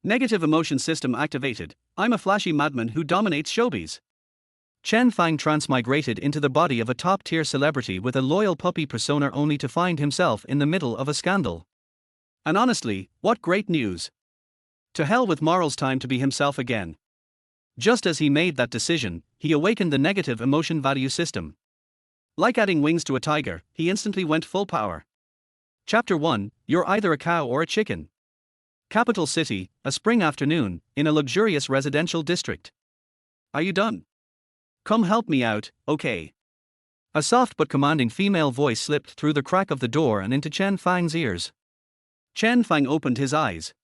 Negative emotion system activated. I'm a flashy madman who dominates showbiz. Chen Fang transmigrated into the body of a top-tier celebrity with a loyal puppy persona only to find himself in the middle of a scandal. And honestly, what great news! To hell with morals, time to be himself again. Just as he made that decision, he awakened the negative emotion value system. Like adding wings to a tiger, he instantly went full power. Chapter 1, You're either a cow or a chicken. Capital city, a spring afternoon, in a luxurious residential district. Are you done? Come help me out, okay? A soft but commanding female voice slipped through the crack of the door and into Chen Fang's ears. Chen Fang opened his eyes.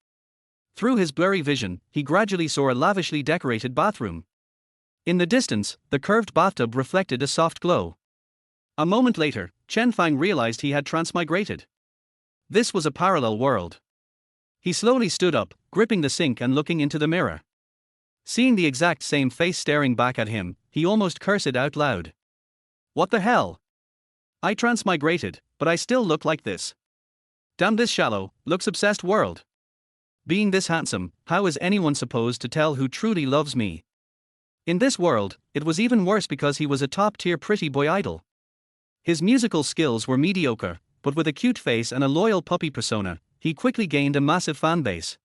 Through his blurry vision, he gradually saw a lavishly decorated bathroom. In the distance, the curved bathtub reflected a soft glow. A moment later, Chen Fang realized he had transmigrated. This was a parallel world. He slowly stood up, gripping the sink and looking into the mirror. Seeing the exact same face staring back at him, he almost cursed out loud. What the hell? I transmigrated, but I still look like this. Damn this shallow, looks-obsessed world. Being this handsome, how is anyone supposed to tell who truly loves me? In this world, it was even worse because he was a top-tier pretty boy idol. His musical skills were mediocre, but with a cute face and a loyal puppy persona, he quickly gained a massive fanbase.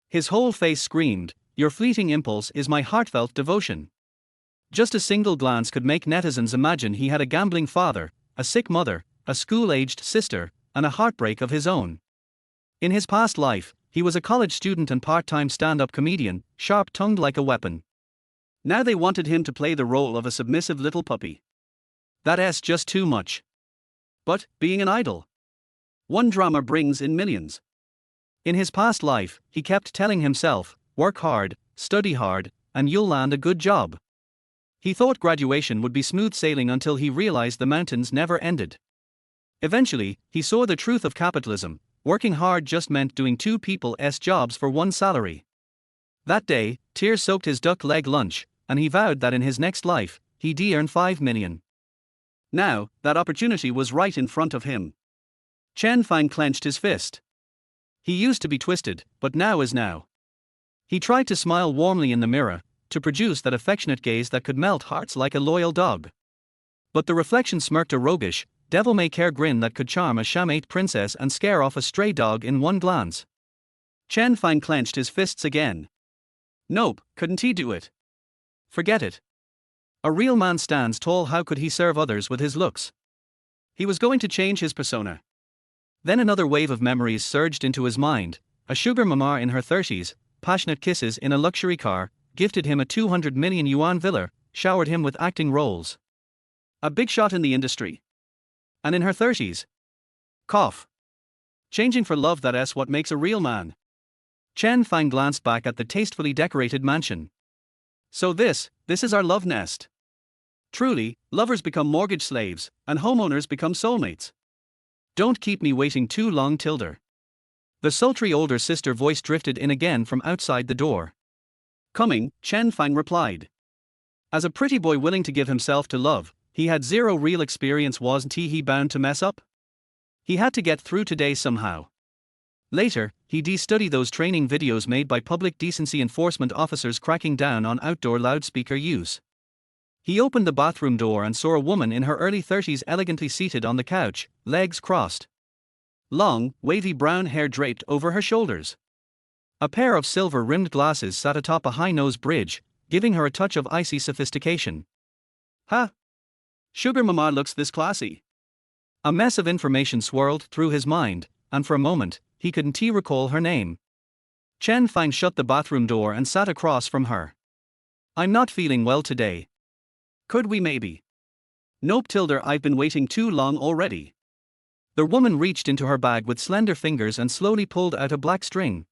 His whole face screamed, "Your fleeting impulse is my heartfelt devotion." Just a single glance could make netizens imagine he had a gambling father, a sick mother, a school-aged sister, and a heartbreak of his own. In his past life, he was a college student and part-time stand-up comedian, sharp-tongued like a weapon. Now they wanted him to play the role of a submissive little puppy. That's just too much. But, being an idol, one drama brings in millions. In his past life, he kept telling himself, work hard, study hard, and you'll land a good job. He thought graduation would be smooth sailing until he realized the mountains never ended. Eventually, he saw the truth of capitalism. Working hard just meant doing two people's jobs for one salary. That day, tears soaked his duck leg lunch, and he vowed that in his next life, he'd earn 5 million. Now, that opportunity was right in front of him. Chen Fang clenched his fist. He used to be twisted, but now is now. He tried to smile warmly in the mirror, to produce that affectionate gaze that could melt hearts like a loyal dog. But the reflection smirked a roguish, devil-may-care grin that could charm a chamate princess and scare off a stray dog in one glance. Chen Fang clenched his fists again. Nope, couldn't he do it? Forget it. A real man stands tall. How could he serve others with his looks? He was going to change his persona. Then another wave of memories surged into his mind. A sugar mama in her 30s, passionate kisses in a luxury car, gifted him a 200 million yuan villa, showered him with acting roles. A big shot in the industry. And in her 30s. Cough. Changing for love, that's what makes a real man. Chen Fang glanced back at the tastefully decorated mansion. So this is our love nest. Truly, lovers become mortgage slaves, and homeowners become soulmates. Don't keep me waiting too long, Tilder. The sultry older sister voice drifted in again from outside the door. Coming, Chen Fang replied. As a pretty boy willing to give himself to love, he had zero real experience. Wasn't he bound to mess up? He had to get through today somehow. Later, he'd study those training videos made by public decency enforcement officers cracking down on outdoor loudspeaker use. He opened the bathroom door and saw a woman in her early 30s elegantly seated on the couch, legs crossed. Long, wavy brown hair draped over her shoulders. A pair of silver-rimmed glasses sat atop a high-nose bridge, giving her a touch of icy sophistication. Huh? Sugar mama looks this classy. A mess of information swirled through his mind, and for a moment, he couldn't recall her name. Chen Fang shut the bathroom door and sat across from her. I'm not feeling well today. Could we maybe? Nope, Tilder, I've been waiting too long already. The woman reached into her bag with slender fingers and slowly pulled out a black string.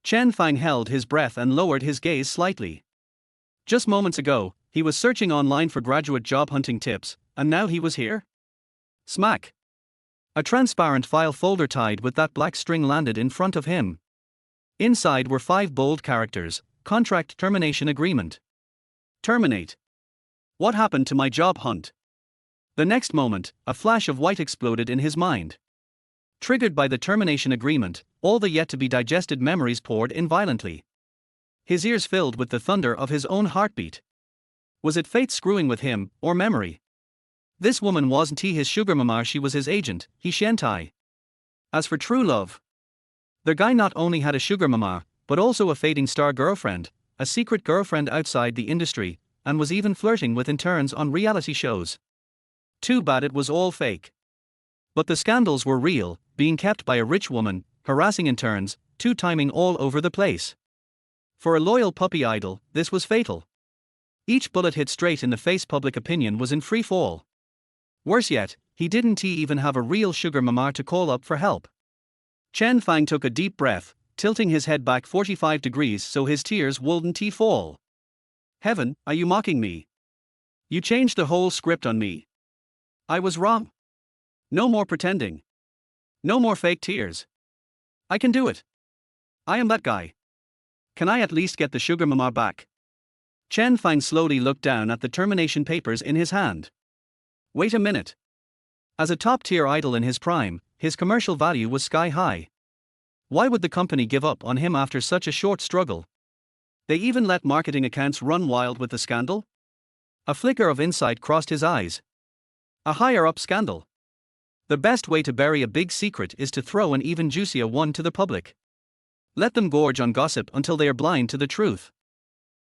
Chen Fang held his breath and lowered his gaze slightly. Just moments ago, he was searching online for graduate job hunting tips, and now he was here? Smack! A transparent file folder tied with that black string landed in front of him. Inside were 5 bold characters: contract termination agreement. Terminate. What happened to my job hunt? The next moment, a flash of white exploded in his mind. Triggered by the termination agreement, all the yet-to-be-digested memories poured in violently. His ears filled with the thunder of his own heartbeat. Was it fate screwing with him, or memory? This woman wasn't his sugar mama, she was his agent, Shentai. As for true love, the guy not only had a sugar mama, but also a fading star girlfriend, a secret girlfriend outside the industry, and was even flirting with interns on reality shows. Too bad it was all fake. But the scandals were real, being kept by a rich woman, harassing interns, two-timing all over the place. For a loyal puppy idol, this was fatal. Each bullet hit straight in the face. Public opinion was in free fall. Worse yet, he didn't even have a real sugar mama to call up for help. Chen Fang took a deep breath, tilting his head back 45 degrees so his tears wouldn't fall. Heaven, are you mocking me? You changed the whole script on me. I was wrong. No more pretending. No more fake tears. I can do it. I am that guy. Can I at least get the sugar mama back? Chen Fang slowly looked down at the termination papers in his hand. Wait a minute. As a top-tier idol in his prime, his commercial value was sky high. Why would the company give up on him after such a short struggle? They even let marketing accounts run wild with the scandal? A flicker of insight crossed his eyes. A higher-up scandal. The best way to bury a big secret is to throw an even juicier one to the public. Let them gorge on gossip until they are blind to the truth.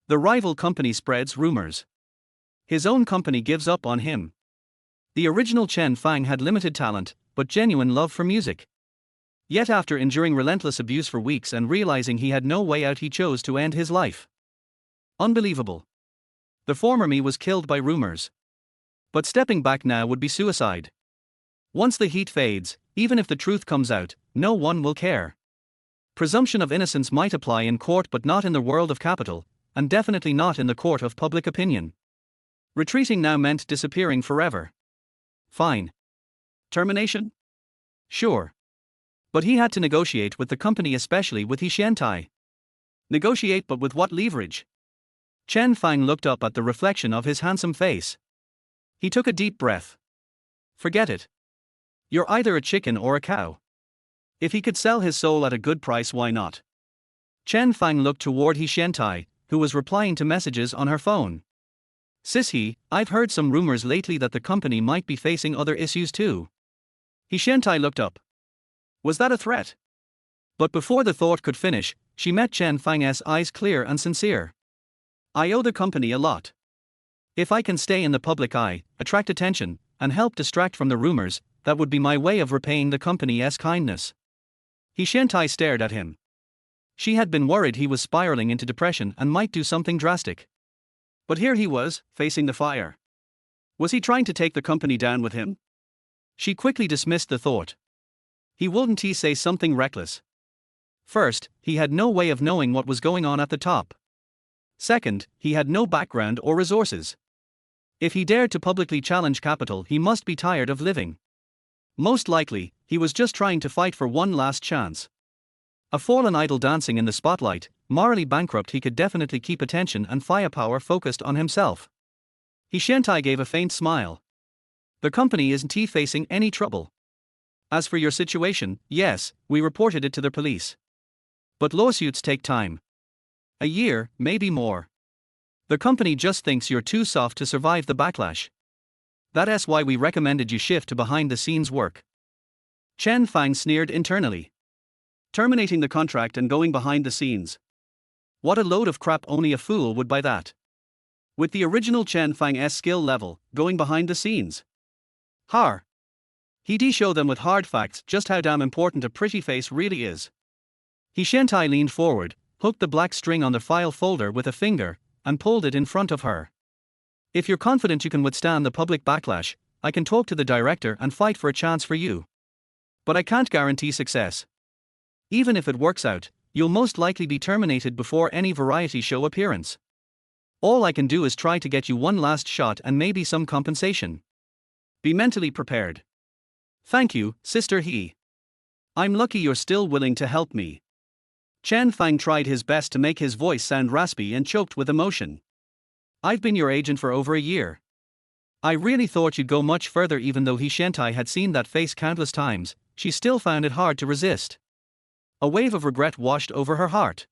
The rival company spreads rumors. His own company gives up on him. The original Chen Fang had limited talent, but genuine love for music. Yet after enduring relentless abuse for weeks and realizing he had no way out, he chose to end his life. Unbelievable. The former me was killed by rumors. But stepping back now would be suicide. Once the heat fades, even if the truth comes out, no one will care. Presumption of innocence might apply in court, but not in the world of capital, and definitely not in the court of public opinion. Retreating now meant disappearing forever. Fine. Termination? Sure. But he had to negotiate with the company, especially with Shentai. Negotiate, but with what leverage? Chen Fang looked up at the reflection of his handsome face. He took a deep breath. Forget it. You're either a chicken or a cow. If he could sell his soul at a good price, why not? Chen Fang looked toward Shentai, who was replying to messages on her phone. Sis, I've heard some rumors lately that the company might be facing other issues too. Shentai looked up. Was that a threat? But before the thought could finish, she met Chen Fang's eyes, clear and sincere. I owe the company a lot. If I can stay in the public eye, attract attention, and help distract from the rumors, that would be my way of repaying the company's kindness. Shentai stared at him. She had been worried he was spiraling into depression and might do something drastic. But here he was, facing the fire. Was he trying to take the company down with him? She quickly dismissed the thought. He wouldn't say something reckless. First, he had no way of knowing what was going on at the top. Second, he had no background or resources. If he dared to publicly challenge capital, he must be tired of living. Most likely, he was just trying to fight for one last chance. A fallen idol dancing in the spotlight, morally bankrupt, he could definitely keep attention and firepower focused on himself. Shentai gave a faint smile. The company isn't facing any trouble. As for your situation, yes, we reported it to the police. But lawsuits take time. A year, maybe more. The company just thinks you're too soft to survive the backlash. That's why we recommended you shift to behind-the-scenes work. Chen Fang sneered internally. Terminating the contract and going behind the scenes. What a load of crap, only a fool would buy that. With the original Chen Fang's skill level, going behind the scenes. Har. He'd show them with hard facts just how damn important a pretty face really is. Shentai leaned forward, hooked the black string on the file folder with a finger, and pulled it in front of her. If you're confident you can withstand the public backlash, I can talk to the director and fight for a chance for you. But I can't guarantee success. Even if it works out, you'll most likely be terminated before any variety show appearance. All I can do is try to get you one last shot and maybe some compensation. Be mentally prepared. Thank you, Sister He. I'm lucky you're still willing to help me. Chen Fang tried his best to make his voice sound raspy and choked with emotion. I've been your agent for over a year. I really thought you'd go much further, even though Shentai had seen that face countless times. she still found it hard to resist. A wave of regret washed over her heart.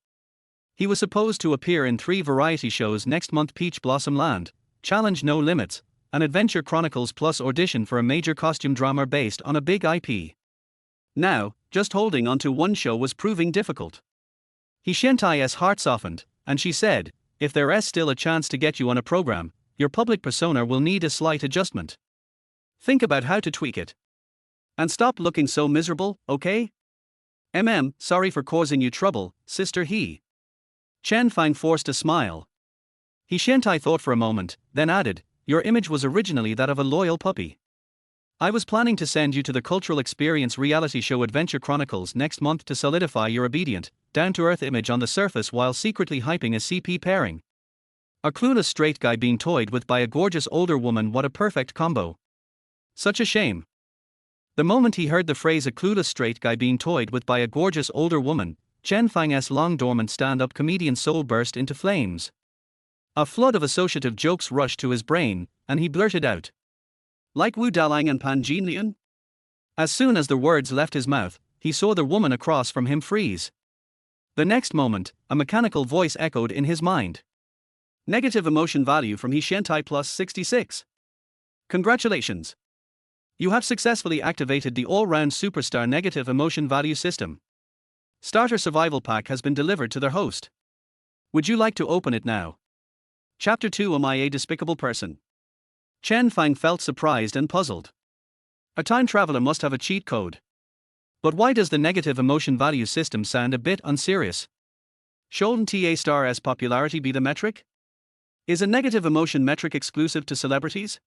He was supposed to appear in 3 variety shows next month: Peach Blossom Land, Challenge No Limits, and Adventure Chronicles, plus audition for a major costume drama based on a big IP. Now, just holding onto one show was proving difficult. Shen-tai's heart softened, and she said, "If there's still a chance to get you on a program, your public persona will need a slight adjustment. Think about how to tweak it. And stop looking so miserable, okay? Sorry for causing you trouble, sister he." Chen Fang forced a smile. Shen-tai thought for a moment, then added, "Your image was originally that of a loyal puppy. I was planning to send you to the cultural experience reality show Adventure Chronicles next month to solidify your obedient, down-to-earth image on the surface while secretly hyping a CP pairing. A clueless straight guy being toyed with by a gorgeous older woman, what a perfect combo. Such a shame." The moment he heard the phrase "a clueless straight guy being toyed with by a gorgeous older woman," Chen Fang's long-dormant stand-up comedian soul burst into flames. A flood of associative jokes rushed to his brain, and he blurted out, "Like Wu Dalang and Pan Jinlian?" As soon as the words left his mouth, he saw the woman across from him freeze. The next moment, a mechanical voice echoed in his mind. "Negative emotion value from Shen-tai plus 66. Congratulations. You have successfully activated the all-round superstar negative emotion value system. Starter survival pack has been delivered to their host. Would you like to open it now?" Chapter 2: Am I a Despicable Person? Chen Fang felt surprised and puzzled. A time traveler must have a cheat code. But why does the negative emotion value system sound a bit unserious? Shouldn't ****'s popularity be the metric? Is a negative emotion metric exclusive to celebrities?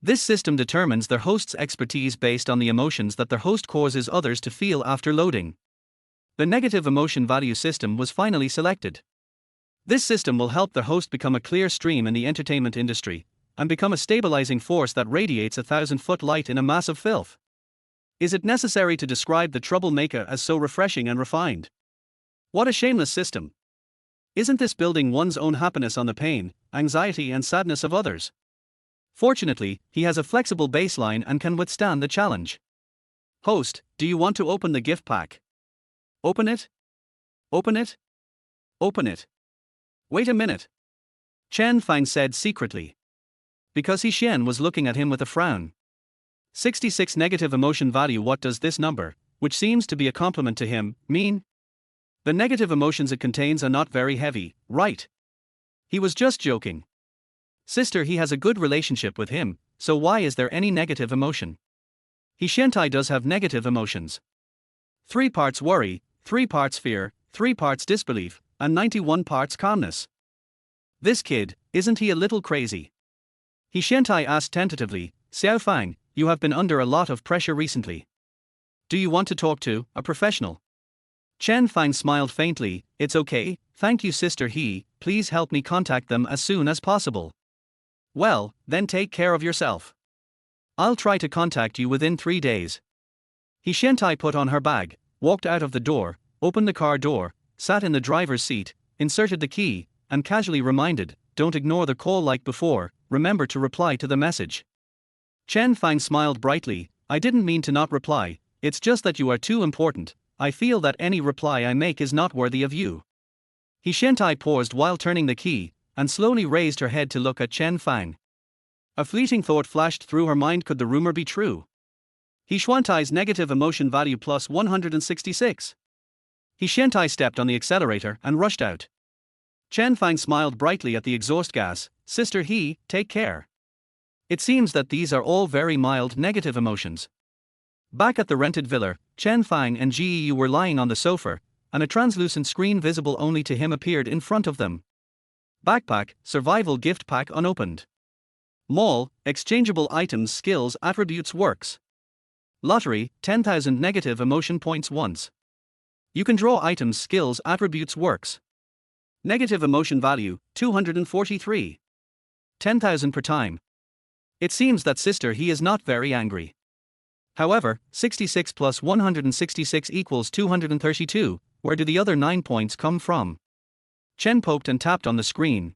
This system determines their host's expertise based on the emotions that their host causes others to feel after loading. The negative emotion value system was finally selected. This system will help their host become a clear stream in the entertainment industry, and become a stabilizing force that radiates 1,000-foot light in a mass of filth. Is it necessary to describe the troublemaker as so refreshing and refined? What a shameless system. Isn't this building one's own happiness on the pain, anxiety and sadness of others? Fortunately, he has a flexible baseline and can withstand the challenge. Host, do you want to open the gift pack? Open it? Open it? Open it. Wait a minute. Chen Fang said secretly. Because Shen was looking at him with a frown. 66 negative emotion value. What does this number, which seems to be a compliment to him, mean? The negative emotions it contains are not very heavy, right? He was just joking. Sister, he has a good relationship with him, so why is there any negative emotion? Shen-tai does have negative emotions. 3 parts worry, 3 parts fear, 3 parts disbelief, and 91 parts calmness. This kid, isn't he a little crazy? Shen-tai asked tentatively, "Xiao Fang, you have been under a lot of pressure recently. Do you want to talk to a professional?" Chen Fang smiled faintly. "It's okay, thank you sister he, please help me contact them as soon as possible." "Well, then take care of yourself. I'll try to contact you within 3 days." Shen-tai put on her bag, walked out of the door, opened the car door, sat in the driver's seat, inserted the key, and casually reminded, "Don't ignore the call like before, remember to reply to the message." Chen Fang smiled brightly. "I didn't mean to not reply, it's just that you are too important. I feel that any reply I make is not worthy of you." Shen-tai paused while turning the key, and slowly raised her head to look at Chen Fang. A fleeting thought flashed through her mind. Could the rumor be true? Shen-tai's negative emotion value plus 166. Shen-tai stepped on the accelerator and rushed out. Chen Fang smiled brightly at the exhaust gas. "Sister he, take care. It seems that these are all very mild negative emotions." Back at the rented villa, Chen Fang and Geu were lying on the sofa, and a translucent screen visible only to him appeared in front of them. Backpack, survival gift pack unopened. Mall, exchangeable items, skills, attributes, works. Lottery, 10,000 negative emotion points once. You can draw items, skills, attributes, works. Negative emotion value, 243. 10,000 per time. It seems that sister he is not very angry. However, 66 plus 166 equals 232, where do the other 9 points come from? Chen poked and tapped on the screen.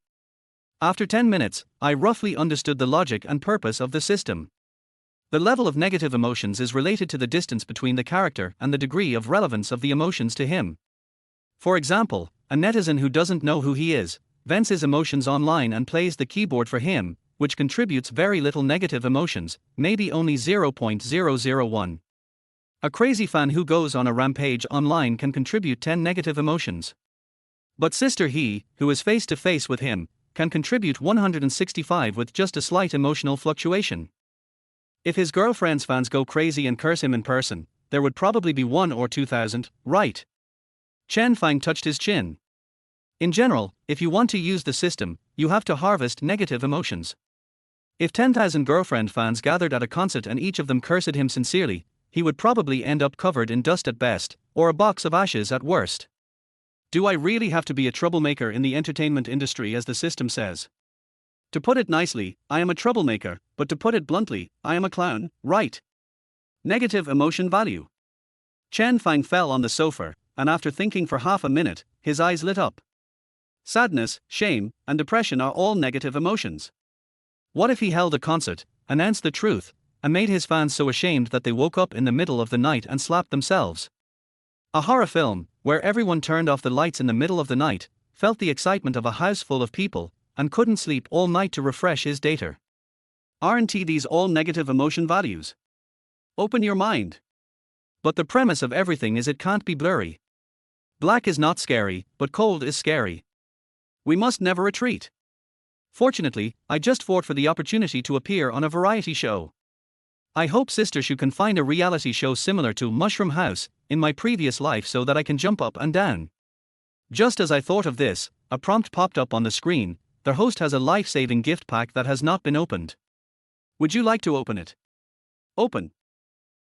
After 10 minutes, I roughly understood the logic and purpose of the system. The level of negative emotions is related to the distance between the character and the degree of relevance of the emotions to him. For example, a netizen who doesn't know who he is, vents his emotions online and plays the keyboard for him, which contributes very little negative emotions, maybe only 0.001. A crazy fan who goes on a rampage online can contribute 10 negative emotions. But Sister He, who is face to face with him, can contribute 165 with just a slight emotional fluctuation. If his girlfriend's fans go crazy and curse him in person, there would probably be 1 or 2,000, right? Chen Fang touched his chin. In general, if you want to use the system, you have to harvest negative emotions. If 10,000 girlfriend fans gathered at a concert and each of them cursed him sincerely, he would probably end up covered in dust at best, or a box of ashes at worst. Do I really have to be a troublemaker in the entertainment industry, as the system says? To put it nicely, I am a troublemaker, but to put it bluntly, I am a clown, right? Negative emotion value. Chen Fang fell on the sofa, and after thinking for half a minute, his eyes lit up. Sadness, shame, and depression are all negative emotions. What if he held a concert, announced the truth, and made his fans so ashamed that they woke up in the middle of the night and slapped themselves? A horror film, where everyone turned off the lights in the middle of the night, felt the excitement of a house full of people, and couldn't sleep all night to refresh his data. Aren't these all negative emotion values? Open your mind. But the premise of everything is it can't be blurry. Black is not scary, but cold is scary. We must never retreat. Fortunately, I just fought for the opportunity to appear on a variety show. I hope Sister Shu can find a reality show similar to Mushroom House in my previous life so that I can jump up and down. Just as I thought of this, a prompt popped up on the screen. The host has a life-saving gift pack that has not been opened. Would you like to open it? Open.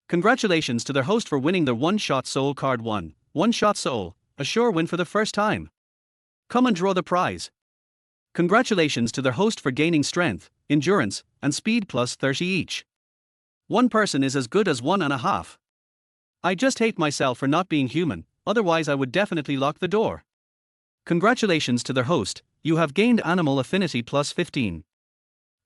Congratulations to their host for winning the One-Shot Soul card 1. One-Shot Soul, a sure win for the first time. Come and draw the prize. Congratulations to their host for gaining strength, endurance, and speed plus 30 each. One person is as good as 1.5. I just hate myself for not being human, otherwise I would definitely lock the door. Congratulations to their host, you have gained animal affinity plus 15.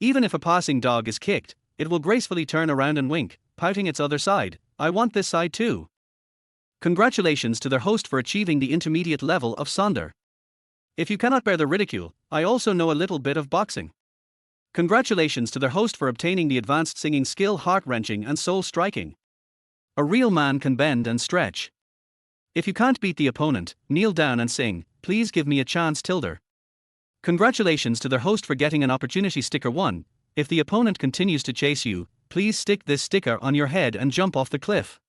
Even if a passing dog is kicked, it will gracefully turn around and wink, pouting its other side. I want this side too. Congratulations to their host for achieving the intermediate level of Sonder. If you cannot bear the ridicule, I also know a little bit of boxing. Congratulations to their host for obtaining the advanced singing skill heart-wrenching and soul-striking. A real man can bend and stretch. If you can't beat the opponent, kneel down and sing, please give me a chance tilde. Congratulations to their host for getting an opportunity sticker 1. If the opponent continues to chase you, please stick this sticker on your head and jump off the cliff.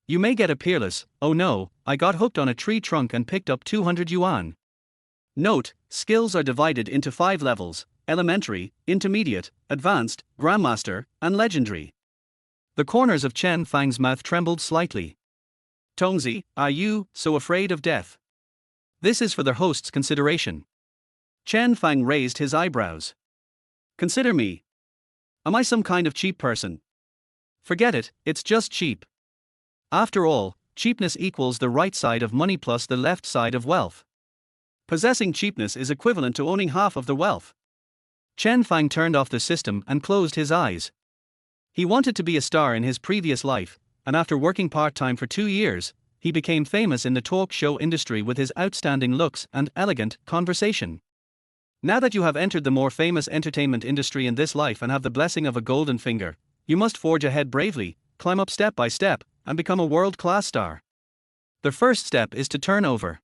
You may get a peerless, oh no, I got hooked on a tree trunk and picked up 200 yuan. Note, skills are divided into 5 levels: elementary, intermediate, advanced, grandmaster, and legendary. The corners of Chen Fang's mouth trembled slightly. Tongzi, are you so afraid of death? This is for their host's consideration. Chen Fang raised his eyebrows. Consider me. Am I some kind of cheap person? Forget it, it's just cheap. After all, cheapness equals the right side of money plus the left side of wealth. Possessing cheapness is equivalent to owning half of the wealth. Chen Fang turned off the system and closed his eyes. He wanted to be a star in his previous life, and after working part-time for 2 years, he became famous in the talk show industry with his outstanding looks and elegant conversation. Now that you have entered the more famous entertainment industry in this life and have the blessing of a golden finger, you must forge ahead bravely, climb up step by step, and become a world-class star. The first step is to turn over.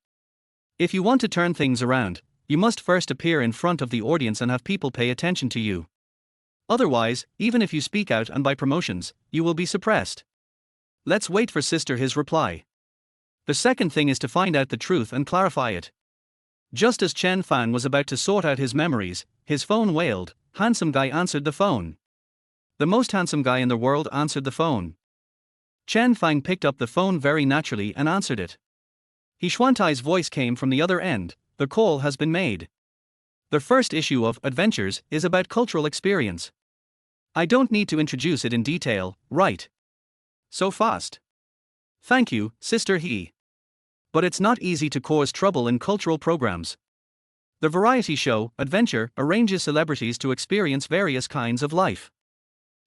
If you want to turn things around, you must first appear in front of the audience and have people pay attention to you. Otherwise, even if you speak out and buy promotions, you will be suppressed. Let's wait for Sister His reply. The second thing is to find out the truth and clarify it. Just as Chen Fang was about to sort out his memories, his phone wailed. Handsome guy answered the phone. The most handsome guy in the world answered the phone. Chen Fang picked up the phone very naturally and answered it. He Xuantai's voice came from the other end. The call has been made. The first issue of Adventures is about cultural experience. I don't need to introduce it in detail, right? So fast. Thank you, Sister He. But it's not easy to cause trouble in cultural programs. The variety show, Adventure, arranges celebrities to experience various kinds of life.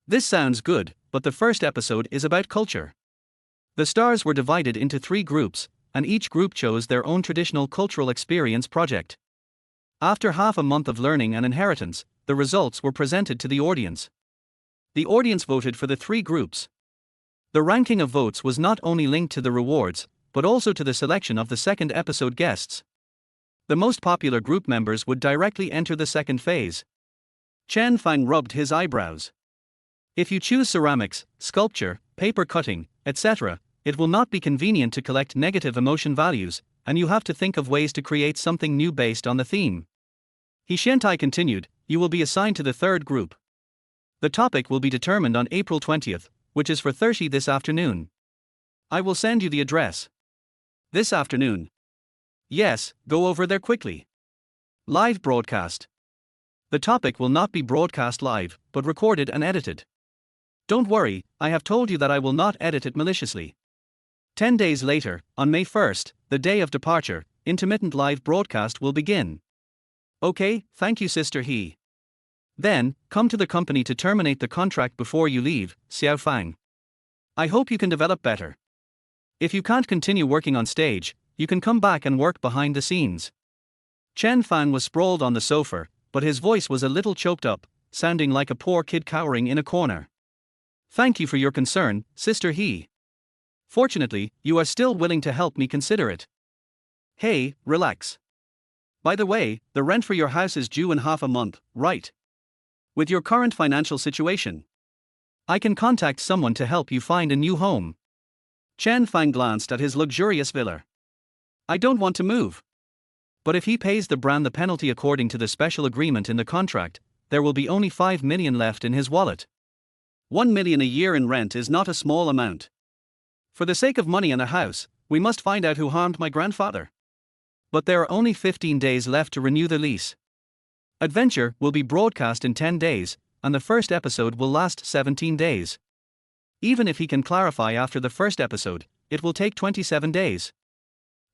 This sounds good, but the first episode is about culture. The stars were divided into 3 groups, and each group chose their own traditional cultural experience project. After half a month of learning and inheritance, the results were presented to the audience. The audience voted for the 3 groups. The ranking of votes was not only linked to the rewards, but also to the selection of the second episode guests. The most popular group members would directly enter the second phase. Chen Fang rubbed his eyebrows. If you choose ceramics, sculpture, paper cutting, etc., it will not be convenient to collect negative emotion values, and you have to think of ways to create something new based on the theme. He Shentai continued, you will be assigned to the third group. The topic will be determined on April 20th, which is for 30 this afternoon. I will send you the address. This afternoon. Yes, go over there quickly. Live broadcast. The topic will not be broadcast live, but recorded and edited. Don't worry, I have told you that I will not edit it maliciously. 10 days later, on May 1st, the day of departure, intermittent live broadcast will begin. Okay, thank you Sister He. Then, come to the company to terminate the contract before you leave, Xiao Fang. I hope you can develop better. If you can't continue working on stage, you can come back and work behind the scenes. Chen Fang was sprawled on the sofa, but his voice was a little choked up, sounding like a poor kid cowering in a corner. Thank you for your concern, Sister He. Fortunately, you are still willing to help me consider it. Hey, relax. By the way, the rent for your house is due in half a month, right? With your current financial situation, I can contact someone to help you find a new home. Chen Fang glanced at his luxurious villa. I don't want to move. But if he pays the brand the penalty according to the special agreement in the contract, there will be only 5 million left in his wallet. 1 million a year in rent is not a small amount. For the sake of money and a house, we must find out who harmed my grandfather. But there are only 15 days left to renew the lease. Adventure will be broadcast in 10 days, and the first episode will last 17 days. Even if he can clarify after the first episode, it will take 27 days.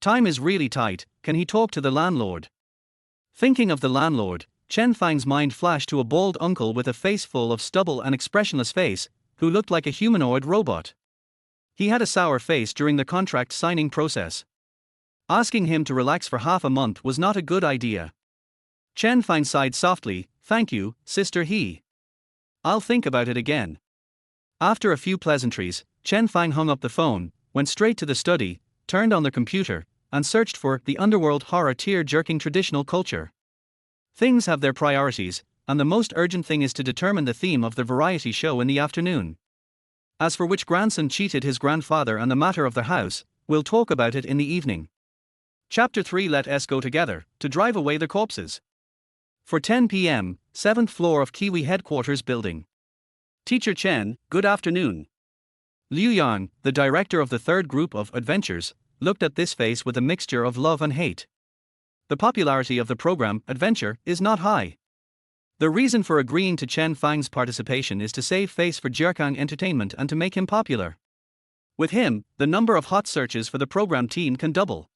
Time is really tight, can he talk to the landlord? Thinking of the landlord, Chen Fang's mind flashed to a bald uncle with a face full of stubble and expressionless face, who looked like a humanoid robot. He had a sour face during the contract signing process. Asking him to relax for half a month was not a good idea. Chen Fang sighed softly, thank you, Sister He. I'll think about it again. After a few pleasantries, Chen Fang hung up the phone, went straight to the study, turned on the computer, and searched for the underworld horror tear-jerking traditional culture. Things have their priorities, and the most urgent thing is to determine the theme of the variety show in the afternoon. As for which grandson cheated his grandfather and the matter of the house, we'll talk about it in the evening. Chapter 3 Let us go together, to drive away the corpses. For 10 p.m., 7th floor of Kiwi headquarters building. Teacher Chen, good afternoon. Liu Yang, the director of the third group of Adventures, looked at this face with a mixture of love and hate. The popularity of the program, Adventure, is not high. The reason for agreeing to Chen Fang's participation is to save face for Jerkang Entertainment and to make him popular. With him, the number of hot searches for the program team can double.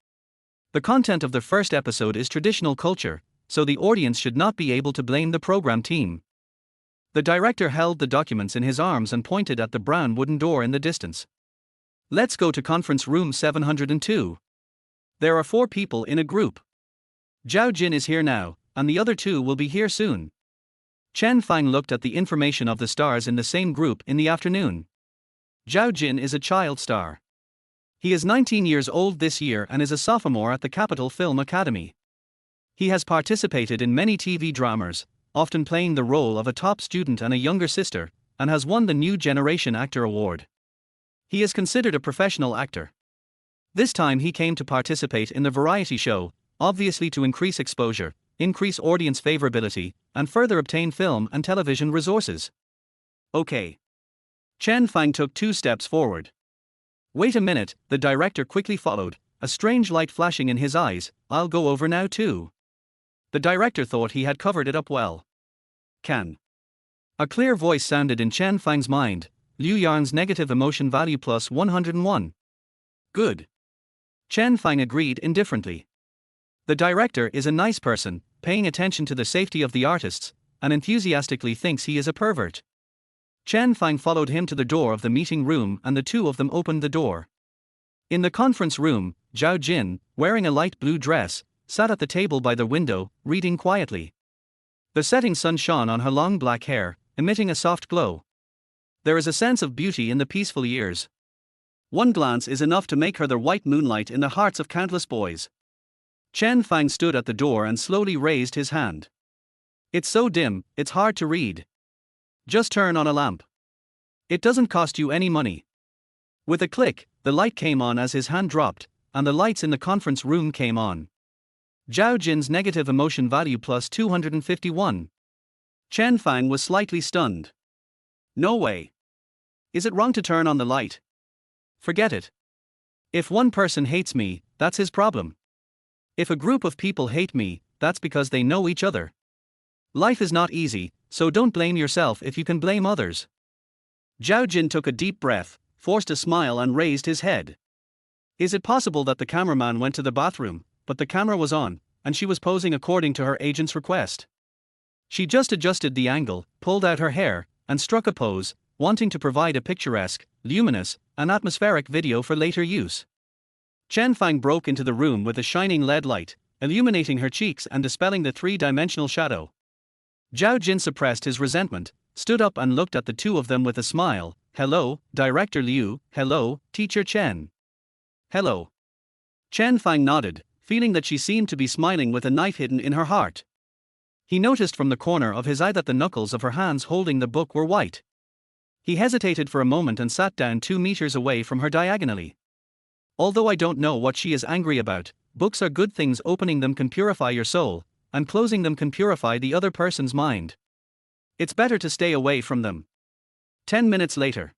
The content of the first episode is traditional culture, so the audience should not be able to blame the program team. The director held the documents in his arms and pointed at the brown wooden door in the distance. Let's go to conference room 702. There are 4 people in a group. Zhao Jin is here now, and the other 2 will be here soon. Chen Fang looked at the information of the stars in the same group in the afternoon. Zhao Jin is a child star. He is 19 years old this year and is a sophomore at the Capital Film Academy. He has participated in many TV dramas, often playing the role of a top student and a younger sister, and has won the New Generation Actor Award. He is considered a professional actor. This time he came to participate in the variety show, obviously to increase exposure, increase audience favorability, and further obtain film and television resources. Okay. Chen Fang took 2 steps forward. Wait a minute, the director quickly followed, a strange light flashing in his eyes, I'll go over now too. The director thought he had covered it up well. Can. A clear voice sounded in Chen Fang's mind, Liu Yang's negative emotion value plus 101. Good. Chen Fang agreed indifferently. The director is a nice person, paying attention to the safety of the artists, and enthusiastically thinks he is a pervert. Chen Fang followed him to the door of the meeting room and the two of them opened the door. In the conference room, Zhao Jin, wearing a light blue dress, sat at the table by the window, reading quietly. The setting sun shone on her long black hair, emitting a soft glow. There is a sense of beauty in the peaceful years. One glance is enough to make her the white moonlight in the hearts of countless boys. Chen Fang stood at the door and slowly raised his hand. It's so dim, it's hard to read. Just turn on a lamp. It doesn't cost you any money. With a click, the light came on as his hand dropped, and the lights in the conference room came on. Zhao Jin's negative emotion value plus 251. Chen Fang was slightly stunned. No way. Is it wrong to turn on the light? Forget it. If one person hates me, that's his problem. If a group of people hate me, that's because they know each other. Life is not easy, so don't blame yourself if you can blame others. Zhao Jin took a deep breath, forced a smile and raised his head. Is it possible that the cameraman went to the bathroom, but the camera was on, and she was posing according to her agent's request? She just adjusted the angle, pulled out her hair, and struck a pose, wanting to provide a picturesque, luminous, and atmospheric video for later use. Chen Fang broke into the room with a shining LED light, illuminating her cheeks and dispelling the three-dimensional shadow. Zhao Jin suppressed his resentment, stood up and looked at the two of them with a smile. Hello, Director Liu. Hello, Teacher Chen. Hello. Chen Fang nodded, feeling that she seemed to be smiling with a knife hidden in her heart. He noticed from the corner of his eye that the knuckles of her hands holding the book were white. He hesitated for a moment and sat down 2 meters away from her diagonally. Although I don't know what she is angry about, books are good things. Opening them can purify your soul, and closing them can purify the other person's mind. It's better to stay away from them. 10 minutes later.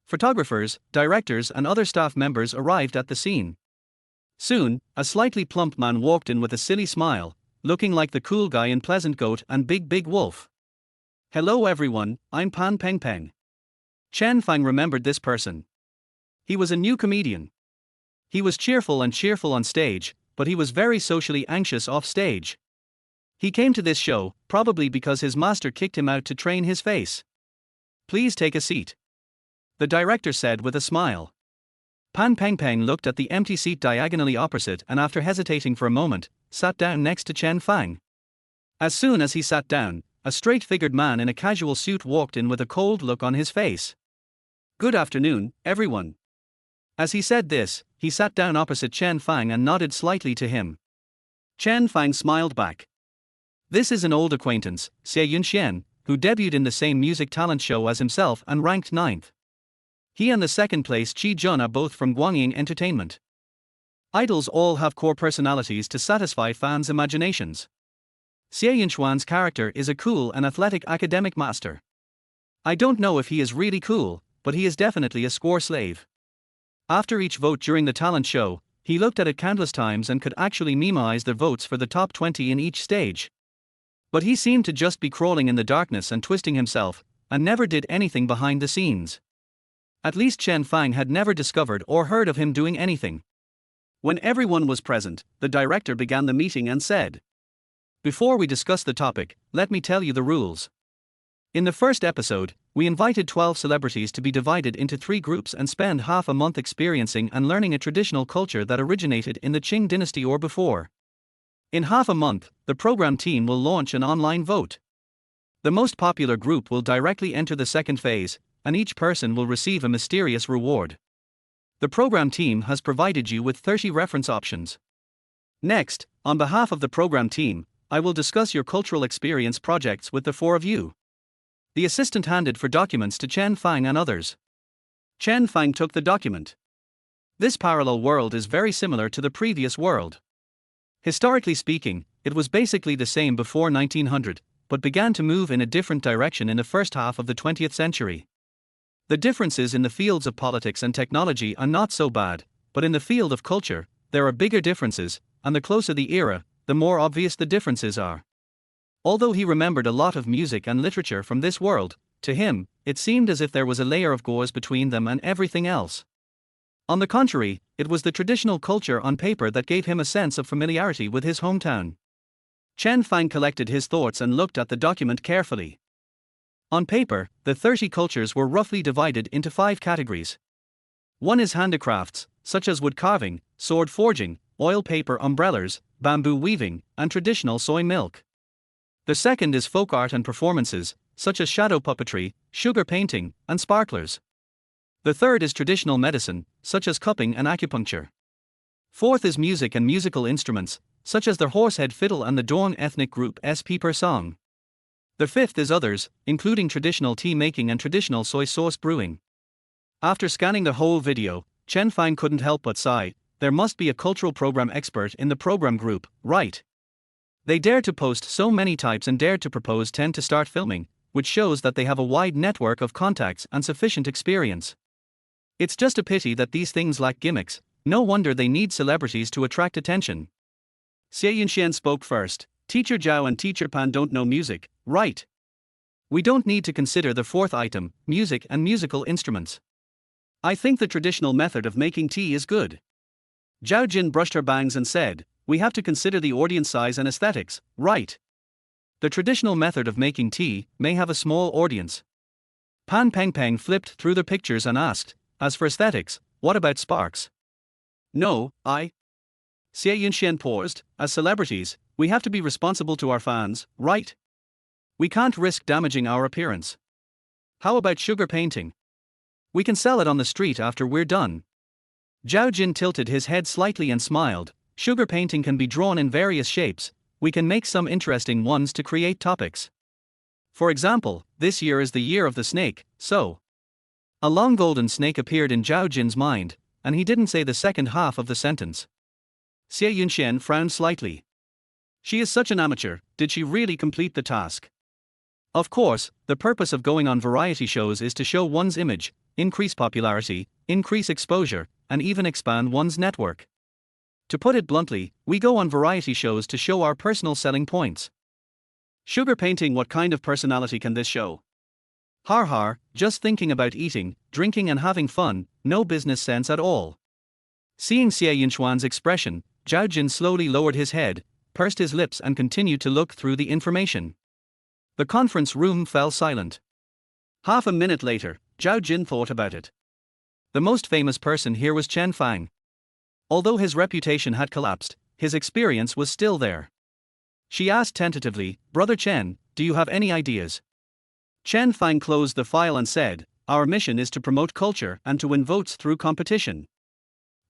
Photographers, directors and other staff members arrived at the scene. Soon, a slightly plump man walked in with a silly smile, looking like the cool guy in Pleasant Goat and Big Wolf. Hello everyone, I'm Pan Peng Peng. Chen Fang remembered this person. He was a new comedian. He was cheerful on stage, but he was very socially anxious off stage. He came to this show, probably because his master kicked him out to train his face. Please take a seat, the director said with a smile. Pan Peng Peng looked at the empty seat diagonally opposite and after hesitating for a moment, sat down next to Chen Fang. As soon as he sat down, a straight-figured man in a casual suit walked in with a cold look on his face. Good afternoon, everyone. As he said this, he sat down opposite Chen Fang and nodded slightly to him. Chen Fang smiled back. This is an old acquaintance, Xie Yunxian, who debuted in the same music talent show as himself and ranked 9th. He and the second place Qi Jun are both from Guangying Entertainment. Idols all have core personalities to satisfy fans' imaginations. Xie Yunxian's character is a cool and athletic academic master. I don't know if he is really cool, but he is definitely a score slave. After each vote during the talent show, he looked at it countless times and could actually memorize the votes for the top 20 in each stage. But he seemed to just be crawling in the darkness and twisting himself, and never did anything behind the scenes. At least Chen Fang had never discovered or heard of him doing anything. When everyone was present, the director began the meeting and said, Before we discuss the topic, let me tell you the rules. In the first episode, we invited 12 celebrities to be divided into 3 groups and spend half a month experiencing and learning a traditional culture that originated in the Qing dynasty or before. In half a month, the program team will launch an online vote. The most popular group will directly enter the second phase, and each person will receive a mysterious reward. The program team has provided you with 30 reference options. Next, on behalf of the program team, I will discuss your cultural experience projects with the 4 of you. The assistant handed for documents to Chen Fang and others. Chen Fang took the document. This parallel world is very similar to the previous world. Historically speaking, it was basically the same before 1900, but began to move in a different direction in the first half of the 20th century. The differences in the fields of politics and technology are not so bad, but in the field of culture, there are bigger differences, and the closer the era, the more obvious the differences are. Although he remembered a lot of music and literature from this world, to him, it seemed as if there was a layer of gauze between them and everything else. On the contrary, it was the traditional culture on paper that gave him a sense of familiarity with his hometown. Chen Fang collected his thoughts and looked at the document carefully. On paper, the 30 cultures were roughly divided into 5 categories. One is handicrafts, such as wood carving, sword forging, oil paper umbrellas, bamboo weaving, and traditional soy milk. The second is folk art and performances, such as shadow puppetry, sugar painting, and sparklers. The third is traditional medicine, such as cupping and acupuncture. Fourth is music and musical instruments, such as the horsehead fiddle and the Dorn ethnic group Piper song. The fifth is others, including traditional tea making and traditional soy sauce brewing. After scanning the whole video, Chen Fang couldn't help but sigh. There must be a cultural program expert in the program group, right? They dared to post so many types and dared to propose 10 to start filming, which shows that they have a wide network of contacts and sufficient experience. It's just a pity that these things lack gimmicks. No wonder they need celebrities to attract attention. Xie Yunxian spoke first. Teacher Zhao and Teacher Pan don't know music, right? We don't need to consider the fourth item, music and musical instruments. I think the traditional method of making tea is good. Zhao Jin brushed her bangs and said, we have to consider the audience size and aesthetics, right? The traditional method of making tea may have a small audience. Pan Peng flipped through the pictures and asked, as for aesthetics, what about sparks? No, Xie Yunxian paused. As celebrities, we have to be responsible to our fans, right? We can't risk damaging our appearance. How about sugar painting? We can sell it on the street after we're done. Zhao Jin tilted his head slightly and smiled. Sugar painting can be drawn in various shapes. We can make some interesting ones to create topics. For example, this year is the year of the snake, so. A long golden snake appeared in Zhao Jin's mind, and he didn't say the second half of the sentence. Xie Yunxian frowned slightly. She is such an amateur, did she really complete the task? Of course, the purpose of going on variety shows is to show one's image, increase popularity, increase exposure, and even expand one's network. To put it bluntly, we go on variety shows to show our personal selling points. Sugar painting, what kind of personality can this show? Har har, just thinking about eating, drinking and having fun, no business sense at all. Seeing Xie Yunxian's expression, Zhao Jin slowly lowered his head, pursed his lips and continued to look through the information. The conference room fell silent. Half a minute later, Zhao Jin thought about it. The most famous person here was Chen Fang. Although his reputation had collapsed, his experience was still there. She asked tentatively, Brother Chen, do you have any ideas? Chen Fang closed the file and said, our mission is to promote culture and to win votes through competition.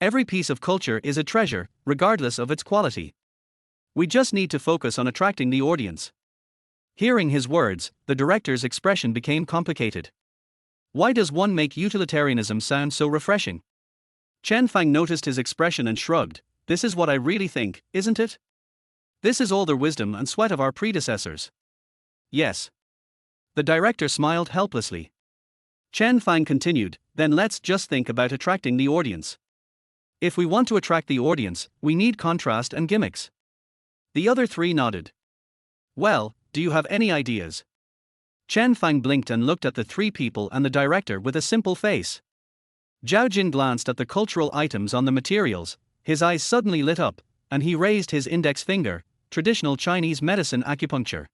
Every piece of culture is a treasure, regardless of its quality. We just need to focus on attracting the audience. Hearing his words, the director's expression became complicated. Why does one make utilitarianism sound so refreshing? Chen Fang noticed his expression and shrugged. This is what I really think, isn't it? This is all the wisdom and sweat of our predecessors. Yes. The director smiled helplessly. Chen Fang continued, then let's just think about attracting the audience. If we want to attract the audience, we need contrast and gimmicks. The other three nodded. Well, do you have any ideas? Chen Fang blinked and looked at the three people and the director with a simple face. Zhao Jin glanced at the cultural items on the materials, his eyes suddenly lit up, and he raised his index finger, traditional Chinese medicine acupuncture.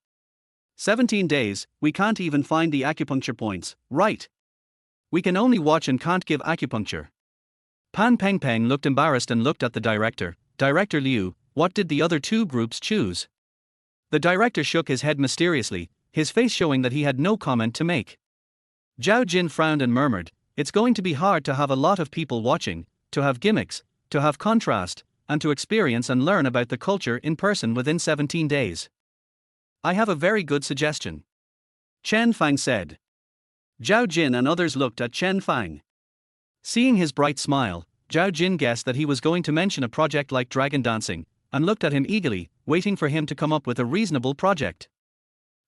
17 days, we can't even find the acupuncture points, right? We can only watch and can't give acupuncture. Pan Peng looked embarrassed and looked at the director. Director Liu, what did the other two groups choose? The director shook his head mysteriously, his face showing that he had no comment to make. Zhao Jin frowned and murmured, it's going to be hard to have a lot of people watching, to have gimmicks, to have contrast, and to experience and learn about the culture in person within 17 days. I have a very good suggestion. Chen Fang said. Zhao Jin and others looked at Chen Fang. Seeing his bright smile, Zhao Jin guessed that he was going to mention a project like dragon dancing, and looked at him eagerly, waiting for him to come up with a reasonable project.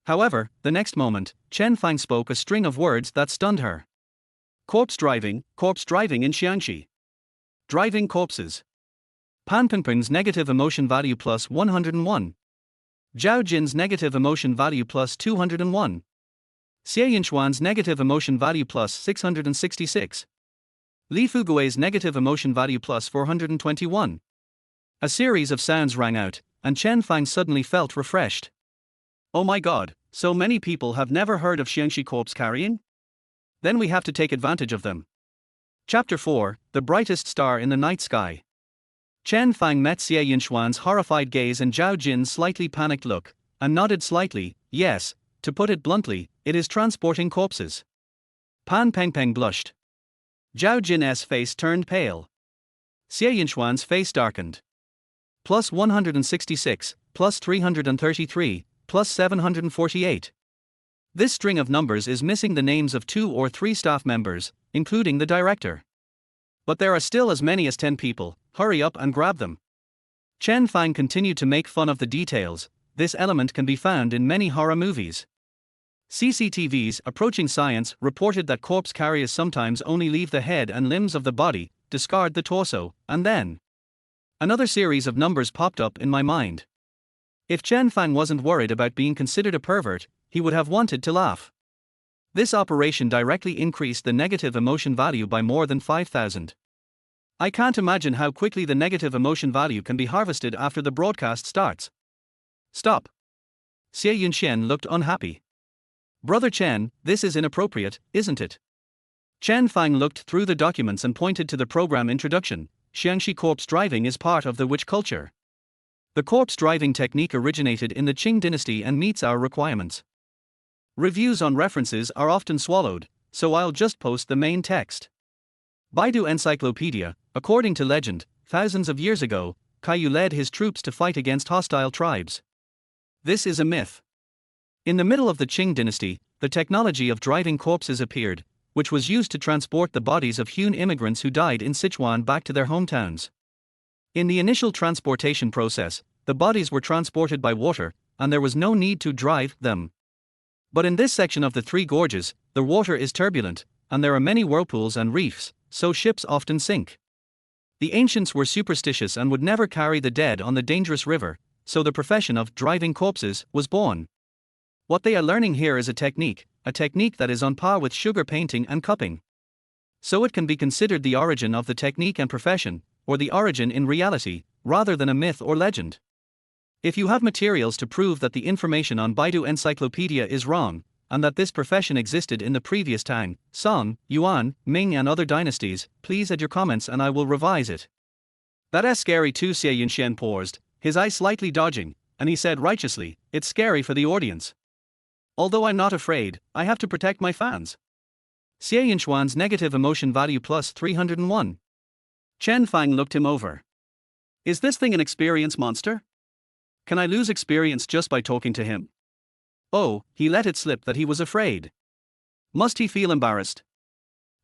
However, the next moment, Chen Fang spoke a string of words that stunned her. Corpse driving in Xiangxi. Driving corpses. Pan Pengpeng's negative emotion value plus 101. Zhao Jin's negative emotion value plus 201. Xie Yunxian's negative emotion value plus 666. Li Fugui's negative emotion value plus 421. A series of sounds rang out, and Chen Fang suddenly felt refreshed. Oh my god, So many people have never heard of Xiangxi corpse carrying? Then we have to take advantage of them. Chapter 4, The Brightest Star in the Night Sky. Chen Fang met Xie Yinxuan's horrified gaze and Zhao Jin's slightly panicked look, and nodded slightly. Yes, to put it bluntly, it is transporting corpses. Pan Pengpeng blushed. Zhao Jin's face turned pale. Xie Yinxuan's face darkened. Plus 166, plus 333, plus 748. This string of numbers is missing the names of 2 or 3 staff members, including the director. But there are still as many as 10 people. Hurry up and grab them. Chen Fang continued to make fun of the details. This element can be found in many horror movies. CCTVs approaching science reported that corpse carriers sometimes only leave the head and limbs of the body, discard the torso, and then. Another series of numbers popped up in my mind. If Chen Fang wasn't worried about being considered a pervert, he would have wanted to laugh. This operation directly increased the negative emotion value by more than 5,000. I can't imagine how quickly the negative emotion value can be harvested after the broadcast starts. Stop. Xie Yunxian looked unhappy. Brother Chen, this is inappropriate, isn't it? Chen Fang looked through the documents and pointed to the program introduction. Xiangxi corpse driving is part of the witch culture. The corpse driving technique originated in the Qing dynasty and meets our requirements. Reviews on references are often swallowed, so I'll just post the main text. Baidu Encyclopedia. According to legend, thousands of years ago, Caillou led his troops to fight against hostile tribes. This is a myth. In the middle of the Qing dynasty, the technology of driving corpses appeared, which was used to transport the bodies of hewn immigrants who died in Sichuan back to their hometowns. In the initial transportation process, the bodies were transported by water, and there was no need to drive them. But in this section of the Three Gorges, the water is turbulent, and there are many whirlpools and reefs, so ships often sink. The ancients were superstitious and would never carry the dead on the dangerous river, so the profession of driving corpses was born. What they are learning here is a technique that is on par with sugar painting and cupping. So it can be considered the origin of the technique and profession, or the origin in reality, rather than a myth or legend. If you have materials to prove that the information on Baidu Encyclopedia is wrong, and that this profession existed in the previous Tang, Song, Yuan, Ming and other dynasties, please add your comments and I will revise it. That's scary too, Xie Yunxian paused, his eyes slightly dodging, and he said righteously, it's scary for the audience. Although I'm not afraid, I have to protect my fans. Xie Yunxuan's negative emotion value plus 301. Chen Fang looked him over. Is this thing an experience monster? Can I lose experience just by talking to him? Oh, he let it slip that he was afraid. Must he feel embarrassed?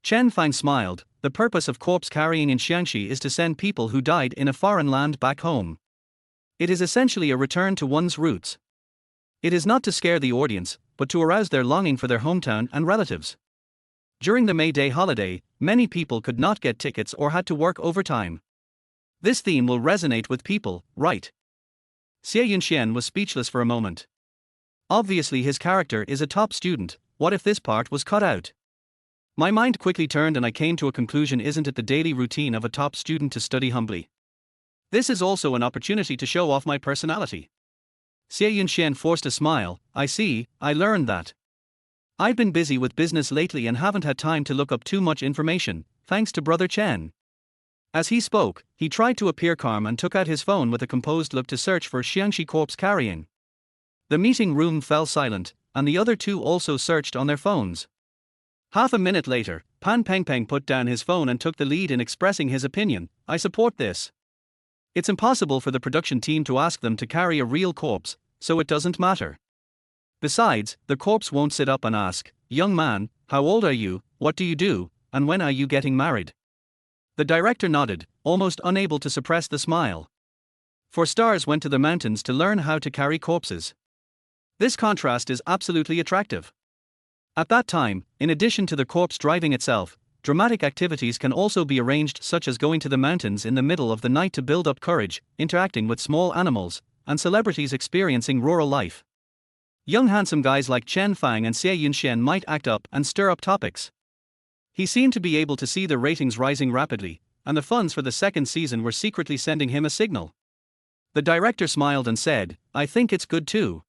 Chen Fang smiled. The purpose of corpse carrying in Xiangxi is to send people who died in a foreign land back home. It is essentially a return to one's roots. It is not to scare the audience, but to arouse their longing for their hometown and relatives. During the May Day holiday, many people could not get tickets or had to work overtime. This theme will resonate with people, right? Xie Yunxian was speechless for a moment. Obviously his character is a top student. What if this part was cut out? My mind quickly turned and I came to a conclusion. Isn't it the daily routine of a top student to study humbly? This is also an opportunity to show off my personality. Xie Yunxian forced a smile. I see, I learned that. I've been busy with business lately and haven't had time to look up too much information, thanks to Brother Chen. As he spoke, he tried to appear calm and took out his phone with a composed look to search for Xiangxi corpse carrying. The meeting room fell silent, and the other two also searched on their phones. Half a minute later, Pan Pengpeng put down his phone and took the lead in expressing his opinion. I support this. It's impossible for the production team to ask them to carry a real corpse, so it doesn't matter. Besides, the corpse won't sit up and ask, young man, how old are you, what do you do, and when are you getting married? The director nodded, almost unable to suppress the smile. 4 stars went to the mountains to learn how to carry corpses. This contrast is absolutely attractive. At that time, in addition to the corpse driving itself, dramatic activities can also be arranged, such as going to the mountains in the middle of the night to build up courage, interacting with small animals, and celebrities experiencing rural life. Young handsome guys like Chen Fang and Xie Yunxian might act up and stir up topics. He seemed to be able to see the ratings rising rapidly, and the funds for the second season were secretly sending him a signal. The director smiled and said, I think it's good too.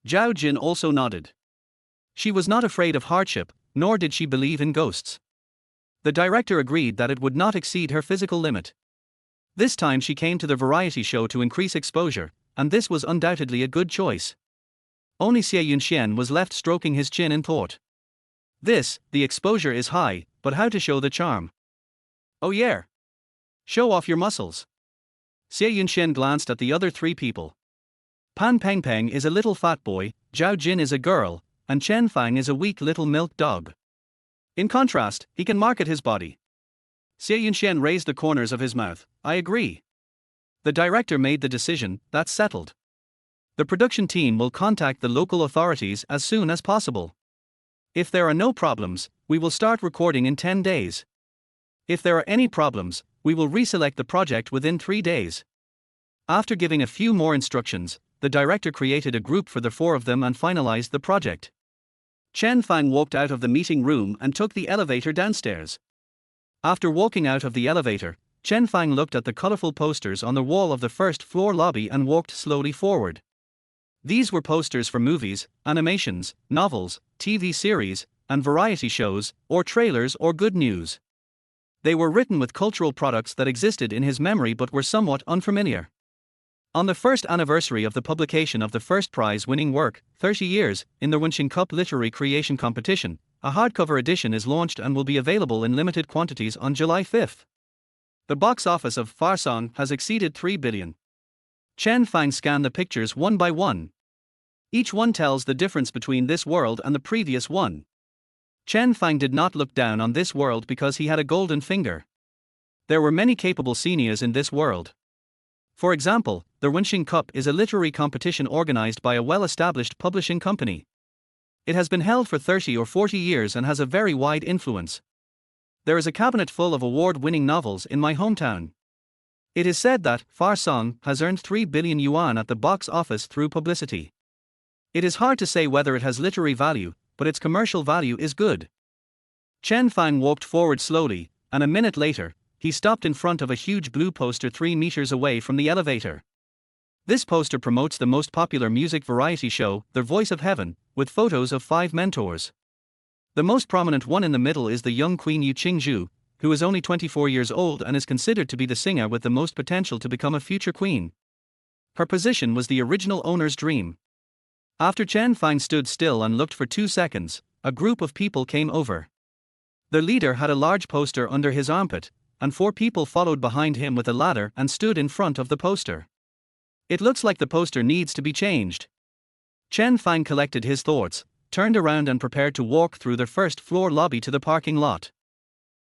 Zhao Jin also nodded. She was not afraid of hardship, nor did she believe in ghosts. The director agreed that it would not exceed her physical limit. This time she came to the variety show to increase exposure, and this was undoubtedly a good choice. Only Xie Yunxian was left stroking his chin in thought. The exposure is high, but how to show the charm? Oh yeah. Show off your muscles. Xie Yunxian glanced at the other three people. Pan Pengpeng is a little fat boy, Zhao Jin is a girl, and Chen Fang is a weak little milk dog. In contrast, he can market his body. Xie Yunxian raised the corners of his mouth. I agree. The director made the decision, that's settled. The production team will contact the local authorities as soon as possible. If there are no problems, we will start recording in 10 days. If there are any problems, we will reselect the project within 3 days. After giving a few more instructions, the director created a group for the 4 of them and finalized the project. Chen Fang walked out of the meeting room and took the elevator downstairs. After walking out of the elevator, Chen Fang looked at the colorful posters on the wall of the first floor lobby and walked slowly forward. These were posters for movies, animations, novels, TV series, and variety shows, or trailers or good news. They were written with cultural products that existed in his memory but were somewhat unfamiliar. On the first anniversary of the publication of the first prize-winning work, 30 Years, in the Wenshin Cup Literary Creation Competition, a hardcover edition is launched and will be available in limited quantities on July 5. The box office of Far Song has exceeded 3 billion. Chen Fang scanned the pictures one by one. Each one tells the difference between this world and the previous one. Chen Fang did not look down on this world because he had a golden finger. There were many capable seniors in this world. For example, the Wenshin Cup is a literary competition organized by a well-established publishing company. It has been held for 30 or 40 years and has a very wide influence. There is a cabinet full of award-winning novels in my hometown. It is said that Far Song has earned 3 billion yuan at the box office through publicity. It is hard to say whether it has literary value, but its commercial value is good. Chen Fang walked forward slowly, and a minute later, he stopped in front of a huge blue poster 3 meters away from the elevator. This poster promotes the most popular music variety show, The Voice of Heaven, with photos of 5 mentors. The most prominent one in the middle is the young queen Yu Qingzhu, who is only 24 years old and is considered to be the singer with the most potential to become a future queen. Her position was the original owner's dream. After Chen Fang stood still and looked for 2 seconds, a group of people came over. The leader had a large poster under his armpit, and 4 people followed behind him with a ladder and stood in front of the poster. It looks like the poster needs to be changed. Chen Fang collected his thoughts, turned around and prepared to walk through the first floor lobby to the parking lot.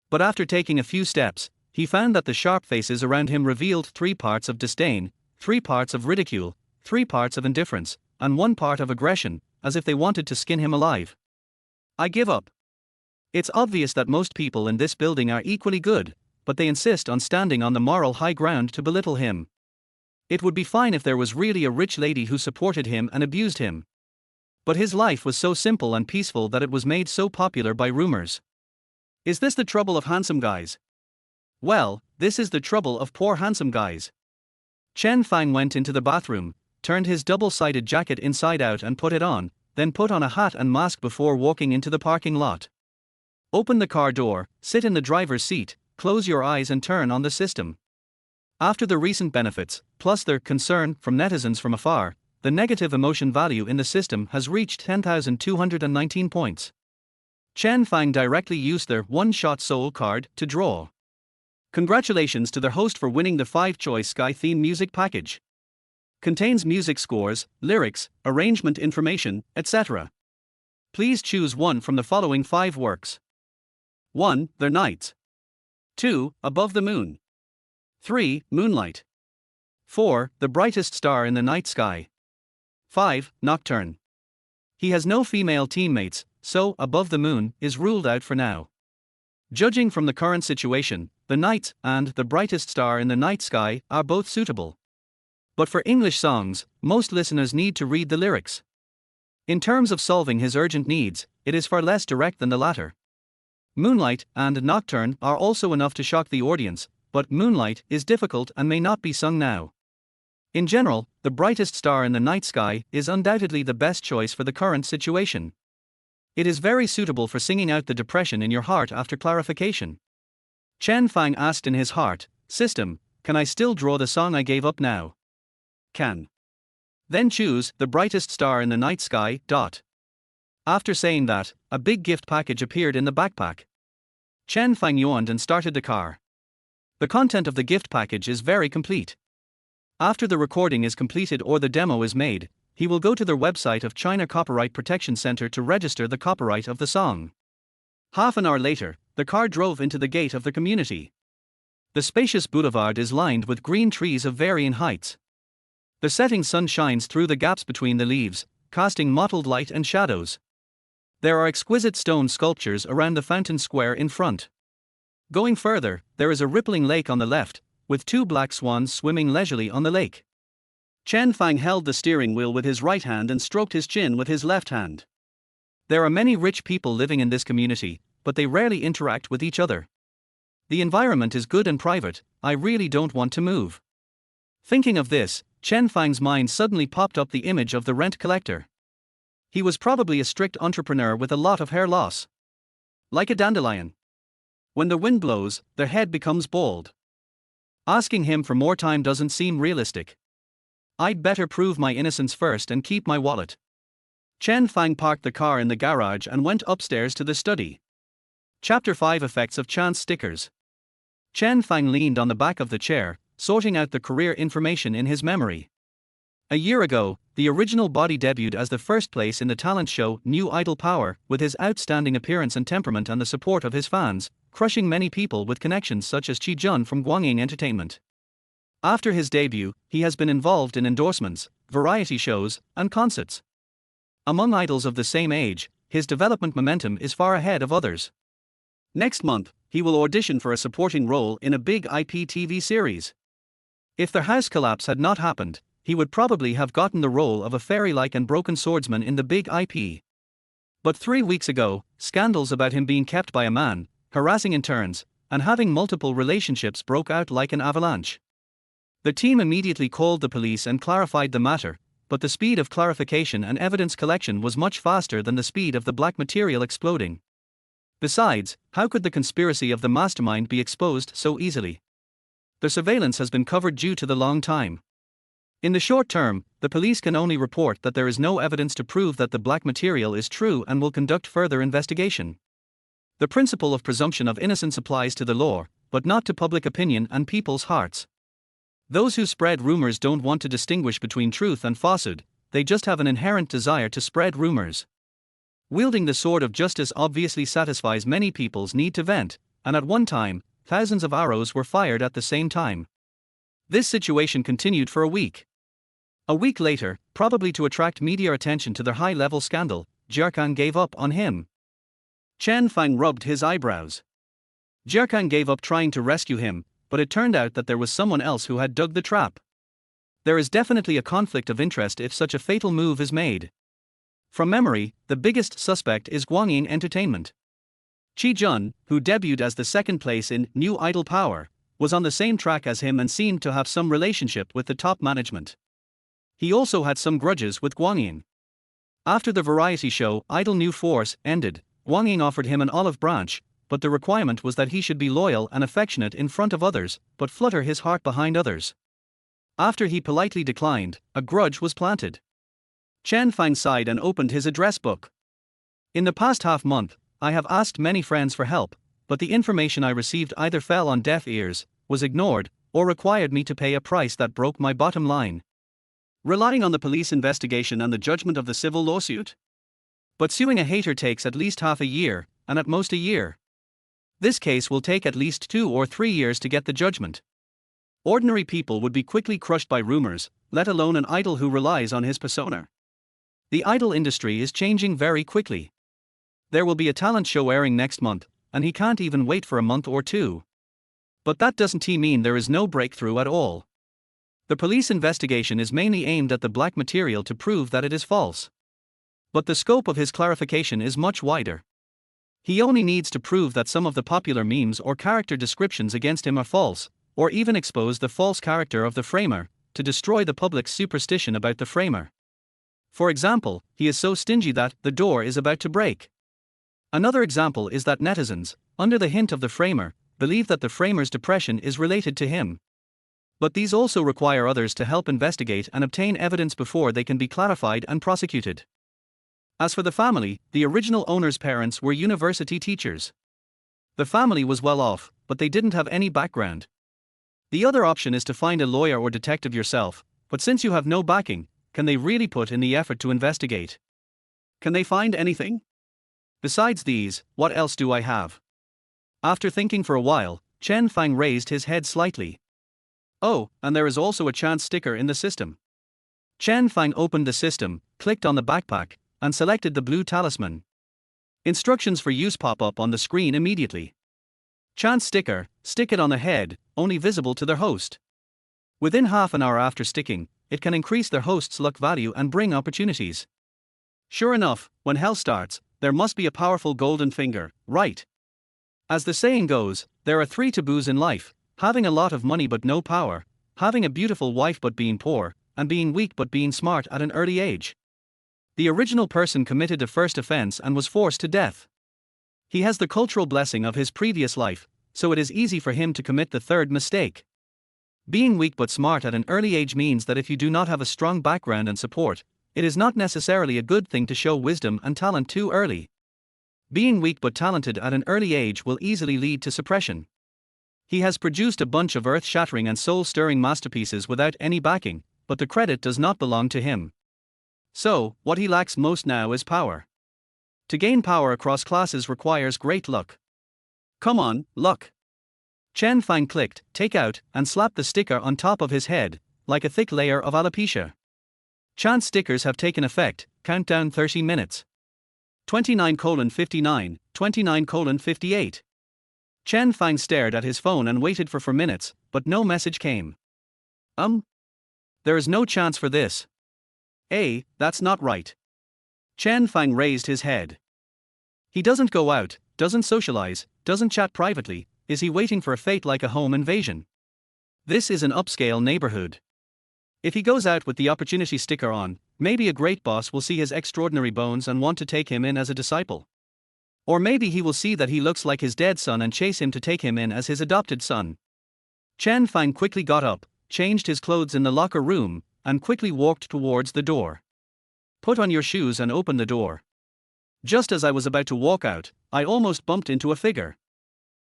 But after taking a few steps, he found that the sharp faces around him revealed 3 parts of disdain, 3 parts of ridicule, 3 parts of indifference, and 1 part of aggression, as if they wanted to skin him alive. I give up. It's obvious that most people in this building are equally good, but they insist on standing on the moral high ground to belittle him. It would be fine if there was really a rich lady who supported him and abused him. But his life was so simple and peaceful that it was made so popular by rumors. Is this the trouble of handsome guys? Well, this is the trouble of poor handsome guys. Chen Fang went into the bathroom, turned his double-sided jacket inside out and put it on, then put on a hat and mask before walking into the parking lot. Open the car door, sit in the driver's seat, close your eyes and turn on the system. After the recent benefits, plus the concern from netizens from afar, the negative emotion value in the system has reached 10,219 points. Chen Fang directly used their one-shot soul card to draw. Congratulations to the host for winning the 5-choice Sky Theme Music Package. Contains music scores, lyrics, arrangement information, etc. Please choose one from the following 5 works. 1. The Nights. 2. Above the Moon. 3. Moonlight. 4. The Brightest Star in the Night Sky. 5. Nocturne. He has no female teammates, so Above the Moon is ruled out for now. Judging from the current situation, The Nights and The Brightest Star in the Night Sky are both suitable. But for English songs, most listeners need to read the lyrics. In terms of solving his urgent needs, it is far less direct than the latter. Moonlight and Nocturne are also enough to shock the audience, but Moonlight is difficult and may not be sung now. In general, the brightest star in the night sky is undoubtedly the best choice for the current situation. It is very suitable for singing out the depression in your heart after clarification. Chen Fang asked in his heart, "System, can I still draw the song I gave up now?" Can. Then choose the brightest star in the night sky. After saying that, a big gift package appeared in the backpack. Chen Fang yawned and started the car. The content of the gift package is very complete. After the recording is completed or the demo is made, he will go to the website of China Copyright Protection Center to register the copyright of the song. Half an hour later, the car drove into the gate of the community. The spacious boulevard is lined with green trees of varying heights. The setting sun shines through the gaps between the leaves, casting mottled light and shadows. There are exquisite stone sculptures around the fountain square in front. Going further, there is a rippling lake on the left, with two black swans swimming leisurely on the lake. Chen Fang held the steering wheel with his right hand and stroked his chin with his left hand. There are many rich people living in this community, but they rarely interact with each other. The environment is good and private, I really don't want to move. Thinking of this, Chen Fang's mind suddenly popped up the image of the rent collector. He was probably a strict entrepreneur with a lot of hair loss. Like a dandelion. When the wind blows, their head becomes bald. Asking him for more time doesn't seem realistic. I'd better prove my innocence first and keep my wallet. Chen Fang parked the car in the garage and went upstairs to the study. Chapter 5 Effects of Chance Stickers. Chen Fang leaned on the back of the chair, sorting out the career information in his memory. A year ago, the original body debuted as the first place in the talent show New Idol Power, with his outstanding appearance and temperament and the support of his fans, crushing many people with connections such as Chi Jun from Guangying Entertainment. After his debut, he has been involved in endorsements, variety shows, and concerts. Among idols of the same age, his development momentum is far ahead of others. Next month, he will audition for a supporting role in a big IP TV series. If the house collapse had not happened, he would probably have gotten the role of a fairy-like and broken swordsman in the big IP. But 3 weeks ago, scandals about him being kept by a man, harassing interns, and having multiple relationships broke out like an avalanche. The team immediately called the police and clarified the matter, but the speed of clarification and evidence collection was much faster than the speed of the black material exploding. Besides, how could the conspiracy of the mastermind be exposed so easily? The surveillance has been covered due to the long time. In the short term, the police can only report that there is no evidence to prove that the black material is true and will conduct further investigation. The principle of presumption of innocence applies to the law, but not to public opinion and people's hearts. Those who spread rumors don't want to distinguish between truth and falsehood, they just have an inherent desire to spread rumors. Wielding the sword of justice obviously satisfies many people's need to vent, and at one time, thousands of arrows were fired at the same time. This situation continued for a week. A week later, probably to attract media attention to their high-level scandal, Jerkan gave up on him. Chen Fang rubbed his eyebrows. Jerkan gave up trying to rescue him, but it turned out that there was someone else who had dug the trap. There is definitely a conflict of interest if such a fatal move is made. From memory, the biggest suspect is Guangying Entertainment. Chi Jun, who debuted as the second place in New Idol Power, was on the same track as him and seemed to have some relationship with the top management. He also had some grudges with Guangying. After the variety show Idol New Force ended, Guangying offered him an olive branch, but the requirement was that he should be loyal and affectionate in front of others, but flutter his heart behind others. After he politely declined, a grudge was planted. Chen Fang sighed and opened his address book. In the past half-month, I have asked many friends for help, but the information I received either fell on deaf ears, was ignored, or required me to pay a price that broke my bottom line. Relying on the police investigation and the judgment of the civil lawsuit? But suing a hater takes at least half a year, and at most a year. This case will take at least 2 or 3 years to get the judgment. Ordinary people would be quickly crushed by rumors, let alone an idol who relies on his persona. The idol industry is changing very quickly. There will be a talent show airing next month, and he can't even wait for a month or 2. But that doesn't mean there is no breakthrough at all. The police investigation is mainly aimed at the black material to prove that it is false. But the scope of his clarification is much wider. He only needs to prove that some of the popular memes or character descriptions against him are false, or even expose the false character of the framer, to destroy the public's superstition about the framer. For example, he is so stingy that the door is about to break. Another example is that netizens, under the hint of the framer, believe that the framer's depression is related to him. But these also require others to help investigate and obtain evidence before they can be clarified and prosecuted. As for the family, the original owner's parents were university teachers. The family was well off, but they didn't have any background. The other option is to find a lawyer or detective yourself, but since you have no backing, can they really put in the effort to investigate? Can they find anything? Besides these, what else do I have? After thinking for a while, Chen Fang raised his head slightly. Oh, and there is also a chance sticker in the system. Chen Fang opened the system, clicked on the backpack, and selected the blue talisman. Instructions for use pop up on the screen immediately. Chance sticker, stick it on the head, only visible to their host. Within half an hour after sticking, it can increase their host's luck value and bring opportunities. Sure enough, when hell starts, there must be a powerful golden finger, right? As the saying goes, there are 3 taboos in life: having a lot of money but no power, having a beautiful wife but being poor, and being weak but being smart at an early age. The original person committed the first offense and was forced to death. He has the cultural blessing of his previous life, so it is easy for him to commit the third mistake. Being weak but smart at an early age means that if you do not have a strong background and support, it is not necessarily a good thing to show wisdom and talent too early. Being weak but talented at an early age will easily lead to suppression. He has produced a bunch of earth-shattering and soul-stirring masterpieces without any backing, but the credit does not belong to him. So, what he lacks most now is power. To gain power across classes requires great luck. Come on, luck. Chen Fang clicked, take out, and slapped the sticker on top of his head, like a thick layer of alopecia. Chance stickers have taken effect, countdown 30 minutes. 29:59, 29:58. Chen Fang stared at his phone and waited for 4 minutes, but no message came. There is no chance for this. That's not right. Chen Fang raised his head. He doesn't go out, doesn't socialize, doesn't chat privately. Is he waiting for a fate like a home invasion? This is an upscale neighborhood. If he goes out with the opportunity sticker on, maybe a great boss will see his extraordinary bones and want to take him in as a disciple. Or maybe he will see that he looks like his dead son and chase him to take him in as his adopted son. Chen Fang quickly got up, changed his clothes in the locker room, and quickly walked towards the door. Put on your shoes and open the door. Just as I was about to walk out, I almost bumped into a figure.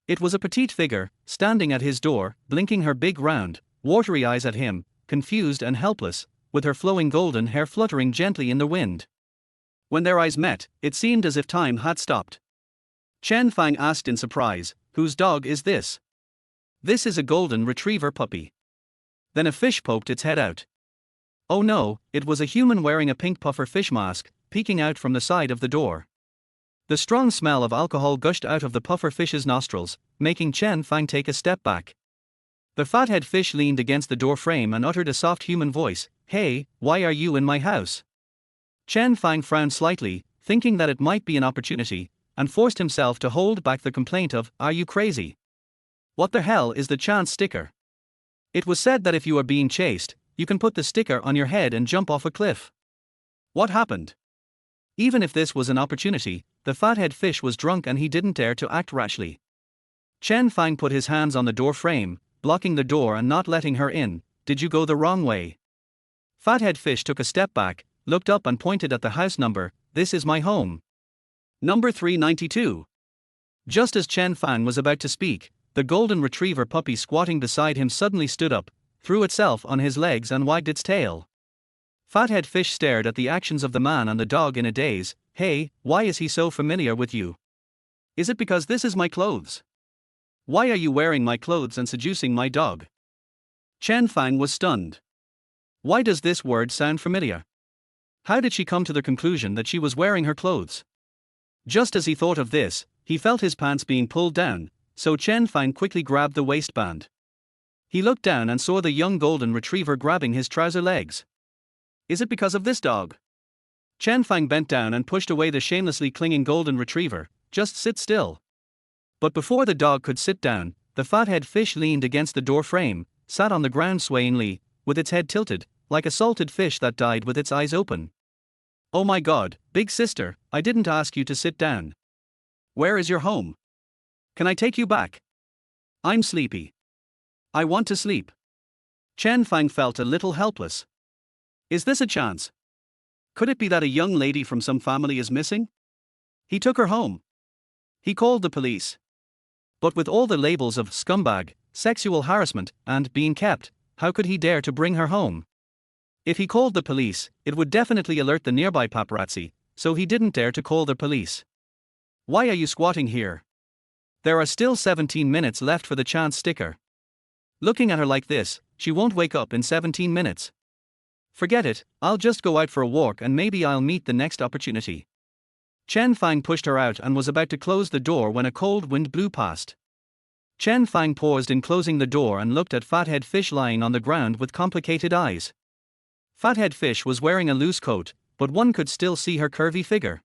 It was a petite figure, standing at his door, blinking her big round, watery eyes at him, confused and helpless, with her flowing golden hair fluttering gently in the wind. When their eyes met, it seemed as if time had stopped. Chen Fang asked in surprise, "Whose dog is this?" "This is a golden retriever puppy." Then a fish poked its head out. Oh no, it was a human wearing a pink puffer fish mask, peeking out from the side of the door. The strong smell of alcohol gushed out of the puffer fish's nostrils, making Chen Fang take a step back. The fathead fish leaned against the door frame and uttered a soft human voice, "Hey, why are you in my house?" Chen Fang frowned slightly, thinking that it might be an opportunity, and forced himself to hold back the complaint of, "Are you crazy? What the hell is the chance sticker?" It was said that if you are being chased, you can put the sticker on your head and jump off a cliff. What happened? Even if this was an opportunity, the fathead fish was drunk and he didn't dare to act rashly. Chen Fang put his hands on the door frame, blocking the door and not letting her in. "Did you go the wrong way?" Fathead fish took a step back, looked up and pointed at the house number. "This is my home. Number 392. Just as Chen Fang was about to speak, the golden retriever puppy squatting beside him suddenly stood up, threw itself on his legs and wagged its tail. Fathead fish stared at the actions of the man and the dog in a daze. "Hey, why is he so familiar with you? Is it because this is my clothes? Why are you wearing my clothes and seducing my dog?" Chen Fang was stunned. Why does this word sound familiar? How did she come to the conclusion that she was wearing her clothes? Just as he thought of this, he felt his pants being pulled down, so Chen Fang quickly grabbed the waistband. He looked down and saw the young golden retriever grabbing his trouser legs. Is it because of this dog? Chen Fang bent down and pushed away the shamelessly clinging golden retriever. "Just sit still." But before the dog could sit down, the fathead fish leaned against the door frame, sat on the ground swayingly, with its head tilted, like a salted fish that died with its eyes open. "Oh my God, big sister, I didn't ask you to sit down. Where is your home? Can I take you back? I'm sleepy. I want to sleep." Chen Fang felt a little helpless. Is this a chance? Could it be that a young lady from some family is missing? He took her home. He called the police. But with all the labels of scumbag, sexual harassment, and being kept, how could he dare to bring her home? If he called the police, it would definitely alert the nearby paparazzi, so he didn't dare to call the police. "Why are you squatting here? There are still 17 minutes left for the chance sticker. Looking at her like this, she won't wake up in 17 minutes. Forget it, I'll just go out for a walk and maybe I'll meet the next opportunity." Chen Fang pushed her out and was about to close the door when a cold wind blew past. Chen Fang paused in closing the door and looked at Fathead Fish lying on the ground with complicated eyes. Fathead Fish was wearing a loose coat, but one could still see her curvy figure.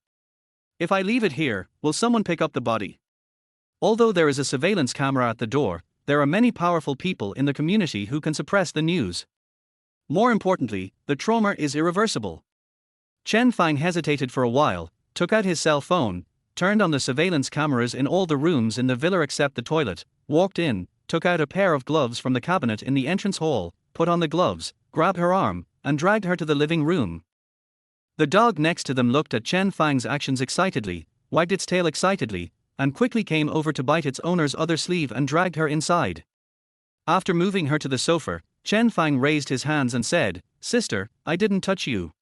"If I leave it here, will someone pick up the body?" Although there is a surveillance camera at the door, there are many powerful people in the community who can suppress the news. More importantly, the trauma is irreversible. Chen Fang hesitated for a while, took out his cell phone, turned on the surveillance cameras in all the rooms in the villa except the toilet, walked in, took out a pair of gloves from the cabinet in the entrance hall, put on the gloves, grabbed her arm, and dragged her to the living room. The dog next to them looked at Chen Fang's actions excitedly, wagged its tail excitedly, and quickly came over to bite its owner's other sleeve and dragged her inside. After moving her to the sofa, Chen Fang raised his hands and said, "Sister, I didn't touch you."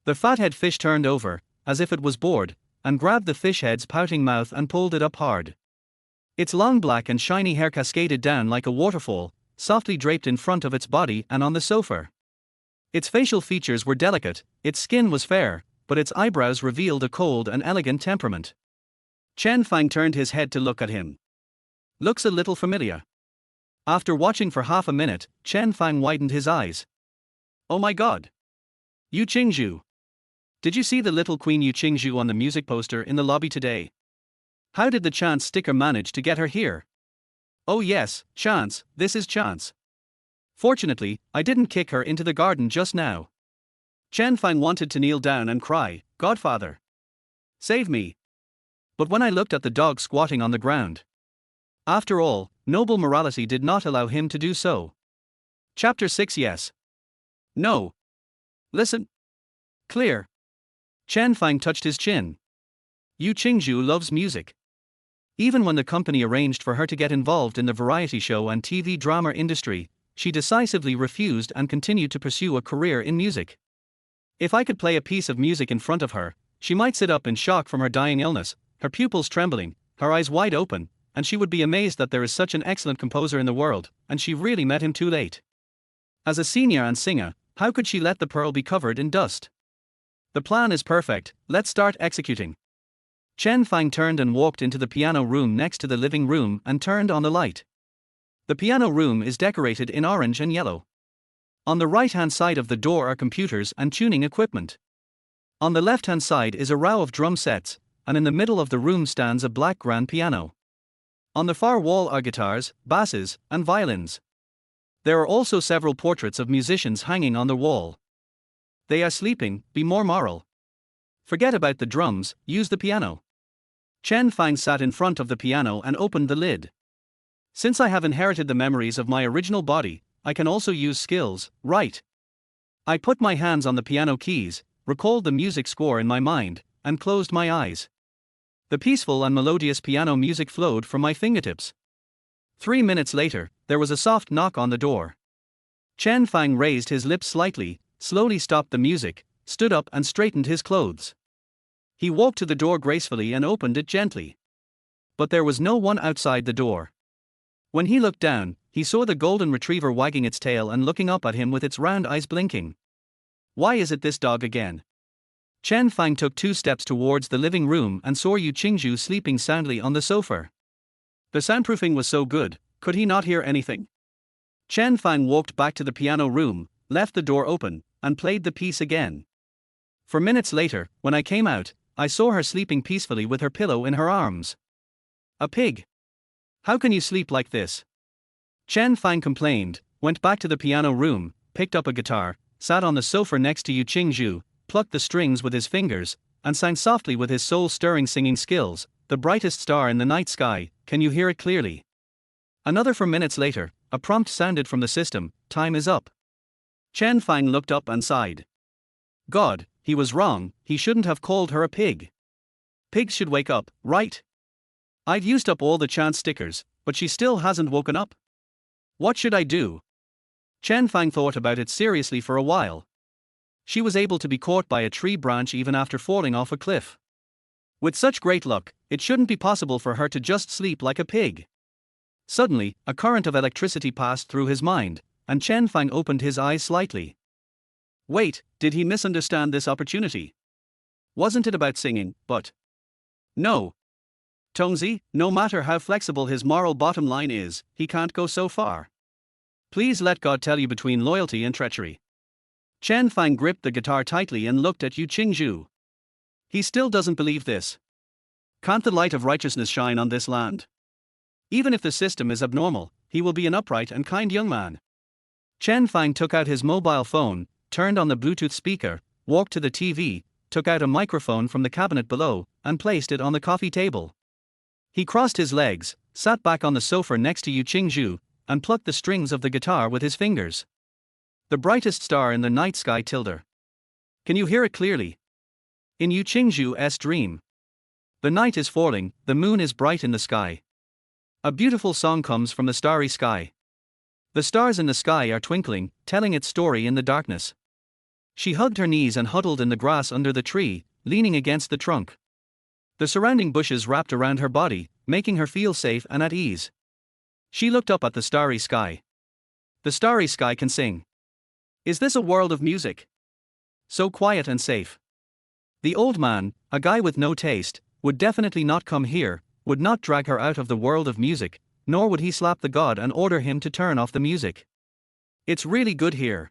The fathead fish turned over, as if it was bored, and grabbed the fish head's pouting mouth and pulled it up hard. Its long black and shiny hair cascaded down like a waterfall, softly draped in front of its body and on the sofa. Its facial features were delicate, its skin was fair, but its eyebrows revealed a cold and elegant temperament. Chen Fang turned his head to look at him. "Looks a little familiar." After watching for half a minute, Chen Fang widened his eyes. "Oh my God! Yu Qingzhu! Did you see the little Queen Yu Qingzhu on the music poster in the lobby today? How did the chance sticker manage to get her here?" "Oh yes, chance, this is chance. Fortunately, I didn't kick her into the garden just now." Chen Fang wanted to kneel down and cry, "Godfather! Save me!" But when I looked at the dog squatting on the ground. After all, noble morality did not allow him to do so. Chapter 6. Yes. No. Listen. Clear. Chen Fang touched his chin. Yu Qingzhu loves music. Even when the company arranged for her to get involved in the variety show and TV drama industry, she decisively refused and continued to pursue a career in music. If I could play a piece of music in front of her, she might sit up in shock from her dying illness, her pupils trembling, her eyes wide open, and she would be amazed that there is such an excellent composer in the world, and she really met him too late. As a senior and singer, how could she let the pearl be covered in dust? The plan is perfect, let's start executing. Chen Fang turned and walked into the piano room next to the living room and turned on the light. The piano room is decorated in orange and yellow. On the right-hand side of the door are computers and tuning equipment. On the left-hand side is a row of drum sets, and in the middle of the room stands a black grand piano. On the far wall are guitars, basses, and violins. There are also several portraits of musicians hanging on the wall. They are sleeping, be more moral. Forget about the drums, use the piano. Chen Fang sat in front of the piano and opened the lid. Since I have inherited the memories of my original body, I can also use skills, right? I put my hands on the piano keys, recalled the music score in my mind, and closed my eyes. The peaceful and melodious piano music flowed from my fingertips. 3 minutes later, there was a soft knock on the door. Chen Fang raised his lips slightly, slowly stopped the music, stood up and straightened his clothes. He walked to the door gracefully and opened it gently. But there was no one outside the door. When he looked down, he saw the golden retriever wagging its tail and looking up at him with its round eyes blinking. Why is it this dog again? Chen Fang took 2 steps towards the living room and saw Yu Qingzhu sleeping soundly on the sofa. The soundproofing was so good, could he not hear anything? Chen Fang walked back to the piano room, left the door open, and played the piece again. For minutes later, when I came out, I saw her sleeping peacefully with her pillow in her arms. A pig. How can you sleep like this? Chen Fang complained, went back to the piano room, picked up a guitar, sat on the sofa next to Yu Qingzhu, plucked the strings with his fingers, and sang softly with his soul-stirring singing skills, "The brightest star in the night sky, can you hear it clearly?" Another 4 minutes later, a prompt sounded from the system, "Time is up." Chen Fang looked up and sighed. God, he was wrong, he shouldn't have called her a pig. Pigs should wake up, right? I've used up all the chance stickers, but she still hasn't woken up. What should I do? Chen Fang thought about it seriously for a while. She was able to be caught by a tree branch even after falling off a cliff. With such great luck, it shouldn't be possible for her to just sleep like a pig. Suddenly, a current of electricity passed through his mind, and Chen Fang opened his eyes slightly. Wait, did he misunderstand this opportunity? Wasn't it about singing, but... No. Tongzi, no matter how flexible his moral bottom line is, he can't go so far. Please let God tell you between loyalty and treachery. Chen Fang gripped the guitar tightly and looked at Yu Qingzhu. He still doesn't believe this. Can't the light of righteousness shine on this land? Even if the system is abnormal, he will be an upright and kind young man. Chen Fang took out his mobile phone, turned on the Bluetooth speaker, walked to the TV, took out a microphone from the cabinet below, and placed it on the coffee table. He crossed his legs, sat back on the sofa next to Yu Qingzhu, and plucked the strings of the guitar with his fingers. The brightest star in the night sky tilde. Can you hear it clearly? In Yu Qingzhu's dream. The night is falling, the moon is bright in the sky. A beautiful song comes from the starry sky. The stars in the sky are twinkling, telling its story in the darkness. She hugged her knees and huddled in the grass under the tree, leaning against the trunk. The surrounding bushes wrapped around her body, making her feel safe and at ease. She looked up at the starry sky. The starry sky can sing. Is this a world of music? So quiet and safe. The old man, a guy with no taste, would definitely not come here, would not drag her out of the world of music, nor would he slap the god and order him to turn off the music. It's really good here.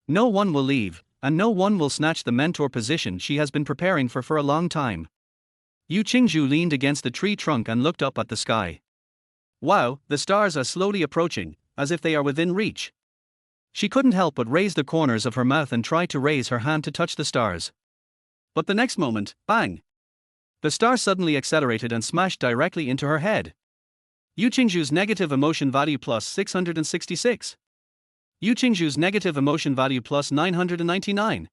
No one will leave, and no one will snatch the mentor position she has been preparing for a long time. Yu Qingzhu leaned against the tree trunk and looked up at the sky. Wow, the stars are slowly approaching, as if they are within reach. She couldn't help but raise the corners of her mouth and try to raise her hand to touch the stars. But the next moment, bang! The star suddenly accelerated and smashed directly into her head. Yu Qingzhu's negative emotion value plus 666. Yu Qingzhu's negative emotion value plus 999.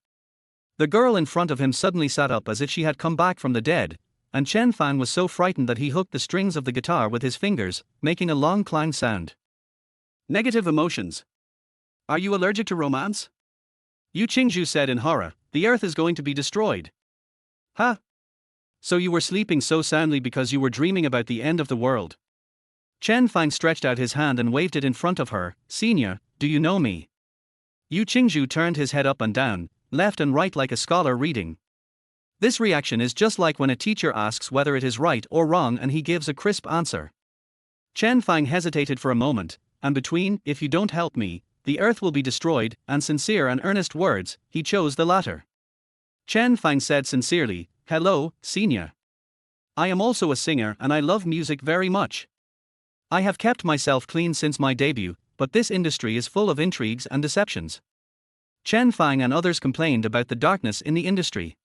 The girl in front of him suddenly sat up as if she had come back from the dead, and Chen Fang was so frightened that he hooked the strings of the guitar with his fingers, making a long clang sound. Negative emotions. Are you allergic to romance? Yu Qingzhu said in horror, the earth is going to be destroyed. Huh? So you were sleeping so soundly because you were dreaming about the end of the world. Chen Fang stretched out his hand and waved it in front of her. Senior, do you know me? Yu Qingzhu turned his head up and down, left and right like a scholar reading. This reaction is just like when a teacher asks whether it is right or wrong and he gives a crisp answer. Chen Fang hesitated for a moment, and between, if you don't help me, the earth will be destroyed, and sincere and earnest words, he chose the latter. Chen Fang said sincerely, hello, senior. I am also a singer and I love music very much. I have kept myself clean since my debut, but this industry is full of intrigues and deceptions. Chen Fang and others complained about the darkness in the industry.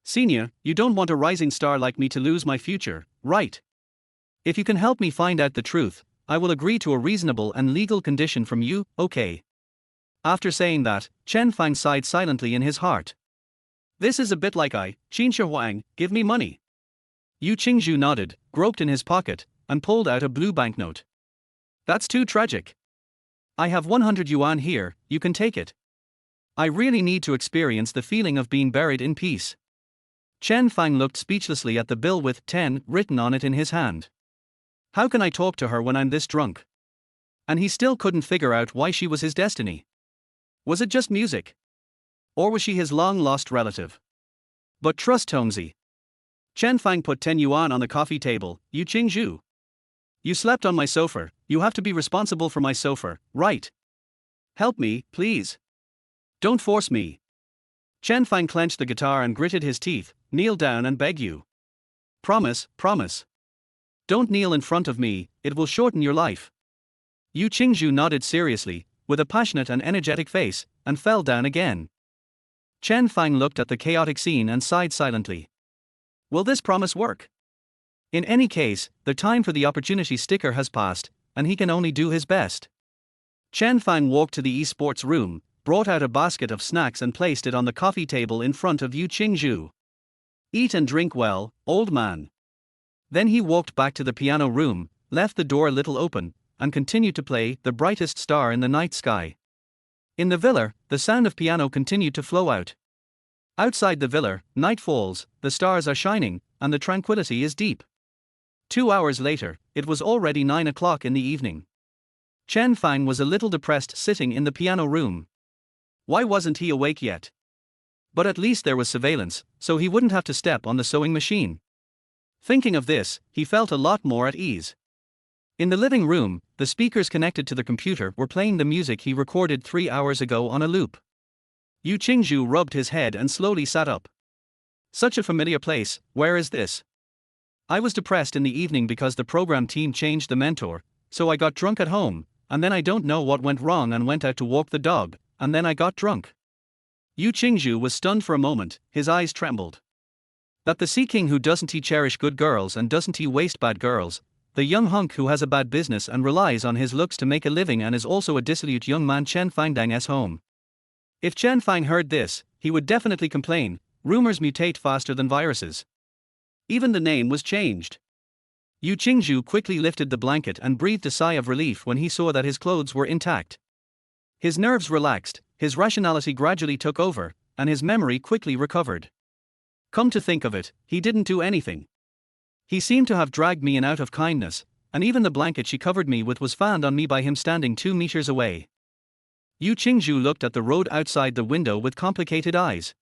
Senior, you don't want a rising star like me to lose my future, right? If you can help me find out the truth, I will agree to a reasonable and legal condition from you, okay? After saying that, Chen Fang sighed silently in his heart. This is a bit like Qin Shi Huang, give me money. Yu Qingzhu nodded, groped in his pocket, and pulled out a blue banknote. That's too tragic. I have 100 yuan here, you can take it. I really need to experience the feeling of being buried in peace. Chen Fang looked speechlessly at the bill with 10 written on it in his hand. How can I talk to her when I'm this drunk? And he still couldn't figure out why she was his destiny. Was it just music? Or was she his long-lost relative? But trust Tongzi. Chen Fang put 10 yuan on the coffee table. Yu Qingzhu. You slept on my sofa, you have to be responsible for my sofa, right? Help me, please. Don't force me. Chen Fang clenched the guitar and gritted his teeth. Kneel down and beg you. Promise, promise. Don't kneel in front of me, it will shorten your life. Yu Qingzhu nodded seriously, with a passionate and energetic face, and fell down again. Chen Fang looked at the chaotic scene and sighed silently. Will this promise work? In any case, the time for the opportunity sticker has passed, and he can only do his best. Chen Fang walked to the esports room, brought out a basket of snacks and placed it on the coffee table in front of Yu Qingzhu. Eat and drink well, old man. Then he walked back to the piano room, left the door a little open, and continued to play The Brightest Star in the Night Sky. In the villa, the sound of piano continued to flow out. Outside the villa, night falls, the stars are shining, and the tranquility is deep. 2 hours later, it was already 9 o'clock in the evening. Chen Fang was a little depressed sitting in the piano room. Why wasn't he awake yet? But at least there was surveillance, so he wouldn't have to step on the sewing machine. Thinking of this, he felt a lot more at ease. In the living room, the speakers connected to the computer were playing the music he recorded 3 hours ago on a loop. Yu Qingzhu rubbed his head and slowly sat up. Such a familiar place, where is this? I was depressed in the evening because the program team changed the mentor, so I got drunk at home, and then I don't know what went wrong and went out to walk the dog, and then I got drunk. Yu Qingzhu was stunned for a moment, his eyes trembled. That the Sea King who doesn't he cherish good girls and doesn't he waste bad girls, the young hunk who has a bad business and relies on his looks to make a living and is also a dissolute young man Chen Fangdang's home. If Chen Fang heard this, he would definitely complain, rumors mutate faster than viruses. Even the name was changed. Yu Qingzhu quickly lifted the blanket and breathed a sigh of relief when he saw that his clothes were intact. His nerves relaxed, his rationality gradually took over, and his memory quickly recovered. Come to think of it, he didn't do anything. He seemed to have dragged me in out of kindness, and even the blanket she covered me with was fanned on me by him standing 2 meters away. Yu Qingzhu looked at the road outside the window with complicated eyes.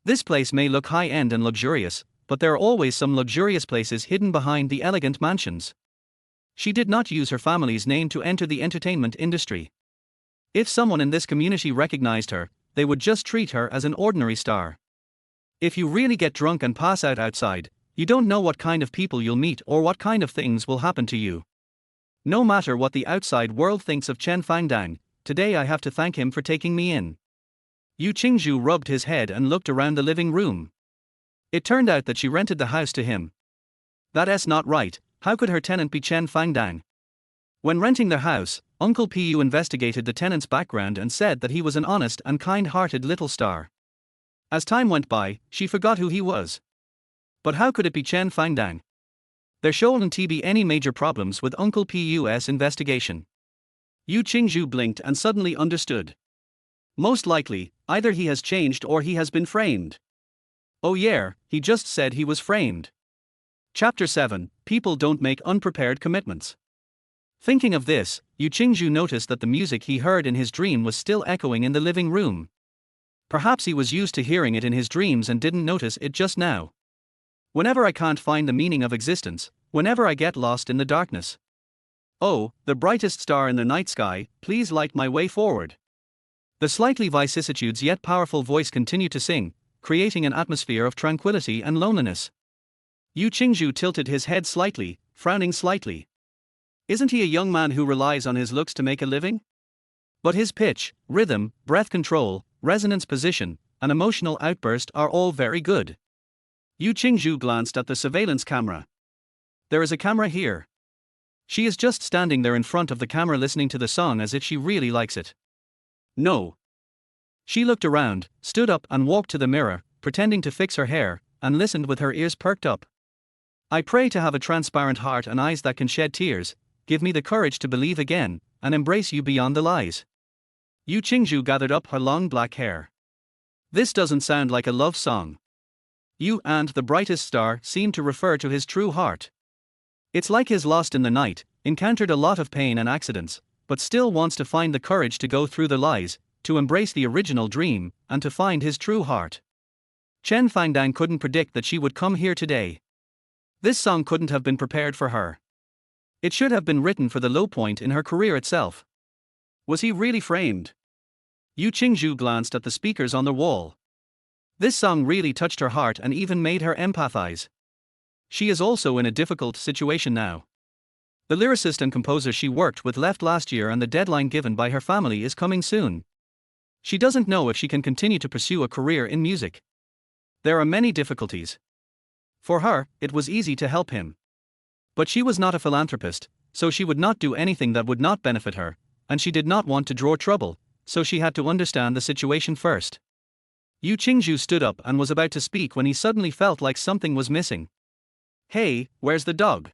This place may look high-end and luxurious, but there are always some luxurious places hidden behind the elegant mansions. She did not use her family's name to enter the entertainment industry. If someone in this community recognized her, they would just treat her as an ordinary star. If you really get drunk and pass out outside, you don't know what kind of people you'll meet or what kind of things will happen to you. No matter what the outside world thinks of Chen Fangdang, today I have to thank him for taking me in. Yu Qingzhu rubbed his head and looked around the living room. It turned out that she rented the house to him. That's not right, how could her tenant be Chen Fangdang? When renting their house, Uncle Pu investigated the tenant's background and said that he was an honest and kind-hearted little star. As time went by, she forgot who he was. But how could it be Chen Fangdang? There shouldn't be any major problems with Uncle Pu's investigation. Yu Qingzhu blinked and suddenly understood. Most likely, either he has changed or he has been framed. Oh yeah, he just said he was framed. Chapter 7, People Don't Make Unprepared Commitments. Thinking of this, Yu Qingzhu noticed that the music he heard in his dream was still echoing in the living room. Perhaps he was used to hearing it in his dreams and didn't notice it just now. Whenever I can't find the meaning of existence, whenever I get lost in the darkness. Oh, the brightest star in the night sky, please light my way forward. The slightly vicissitudes yet powerful voice continued to sing, creating an atmosphere of tranquility and loneliness. Yu Qingzhu tilted his head slightly, frowning slightly. Isn't he a young man who relies on his looks to make a living? But his pitch, rhythm, breath control, resonance position, and emotional outburst are all very good. Yu Qingzhu glanced at the surveillance camera. There is a camera here. She is just standing there in front of the camera listening to the song as if she really likes it. No. She looked around, stood up and walked to the mirror, pretending to fix her hair, and listened with her ears perked up. I pray to have a transparent heart and eyes that can shed tears. Give me the courage to believe again, and embrace you beyond the lies. Yu Qingzhu gathered up her long black hair. This doesn't sound like a love song. You and the brightest star seem to refer to his true heart. It's like he's lost in the night, encountered a lot of pain and accidents, but still wants to find the courage to go through the lies, to embrace the original dream, and to find his true heart. Chen Fangdang couldn't predict that she would come here today. This song couldn't have been prepared for her. It should have been written for the low point in her career itself. Was he really framed? Yu Qingzhu glanced at the speakers on the wall. This song really touched her heart and even made her empathize. She is also in a difficult situation now. The lyricist and composer she worked with left last year and the deadline given by her family is coming soon. She doesn't know if she can continue to pursue a career in music. There are many difficulties. For her, it was easy to help him. But she was not a philanthropist, so she would not do anything that would not benefit her, and she did not want to draw trouble, so she had to understand the situation first. Yu Qingzhu stood up and was about to speak when he suddenly felt like something was missing. Hey, where's the dog?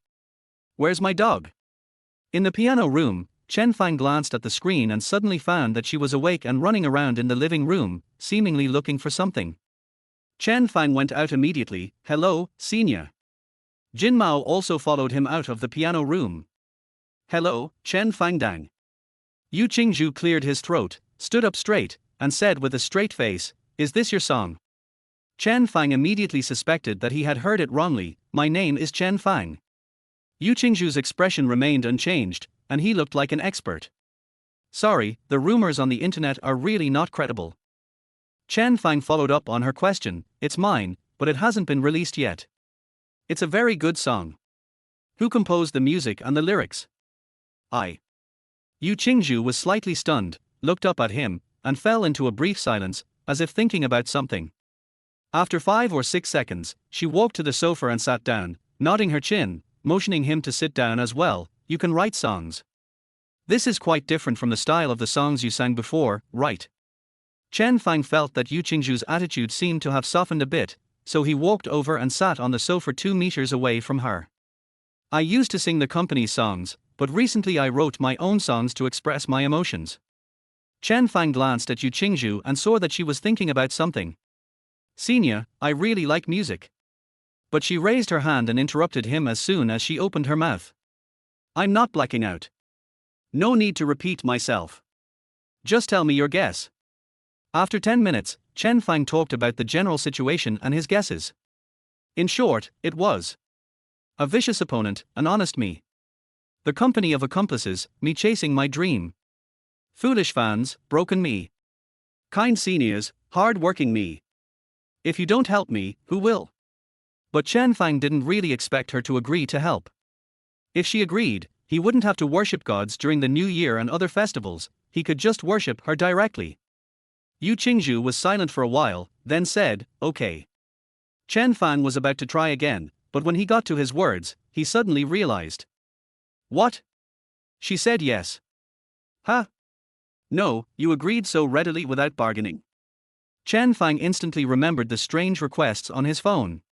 Where's my dog? In the piano room, Chen Fang glanced at the screen and suddenly found that she was awake and running around in the living room, seemingly looking for something. Chen Fang went out immediately. Hello, Xenia. Jin Mao also followed him out of the piano room. Hello, Chen Fangdang. Yu Qingzhu cleared his throat, stood up straight, and said with a straight face, Is this your song? Chen Fang immediately suspected that he had heard it wrongly. My name is Chen Fang. Yu Qingzhu's expression remained unchanged, and he looked like an expert. Sorry, the rumors on the internet are really not credible. Chen Fang followed up on her question. It's mine, but it hasn't been released yet. It's a very good song. Who composed the music and the lyrics? I. Yu Qingzhu was slightly stunned, looked up at him, and fell into a brief silence, as if thinking about something. After 5 or 6 seconds, she walked to the sofa and sat down, nodding her chin, motioning him to sit down as well. You can write songs. This is quite different from the style of the songs you sang before, right? Chen Fang felt that Yu Qingzhu's attitude seemed to have softened a bit, so he walked over and sat on the sofa 2 meters away from her. I used to sing the company's songs, but recently I wrote my own songs to express my emotions. Chen Fang glanced at Yu Qingzhu and saw that she was thinking about something. Xenia, I really like music. But she raised her hand and interrupted him as soon as she opened her mouth. I'm not blacking out. No need to repeat myself. Just tell me your guess. After 10 minutes, Chen Fang talked about the general situation and his guesses. In short, it was a vicious opponent, an honest me. The company of accomplices, me chasing my dream. Foolish fans, broken me. Kind seniors, hard-working me. If you don't help me, who will? But Chen Fang didn't really expect her to agree to help. If she agreed, he wouldn't have to worship gods during the New Year and other festivals, he could just worship her directly. Yu Qingzhu was silent for a while, then said, okay. Chen Fang was about to try again, but when he got to his words, he suddenly realized. What? She said yes. Huh? No, you agreed so readily without bargaining. Chen Fang instantly remembered the strange requests on his phone.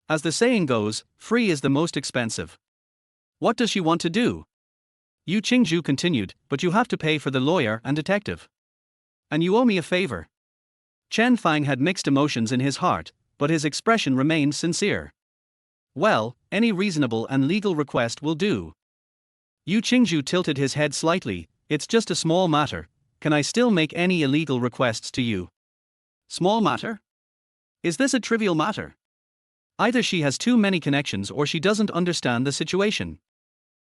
As the saying goes, free is the most expensive. What does she want to do? Yu Qingzhu continued, but you have to pay for the lawyer and detective. And you owe me a favor. Chen Fang had mixed emotions in his heart, but his expression remained sincere. Well, any reasonable and legal request will do. Yu Qingzhu tilted his head slightly. It's just a small matter. Can I still make any illegal requests to you? Small matter? Is this a trivial matter? Either she has too many connections or she doesn't understand the situation.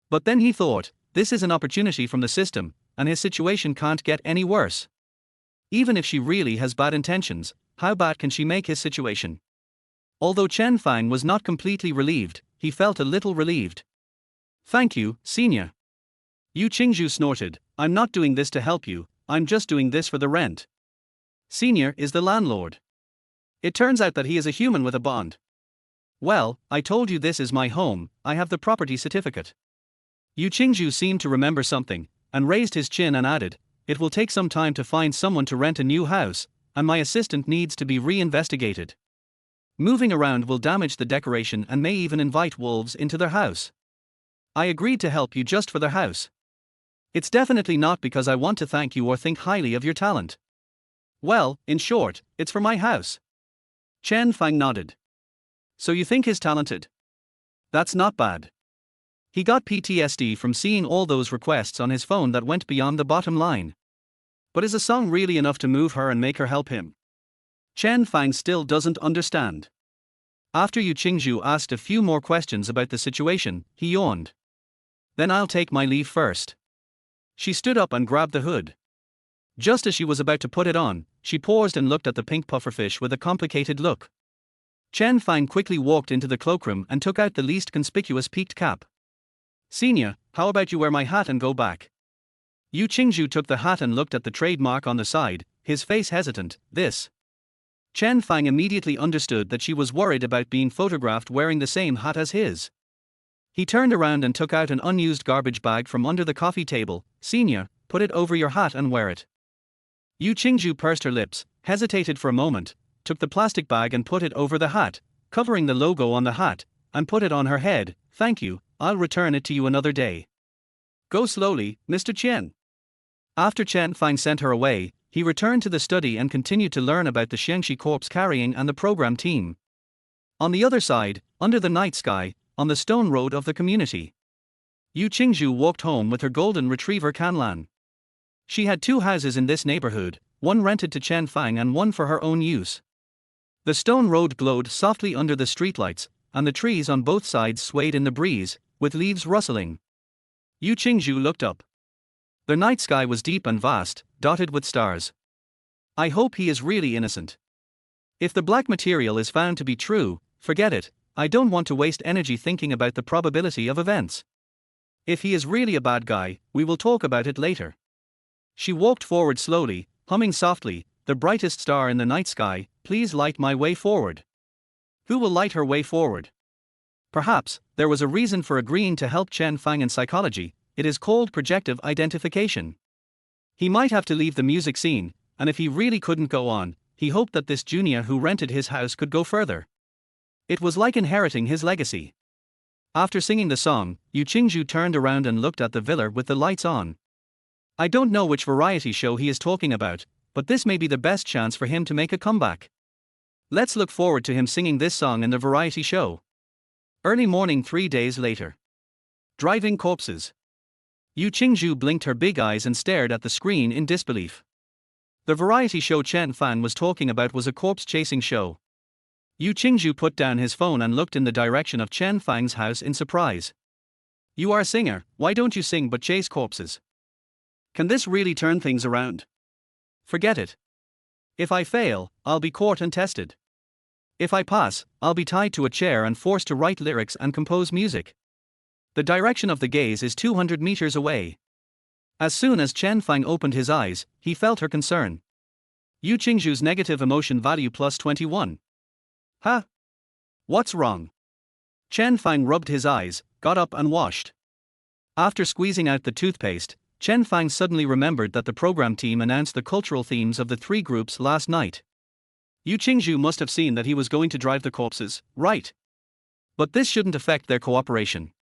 But then he thought, this is an opportunity from the system, and his situation can't get any worse. Even if she really has bad intentions, how bad can she make his situation? Although Chen Fang was not completely relieved, he felt a little relieved. Thank you, Xenia. Yu Qingzhu snorted, I'm not doing this to help you, I'm just doing this for the rent. Xenia is the landlord. It turns out that he is a human with a bond. Well, I told you this is my home, I have the property certificate. Yu Qingzhu seemed to remember something, and raised his chin and added, it will take some time to find someone to rent a new house, and my assistant needs to be re-investigated. Moving around will damage the decoration and may even invite wolves into their house. I agreed to help you just for their house. It's definitely not because I want to thank you or think highly of your talent. Well, in short, it's for my house. Chen Fang nodded. So you think he's talented? That's not bad. He got PTSD from seeing all those requests on his phone that went beyond the bottom line. But is a song really enough to move her and make her help him? Chen Fang still doesn't understand. After Yu Qingzhu asked a few more questions about the situation, he yawned. Then I'll take my leave first. She stood up and grabbed the hood. Just as she was about to put it on, she paused and looked at the pink pufferfish with a complicated look. Chen Fang quickly walked into the cloakroom and took out the least conspicuous peaked cap. Senior, how about you wear my hat and go back? Yu Qingzhu took the hat and looked at the trademark on the side, his face hesitant. This. Chen Fang immediately understood that she was worried about being photographed wearing the same hat as his. He turned around and took out an unused garbage bag from under the coffee table. Senior, put it over your hat and wear it. Yu Qingzhu pursed her lips, hesitated for a moment, took the plastic bag and put it over the hat, covering the logo on the hat, and put it on her head. Thank you, I'll return it to you another day. Go slowly, Mr. Chen. After Chen Fang sent her away, he returned to the study and continued to learn about the Xiangxi corpse carrying and the program team. On the other side, under the night sky, on the stone road of the community, Yu Qingzhu walked home with her golden retriever Canlan. She had 2 houses in this neighborhood, one rented to Chen Fang and one for her own use. The stone road glowed softly under the streetlights, and the trees on both sides swayed in the breeze, with leaves rustling. Yu Qingzhu looked up. The night sky was deep and vast, dotted with stars. I hope he is really innocent. If the black material is found to be true, forget it. I don't want to waste energy thinking about the probability of events. If he is really a bad guy, we will talk about it later. She walked forward slowly, humming softly, the brightest star in the night sky, please light my way forward. Who will light her way forward? Perhaps, there was a reason for agreeing to help Chen Fang in psychology. It is called projective identification. He might have to leave the music scene, and if he really couldn't go on, he hoped that this junior who rented his house could go further. It was like inheriting his legacy. After singing the song, Yu Qingzhu turned around and looked at the villa with the lights on. I don't know which variety show he is talking about, but this may be the best chance for him to make a comeback. Let's look forward to him singing this song in the variety show. Early morning 3 days later. Driving corpses. Yu Qingzhu blinked her big eyes and stared at the screen in disbelief. The variety show Chen Fang was talking about was a corpse-chasing show. Yu Qingzhu put down his phone and looked in the direction of Chen Fang's house in surprise. You are a singer, why don't you sing but chase corpses? Can this really turn things around? Forget it. If I fail, I'll be caught and tested. If I pass, I'll be tied to a chair and forced to write lyrics and compose music. The direction of the gaze is 200 meters away. As soon as Chen Fang opened his eyes, he felt her concern. Yu Qingzhu's negative emotion value plus 21. Huh? What's wrong? Chen Fang rubbed his eyes, got up and washed. After squeezing out the toothpaste, Chen Fang suddenly remembered that the program team announced the cultural themes of the 3 groups last night. Yu Qingzhu must have seen that he was going to drive the corpses, right? But this shouldn't affect their cooperation.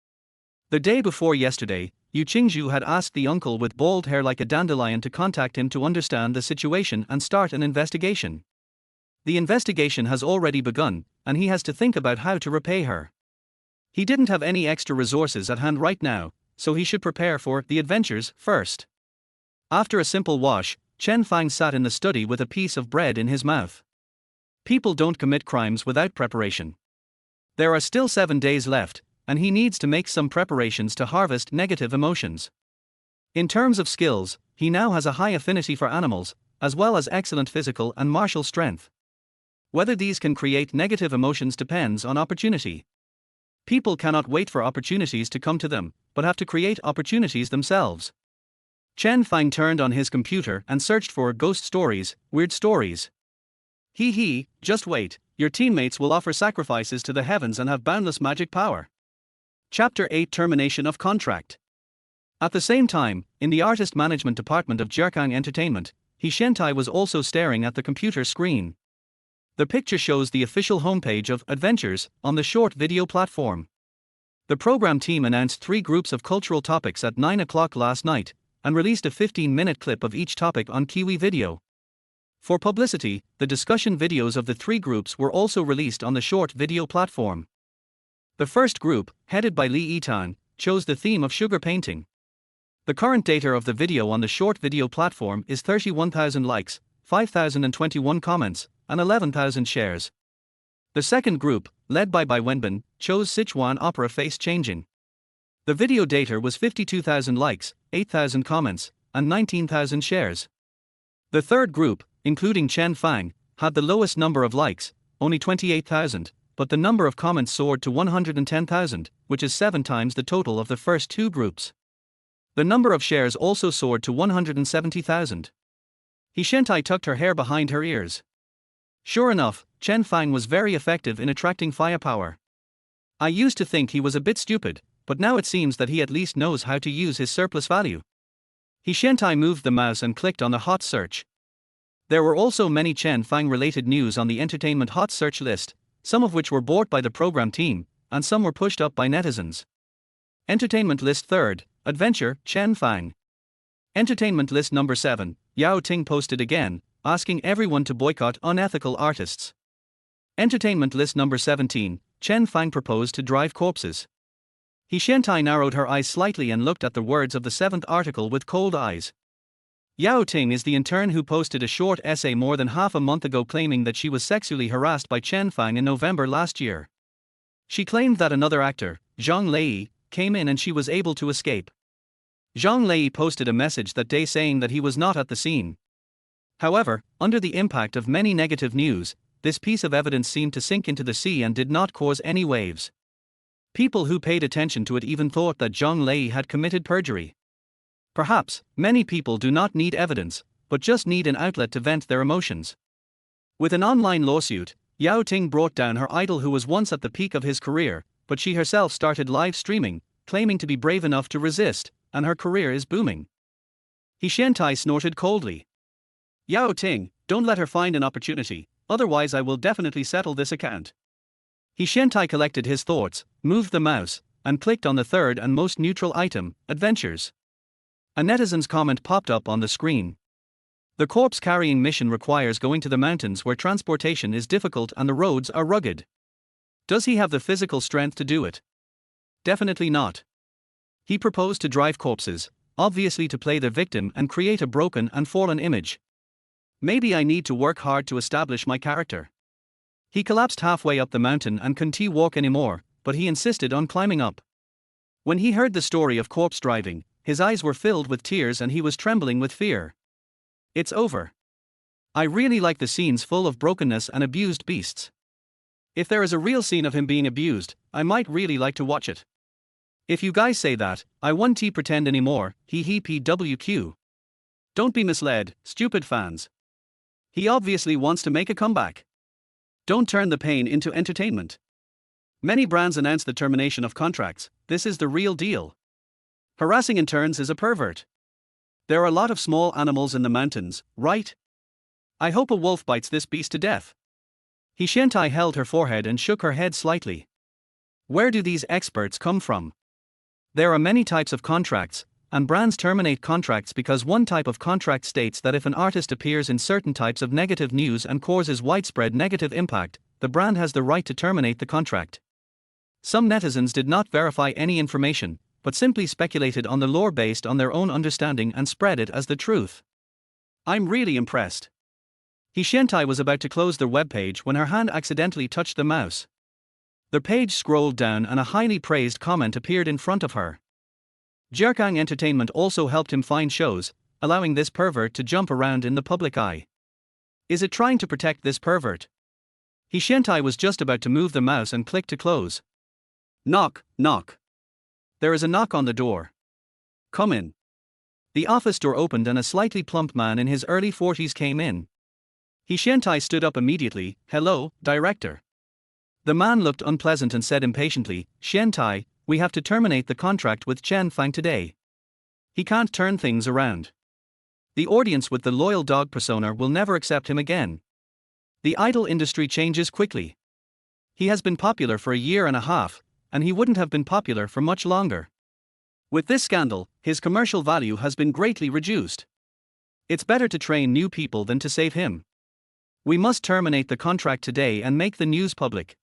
The day before yesterday, Yu Qingzhu had asked the uncle with bald hair like a dandelion to contact him to understand the situation and start an investigation. The investigation has already begun, and he has to think about how to repay her. He didn't have any extra resources at hand right now, so he should prepare for the adventures first. After a simple wash, Chen Fang sat in the study with a piece of bread in his mouth. People don't commit crimes without preparation. There are still 7 days left, and he needs to make some preparations to harvest negative emotions. In terms of skills, he now has a high affinity for animals, as well as excellent physical and martial strength. Whether these can create negative emotions depends on opportunity. People cannot wait for opportunities to come to them, but have to create opportunities themselves. Chen Fang turned on his computer and searched for ghost stories, weird stories. Just wait, your teammates will offer sacrifices to the heavens and have boundless magic power. Chapter 8 Termination of Contract. At the same time, in the artist management department of Jerkang Entertainment, He Shentai was also staring at the computer screen. The picture shows the official homepage of Adventures on the short video platform. The program team announced 3 groups of cultural topics at 9 o'clock last night, and released a 15-minute clip of each topic on Kiwi Video. For publicity, the discussion videos of the 3 groups were also released on the short video platform. The first group, headed by Li Yitan, chose the theme of sugar painting. The current data of the video on the short video platform is 31,000 likes, 5,021 comments, and 11,000 shares. The second group, led by Wenbin, chose Sichuan opera Face Changing. The video data was 52,000 likes, 8,000 comments, and 19,000 shares. The third group, including Chen Fang, had the lowest number of likes, only 28,000, but the number of comments soared to 110,000, which is 7 times the total of the first two groups. The number of shares also soared to 170,000. He Shentai tucked her hair behind her ears. Sure enough, Chen Fang was very effective in attracting firepower. I used to think he was a bit stupid, but now it seems that he at least knows how to use his surplus value. He Shentai moved the mouse and clicked on the hot search. There were also many Chen Fang related news on the entertainment hot search list, some of which were bought by the program team, and some were pushed up by netizens. Entertainment list 3rd, Adventure, Chen Fang. Entertainment list number 7, Yao Ting posted again, asking everyone to boycott unethical artists. Entertainment list number 17, Chen Fang proposed to drive corpses. He Shentai narrowed her eyes slightly and looked at the words of the 7th article with cold eyes. Yao Ting is the intern who posted a short essay more than half a month ago claiming that she was sexually harassed by Chen Fang in November last year. She claimed that another actor, Zhang Lei, came in and she was able to escape. Zhang Lei posted a message that day saying that he was not at the scene. However, under the impact of many negative news, this piece of evidence seemed to sink into the sea and did not cause any waves. People who paid attention to it even thought that Zhang Lei had committed perjury. Perhaps, many people do not need evidence, but just need an outlet to vent their emotions. With an online lawsuit, Yao Ting brought down her idol who was once at the peak of his career, but she herself started live streaming, claiming to be brave enough to resist, and her career is booming. He Shentai snorted coldly. Yao Ting, don't let her find an opportunity, otherwise I will definitely settle this account. He Shentai collected his thoughts, moved the mouse, and clicked on the 3rd and most neutral item, Adventures. A netizen's comment popped up on the screen. The corpse-carrying mission requires going to the mountains where transportation is difficult and the roads are rugged. Does he have the physical strength to do it? Definitely not. He proposed to drive corpses, obviously to play the victim and create a broken and fallen image. Maybe I need to work hard to establish my character. He collapsed halfway up the mountain and couldn't walk anymore, but he insisted on climbing up. When he heard the story of corpse driving, his eyes were filled with tears and he was trembling with fear. It's over. I really like the scenes full of brokenness and abused beasts. If there is a real scene of him being abused, I might really like to watch it. If you guys say that, I won't pretend anymore, he PWQ. Don't be misled, stupid fans. He obviously wants to make a comeback. Don't turn the pain into entertainment. Many brands announce the termination of contracts, this is the real deal. Harassing interns is a pervert. There are a lot of small animals in the mountains, right? I hope a wolf bites this beast to death. He Shentai held her forehead and shook her head slightly. Where do these experts come from? There are many types of contracts, and brands terminate contracts because one type of contract states that if an artist appears in certain types of negative news and causes widespread negative impact, the brand has the right to terminate the contract. Some netizens did not verify any information, but simply speculated on the lore based on their own understanding and spread it as the truth. I'm really impressed. He Shentai was about to close the webpage when her hand accidentally touched the mouse. The page scrolled down and a highly praised comment appeared in front of her. Jerkang Entertainment also helped him find shows, allowing this pervert to jump around in the public eye. Is it trying to protect this pervert? He Shentai was just about to move the mouse and click to close. Knock, knock. There is a knock on the door. Come in. The office door opened and a slightly plump man in his early 40s came in. He Shentai stood up immediately. Hello, director. The man looked unpleasant and said impatiently, Shentai, we have to terminate the contract with Chen Fang today. He can't turn things around. The audience with the loyal dog persona will never accept him again. The idol industry changes quickly. He has been popular for a year and a half, and he wouldn't have been popular for much longer. With this scandal, his commercial value has been greatly reduced. It's better to train new people than to save him. We must terminate the contract today and make the news public.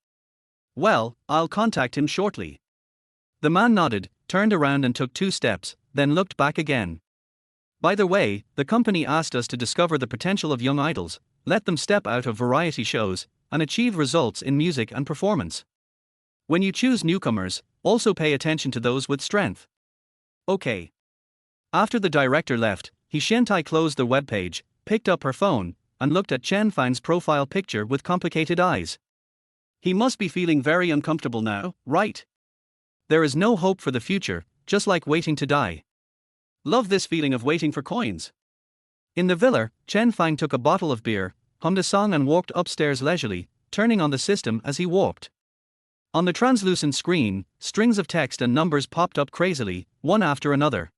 Well, I'll contact him shortly. The man nodded, turned around and took 2 steps, then looked back again. By the way, the company asked us to discover the potential of young idols, let them step out of variety shows, and achieve results in music and performance. When you choose newcomers, also pay attention to those with strength. Okay. After the director left, He Shentai closed the webpage, picked up her phone, and looked at Chen Fang's profile picture with complicated eyes. He must be feeling very uncomfortable now, right? There is no hope for the future, just like waiting to die. Love this feeling of waiting for coins. In the villa, Chen Fang took a bottle of beer, hummed a song and walked upstairs leisurely, turning on the system as he walked. On the translucent screen, strings of text and numbers popped up crazily, one after another.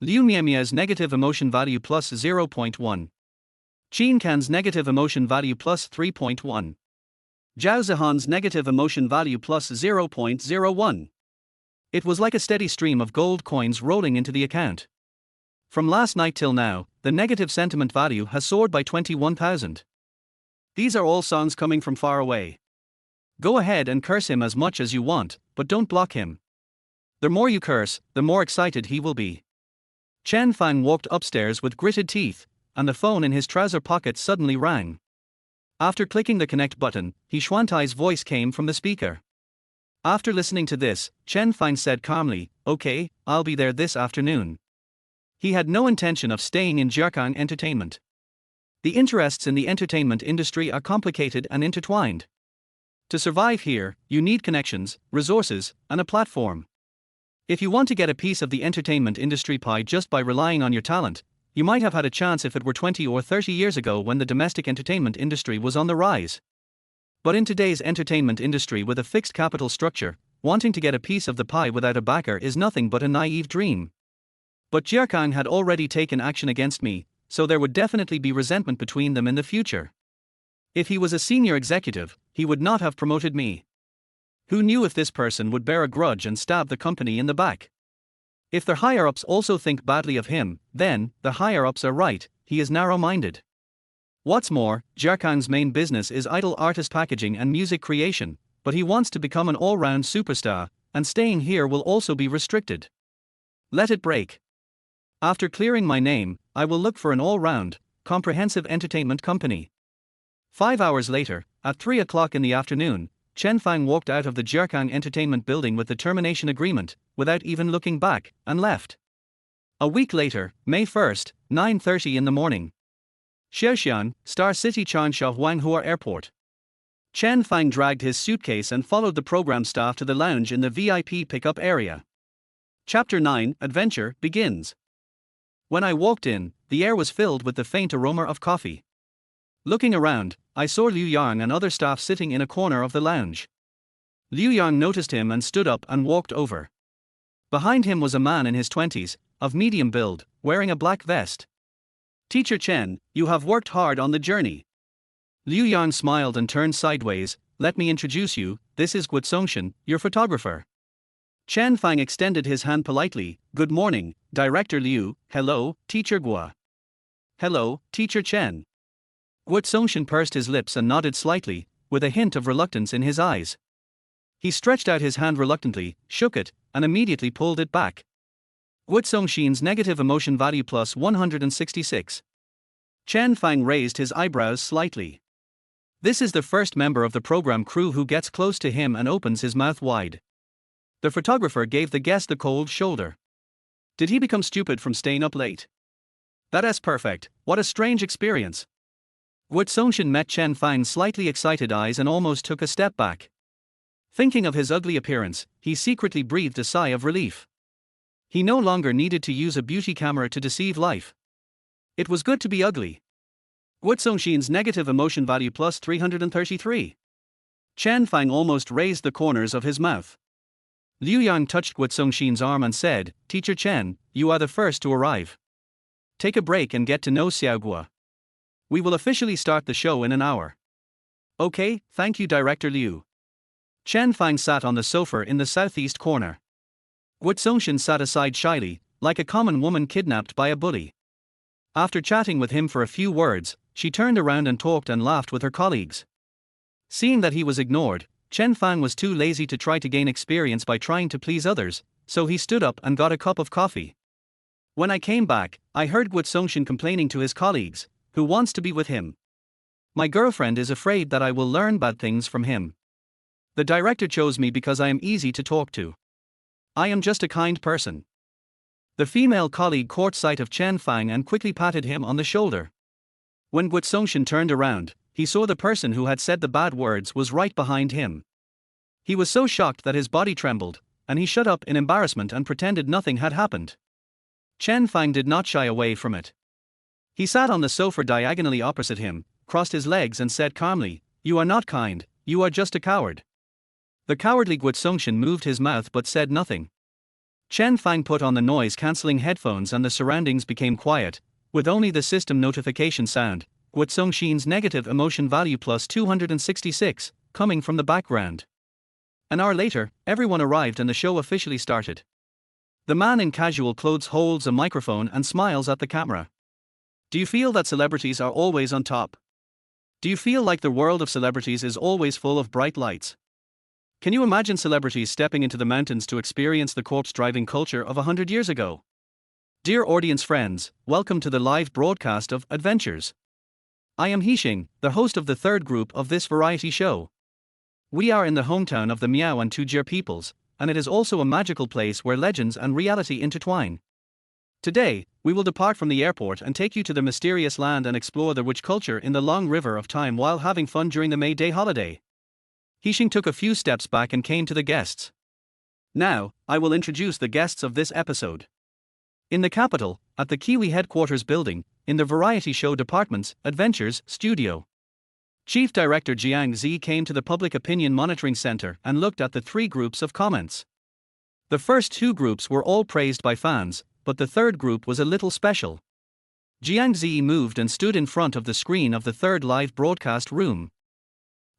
Liu Miemia's negative emotion value plus 0.1. Qin Can's negative emotion value plus 3.1. Zhao Zihan's negative emotion value plus 0.01. It was like a steady stream of gold coins rolling into the account. From last night till now, the negative sentiment value has soared by 21,000. These are all songs coming from far away. Go ahead and curse him as much as you want, but don't block him. The more you curse, the more excited he will be. Chen Fang walked upstairs with gritted teeth, and the phone in his trouser pocket suddenly rang. After clicking the connect button, Xuantai's voice came from the speaker. After listening to this, Chen Fang said calmly, "Okay, I'll be there this afternoon." He had no intention of staying in Jiakang Entertainment. The interests in the entertainment industry are complicated and intertwined. To survive here, you need connections, resources, and a platform. If you want to get a piece of the entertainment industry pie just by relying on your talent, you might have had a chance if it were 20 or 30 years ago when the domestic entertainment industry was on the rise. But in today's entertainment industry with a fixed capital structure, wanting to get a piece of the pie without a backer is nothing but a naive dream. But Jiakang had already taken action against me, so there would definitely be resentment between them in the future. If he was a senior executive, he would not have promoted me. Who knew if this person would bear a grudge and stab the company in the back? If the higher-ups also think badly of him, then, the higher-ups are right, he is narrow-minded. What's more, Jiakang's main business is idol artist packaging and music creation, but he wants to become an all-round superstar, and staying here will also be restricted. Let it break. After clearing my name, I will look for an all-round, comprehensive entertainment company. 5 hours later, at 3 o'clock in the afternoon, Chen Fang walked out of the Jiakang Entertainment building with the termination agreement, without even looking back, and left. A week later, May 1st, 9:30 in the morning. Xiaoxian, Star City Changsha Huanghua Airport. Chen Fang dragged his suitcase and followed the program staff to the lounge in the VIP pickup area. Chapter 9, Adventure, begins. When I walked in, the air was filled with the faint aroma of coffee. Looking around, I saw Liu Yang and other staff sitting in a corner of the lounge. Liu Yang noticed him and stood up and walked over. Behind him was a man in his 20s, of medium build, wearing a black vest. "Teacher Chen, you have worked hard on the journey." Liu Yang smiled and turned sideways. "Let me introduce you, this is Guotsongxian, your photographer." Chen Fang extended his hand politely. "Good morning, Director Liu." "Hello, Teacher Guo." "Hello, Teacher Chen." Guotsongxian pursed his lips and nodded slightly, with a hint of reluctance in his eyes. He stretched out his hand reluctantly, shook it, and immediately pulled it back. Guotsongxian's negative emotion value plus 166. Chen Fang raised his eyebrows slightly. This is the first member of the program crew who gets close to him and opens his mouth wide. The photographer gave the guest the cold shoulder. Did he become stupid from staying up late? That's perfect, what a strange experience. Guotsongxian met Chen Fang's slightly excited eyes and almost took a step back. Thinking of his ugly appearance, he secretly breathed a sigh of relief. He no longer needed to use a beauty camera to deceive life. It was good to be ugly. Guotsongxian's negative emotion value plus 333. Chen Fang almost raised the corners of his mouth. Liu Yang touched Guotsongxian's arm and said, "Teacher Chen, you are the first to arrive. Take a break and get to know Xiao Guo. We will officially start the show in an hour." "Okay, thank you Director Liu." Chen Fang sat on the sofa in the southeast corner. Guotsongxian sat aside shyly, like a common woman kidnapped by a bully. After chatting with him for a few words, she turned around and talked and laughed with her colleagues. Seeing that he was ignored, Chen Fang was too lazy to try to gain experience by trying to please others, so he stood up and got a cup of coffee. When I came back, I heard Guotsongxian complaining to his colleagues, "Who wants to be with him? My girlfriend is afraid that I will learn bad things from him. The director chose me because I am easy to talk to. I am just a kind person." The female colleague caught sight of Chen Fang and quickly patted him on the shoulder. When Guotsongxian turned around, he saw the person who had said the bad words was right behind him. He was so shocked that his body trembled, and he shut up in embarrassment and pretended nothing had happened. Chen Fang did not shy away from it. He sat on the sofa diagonally opposite him, crossed his legs and said calmly, "You are not kind, you are just a coward." The cowardly Guotsungshin moved his mouth but said nothing. Chen Fang put on the noise-cancelling headphones and the surroundings became quiet, with only the system notification sound, Guotsungshin's negative emotion value plus 266, coming from the background. An hour later, everyone arrived and the show officially started. The man in casual clothes holds a microphone and smiles at the camera. Do you feel that celebrities are always on top? Do you feel like the world of celebrities is always full of bright lights? Can you imagine celebrities stepping into the mountains to experience the corpse-driving culture of 100 years ago? Dear audience friends, welcome to the live broadcast of Adventures. I am Hixing, the host of the third group of this variety show. We are in the hometown of the Miao and Tujia peoples, and it is also a magical place where legends and reality intertwine. Today, we will depart from the airport and take you to the mysterious land and explore the rich culture in the long river of time while having fun during the May Day holiday. Hixing took a few steps back and came to the guests. Now, I will introduce the guests of this episode. In the capital, at the Kiwi headquarters building, in the variety show department's Adventures studio, Chief Director Jiang Zi came to the Public Opinion Monitoring Center and looked at the three groups of comments. The first two groups were all praised by fans, but the third group was a little special. Jiang Zi moved and stood in front of the screen of the third live broadcast room.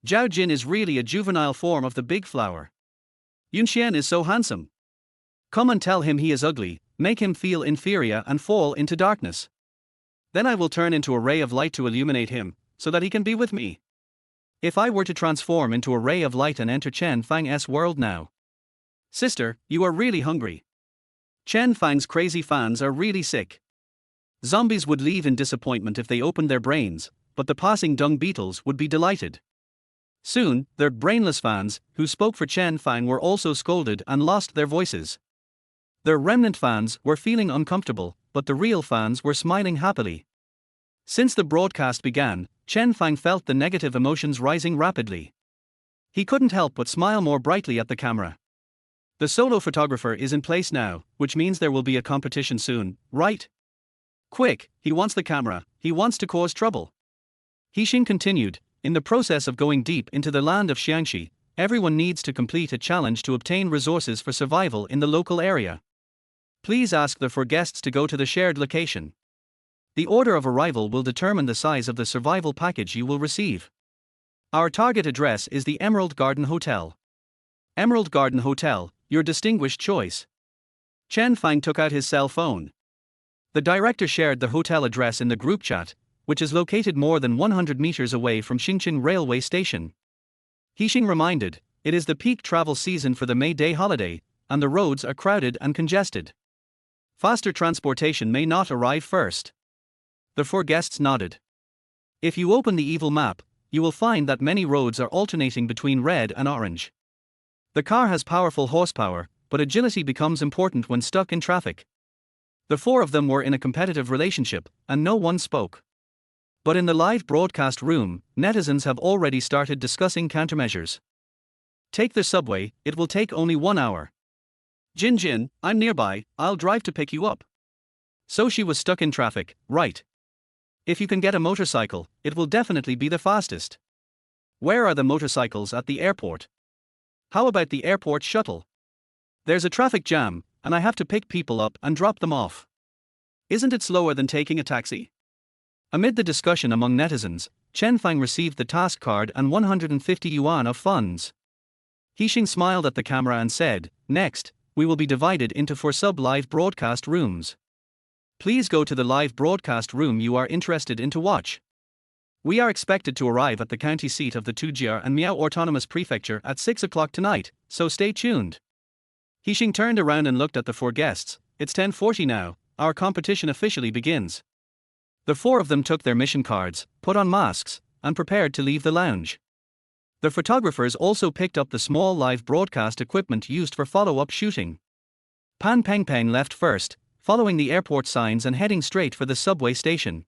Zhao Jin is really a juvenile form of the big flower. Yunxian is so handsome. Come and tell him he is ugly, make him feel inferior and fall into darkness. Then I will turn into a ray of light to illuminate him, so that he can be with me. If I were to transform into a ray of light and enter Chen Fang's world now. Sister, you are really hungry. Chen Fang's crazy fans are really sick. Zombies would leave in disappointment if they opened their brains, but the passing dung beetles would be delighted. Soon, their brainless fans, who spoke for Chen Fang, were also scolded and lost their voices. Their remnant fans were feeling uncomfortable, but the real fans were smiling happily. Since the broadcast began, Chen Fang felt the negative emotions rising rapidly. He couldn't help but smile more brightly at the camera. The solo photographer is in place now, which means there will be a competition soon, right? Quick, he wants the camera, he wants to cause trouble. Hixing continued, in the process of going deep into the land of Xiangxi, everyone needs to complete a challenge to obtain resources for survival in the local area. Please ask the four guests to go to the shared location. The order of arrival will determine the size of the survival package you will receive. Our target address is the Emerald Garden Hotel. Emerald Garden Hotel, your distinguished choice. Chen Fang took out his cell phone. The director shared the hotel address in the group chat, which is located more than 100 meters away from Xingqing railway station. Hixing reminded, it is the peak travel season for the May Day holiday, and the roads are crowded and congested. Faster transportation may not arrive first. The four guests nodded. If you open the evil map, you will find that many roads are alternating between red and orange. The car has powerful horsepower, but agility becomes important when stuck in traffic. The four of them were in a competitive relationship, and no one spoke. But in the live broadcast room, netizens have already started discussing countermeasures. Take the subway, it will take only 1 hour. Jin, I'm nearby, I'll drive to pick you up. So she was stuck in traffic, right? If you can get a motorcycle, it will definitely be the fastest. Where are the motorcycles at the airport? How about the airport shuttle? There's a traffic jam, and I have to pick people up and drop them off. Isn't it slower than taking a taxi? Amid the discussion among netizens, Chen Fang received the task card and 150 yuan of funds. Hixing smiled at the camera and said, next, we will be divided into 4 sub-live broadcast rooms. Please go to the live broadcast room you are interested in to watch. We are expected to arrive at the county seat of the Tujia and Miao Autonomous Prefecture at 6 o'clock tonight, so stay tuned. Hixing turned around and looked at the 4 guests. It's 10:40 now, our competition officially begins. The 4 of them took their mission cards, put on masks, and prepared to leave the lounge. The photographers also picked up the small live broadcast equipment used for follow-up shooting. Pan Pengpeng left first, following the airport signs and heading straight for the subway station.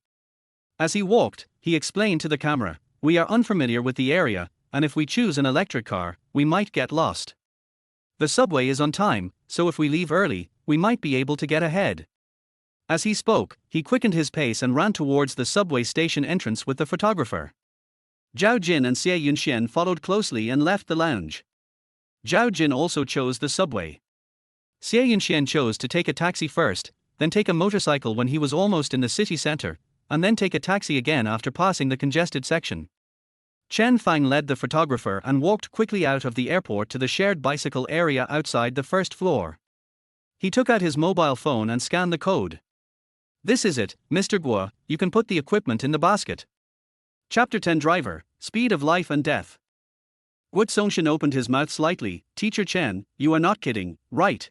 As he walked, he explained to the camera, We are unfamiliar with the area, and if we choose an electric car, we might get lost. The subway is on time, so if we leave early, we might be able to get ahead." As he spoke, he quickened his pace and ran towards the subway station entrance with the photographer. Zhao Jin and Xie Yunxian followed closely and left the lounge. Zhao Jin also chose the subway. Xie Yunxian chose to take a taxi first, then take a motorcycle when he was almost in the city center, and then take a taxi again after passing the congested section. Chen Fang led the photographer and walked quickly out of the airport to the shared bicycle area outside the first floor. He took out his mobile phone and scanned the code. "This is it, Mr. Guo, you can put the equipment in the basket." Chapter 10 Driver, Speed of Life and Death. Guo Songshan opened his mouth slightly. "Teacher Chen, you are not kidding, right?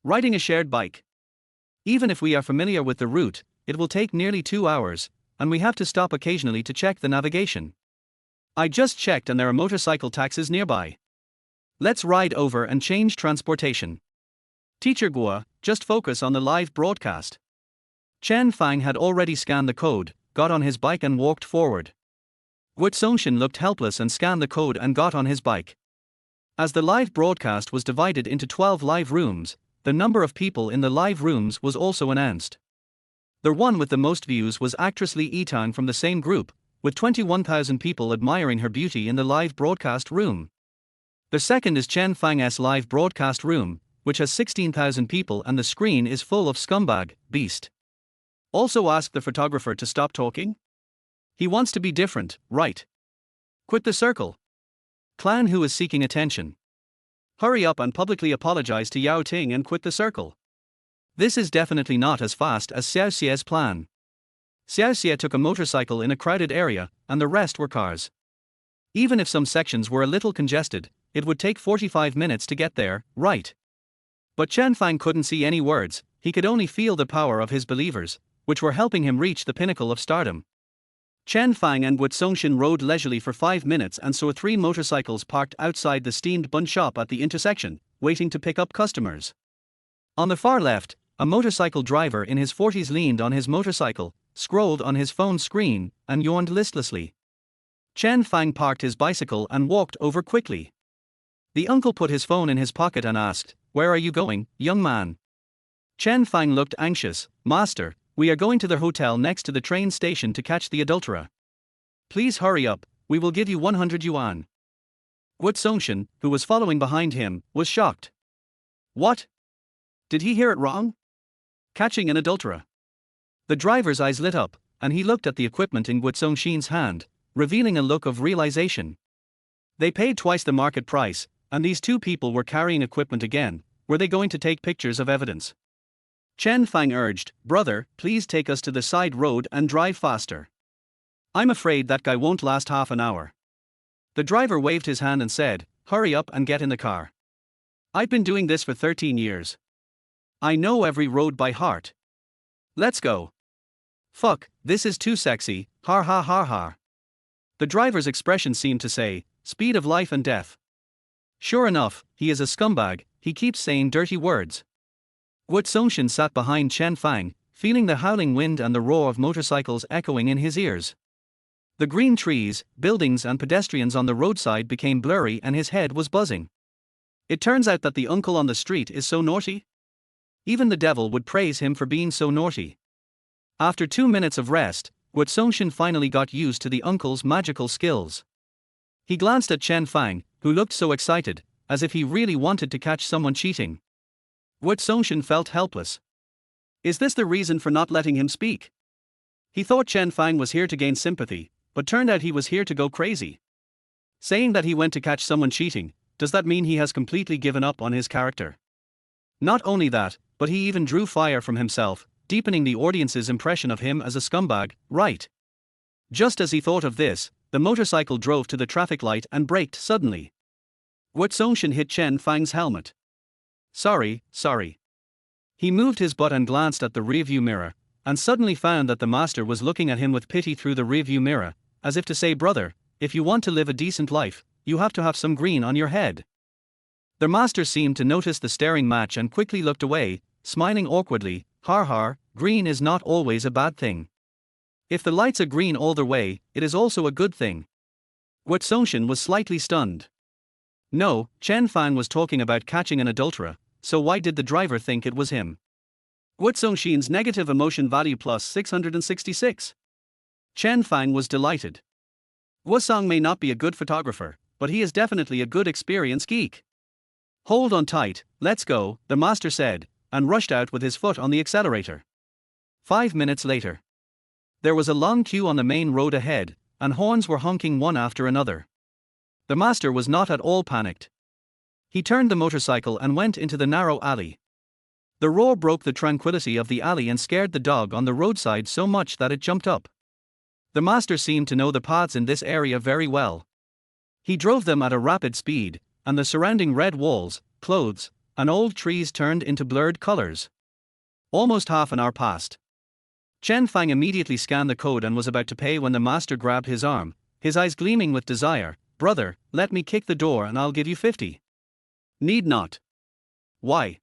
Riding a shared bike. Even if we are familiar with the route, it will take nearly 2 hours, and we have to stop occasionally to check the navigation. I just checked and there are motorcycle taxis nearby. Let's ride over and change transportation." "Teacher Guo, just focus on the live broadcast." Chen Fang had already scanned the code, got on his bike and walked forward. Guo Songshan looked helpless and scanned the code and got on his bike. As the live broadcast was divided into 12 live rooms, the number of people in the live rooms was also announced. The one with the most views was actress Li Yitang from the same group, with 21,000 people admiring her beauty in the live broadcast room. The second is Chen Fang's live broadcast room, which has 16,000 people and the screen is full of scumbag, beast. Also ask the photographer to stop talking. He wants to be different, right? Quit the circle. Clown who is seeking attention. Hurry up and publicly apologize to Yao Ting and quit the circle. This is definitely not as fast as Xiao Xie's plan. Xiao Xie took a motorcycle in a crowded area, and the rest were cars. Even if some sections were a little congested, it would take 45 minutes to get there, right? But Chen Fang couldn't see any words, he could only feel the power of his believers, which were helping him reach the pinnacle of stardom. Chen Fang and Guo Songshan rode leisurely for 5 minutes and saw 3 motorcycles parked outside the steamed bun shop at the intersection, waiting to pick up customers. On the far left, a motorcycle driver in his 40s leaned on his motorcycle, scrolled on his phone screen, and yawned listlessly. Chen Fang parked his bicycle and walked over quickly. The uncle put his phone in his pocket and asked, "Where are you going, young man?" Chen Fang looked anxious. "Master, we are going to the hotel next to the train station to catch the adulterer. Please hurry up, we will give you 100 yuan. Guo Songshan, who was following behind him, was shocked. What? Did he hear it wrong? Catching an adulterer. The driver's eyes lit up, and he looked at the equipment in Guo Songshan's hand, revealing a look of realization. They paid twice the market price, and these 2 people were carrying equipment again. Were they going to take pictures of evidence? Chen Fang urged, "Brother, please take us to the side road and drive faster. I'm afraid that guy won't last half an hour." The driver waved his hand and said, "Hurry up and get in the car. I've been doing this for 13 years. I know every road by heart. Let's go." "Fuck, this is too sexy, har ha har har." The driver's expression seemed to say, "Speed of life and death." Sure enough, he is a scumbag, he keeps saying dirty words. Guo Songshan sat behind Chen Fang, feeling the howling wind and the roar of motorcycles echoing in his ears. The green trees, buildings and pedestrians on the roadside became blurry and his head was buzzing. It turns out that the uncle on the street is so naughty? Even the devil would praise him for being so naughty. After 2 minutes of rest, Guo Songshan finally got used to the uncle's magical skills. He glanced at Chen Fang, who looked so excited, as if he really wanted to catch someone cheating. Guo Songshan felt helpless. Is this the reason for not letting him speak? He thought Chen Fang was here to gain sympathy, but turned out he was here to go crazy. Saying that he went to catch someone cheating, does that mean he has completely given up on his character? Not only that, but he even drew fire from himself, deepening the audience's impression of him as a scumbag, right? Just as he thought of this, the motorcycle drove to the traffic light and braked suddenly. Guo Songshan hit Chen Fang's helmet. Sorry. He moved his butt and glanced at the rearview mirror, and suddenly found that the master was looking at him with pity through the rearview mirror, as if to say, "Brother, if you want to live a decent life, you have to have some green on your head." The master seemed to notice the staring match and quickly looked away, smiling awkwardly. Har har, green is not always a bad thing. If the lights are green all the way, it is also a good thing. Guo was slightly stunned. No, Chen Fang was talking about catching an adulterer, so why did the driver think it was him? Guo negative emotion value plus 666. Chen Fang was delighted. Guo may not be a good photographer, but he is definitely a good experience geek. Hold on tight, let's go, the master said, and rushed out with his foot on the accelerator. 5 minutes later. There was a long queue on the main road ahead, and horns were honking one after another. The master was not at all panicked. He turned the motorcycle and went into the narrow alley. The roar broke the tranquility of the alley and scared the dog on the roadside so much that it jumped up. The master seemed to know the paths in this area very well. He drove them at a rapid speed, and the surrounding red walls, clothes, and old trees turned into blurred colors. Almost half an hour passed. Chen Fang immediately scanned the code and was about to pay when the master grabbed his arm, his eyes gleaming with desire. Brother, let me kick the door and I'll give you 50. Need not. Why?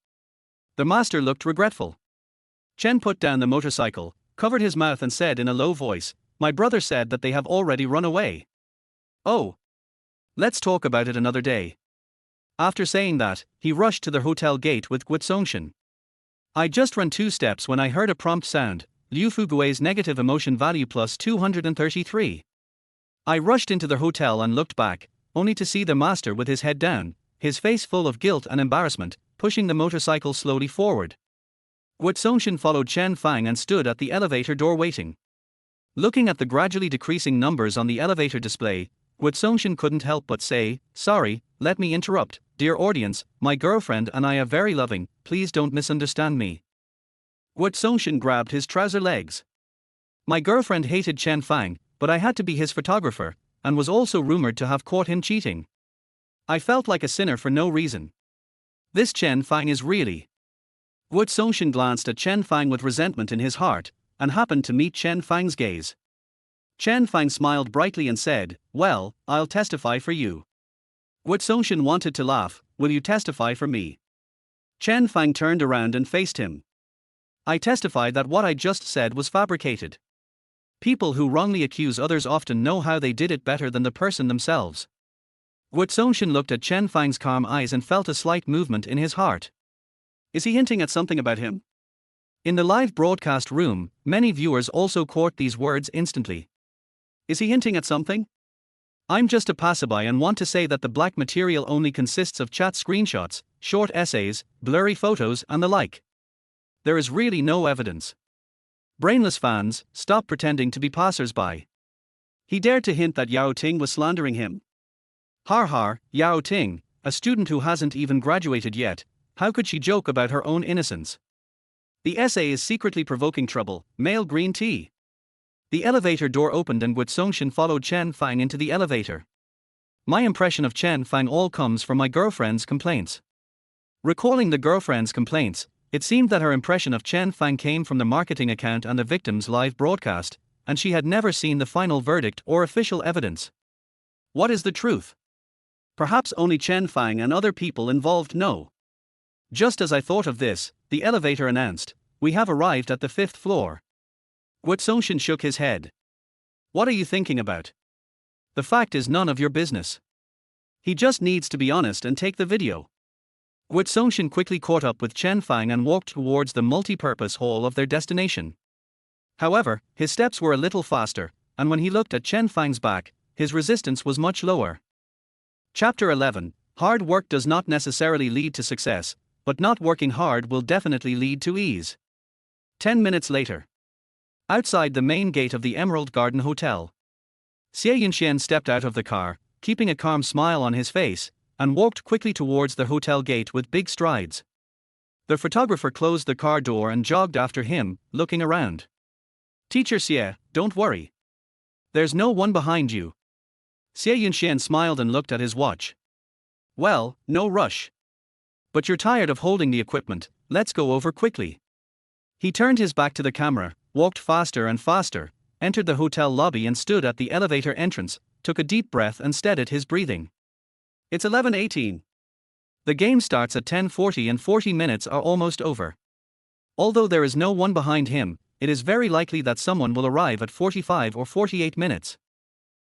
The master looked regretful. Chen put down the motorcycle, covered his mouth and said in a low voice, my brother said that they have already run away. Oh. Let's talk about it another day. After saying that, he rushed to the hotel gate with Guo. I just ran 2 steps when I heard a prompt sound. Liu Fugui's negative emotion value plus 233. I rushed into the hotel and looked back, only to see the master with his head down, his face full of guilt and embarrassment, pushing the motorcycle slowly forward. Guo followed Chen Fang and stood at the elevator door waiting. Looking at the gradually decreasing numbers on the elevator display, Guo couldn't help but say, sorry, let me interrupt, dear audience, my girlfriend and I are very loving, please don't misunderstand me. Guo grabbed his trouser legs. My girlfriend hated Chen Fang, but I had to be his photographer, and was also rumored to have caught him cheating. I felt like a sinner for no reason. This Chen Fang is really. Guo glanced at Chen Fang with resentment in his heart, and happened to meet Chen Fang's gaze. Chen Fang smiled brightly and said, well, I'll testify for you. Guo wanted to laugh, will you testify for me? Chen Fang turned around and faced him. I testify that what I just said was fabricated. People who wrongly accuse others often know how they did it better than the person themselves. Guo looked at Chen Fang's calm eyes and felt a slight movement in his heart. Is he hinting at something about him? In the live broadcast room, many viewers also caught these words instantly. Is he hinting at something? I'm just a passerby and want to say that the black material only consists of chat screenshots, short essays, blurry photos and the like. There is really no evidence. Brainless fans, stop pretending to be passers-by. He dared to hint that Yao Ting was slandering him. Har har, Yao Ting, a student who hasn't even graduated yet, how could she joke about her own innocence? The essay is secretly provoking trouble, male green tea. The elevator door opened and Guo followed Chen Fang into the elevator. My impression of Chen Fang all comes from my girlfriend's complaints. Recalling the girlfriend's complaints, it seemed that her impression of Chen Fang came from the marketing account and the victim's live broadcast, and she had never seen the final verdict or official evidence. What is the truth? Perhaps only Chen Fang and other people involved know. Just as I thought of this, the elevator announced, we have arrived at the 5th floor. Guo shook his head. What are you thinking about? The fact is none of your business. He just needs to be honest and take the video. Guo quickly caught up with Chen Fang and walked towards the multi-purpose hall of their destination. However, his steps were a little faster, and when he looked at Chen Fang's back, his resistance was much lower. Chapter 11, Hard work does not necessarily lead to success, but not working hard will definitely lead to ease. 10 minutes later. Outside the main gate of the Emerald Garden Hotel. Xie Yunxian stepped out of the car, keeping a calm smile on his face, and walked quickly towards the hotel gate with big strides. The photographer closed the car door and jogged after him, looking around. Teacher Xie, don't worry. There's no one behind you. Xie Yunxian smiled and looked at his watch. Well, no rush. But you're tired of holding the equipment, let's go over quickly. He turned his back to the camera, walked faster and faster, entered the hotel lobby and stood at the elevator entrance, took a deep breath and steadied his breathing. It's 11:18. The game starts at 10:40 and 40 minutes are almost over. Although there is no one behind him, it is very likely that someone will arrive at 45 or 48 minutes.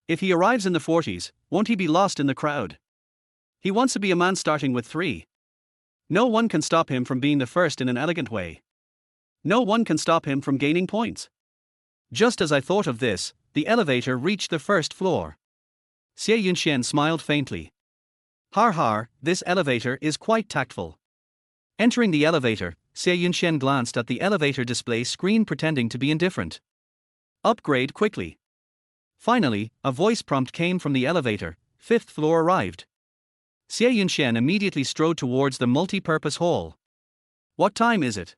If he arrives in the 40s, won't he be lost in the crowd? He wants to be a man starting with 3. No one can stop him from being the first in an elegant way. No one can stop him from gaining points. Just as I thought of this, the elevator reached the first floor. Xie Yunxian smiled faintly. Har har, this elevator is quite tactful. Entering the elevator, Xie Yunxian glanced at the elevator display screen pretending to be indifferent. Upgrade quickly. Finally, a voice prompt came from the elevator. 5th floor arrived. Xie Yunxian immediately strode towards the multi-purpose hall. What time is it?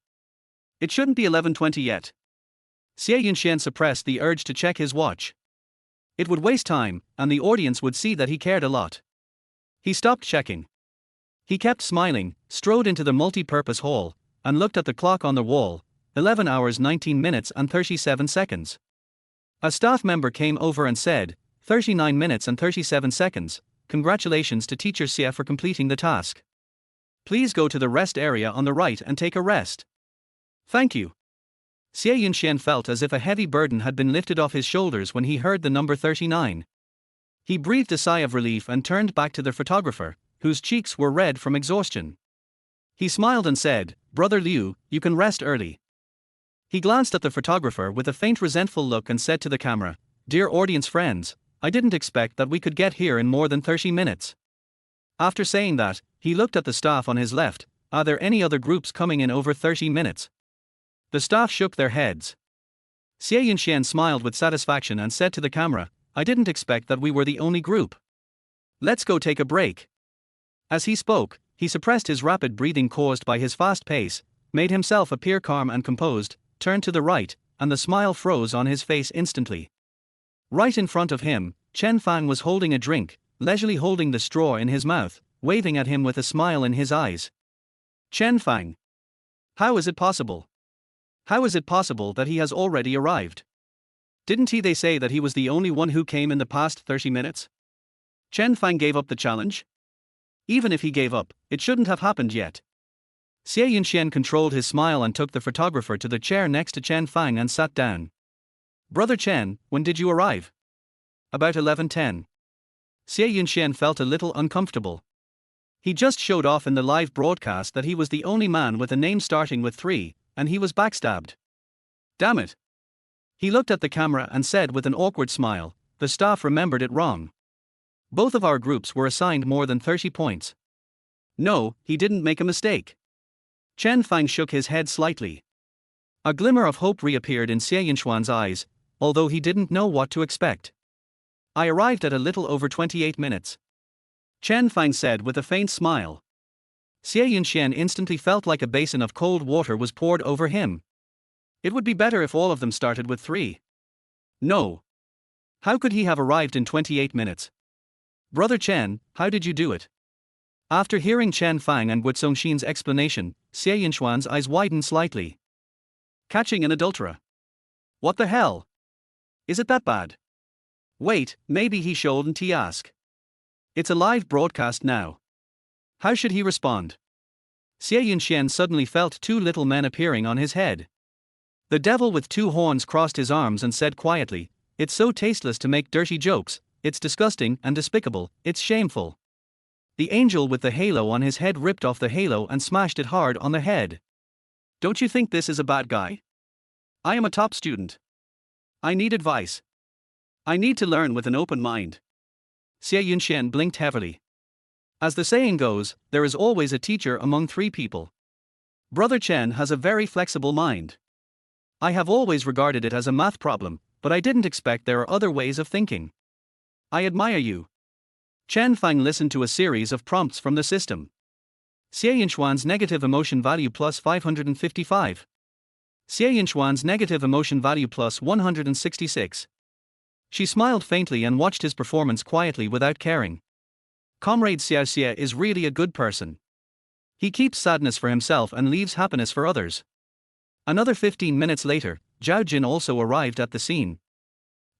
It shouldn't be 11:20 yet. Xie Yunxian suppressed the urge to check his watch. It would waste time, and the audience would see that he cared a lot. He stopped checking. He kept smiling, strode into the multi-purpose hall, and looked at the clock on the wall. 11 hours 19 minutes and 37 seconds. A staff member came over and said, 39 minutes and 37 seconds, congratulations to teacher Xie for completing the task. Please go to the rest area on the right and take a rest. Thank you. Xie Yunxian felt as if a heavy burden had been lifted off his shoulders when he heard the number 39. He breathed a sigh of relief and turned back to the photographer, whose cheeks were red from exhaustion. He smiled and said, Brother Liu, you can rest early. He glanced at the photographer with a faint resentful look and said to the camera, Dear audience friends, I didn't expect that we could get here in more than 30 minutes. After saying that, he looked at the staff on his left. Are there any other groups coming in over 30 minutes? The staff shook their heads. Xie Yunxian smiled with satisfaction and said to the camera, I didn't expect that we were the only group. Let's go take a break. As he spoke, he suppressed his rapid breathing caused by his fast pace, made himself appear calm and composed, turned to the right, and the smile froze on his face instantly. Right in front of him, Chen Fang was holding a drink, leisurely holding the straw in his mouth, waving at him with a smile in his eyes. Chen Fang. How is it possible? How is it possible that he has already arrived? Didn't they say that he was the only one who came in the past 30 minutes? Chen Fang gave up the challenge? Even if he gave up, it shouldn't have happened yet. Xie Yunxian controlled his smile and took the photographer to the chair next to Chen Fang and sat down. Brother Chen, when did you arrive? About 11:10. Xie Yunxian felt a little uncomfortable. He just showed off in the live broadcast that he was the only man with a name starting with 3, and he was backstabbed. Damn it. He looked at the camera and said with an awkward smile, the staff remembered it wrong. Both of our groups were assigned more than 30 points. No, he didn't make a mistake. Chen Fang shook his head slightly. A glimmer of hope reappeared in Xie Yunxian's eyes, although he didn't know what to expect. I arrived at a little over 28 minutes. Chen Fang said with a faint smile. Xie Yunxian instantly felt like a basin of cold water was poured over him. It would be better if all of them started with 3. No. How could he have arrived in 28 minutes? Brother Chen, how did you do it? After hearing Chen Fang and Wu Zongxin's explanation, Xie Yunxian's eyes widened slightly. Catching an adulterer. What the hell? Is it that bad? Wait, maybe he shouldn't ask. It's a live broadcast now. How should he respond? Xie Yunxian suddenly felt 2 little men appearing on his head. The devil with 2 horns crossed his arms and said quietly, It's so tasteless to make dirty jokes, it's disgusting and despicable, it's shameful. The angel with the halo on his head ripped off the halo and smashed it hard on the head. Don't you think this is a bad guy? I am a top student. I need advice. I need to learn with an open mind. Xie Yunxian blinked heavily. As the saying goes, there is always a teacher among 3 people. Brother Chen has a very flexible mind. I have always regarded it as a math problem, but I didn't expect there are other ways of thinking. I admire you. Chen Fang listened to a series of prompts from the system. Xie Yunxian's negative emotion value plus 555. Xie Yunxian's negative emotion value plus 166. She smiled faintly and watched his performance quietly without caring. Comrade Xiao Xie is really a good person. He keeps sadness for himself and leaves happiness for others. Another 15 minutes later, Zhao Jin also arrived at the scene.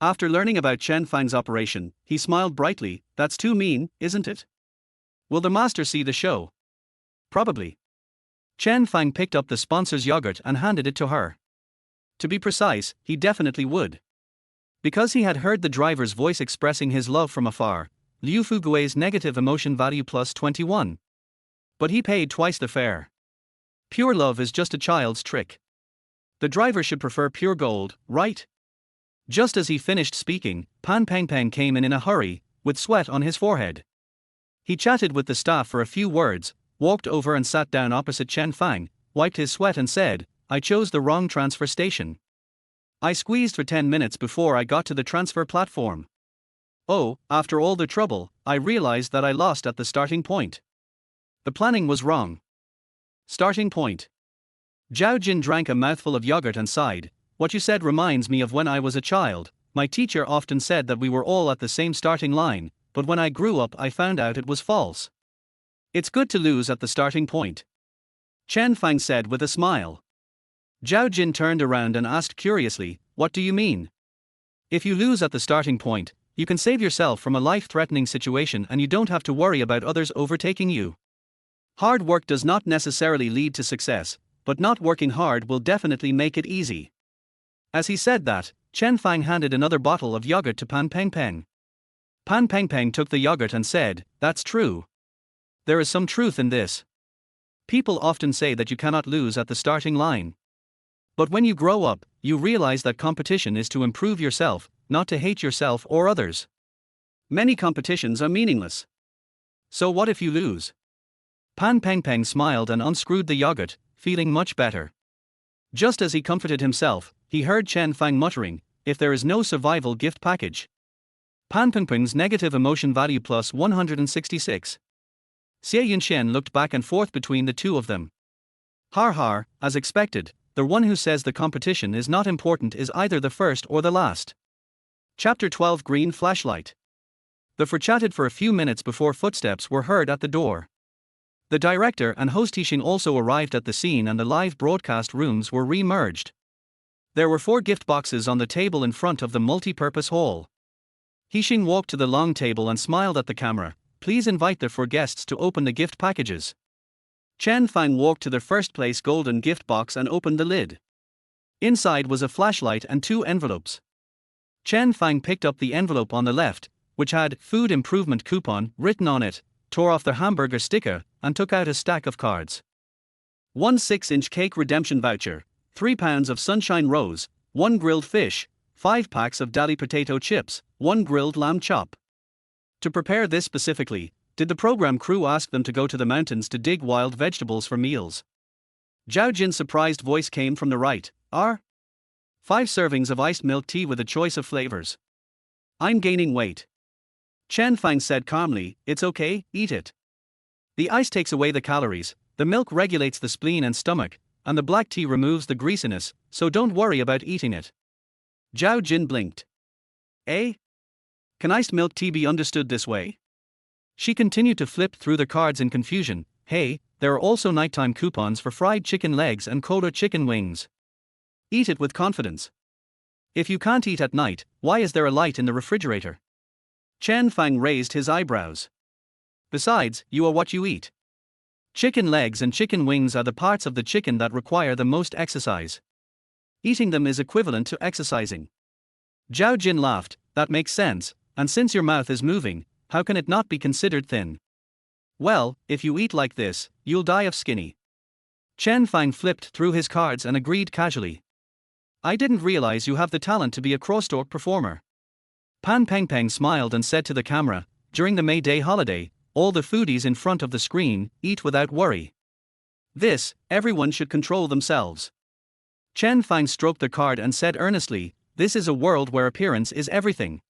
After learning about Chen Fang's operation, he smiled brightly. That's too mean, isn't it? Will the master see the show? Probably. Chen Fang picked up the sponsor's yogurt and handed it to her. To be precise, he definitely would. Because he had heard the driver's voice expressing his love from afar, Liu Fugui's negative emotion value plus 21. But he paid twice the fare. Pure love is just a child's trick. The driver should prefer pure gold, right? Just as he finished speaking, Pan Peng Peng came in a hurry, with sweat on his forehead. He chatted with the staff for a few words, walked over and sat down opposite Chen Fang, wiped his sweat and said, "I chose the wrong transfer station. I squeezed for 10 minutes before I got to the transfer platform. Oh, after all the trouble, I realized that I lost at the starting point. The planning was wrong." Starting point. Zhao Jin drank a mouthful of yogurt and sighed. "What you said reminds me of when I was a child. My teacher often said that we were all at the same starting line, but when I grew up I found out it was false. It's good to lose at the starting point," Chen Fang said with a smile. Zhao Jin turned around and asked curiously, "What do you mean?" "If you lose at the starting point, you can save yourself from a life-threatening situation and you don't have to worry about others overtaking you. Hard work does not necessarily lead to success, but not working hard will definitely make it easy." As he said that, Chen Fang handed another bottle of yogurt to Pan Peng Peng. Pan Peng Peng took the yogurt and said, "That's true. There is some truth in this. People often say that you cannot lose at the starting line. But when you grow up, you realize that competition is to improve yourself, not to hate yourself or others. Many competitions are meaningless. So what if you lose?" Pan Peng Peng smiled and unscrewed the yogurt, feeling much better. Just as he comforted himself, he heard Chen Fang muttering, "If there is no survival gift package." Pan Peng Peng's negative emotion value plus 166. Xie Yunxian looked back and forth between the two of them. Har har, as expected, the one who says the competition is not important is either the first or the last. Chapter 12 Green Flashlight. The four chatted for a few minutes before footsteps were heard at the door. The director and host Hixing also arrived at the scene and the live broadcast rooms were re-merged. There were 4 gift boxes on the table in front of the multi-purpose hall. Hixing walked to the long table and smiled at the camera. "Please invite the 4 guests to open the gift packages." Chen Fang walked to the first place golden gift box and opened the lid. Inside was a flashlight and 2 envelopes. Chen Fang picked up the envelope on the left, which had "Food Improvement Coupon" written on it, tore off the hamburger sticker, and took out a stack of cards. 1 6-inch cake redemption voucher, 3 pounds of sunshine rose, 1 grilled fish, 5 packs of dali potato chips, 1 grilled lamb chop. To prepare this specifically, did the program crew ask them to go to the mountains to dig wild vegetables for meals? Zhao Jin's surprised voice came from the right. 5 servings of iced milk tea with a choice of flavors. I'm gaining weight. Chen Fang said calmly, "It's okay, eat it. The ice takes away the calories, the milk regulates the spleen and stomach, and the black tea removes the greasiness, so don't worry about eating it." Zhao Jin blinked. "Eh? Can iced milk tea be understood this way?" She continued to flip through the cards in confusion. "Hey, there are also nighttime coupons for fried chicken legs and cold chicken wings. Eat it with confidence. If you can't eat at night, why is there a light in the refrigerator?" Chen Fang raised his eyebrows. "Besides, you are what you eat. Chicken legs and chicken wings are the parts of the chicken that require the most exercise. Eating them is equivalent to exercising." Zhao Jin laughed. "That makes sense, and since your mouth is moving, how can it not be considered thin? Well, if you eat like this, you'll die of skinny." Chen Fang flipped through his cards and agreed casually. "I didn't realize you have the talent to be a crosstalk performer." Pan Peng Peng smiled and said to the camera, "During the May Day holiday, all the foodies in front of the screen eat without worry. Everyone should control themselves." Chen Fang stroked the card and said earnestly, "This is a world where appearance is everything.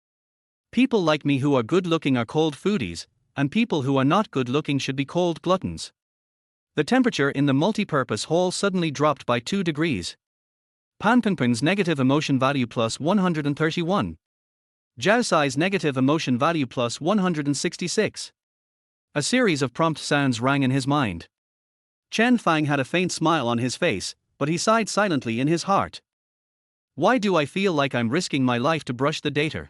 People like me who are good-looking are called foodies, and people who are not good-looking should be called gluttons." The temperature in the multi-purpose hall suddenly dropped by 2 degrees. Pan Peng Peng's negative emotion value plus 131. Zhao Sai's negative emotion value plus 166. A series of prompt sounds rang in his mind. Chen Fang had a faint smile on his face, but he sighed silently in his heart. "Why do I feel like I'm risking my life to brush the data?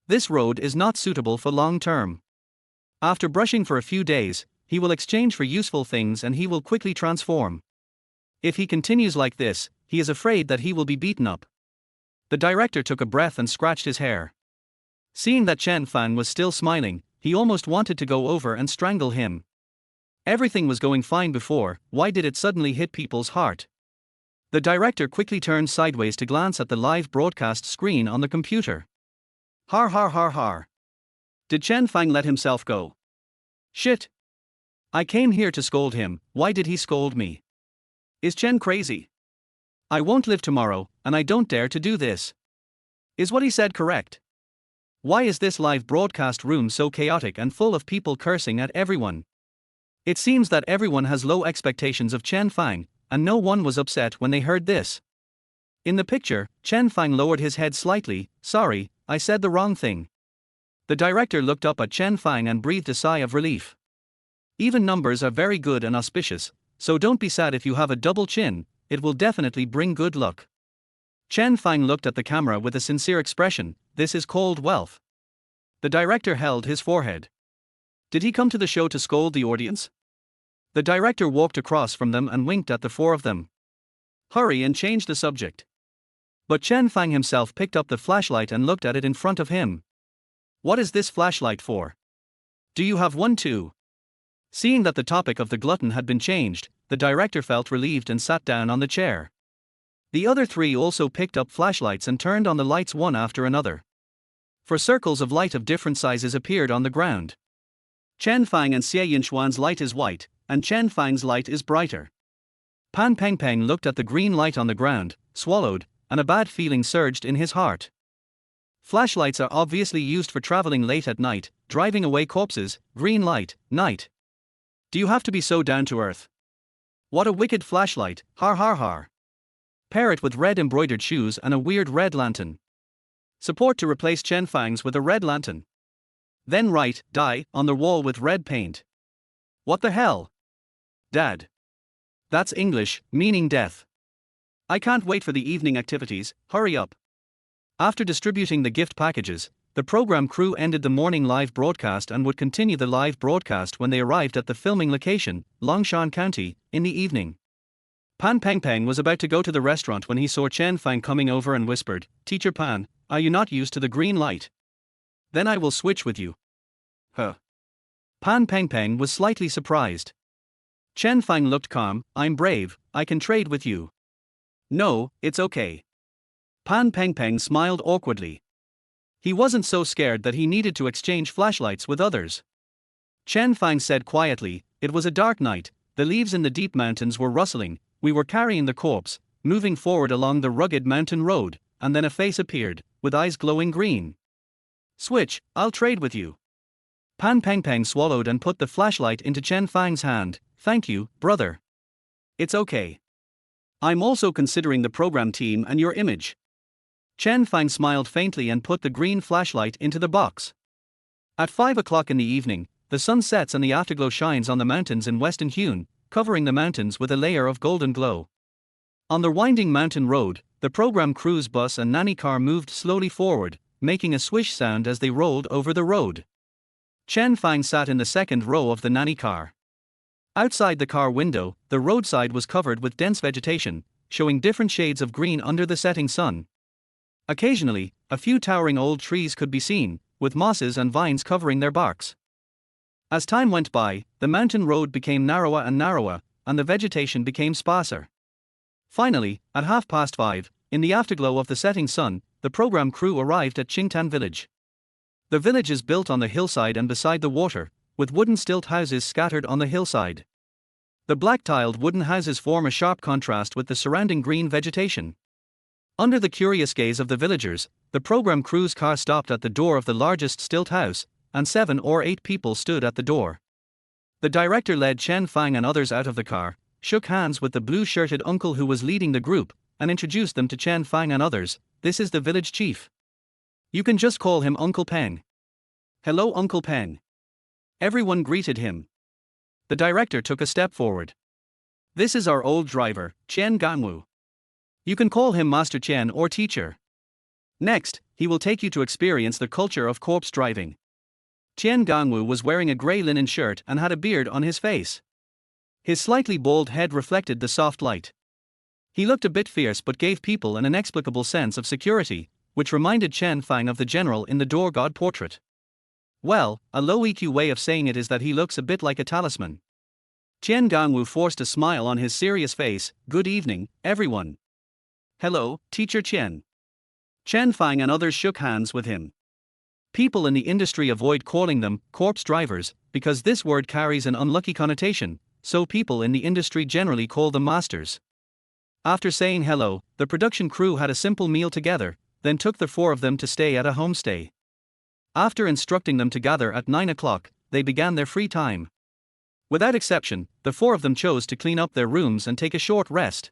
This road is not suitable for long term. After brushing for a few days, he will exchange for useful things and he will quickly transform. If he continues like this, he is afraid that he will be beaten up. The director took a breath and scratched his hair. Seeing that Chen Fang was still smiling, he almost wanted to go over and strangle him. Everything was going fine before, why did it suddenly hit people's heart? The director quickly turned sideways to glance at the live broadcast screen on the computer. Har har har har. Did Chen Fang let himself go? Shit. I came here to scold him, why did he scold me? Is Chen crazy? I won't live tomorrow, and I don't dare to do this. Is what he said correct? Why is this live broadcast room so chaotic and full of people cursing at everyone? It seems that everyone has low expectations of Chen Fang, and no one was upset when they heard this. In the picture, Chen Fang lowered his head slightly. Sorry, I said the wrong thing. The director looked up at Chen Fang and breathed a sigh of relief. Even numbers are very good and auspicious, so don't be sad if you have a double chin, it will definitely bring good luck. Chen Fang looked at the camera with a sincere expression. This is called wealth. The director held his forehead. Did he come to the show to scold the audience? The director walked across from them and winked at the four of them. Hurry and change the subject. But Chen Fang himself picked up the flashlight and looked at it in front of him. What is this flashlight for? Do you have one too? Seeing that the topic of the glutton had been changed, the director felt relieved and sat down on the chair. The other three also picked up flashlights and turned on the lights one after another. For circles of light of different sizes appeared on the ground. Chen Fang and Xie Yinxuan's light is white, and Chen Fang's light is brighter. Pan Peng Peng looked at the green light on the ground, swallowed, and a bad feeling surged in his heart. Flashlights are obviously used for traveling late at night, driving away corpses. Green light, night. Do you have to be so down to earth? What a wicked flashlight, har har har. Pair it with red embroidered shoes and a weird red lantern. Support to replace Chen Fang's with a red lantern. Then write, die, on the wall with red paint. What the hell? Dad. That's English, meaning death. I can't wait for the evening activities, hurry up. After distributing the gift packages, the program crew ended the morning live broadcast and would continue the live broadcast when they arrived at the filming location, Longshan County, in the evening. Pan Peng Peng was about to go to the restaurant when he saw Chen Fang coming over and whispered, Teacher Pan, are you not used to the green light? Then I will switch with you. Huh. Pan Peng Peng was slightly surprised. Chen Fang looked calm. I'm brave, I can trade with you. No, it's okay. Pan Peng Peng smiled awkwardly. He wasn't so scared that he needed to exchange flashlights with others. Chen Fang said quietly, it was a dark night, the leaves in the deep mountains were rustling, we were carrying the corpse, moving forward along the rugged mountain road, and then a face appeared, with eyes glowing green. Switch, I'll trade with you. Pan Peng Peng swallowed and put the flashlight into Chen Fang's hand. Thank you, brother. It's okay. I'm also considering the program team and your image. Chen Fang smiled faintly and put the green flashlight into the box. At 5 o'clock in the evening, the sun sets and the afterglow shines on the mountains in Western Hune, covering the mountains with a layer of golden glow. On the winding mountain road, the program crew's bus and nanny car moved slowly forward, making a swish sound as they rolled over the road. Chen Fang sat in the second row of the nanny car. Outside the car window, the roadside was covered with dense vegetation, showing different shades of green under the setting sun. Occasionally, a few towering old trees could be seen, with mosses and vines covering their barks. As time went by, the mountain road became narrower and narrower, and the vegetation became sparser. Finally, at 5:30, in the afterglow of the setting sun, the program crew arrived at Qingtan village. The village is built on the hillside and beside the water, with wooden stilt houses scattered on the hillside. The black-tiled wooden houses form a sharp contrast with the surrounding green vegetation. Under the curious gaze of the villagers, the program crew's car stopped at the door of the largest stilt house, and 7 or 8 people stood at the door. The director led Chen Fang and others out of the car, shook hands with the blue-shirted uncle who was leading the group, and introduced them to Chen Fang and others. This is the village chief. You can just call him Uncle Peng. Hello Uncle Peng. Everyone greeted him. The director took a step forward. This is our old driver, Chen Ganwu. You can call him Master Chen or teacher. Next, he will take you to experience the culture of corpse driving. Chen Ganwu was wearing a grey linen shirt and had a beard on his face. His slightly bald head reflected the soft light. He looked a bit fierce but gave people an inexplicable sense of security, which reminded Chen Fang of the general in the door god portrait. Well, a low EQ way of saying it is that he looks a bit like a talisman. Chen Gangwu forced a smile on his serious face. Good evening, everyone. Hello, Teacher Chen. Chen Fang and others shook hands with him. People in the industry avoid calling them corpse drivers because this word carries an unlucky connotation, so people in the industry generally call them masters. After saying hello, the production crew had a simple meal together, then took the four of them to stay at a homestay. After instructing them to gather at 9 o'clock, they began their free time. Without exception, the four of them chose to clean up their rooms and take a short rest.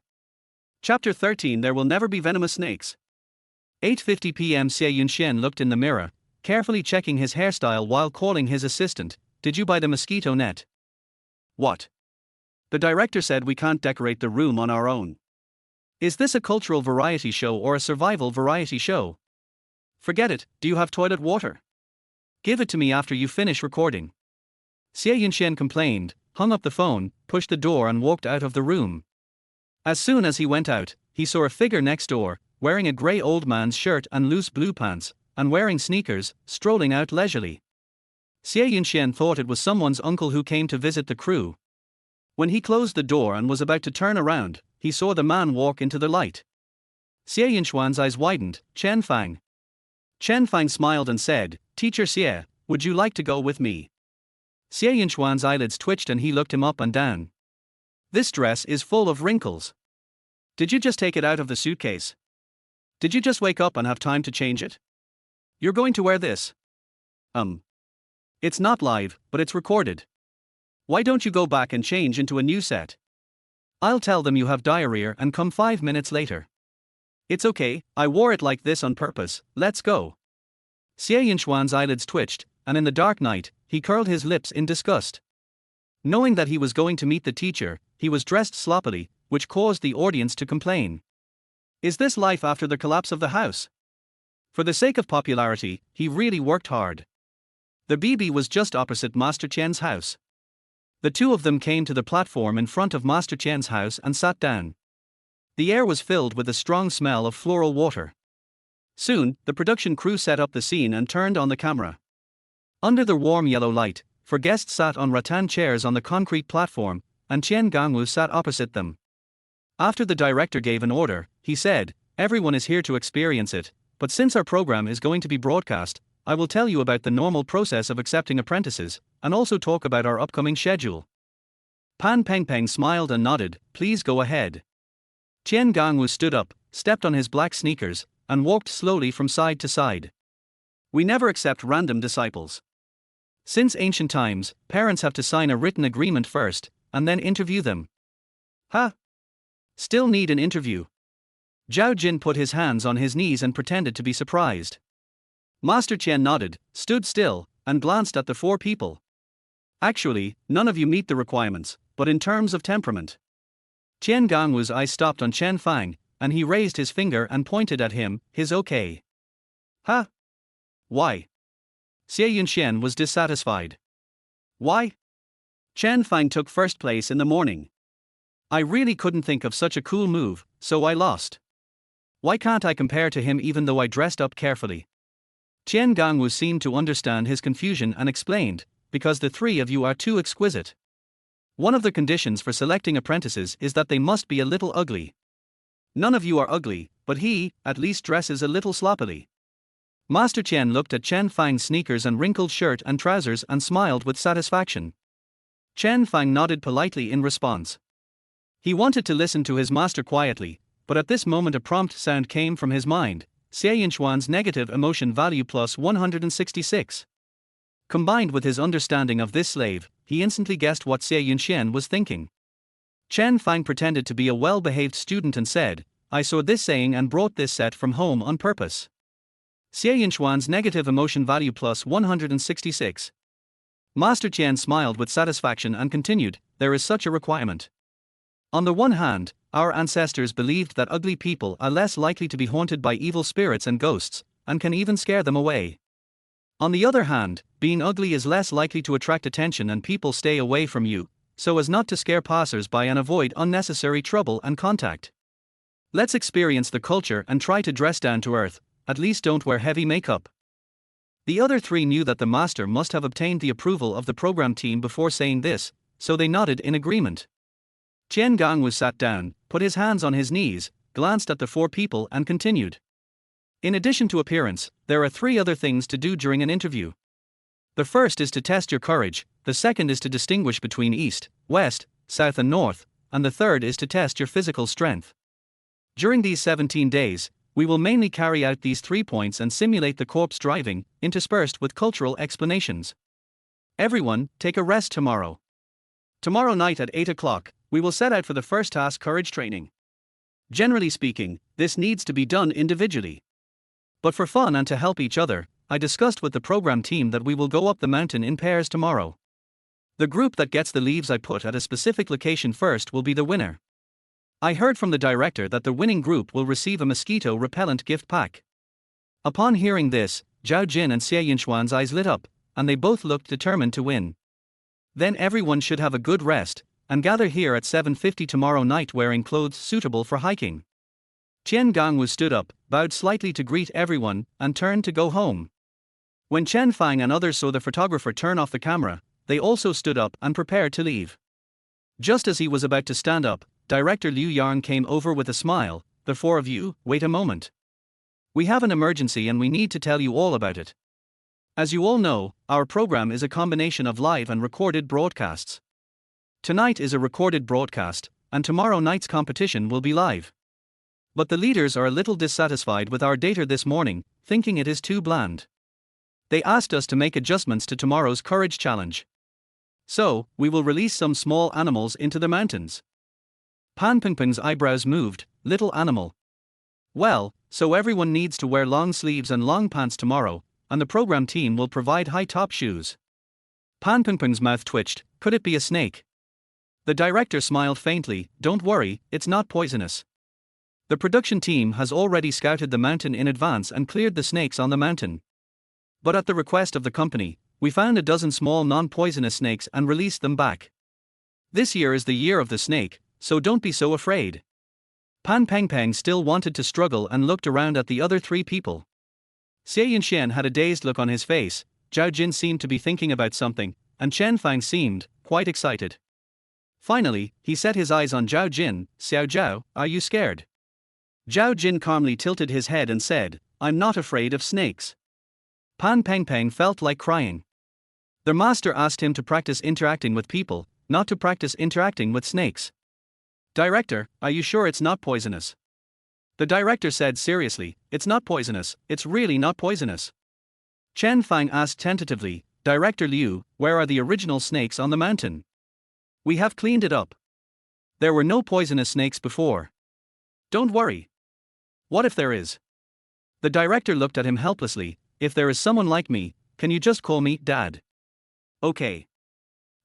Chapter 13. There will never be venomous snakes. 8:50 p.m. Xie Yunxian looked in the mirror, carefully checking his hairstyle while calling his assistant. Did you buy the mosquito net? What? The director said we can't decorate the room on our own. Is this a cultural variety show or a survival variety show? Forget it. Do you have toilet water? Give it to me after you finish recording. Xie Yunxian complained, hung up the phone, pushed the door and walked out of the room. As soon as he went out, he saw a figure next door, wearing a grey old man's shirt and loose blue pants, and wearing sneakers, strolling out leisurely. Xie Yunxian thought it was someone's uncle who came to visit the crew. When he closed the door and was about to turn around, he saw the man walk into the light. Xie Yunxian's eyes widened. Chen Fang. Chen Fang smiled and said, Teacher Xie, would you like to go with me? Xie Yunxian's eyelids twitched and he looked him up and down. This dress is full of wrinkles. Did you just take it out of the suitcase? Did you just wake up and have time to change it? You're going to wear this? It's not live, but it's recorded. Why don't you go back and change into a new set? I'll tell them you have diarrhea and come 5 minutes later. It's okay, I wore it like this on purpose, let's go. Xie Yunxian's eyelids twitched, and in the dark night, he curled his lips in disgust. Knowing that he was going to meet the teacher, he was dressed sloppily, which caused the audience to complain. Is this life after the collapse of the house? For the sake of popularity, he really worked hard. The BB was just opposite Master Chen's house. The two of them came to the platform in front of Master Chen's house and sat down. The air was filled with a strong smell of floral water. Soon, the production crew set up the scene and turned on the camera. Under the warm yellow light, four guests sat on rattan chairs on the concrete platform, and Chen Gangwu sat opposite them. After the director gave an order, he said, everyone is here to experience it, but since our program is going to be broadcast, I will tell you about the normal process of accepting apprentices, and also talk about our upcoming schedule. Pan Pengpeng smiled and nodded, please go ahead. Chen Gangwu stood up, stepped on his black sneakers, and walked slowly from side to side. We never accept random disciples. Since ancient times, parents have to sign a written agreement first, and then interview them. Huh? Still need an interview? Zhao Jin put his hands on his knees and pretended to be surprised. Master Chen nodded, stood still, and glanced at the four people. Actually, none of you meet the requirements, but in terms of temperament. Chen Gangwu's eyes stopped on Chen Fang, and he raised his finger and pointed at him, his okay. Huh? Why? Xie Yunxian was dissatisfied. Why? Chen Fang took first place in the morning. I really couldn't think of such a cool move, so I lost. Why can't I compare to him even though I dressed up carefully? Chen Gangwu seemed to understand his confusion and explained, because the three of you are too exquisite. One of the conditions for selecting apprentices is that they must be a little ugly. None of you are ugly, but he, at least, dresses a little sloppily. Master Chen looked at Chen Fang's sneakers and wrinkled shirt and trousers and smiled with satisfaction. Chen Fang nodded politely in response. He wanted to listen to his master quietly, but at this moment a prompt sound came from his mind, Xie Yunxian's negative emotion value plus 166. Combined with his understanding of this slave, he instantly guessed what Xie Yunxian was thinking. Chen Fang pretended to be a well-behaved student and said, I saw this saying and brought this set from home on purpose. Xie Yunxian's negative emotion value plus 166. Master Chen smiled with satisfaction and continued, there is such a requirement. On the one hand, our ancestors believed that ugly people are less likely to be haunted by evil spirits and ghosts, and can even scare them away. On the other hand, being ugly is less likely to attract attention and people stay away from you, so as not to scare passers-by and avoid unnecessary trouble and contact. Let's experience the culture and try to dress down to earth, at least don't wear heavy makeup. The other three knew that the master must have obtained the approval of the program team before saying this, so they nodded in agreement. Chen Gang was sat down, put his hands on his knees, glanced at the four people and continued. In addition to appearance, there are three other things to do during an interview. The first is to test your courage, the second is to distinguish between east, west, south and north, and the third is to test your physical strength. During these 17 days, we will mainly carry out these 3 points and simulate the corpse driving, interspersed with cultural explanations. Everyone, take a rest tomorrow. Tomorrow night at 8 o'clock, we will set out for the first task courage training. Generally speaking, this needs to be done individually. But for fun and to help each other, I discussed with the program team that we will go up the mountain in pairs tomorrow. The group that gets the leaves I put at a specific location first will be the winner. I heard from the director that the winning group will receive a mosquito repellent gift pack. Upon hearing this, Zhao Jin and Xie Yinxuan's eyes lit up, and they both looked determined to win. Then everyone should have a good rest, and gather here at 7:50 tomorrow night wearing clothes suitable for hiking. Chen Gang was stood up, bowed slightly to greet everyone, and turned to go home. When Chen Fang and others saw the photographer turn off the camera, they also stood up and prepared to leave. Just as he was about to stand up, Director Liu Yang came over with a smile. The four of you, wait a moment. We have an emergency and we need to tell you all about it. As you all know, our program is a combination of live and recorded broadcasts. Tonight is a recorded broadcast, and tomorrow night's competition will be live. But the leaders are a little dissatisfied with our data this morning, thinking it is too bland. They asked us to make adjustments to tomorrow's courage challenge. So, we will release some small animals into the mountains. Pan Pingping's eyebrows moved. Little animal. Well, so everyone needs to wear long sleeves and long pants tomorrow, and the program team will provide high top shoes. Pan Pingping's mouth twitched. Could it be a snake? The director smiled faintly. Don't worry, it's not poisonous. The production team has already scouted the mountain in advance and cleared the snakes on the mountain. But at the request of the company, we found a dozen small non-poisonous snakes and released them back. This year is the year of the snake, so don't be so afraid. Pan Pengpeng still wanted to struggle and looked around at the other three people. Xie Yinxian had a dazed look on his face, Zhao Jin seemed to be thinking about something, and Chen Fang seemed quite excited. Finally, he set his eyes on Zhao Jin. Xiao Zhao, are you scared? Zhao Jin calmly tilted his head and said, I'm not afraid of snakes. Pan Pengpeng felt like crying. The master asked him to practice interacting with people, not to practice interacting with snakes. Director, are you sure it's not poisonous? The director said seriously, it's not poisonous, it's really not poisonous. Chen Fang asked tentatively, Director Liu, where are the original snakes on the mountain? We have cleaned it up. There were no poisonous snakes before. Don't worry. What if there is? The director looked at him helplessly. If there is someone like me, can you just call me Dad? Okay.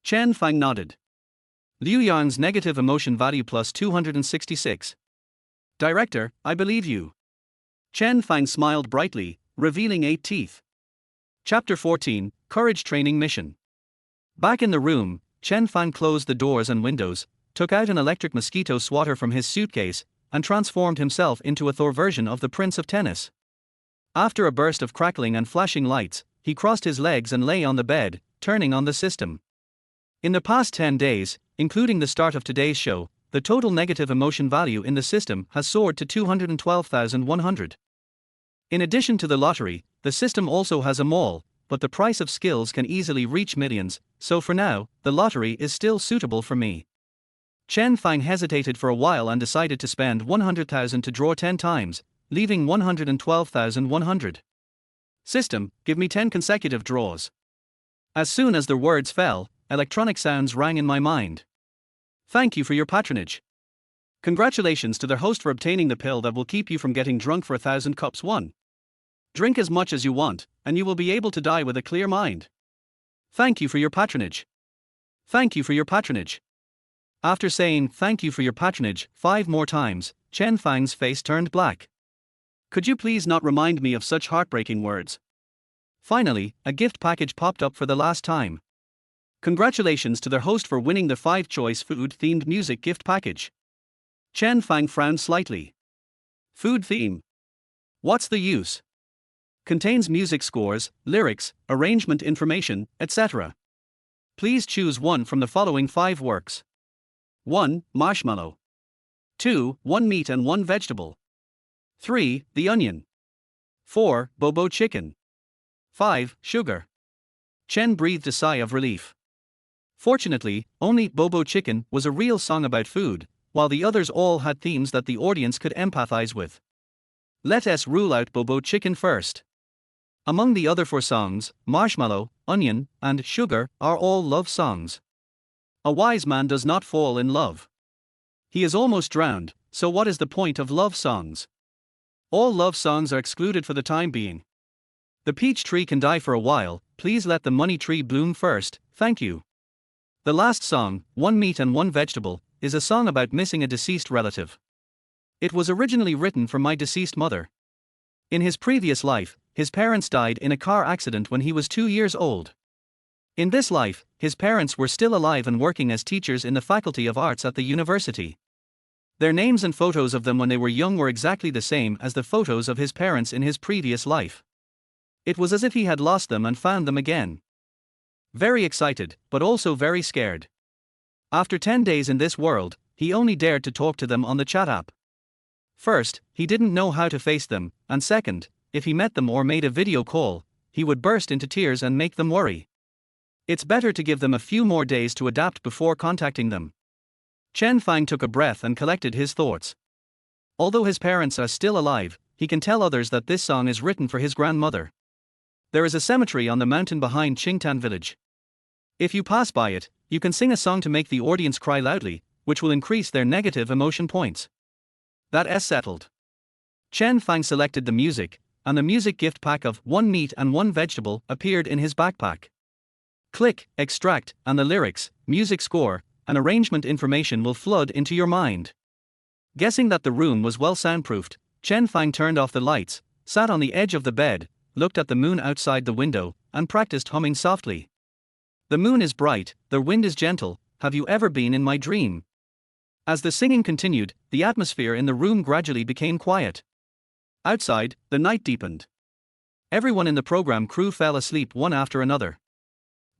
Chen Fang nodded. Liu Yang's negative emotion value plus 266. Director, I believe you. Chen Fang smiled brightly, revealing 8 teeth. Chapter 14, Courage Training Mission. Back in the room, Chen Fang closed the doors and windows, took out an electric mosquito swatter from his suitcase, and transformed himself into a Thor version of the Prince of Tennis. After a burst of crackling and flashing lights, he crossed his legs and lay on the bed, turning on the system. In the past 10 days, including the start of today's show, the total negative emotion value in the system has soared to 212,100. In addition to the lottery, the system also has a mall, but the price of skills can easily reach millions, so for now, the lottery is still suitable for me. Chen Fang hesitated for a while and decided to spend 100,000 to draw 10 times, leaving 112,100. System, give me 10 consecutive draws. As soon as the words fell, electronic sounds rang in my mind. Thank you for your patronage. Congratulations to the host for obtaining the pill that will keep you from getting drunk for 1,000 cups. 1. Drink as much as you want, and you will be able to die with a clear mind. Thank you for your patronage. Thank you for your patronage. After saying thank you for your patronage 5 more times, Chen Fang's face turned black. Could you please not remind me of such heartbreaking words? Finally, a gift package popped up for the last time. Congratulations to their host for winning the 5-choice food-themed music gift package. Chen Fang frowned slightly. Food theme. What's the use? Contains music scores, lyrics, arrangement information, etc. Please choose one from the following 5 works. 1. Marshmallow. 2. One meat and one vegetable. 3. The onion. 4. Bobo chicken. 5. Sugar. Chen breathed a sigh of relief. Fortunately, only Bobo Chicken was a real song about food, while the others all had themes that the audience could empathize with. Let us rule out Bobo Chicken first. Among the other 4 songs, Marshmallow, Onion, and Sugar are all love songs. A wise man does not fall in love. He is almost drowned, so what is the point of love songs? All love songs are excluded for the time being. The peach tree can die for a while, please let the money tree bloom first, thank you. The last song, One Meat and One Vegetable, is a song about missing a deceased relative. It was originally written for my deceased mother. In his previous life, his parents died in a car accident when he was 2 years old. In this life, his parents were still alive and working as teachers in the Faculty of Arts at the university. Their names and photos of them when they were young were exactly the same as the photos of his parents in his previous life. It was as if he had lost them and found them again. Very excited, but also very scared. After 10 days in this world, he only dared to talk to them on the chat app. First, he didn't know how to face them, and second, if he met them or made a video call, he would burst into tears and make them worry. It's better to give them a few more days to adapt before contacting them. Chen Fang took a breath and collected his thoughts. Although his parents are still alive, he can tell others that this song is written for his grandmother. There is a cemetery on the mountain behind Qingtan village. If you pass by it, you can sing a song to make the audience cry loudly, which will increase their negative emotion points. That's settled. Chen Fang selected the music, and the music gift pack of One Meat and One Vegetable appeared in his backpack. Click, extract, and the lyrics, music score, and arrangement information will flood into your mind. Guessing that the room was well soundproofed, Chen Fang turned off the lights, sat on the edge of the bed, looked at the moon outside the window, and practiced humming softly. The moon is bright, the wind is gentle, have you ever been in my dream? As the singing continued, the atmosphere in the room gradually became quiet. Outside, the night deepened. Everyone in the program crew fell asleep one after another.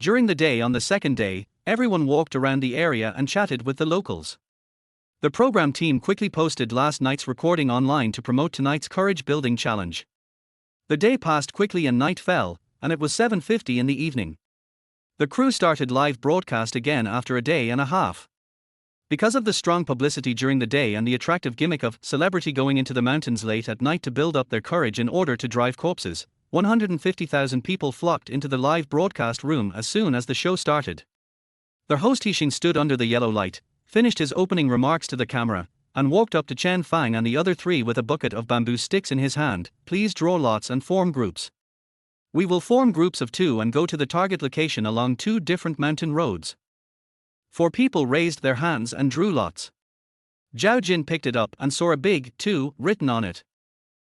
During the day on the second day, everyone walked around the area and chatted with the locals. The program team quickly posted last night's recording online to promote tonight's courage building challenge. The day passed quickly and night fell, and it was 7:50 in the evening. The crew started live broadcast again after a day and a half. Because of the strong publicity during the day and the attractive gimmick of celebrity going into the mountains late at night to build up their courage in order to drive corpses, 150,000 people flocked into the live broadcast room as soon as the show started. Their host Hixing stood under the yellow light, finished his opening remarks to the camera, and walked up to Chen Fang and the other 3 with a bucket of bamboo sticks in his hand. Please draw lots and form groups. We will form groups of 2 and go to the target location along 2 different mountain roads. 4 people raised their hands and drew lots. Zhao Jin picked it up and saw a big 2 written on it.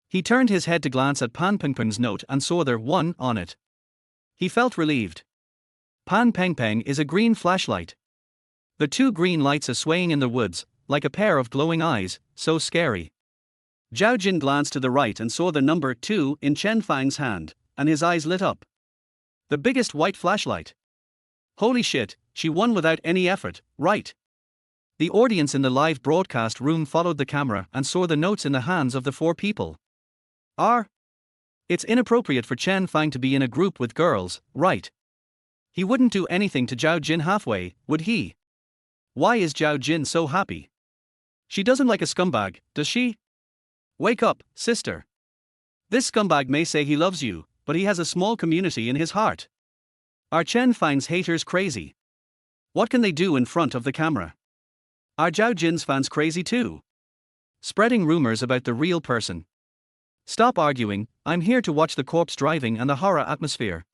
He turned his head to glance at Pan Pengpeng's note and saw there 1 on it. He felt relieved. Pan Pengpeng is a green flashlight. The 2 green lights are swaying in the woods, like a pair of glowing eyes, so scary. Zhao Jin glanced to the right and saw the number 2 in Chen Fang's hand, and his eyes lit up. The biggest white flashlight. Holy shit, she won without any effort, right? The audience in the live broadcast room followed the camera and saw the notes in the hands of the 4 people. It's inappropriate for Chen Fang to be in a group with girls, right? He wouldn't do anything to Zhao Jin halfway, would he? Why is Zhao Jin so happy? She doesn't like a scumbag, does she? Wake up, sister. This scumbag may say he loves you, but he has a small community in his heart. Are Chen Fang's haters crazy? What can they do in front of the camera? Are Zhao Jin's fans crazy too? Spreading rumors about the real person. Stop arguing, I'm here to watch the corpse driving and the horror atmosphere.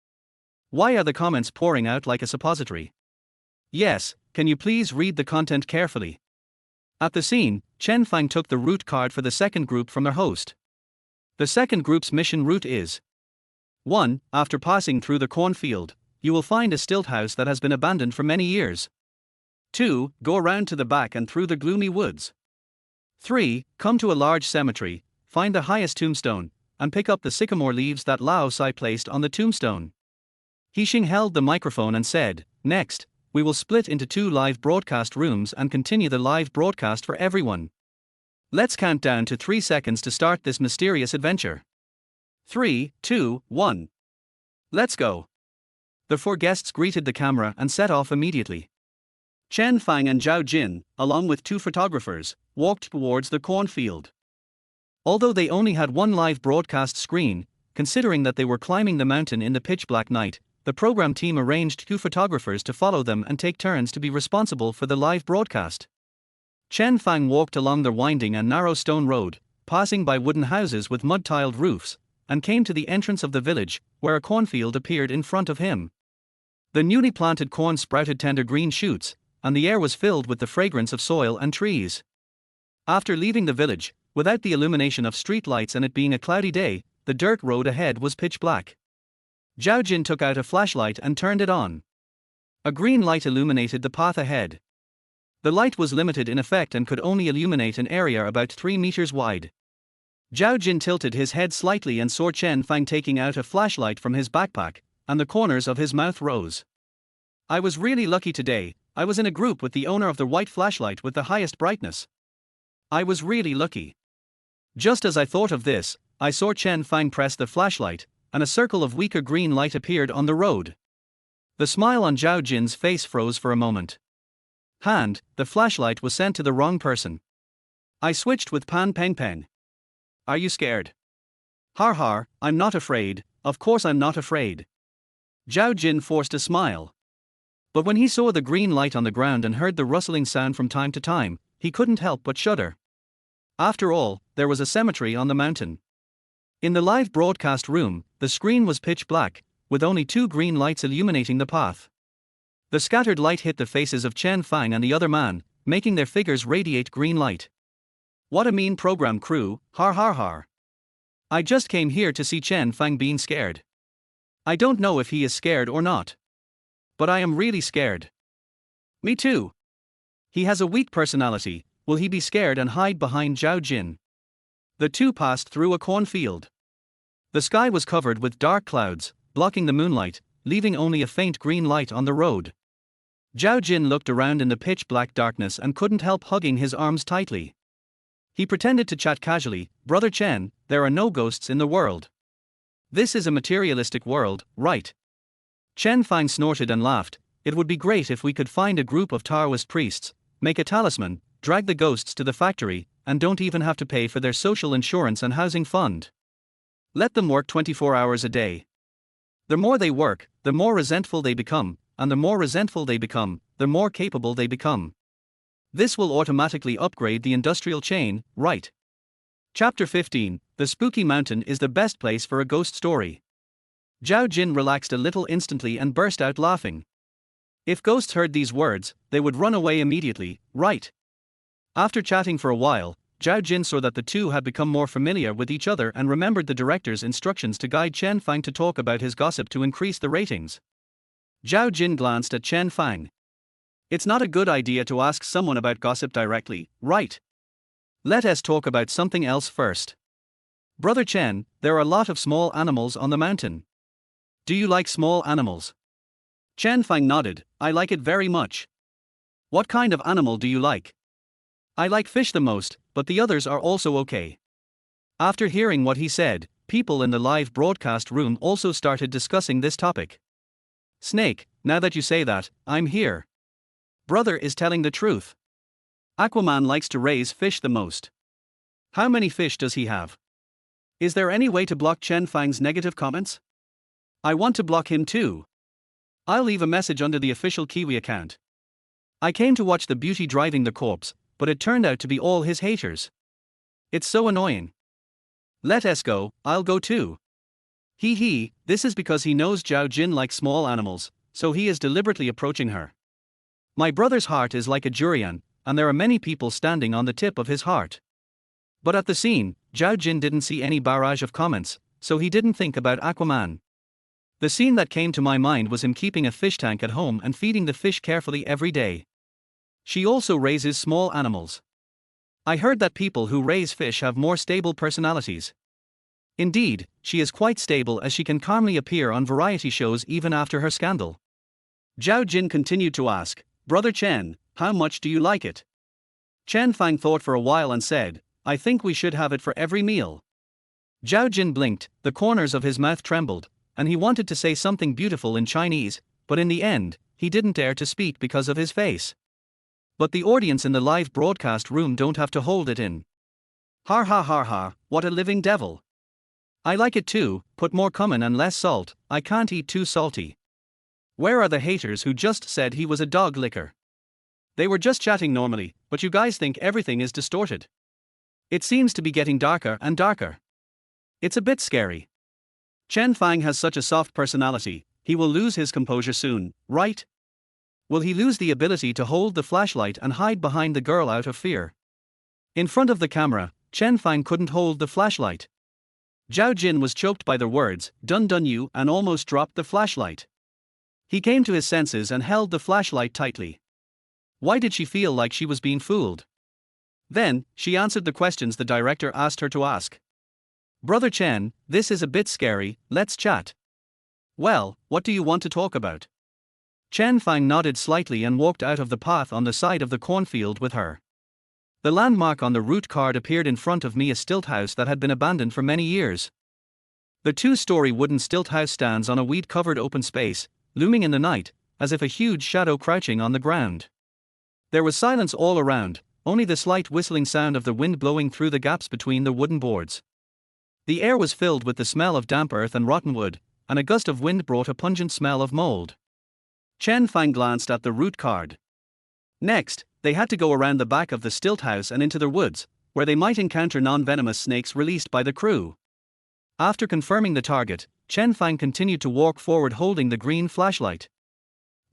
Why are the comments pouring out like a suppository? Yes, can you please read the content carefully? At the scene, Chen Fang took the route card for the second group from their host. The second group's mission route is 1. After passing through the cornfield, you will find a stilt house that has been abandoned for many years. 2. Go around to the back and through the gloomy woods. 3. Come to a large cemetery, find the highest tombstone, and pick up the sycamore leaves that Lao Sai placed on the tombstone. Hixing held the microphone and said, "Next, we will split into 2 live broadcast rooms and continue the live broadcast for everyone. Let's count down to 3 seconds to start this mysterious adventure. 3, 2, 1. Let's go." The 4 guests greeted the camera and set off immediately. Chen Fang and Zhao Jin, along with 2 photographers, walked towards the cornfield. Although they only had 1 live broadcast screen, considering that they were climbing the mountain in the pitch-black night, the program team arranged 2 photographers to follow them and take turns to be responsible for the live broadcast. Chen Fang walked along the winding and narrow stone road, passing by wooden houses with mud-tiled roofs, and came to the entrance of the village, where a cornfield appeared in front of him. The newly planted corn sprouted tender green shoots, and the air was filled with the fragrance of soil and trees. After leaving the village, without the illumination of street lights and it being a cloudy day, the dirt road ahead was pitch black. Zhao Jin took out a flashlight and turned it on. A green light illuminated the path ahead. The light was limited in effect and could only illuminate an area about 3 meters wide. Zhao Jin tilted his head slightly and saw Chen Fang taking out a flashlight from his backpack, and the corners of his mouth rose. "I was really lucky today. I was in a group with the owner of the white flashlight with the highest brightness. I was really lucky." Just as I thought of this, I saw Chen Fang press the flashlight, and a circle of weaker green light appeared on the road. The smile on Zhao Jin's face froze for a moment. The flashlight was sent to the wrong person. I switched with Pan Peng Peng. "Are you scared?" "Har har, I'm not afraid, of course I'm not afraid." Zhao Jin forced a smile. But when he saw the green light on the ground and heard the rustling sound from time to time, he couldn't help but shudder. After all, there was a cemetery on the mountain. In the live broadcast room, the screen was pitch black, with only 2 green lights illuminating the path. The scattered light hit the faces of Chen Fang and the other man, making their figures radiate green light. "What a mean program crew, har har har. I just came here to see Chen Fang being scared. I don't know if he is scared or not. But I am really scared." "Me too. He has a weak personality, will he be scared and hide behind Zhao Jin?" The 2 passed through a cornfield. The sky was covered with dark clouds, blocking the moonlight, leaving only a faint green light on the road. Zhao Jin looked around in the pitch-black darkness and couldn't help hugging his arms tightly. He pretended to chat casually, "Brother Chen, there are no ghosts in the world. This is a materialistic world, right?" Chen Fang snorted and laughed. "It would be great if we could find a group of Taoist priests, make a talisman, drag the ghosts to the factory, and don't even have to pay for their social insurance and housing fund. Let them work 24 hours a day. The more they work, the more resentful they become, and the more resentful they become, the more capable they become. This will automatically upgrade the industrial chain, right?" Chapter 15. The Spooky Mountain is the best place for a ghost story. Zhao Jin relaxed a little instantly and burst out laughing. If ghosts heard these words, they would run away immediately, right? After chatting for a while, Zhao Jin saw that the 2 had become more familiar with each other and remembered the director's instructions to guide Chen Fang to talk about his gossip to increase the ratings. Zhao Jin glanced at Chen Fang. "It's not a good idea to ask someone about gossip directly, right? Let us talk about something else first. Brother Chen, there are a lot of small animals on the mountain. Do you like small animals?" Chen Fang nodded. "I like it very much." "What kind of animal do you like?" "I like fish the most, but the others are also okay." After hearing what he said, people in the live broadcast room also started discussing this topic. "Snake, now that you say that, I'm here. Brother is telling the truth. Aquaman likes to raise fish the most. How many fish does he have? Is there any way to block Chen Fang's negative comments? I want to block him too. I'll leave a message under the official Kiwi account. I came to watch the beauty driving the corpse, but it turned out to be all his haters. It's so annoying. Let us go, I'll go too." This is because he knows Zhao Jin likes small animals, so he is deliberately approaching her. My brother's heart is like a durian, and there are many people standing on the tip of his heart. But at the scene, Zhao Jin didn't see any barrage of comments, so he didn't think about Aquaman. The scene that came to my mind was him keeping a fish tank at home and feeding the fish carefully every day. She also raises small animals. I heard that people who raise fish have more stable personalities. Indeed, she is quite stable as she can calmly appear on variety shows even after her scandal. Zhao Jin continued to ask, Brother Chen, how much do you like it? Chen Fang thought for a while and said, I think we should have it for every meal. Zhao Jin blinked, the corners of his mouth trembled, and he wanted to say something beautiful in Chinese, but in the end, he didn't dare to speak because of his face. But the audience in the live broadcast room don't have to hold it in. Har ha har ha, what a living devil. I like it too, put more cumin and less salt, I can't eat too salty. Where are the haters who just said he was a dog licker? They were just chatting normally, but you guys think everything is distorted. It seems to be getting darker and darker. It's a bit scary. Chen Fang has such a soft personality, he will lose his composure soon, right? Will he lose the ability to hold the flashlight and hide behind the girl out of fear? In front of the camera, Chen Fang couldn't hold the flashlight. Zhao Jin was choked by the words, dun dun you, and almost dropped the flashlight. He came to his senses and held the flashlight tightly. Why did she feel like she was being fooled? Then, she answered the questions the director asked her to ask. Brother Chen, this is a bit scary, let's chat. Well, what do you want to talk about? Chen Fang nodded slightly and walked out of the path on the side of the cornfield with her. The landmark on the route card appeared in front of me, a stilt house that had been abandoned for many years. The two-story wooden stilt house stands on a weed-covered open space, looming in the night, as if a huge shadow crouching on the ground. There was silence all around, only the slight whistling sound of the wind blowing through the gaps between the wooden boards. The air was filled with the smell of damp earth and rotten wood, and a gust of wind brought a pungent smell of mold. Chen Fang glanced at the route card. Next, they had to go around the back of the stilt house and into the woods, where they might encounter non-venomous snakes released by the crew. After confirming the target, Chen Fang continued to walk forward holding the green flashlight.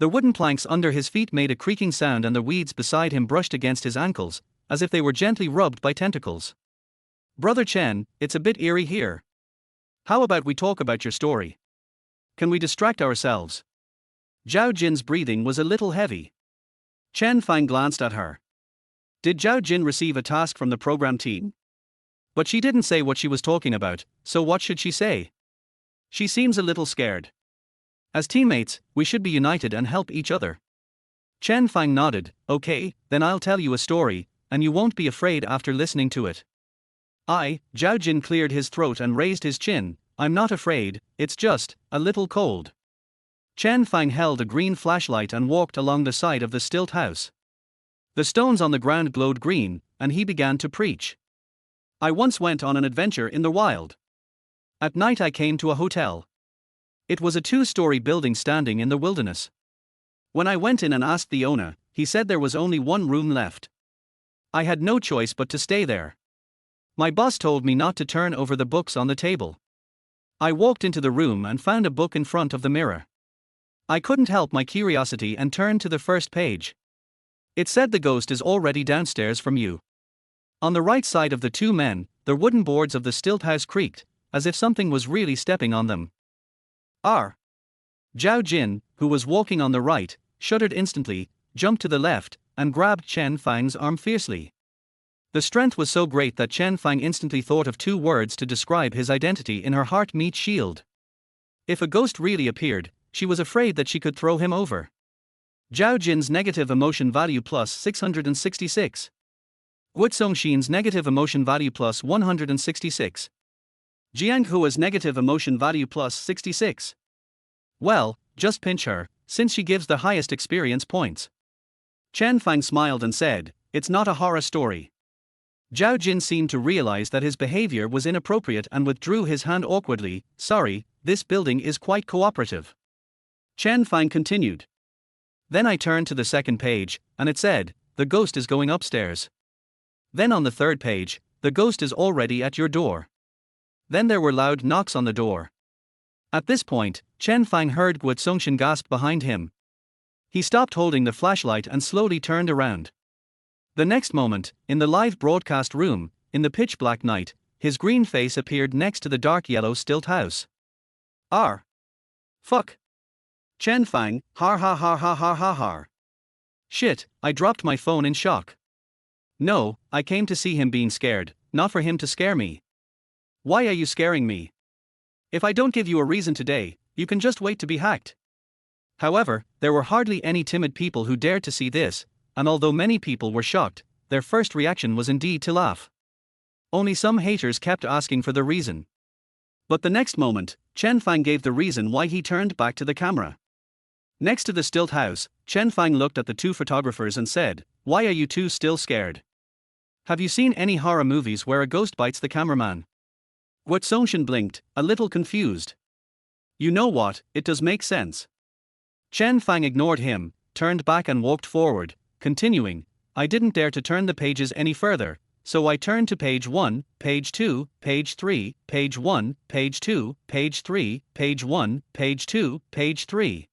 The wooden planks under his feet made a creaking sound and the weeds beside him brushed against his ankles, as if they were gently rubbed by tentacles. Brother Chen, it's a bit eerie here. How about we talk about your story? Can we distract ourselves? Zhao Jin's breathing was a little heavy. Chen Fang glanced at her. Did Zhao Jin receive a task from the program team? But she didn't say what she was talking about, so what should she say? She seems a little scared. As teammates, we should be united and help each other. Chen Fang nodded, okay, then I'll tell you a story, and you won't be afraid after listening to it. Zhao Jin cleared his throat and raised his chin, I'm not afraid, it's just a little cold. Chen Fang held a green flashlight and walked along the side of the stilt house. The stones on the ground glowed green, and he began to preach. I once went on an adventure in the wild. At night I came to a hotel. It was a two-story building standing in the wilderness. When I went in and asked the owner, he said there was only one room left. I had no choice but to stay there. My boss told me not to turn over the books on the table. I walked into the room and found a book in front of the mirror. I couldn't help my curiosity and turned to the first page. It said the ghost is already downstairs from you. On the right side of the two men, the wooden boards of the stilt house creaked, as if something was really stepping on them. Zhao Jin, who was walking on the right, shuddered instantly, jumped to the left, and grabbed Chen Fang's arm fiercely. The strength was so great that Chen Fang instantly thought of two words to describe his identity in her heart: meat shield. If a ghost really appeared, she was afraid that she could throw him over. Zhao Jin's negative emotion value plus 666. Guotsongxin's negative emotion value plus 166. Jiang Hua's negative emotion value plus 66. Well, just pinch her, since she gives the highest experience points. Chen Fang smiled and said, it's not a horror story. Zhao Jin seemed to realize that his behavior was inappropriate and withdrew his hand awkwardly. Sorry, this building is quite cooperative. Chen Fang continued. Then I turned to the second page, and it said, the ghost is going upstairs. Then on the third page, the ghost is already at your door. Then there were loud knocks on the door. At this point, Chen Fang heard Guotsongxin gasp behind him. He stopped holding the flashlight and slowly turned around. The next moment, in the live broadcast room, in the pitch-black night, his green face appeared next to the dark yellow stilt house. Fuck. Chen Fang, har ha ha ha ha ha har. Shit, I dropped my phone in shock. No, I came to see him being scared, not for him to scare me. Why are you scaring me? If I don't give you a reason today, you can just wait to be hacked. However, there were hardly any timid people who dared to see this, and although many people were shocked, their first reaction was indeed to laugh. Only some haters kept asking for the reason. But the next moment, Chen Fang gave the reason why he turned back to the camera. Next to the stilt house, Chen Fang looked at the two photographers and said, "Why are you two still scared? Have you seen any horror movies where a ghost bites the cameraman?" Guo Songshan blinked, a little confused. You know what, it does make sense. Chen Fang ignored him, turned back and walked forward, continuing, I didn't dare to turn the pages any further, so I turned to page 1, page 2, page 3, page 1, page 2, page 3, page 1, page 2, page 3.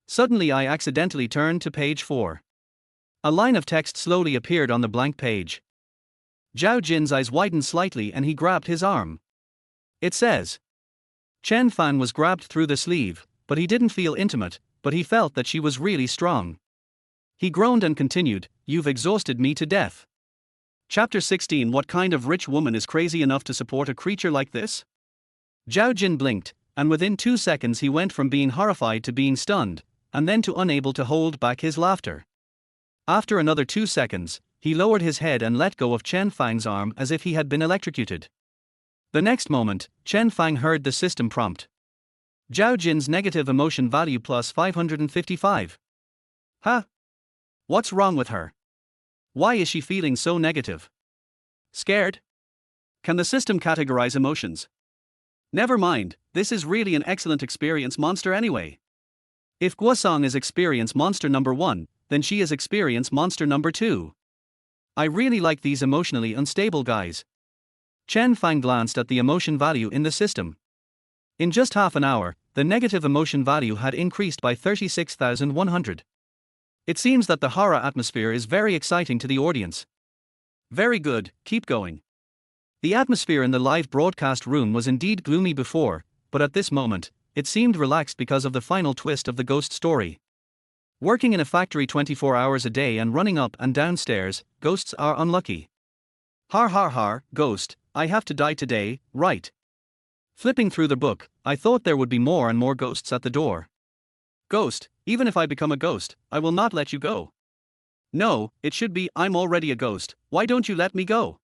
Suddenly I accidentally turned to page 4. A line of text slowly appeared on the blank page. Zhao Jin's eyes widened slightly and he grabbed his arm. It says. Chen Fang was grabbed through the sleeve, but he didn't feel intimate, but he felt that she was really strong. He groaned and continued, You've exhausted me to death. Chapter 16 What kind of rich woman is crazy enough to support a creature like this? Zhao Jin blinked, and within 2 seconds he went from being horrified to being stunned, and then to unable to hold back his laughter. After another 2 seconds, he lowered his head and let go of Chen Fang's arm as if he had been electrocuted. The next moment, Chen Fang heard the system prompt. Zhao Jin's negative emotion value plus 555. Huh? What's wrong with her? Why is she feeling so negative? Scared? Can the system categorize emotions? Never mind, this is really an excellent experience monster anyway. If Guosong is experience monster number 1, then she is experience monster number 2. I really like these emotionally unstable guys. Chen Fang glanced at the emotion value in the system. In just half an hour, the negative emotion value had increased by 36,100. It seems that the horror atmosphere is very exciting to the audience. Very good, keep going. The atmosphere in the live broadcast room was indeed gloomy before, but at this moment, it seemed relaxed because of the final twist of the ghost story. Working in a factory 24 hours a day and running up and down stairs, ghosts are unlucky. Har har har, ghost, I have to die today, right? Flipping through the book, I thought there would be more and more ghosts at the door. Ghost, even if I become a ghost, I will not let you go. No, it should be, I'm already a ghost, why don't you let me go?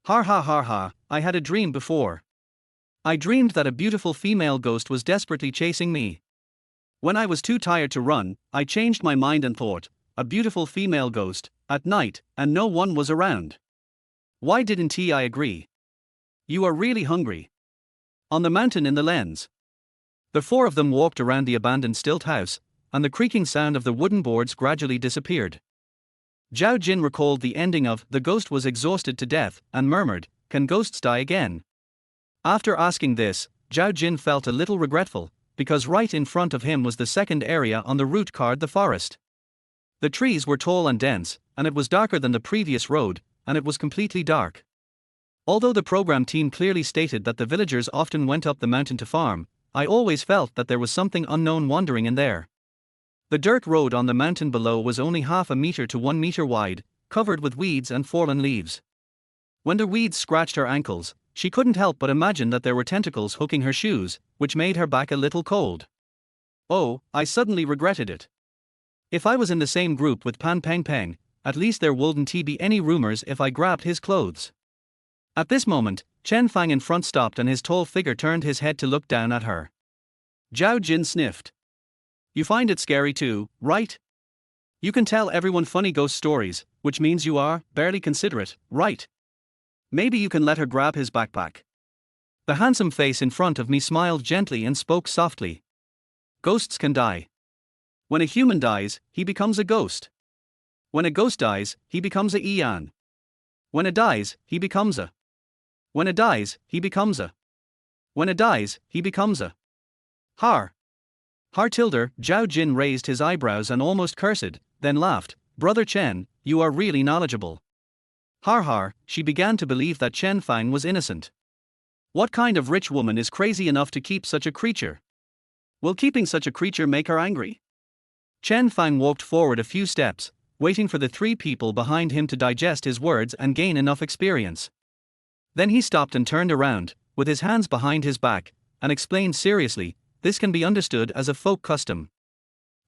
Har ha har ha, I had a dream before. I dreamed that a beautiful female ghost was desperately chasing me. When I was too tired to run, I changed my mind and thought, a beautiful female ghost, at night, and no one was around. Why didn't I agree? You are really hungry. On the mountain in the lens. The four of them walked around the abandoned stilt house, and the creaking sound of the wooden boards gradually disappeared. Zhao Jin recalled the ending of The Ghost Was Exhausted to Death and murmured, Can ghosts die again? After asking this, Zhao Jin felt a little regretful, because right in front of him was the second area on the route called the forest. The trees were tall and dense, and it was darker than the previous road, and it was completely dark. Although the program team clearly stated that the villagers often went up the mountain to farm, I always felt that there was something unknown wandering in there. The dirt road on the mountain below was only half a meter to 1 meter wide, covered with weeds and fallen leaves. When the weeds scratched her ankles, she couldn't help but imagine that there were tentacles hooking her shoes, which made her back a little cold. Oh, I suddenly regretted it. If I was in the same group with Pan Peng Peng, at least there wouldn't be any rumors if I grabbed his clothes. At this moment, Chen Fang in front stopped and his tall figure turned his head to look down at her. Zhao Jin sniffed. You find it scary too, right? You can tell everyone funny ghost stories, which means you are barely considerate, right? Maybe you can let her grab his backpack. The handsome face in front of me smiled gently and spoke softly. Ghosts can die. When a human dies, he becomes a ghost. When a ghost dies, he becomes a Ian. When it dies, he becomes a. When it dies, he becomes a. When it dies, he becomes a. Har. Har tilde, Zhao Jin raised his eyebrows and almost cursed, then laughed, Brother Chen, you are really knowledgeable. Har har, she began to believe that Chen Fang was innocent. What kind of rich woman is crazy enough to keep such a creature? Will keeping such a creature make her angry? Chen Fang walked forward a few steps, waiting for the three people behind him to digest his words and gain enough experience. Then he stopped and turned around, with his hands behind his back, and explained seriously, "This can be understood as a folk custom.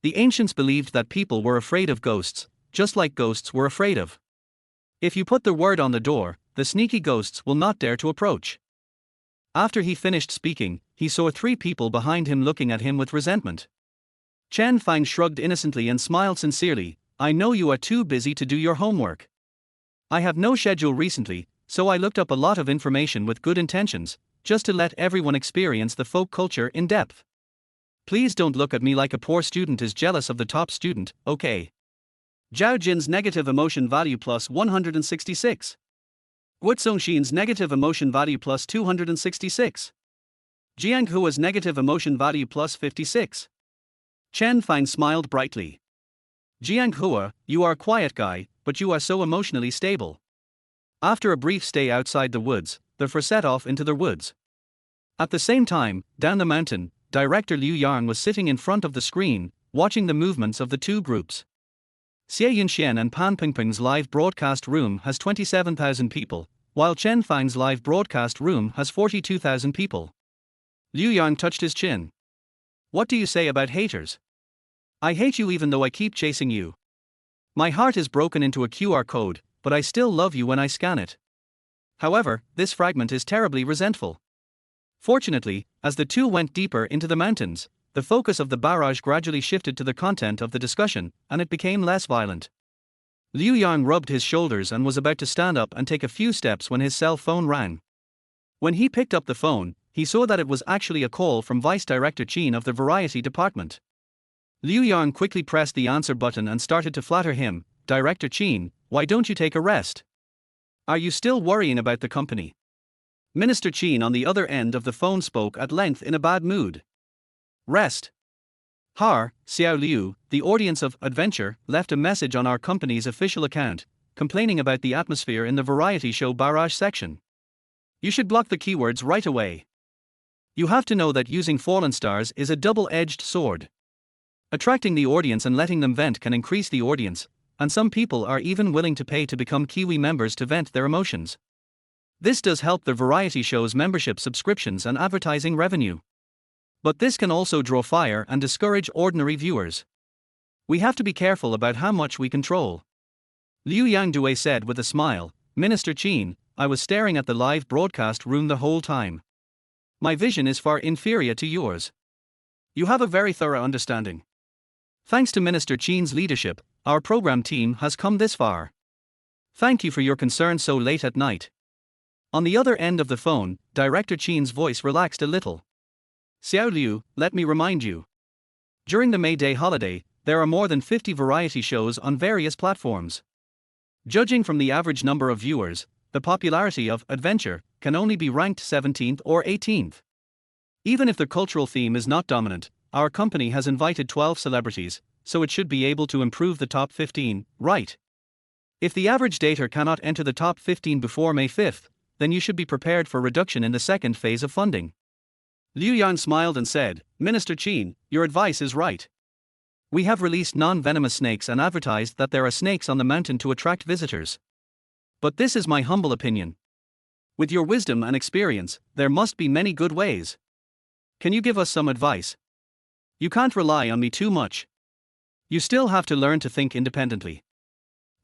The ancients believed that people were afraid of ghosts, just like ghosts were afraid of. If you put the word on the door, the sneaky ghosts will not dare to approach." After he finished speaking, he saw three people behind him looking at him with resentment. Chen Fang shrugged innocently and smiled sincerely, "I know you are too busy to do your homework. I have no schedule recently, so I looked up a lot of information with good intentions, just to let everyone experience the folk culture in depth. Please don't look at me like a poor student is jealous of the top student, okay?" Zhao Jin's negative emotion value plus 166. Wu Xing's negative emotion value plus 266. Jiang Hua's negative emotion value plus 56. Chen Fang smiled brightly. "Jiang Hua, you are a quiet guy, but you are so emotionally stable." After a brief stay outside the woods, the four set off into the woods. At the same time, down the mountain, director Liu Yang was sitting in front of the screen, watching the movements of the two groups. Xie Yunxian and Pan Pingping's live broadcast room has 27,000 people, while Chen Fang's live broadcast room has 42,000 people. Liu Yang touched his chin. "What do you say about haters? I hate you even though I keep chasing you. My heart is broken into a QR code, but I still love you when I scan it. However, this fragment is terribly resentful." Fortunately, as the two went deeper into the mountains, the focus of the barrage gradually shifted to the content of the discussion, and it became less violent. Liu Yang rubbed his shoulders and was about to stand up and take a few steps when his cell phone rang. When he picked up the phone, he saw that it was actually a call from Vice Director Chen of the Variety Department. Liu Yang quickly pressed the answer button and started to flatter him, "Director Chen, why don't you take a rest? Are you still worrying about the company?" Minister Chen on the other end of the phone spoke at length in a bad mood. "Rest? Har, Xiao Liu, the audience of Adventure, left a message on our company's official account, complaining about the atmosphere in the variety show barrage section. You should block the keywords right away. You have to know that using fallen stars is a double-edged sword. Attracting the audience and letting them vent can increase the audience, and some people are even willing to pay to become Kiwi members to vent their emotions. This does help the variety show's membership subscriptions and advertising revenue. But this can also draw fire and discourage ordinary viewers. We have to be careful about how much we control." Liu Yangdue said with a smile, "Minister Chen, I was staring at the live broadcast room the whole time. My vision is far inferior to yours. You have a very thorough understanding. Thanks to Minister Chen's leadership, our program team has come this far. Thank you for your concern so late at night." On the other end of the phone, Director Chen's voice relaxed a little. "Xiao Liu, let me remind you. During the May Day holiday, there are more than 50 variety shows on various platforms. Judging from the average number of viewers, the popularity of Adventure can only be ranked 17th or 18th. Even if the cultural theme is not dominant, our company has invited 12 celebrities, so it should be able to improve the top 15, right? If the average dater cannot enter the top 15 before May 5th, then you should be prepared for reduction in the second phase of funding." Liu Yang smiled and said, "Minister Chen, your advice is right. We have released non-venomous snakes and advertised that there are snakes on the mountain to attract visitors. But this is my humble opinion. With your wisdom and experience, there must be many good ways. Can you give us some advice? You can't rely on me too much. You still have to learn to think independently.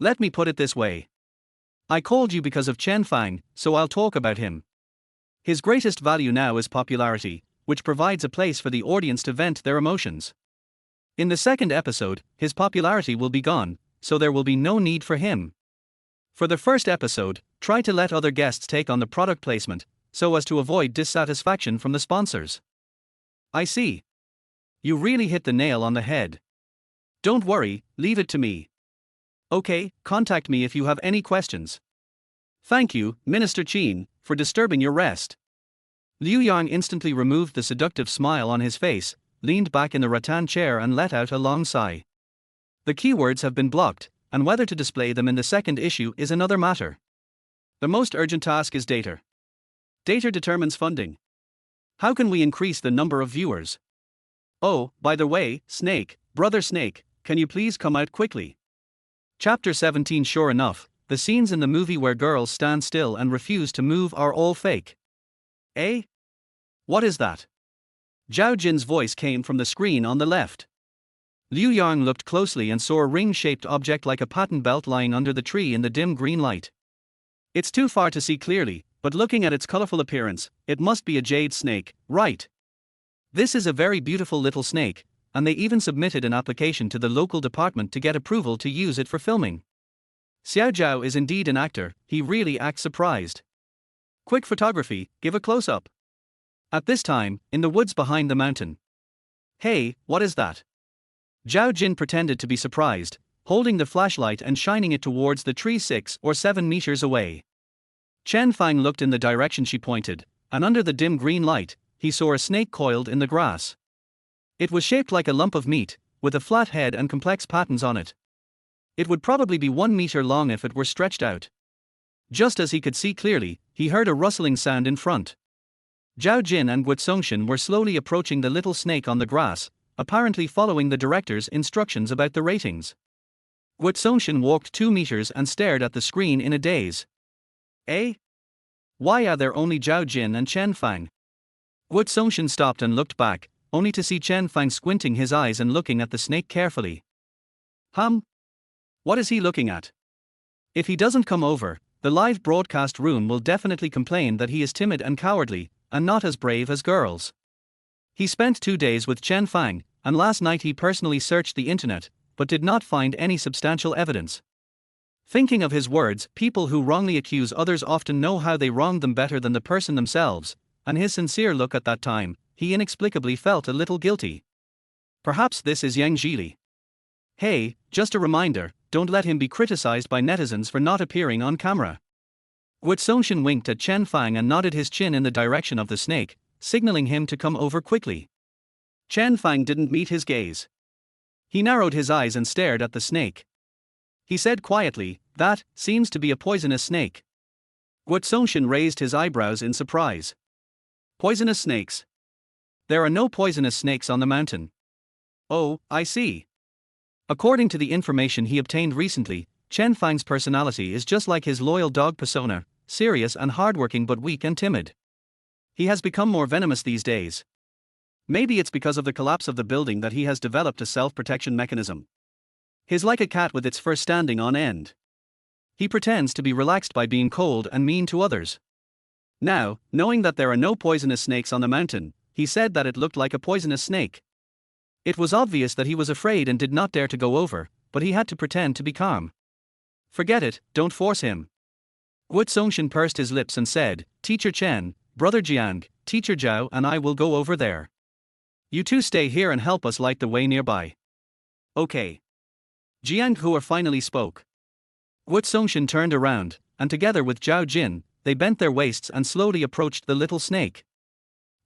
Let me put it this way. I called you because of Chen Fang, so I'll talk about him. His greatest value now is popularity, which provides a place for the audience to vent their emotions. In the second episode, his popularity will be gone, so there will be no need for him. For the first episode, try to let other guests take on the product placement, so as to avoid dissatisfaction from the sponsors." "I see. You really hit the nail on the head. Don't worry, leave it to me. Okay, contact me if you have any questions." "Thank you, Minister Chen, for disturbing your rest." Liu Yang instantly removed the seductive smile on his face, leaned back in the rattan chair and let out a long sigh. The keywords have been blocked, and whether to display them in the second issue is another matter. The most urgent task is data. Data determines funding. How can we increase the number of viewers? Oh, by the way, Snake, Brother Snake, can you please come out quickly? Chapter 17. Sure enough, the scenes in the movie where girls stand still and refuse to move are all fake. Eh? What is that? Zhao Jin's voice came from the screen on the left. Liu Yang looked closely and saw a ring-shaped object like a patent belt lying under the tree in the dim green light. It's too far to see clearly, but looking at its colorful appearance, it must be a jade snake, right? This is a very beautiful little snake, and they even submitted an application to the local department to get approval to use it for filming. Xiao Zhao is indeed an actor, he really acts surprised. Quick photography, give a close-up. At this time, in the woods behind the mountain. Hey, what is that? Zhao Jin pretended to be surprised, holding the flashlight and shining it towards the tree 6 or 7 meters away. Chen Fang looked in the direction she pointed, and under the dim green light, he saw a snake coiled in the grass. It was shaped like a lump of meat, with a flat head and complex patterns on it. It would probably be 1 meter long if it were stretched out. Just as he could see clearly, he heard a rustling sound in front. Zhao Jin and Guotsongxin were slowly approaching the little snake on the grass, apparently following the director's instructions about the ratings. Guotsongxin walked 2 meters and stared at the screen in a daze. Eh? Why are there only Zhao Jin and Chen Fang? Guotsongxin stopped and looked back, only to see Chen Fang squinting his eyes and looking at the snake carefully. What is he looking at? If he doesn't come over, the live broadcast room will definitely complain that he is timid and cowardly, and not as brave as girls. He spent 2 days with Chen Fang, and last night he personally searched the internet, but did not find any substantial evidence. Thinking of his words, people who wrongly accuse others often know how they wronged them better than the person themselves, and his sincere look at that time, he inexplicably felt a little guilty. Perhaps this is Yang Zhili. Hey, just a reminder, don't let him be criticized by netizens for not appearing on camera. Guotsongxin winked at Chen Fang and nodded his chin in the direction of the snake, signaling him to come over quickly. Chen Fang didn't meet his gaze. He narrowed his eyes and stared at the snake. He said quietly, "That seems to be a poisonous snake." Guotsongxin raised his eyebrows in surprise. Poisonous snakes? There are no poisonous snakes on the mountain. Oh, I see. According to the information he obtained recently, Chen Fang's personality is just like his loyal dog persona, serious and hardworking but weak and timid. He has become more venomous these days. Maybe it's because of the collapse of the building that he has developed a self-protection mechanism. He's like a cat with its fur standing on end. He pretends to be relaxed by being cold and mean to others. Now, knowing that there are no poisonous snakes on the mountain, he said that it looked like a poisonous snake. It was obvious that he was afraid and did not dare to go over, but he had to pretend to be calm. Forget it, don't force him. Guotsongxin pursed his lips and said, "Teacher Chen, Brother Jiang, Teacher Zhao and I will go over there. You two stay here and help us light the way nearby." Okay. Jiang Hua finally spoke. Guotsongxin turned around, and together with Zhao Jin, they bent their waists and slowly approached the little snake.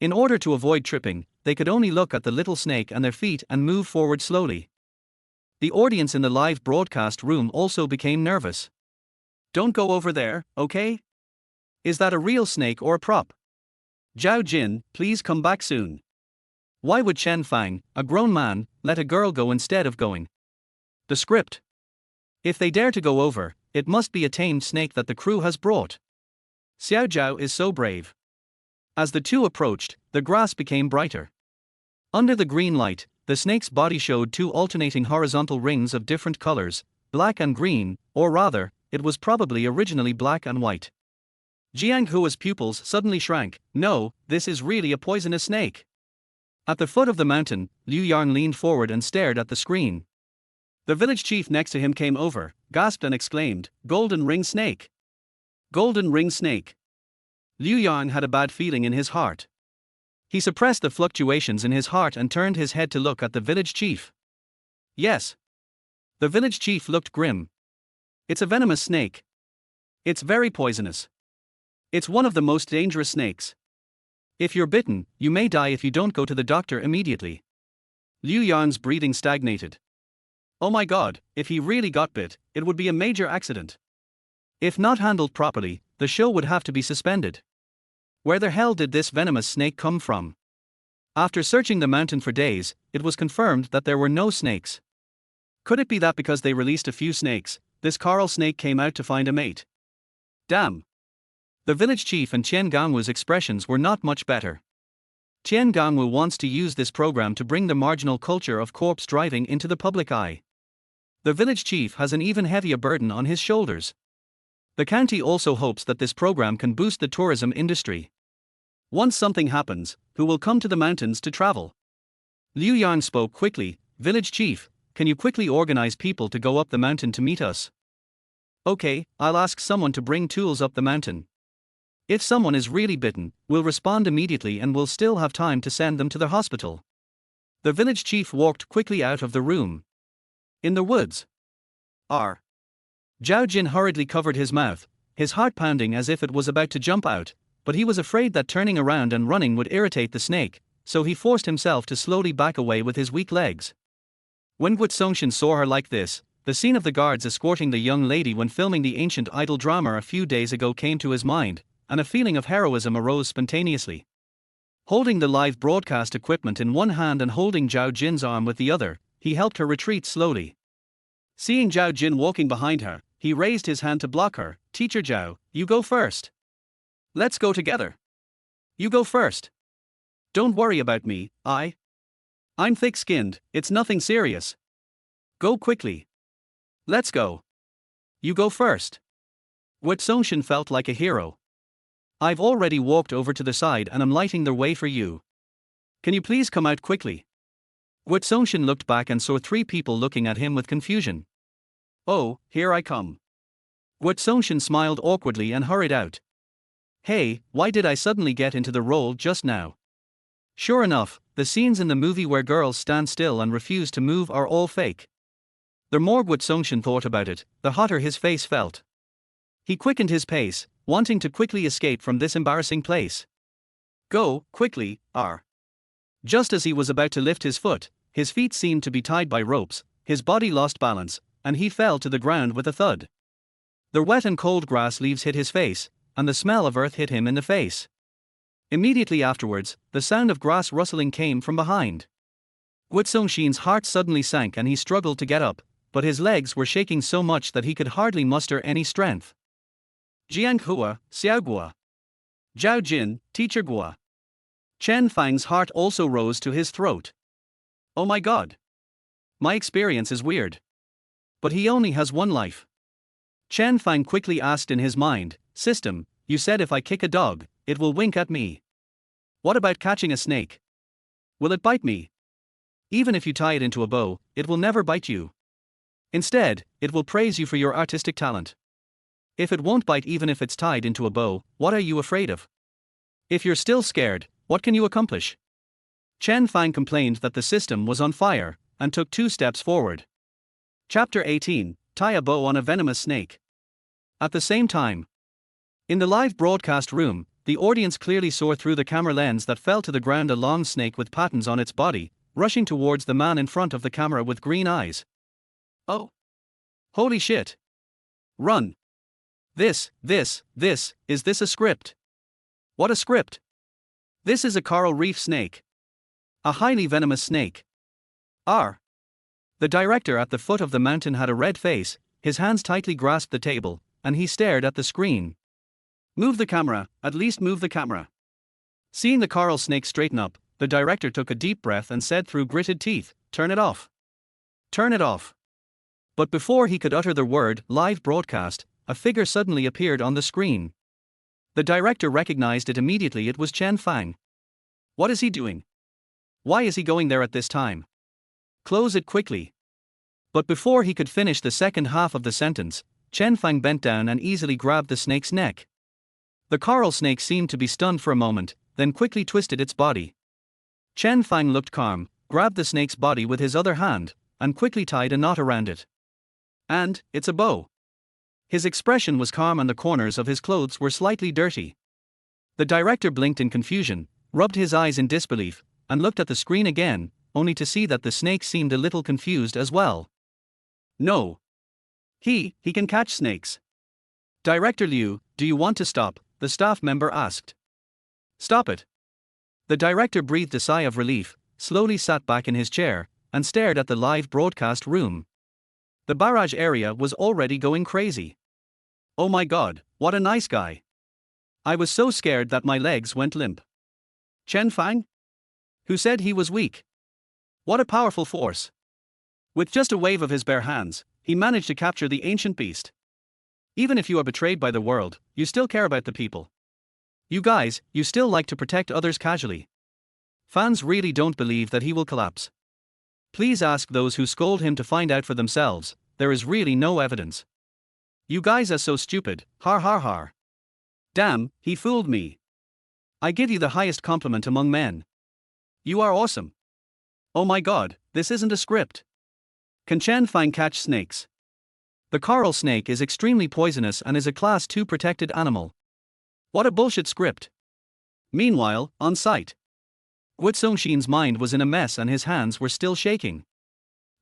In order to avoid tripping, they could only look at the little snake and their feet and move forward slowly. The audience in the live broadcast room also became nervous. "Don't go over there, okay? Is that a real snake or a prop? Zhao Jin, please come back soon." Why would Chen Fang, a grown man, let a girl go instead of going? The script. If they dare to go over, it must be a tamed snake that the crew has brought. Xiao Zhao is so brave. As the two approached, the grass became brighter. Under the green light, the snake's body showed 2 alternating horizontal rings of different colors, black and green, or rather, it was probably originally black and white. Jiang Hua's pupils suddenly shrank. No, this is really a poisonous snake. At the foot of the mountain, Liu Yang leaned forward and stared at the screen. The village chief next to him came over, gasped and exclaimed, "Golden ring snake! Golden ring snake!" Liu Yang had a bad feeling in his heart. He suppressed the fluctuations in his heart and turned his head to look at the village chief. Yes. The village chief looked grim. It's a venomous snake. It's very poisonous. It's one of the most dangerous snakes. If you're bitten, you may die if you don't go to the doctor immediately. Liu Yang's breathing stagnated. Oh my god, if he really got bit, it would be a major accident. If not handled properly, the show would have to be suspended. Where the hell did this venomous snake come from? After searching the mountain for days, it was confirmed that there were no snakes. Could it be that because they released a few snakes, this coral snake came out to find a mate? Damn. The village chief and Chen Gangwu's expressions were not much better. Chen Gangwu wants to use this program to bring the marginal culture of corpse driving into the public eye. The village chief has an even heavier burden on his shoulders. The county also hopes that this program can boost the tourism industry. Once something happens, who will come to the mountains to travel? Liu Yang spoke quickly. Village chief, can you quickly organize people to go up the mountain to meet us? Okay, I'll ask someone to bring tools up the mountain. If someone is really bitten, we'll respond immediately and we'll still have time to send them to the hospital. The village chief walked quickly out of the room. In the woods. R. Zhao Jin hurriedly covered his mouth, his heart pounding as if it was about to jump out, but he was afraid that turning around and running would irritate the snake, so he forced himself to slowly back away with his weak legs. When Guo Songshan saw her like this, the scene of the guards escorting the young lady when filming the ancient idol drama a few days ago came to his mind, and a feeling of heroism arose spontaneously. Holding the live broadcast equipment in one hand and holding Zhao Jin's arm with the other, he helped her retreat slowly. Seeing Zhao Jin walking behind her, he raised his hand to block her. Teacher Zhao, you go first. Let's go together. You go first. Don't worry about me, I'm thick-skinned, it's nothing serious. Go quickly. Let's go. You go first. Guo Songshan felt like a hero. I've already walked over to the side and I'm lighting the way for you. Can you please come out quickly? Guo Songshan looked back and saw 3 people looking at him with confusion. Oh, here I come. Guo Songshan smiled awkwardly and hurried out. Hey, why did I suddenly get into the role just now? Sure enough, the scenes in the movie where girls stand still and refuse to move are all fake. The more Guo Songshan thought about it, the hotter his face felt. He quickened his pace, wanting to quickly escape from this embarrassing place. Go, quickly, R. Just as he was about to lift his foot, his feet seemed to be tied by ropes, his body lost balance, and he fell to the ground with a thud. The wet and cold grass leaves hit his face, and the smell of earth hit him in the face. Immediately afterwards, the sound of grass rustling came from behind. Guo Songshan's heart suddenly sank and he struggled to get up, but his legs were shaking so much that he could hardly muster any strength. Jiang Hua, Xiao Gua. Zhao Jin, Teacher Gua. Chen Fang's heart also rose to his throat. Oh my god. My experience is weird. But he only has one life. Chen Fang quickly asked in his mind, System, you said if I kick a dog, it will wink at me. What about catching a snake? Will it bite me? Even if you tie it into a bow, it will never bite you. Instead, it will praise you for your artistic talent. If it won't bite even if it's tied into a bow, what are you afraid of? If you're still scared, what can you accomplish? Chen Fang complained that the system was on fire, and took 2 steps forward. Chapter 18, Tie a Bow on a Venomous Snake. At the same time, in the live broadcast room, the audience clearly saw through the camera lens that fell to the ground a long snake with patterns on its body, rushing towards the man in front of the camera with green eyes. Oh! Holy shit! Run! Is this a script? What a script! This is a coral reef snake. A highly venomous snake. R. The director at the foot of the mountain had a red face, his hands tightly grasped the table, and he stared at the screen. Move the camera, at least move the camera. Seeing the coral snake straighten up, the director took a deep breath and said through gritted teeth, Turn it off. Turn it off. But before he could utter the word live broadcast, a figure suddenly appeared on the screen. The director recognized it immediately. It was Chen Fang. What is he doing? Why is he going there at this time? Close it quickly. But before he could finish the second half of the sentence, Chen Fang bent down and easily grabbed the snake's neck. The coral snake seemed to be stunned for a moment, then quickly twisted its body. Chen Fang looked calm, grabbed the snake's body with his other hand, and quickly tied a knot around it. And, it's a bow. His expression was calm and the corners of his clothes were slightly dirty. The director blinked in confusion, rubbed his eyes in disbelief, and looked at the screen again, only to see that the snake seemed a little confused as well. No. He can catch snakes. Director Liu, do you want to stop? The staff member asked. Stop it. The director breathed a sigh of relief, slowly sat back in his chair, and stared at the live broadcast room. The barrage area was already going crazy. Oh my god, what a nice guy. I was so scared that my legs went limp. Chen Fang? Who said he was weak? What a powerful force. With just a wave of his bare hands, he managed to capture the ancient beast. Even if you are betrayed by the world, you still care about the people. You guys, you still like to protect others casually. Fans really don't believe that he will collapse. Please ask those who scold him to find out for themselves, there is really no evidence. You guys are so stupid, har har har. Damn, he fooled me. I give you the highest compliment among men. You are awesome. Oh my god, this isn't a script. Can Chen Fang catch snakes? The coral snake is extremely poisonous and is a class 2 protected animal. What a bullshit script. Meanwhile, on site, Wu Songshin's mind was in a mess and his hands were still shaking.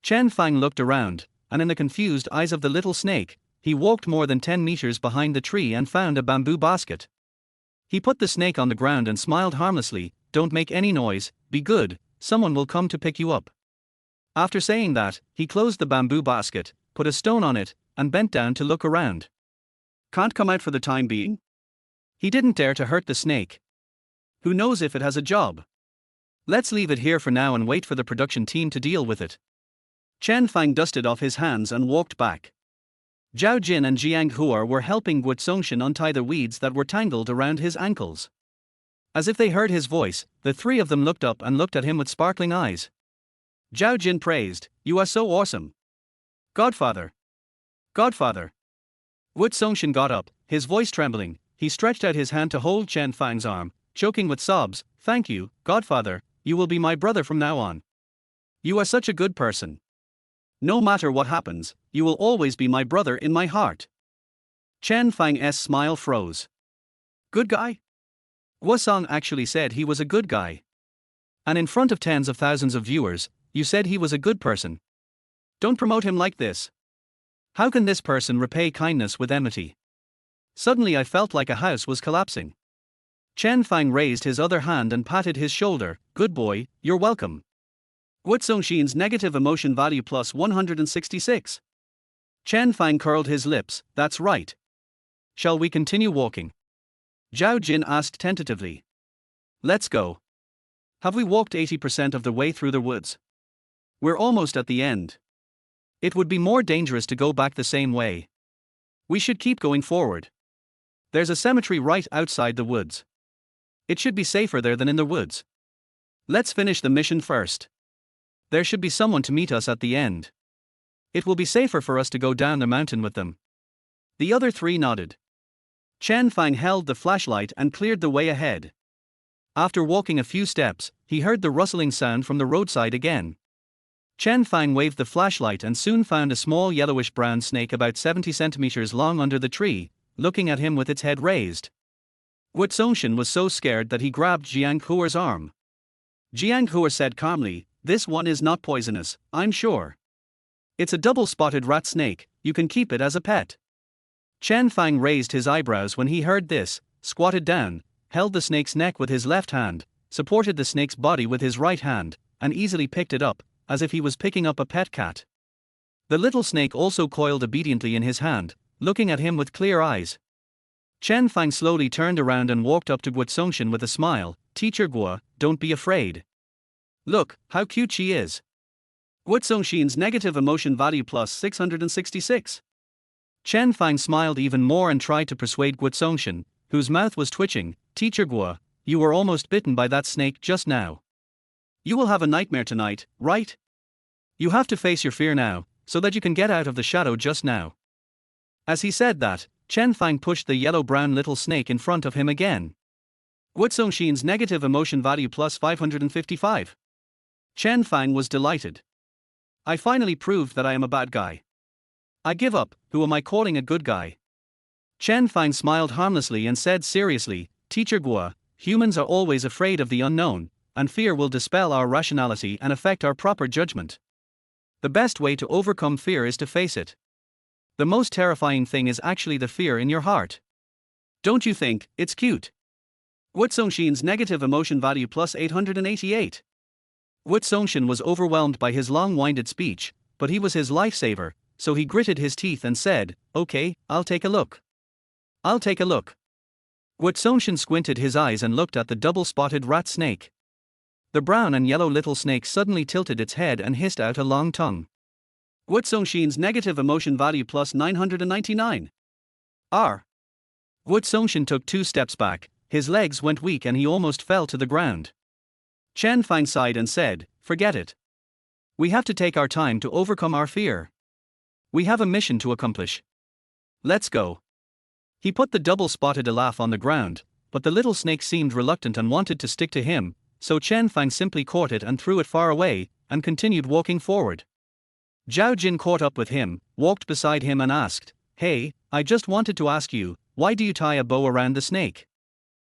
Chen Fang looked around, and in the confused eyes of the little snake, he walked more than 10 meters behind the tree and found a bamboo basket. He put the snake on the ground and smiled harmlessly, "Don't make any noise, be good, someone will come to pick you up." After saying that, he closed the bamboo basket, put a stone on it, and bent down to look around. Can't come out for the time being? He didn't dare to hurt the snake. Who knows if it has a job? Let's leave it here for now and wait for the production team to deal with it. Chen Fang dusted off his hands and walked back. Zhao Jin and Jiang Huar were helping Wu Songshin untie the weeds that were tangled around his ankles. As if they heard his voice, the three of them looked up and looked at him with sparkling eyes. Zhao Jin praised, "You are so awesome. Godfather. Godfather." Wu Songshin got up, his voice trembling. He stretched out his hand to hold Chen Fang's arm, choking with sobs. "Thank you, Godfather, you will be my brother from now on. You are such a good person. No matter what happens, you will always be my brother in my heart." Chen Fang's smile froze. Good guy? Wu Song actually said he was a good guy. And in front of tens of thousands of viewers, you said he was a good person. Don't promote him like this. How can this person repay kindness with enmity? Suddenly I felt like a house was collapsing. Chen Fang raised his other hand and patted his shoulder. "Good boy, you're welcome." Wu Songshin's negative emotion value plus 166. Chen Fang curled his lips. "That's right. Shall we continue walking?" Zhao Jin asked tentatively. "Let's go. Have we walked 80% of the way through the woods? We're almost at the end. It would be more dangerous to go back the same way. We should keep going forward. There's a cemetery right outside the woods. It should be safer there than in the woods. Let's finish the mission first. There should be someone to meet us at the end. It will be safer for us to go down the mountain with them." The other three nodded. Chen Fang held the flashlight and cleared the way ahead. After walking a few steps, he heard the rustling sound from the roadside again. Chen Fang waved the flashlight and soon found a small yellowish-brown snake about 70 centimeters long under the tree, looking at him with its head raised. Wu Songshin was so scared that he grabbed Jiang Huar's arm. Jiang Huar said calmly, "This one is not poisonous, I'm sure. It's a double-spotted rat snake, you can keep it as a pet." Chen Fang raised his eyebrows when he heard this, squatted down, held the snake's neck with his left hand, supported the snake's body with his right hand, and easily picked it up, as if he was picking up a pet cat. The little snake also coiled obediently in his hand, looking at him with clear eyes. Chen Fang slowly turned around and walked up to Wu Songshin with a smile. "Teacher Guo, don't be afraid. Look, how cute she is." Wu Songshin's negative emotion value plus 666. Chen Fang smiled even more and tried to persuade Wu Songshin, whose mouth was twitching. "Teacher Guo, you were almost bitten by that snake just now. You will have a nightmare tonight, right? You have to face your fear now, so that you can get out of the shadow just now." As he said that, Chen Fang pushed the yellow-brown little snake in front of him again. Wu Songshin's negative emotion value plus 555. Chen Fang was delighted. "I finally proved that I am a bad guy. I give up, who am I calling a good guy?" Chen Fang smiled harmlessly and said seriously, "Teacher Guo, humans are always afraid of the unknown, and fear will dispel our rationality and affect our proper judgment. The best way to overcome fear is to face it. The most terrifying thing is actually the fear in your heart. Don't you think it's cute?" Wu Songshin's negative emotion value plus 888. Wu Songshin was overwhelmed by his long-winded speech, but he was his lifesaver, so he gritted his teeth and said, "Okay, I'll take a look. I'll take a look." Guatsonshin squinted his eyes and looked at the double-spotted rat snake. The brown and yellow little snake suddenly tilted its head and hissed out a long tongue. Guatsonshin's negative emotion value plus 999. R. Guatsonshin took 2 steps back, his legs went weak and he almost fell to the ground. Chen Fang sighed and said, "Forget it. We have to take our time to overcome our fear. We have a mission to accomplish. Let's go." He put the double-spotted elaf on the ground, but the little snake seemed reluctant and wanted to stick to him, so Chen Fang simply caught it and threw it far away, and continued walking forward. Zhao Jin caught up with him, walked beside him and asked, "Hey, I just wanted to ask you, why do you tie a bow around the snake?"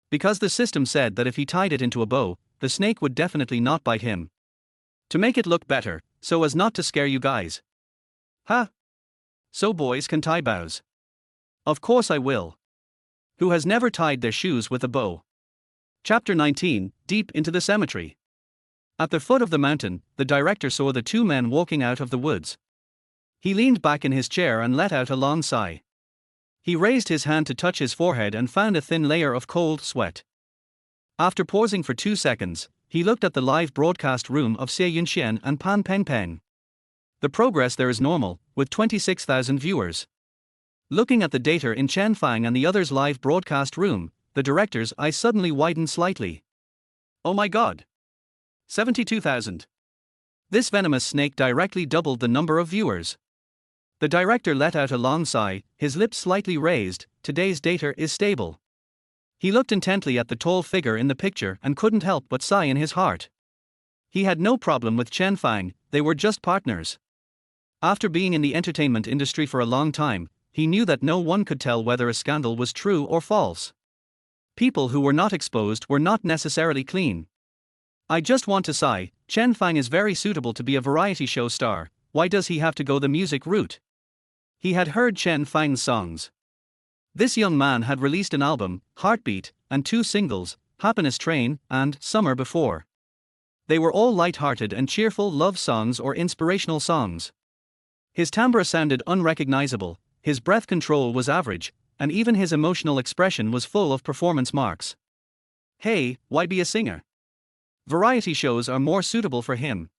"Because the system said that if he tied it into a bow, the snake would definitely not bite him. To make it look better, so as not to scare you guys." "Huh? So boys can tie bows?" "Of course I will. Who has never tied their shoes with a bow?" Chapter 19, Deep into the Cemetery. At the foot of the mountain, the director saw the 2 men walking out of the woods. He leaned back in his chair and let out a long sigh. He raised his hand to touch his forehead and found a thin layer of cold sweat. After pausing for 2 seconds, he looked at the live broadcast room of Xie Yunxian and Pan Pengpeng. The progress there is normal, with 26,000 viewers. Looking at the data in Chen Fang and the others' live broadcast room, the director's eyes suddenly widened slightly. "Oh my god! 72,000. This venomous snake directly doubled the number of viewers." The director let out a long sigh, his lips slightly raised. Today's data is stable. He looked intently at the tall figure in the picture and couldn't help but sigh in his heart. He had no problem with Chen Fang, they were just partners. After being in the entertainment industry for a long time, he knew that no one could tell whether a scandal was true or false. People who were not exposed were not necessarily clean. "I just want to sigh, Chen Fang is very suitable to be a variety show star. Why does he have to go the music route?" He had heard Chen Fang's songs. This young man had released an album, Heartbeat, and 2 singles, Happiness Train and Summer Before. They were all light-hearted and cheerful love songs or inspirational songs. His timbre sounded unrecognizable, his breath control was average, and even his emotional expression was full of performance marks. Hey, why be a singer? Variety shows are more suitable for him.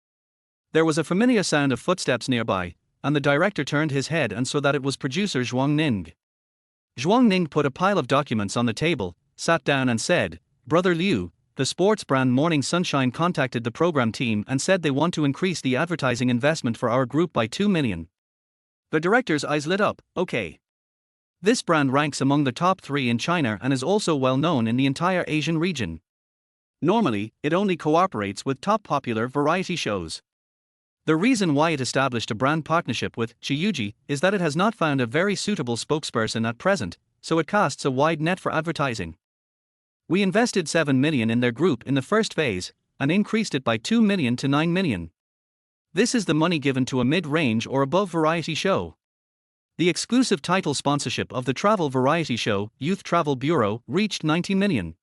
There was a familiar sound of footsteps nearby, and the director turned his head and saw that it was producer Zhuang Ning. Zhuang Ning put a pile of documents on the table, sat down and said, "Brother Liu, the sports brand Morning Sunshine contacted the program team and said they want to increase the advertising investment for our group by 2 million. The director's eyes lit up. "Okay. This brand ranks among the top 3 in China and is also well known in the entire Asian region. Normally, it only cooperates with top popular variety shows. The reason why it established a brand partnership with Chiyuji is that it has not found a very suitable spokesperson at present, so it casts a wide net for advertising. We invested 7 million in their group in the first phase, and increased it by 2 million to 9 million. This is the money given to a mid-range or above variety show. The exclusive title sponsorship of the travel variety show, Youth Travel Bureau, reached 90 million.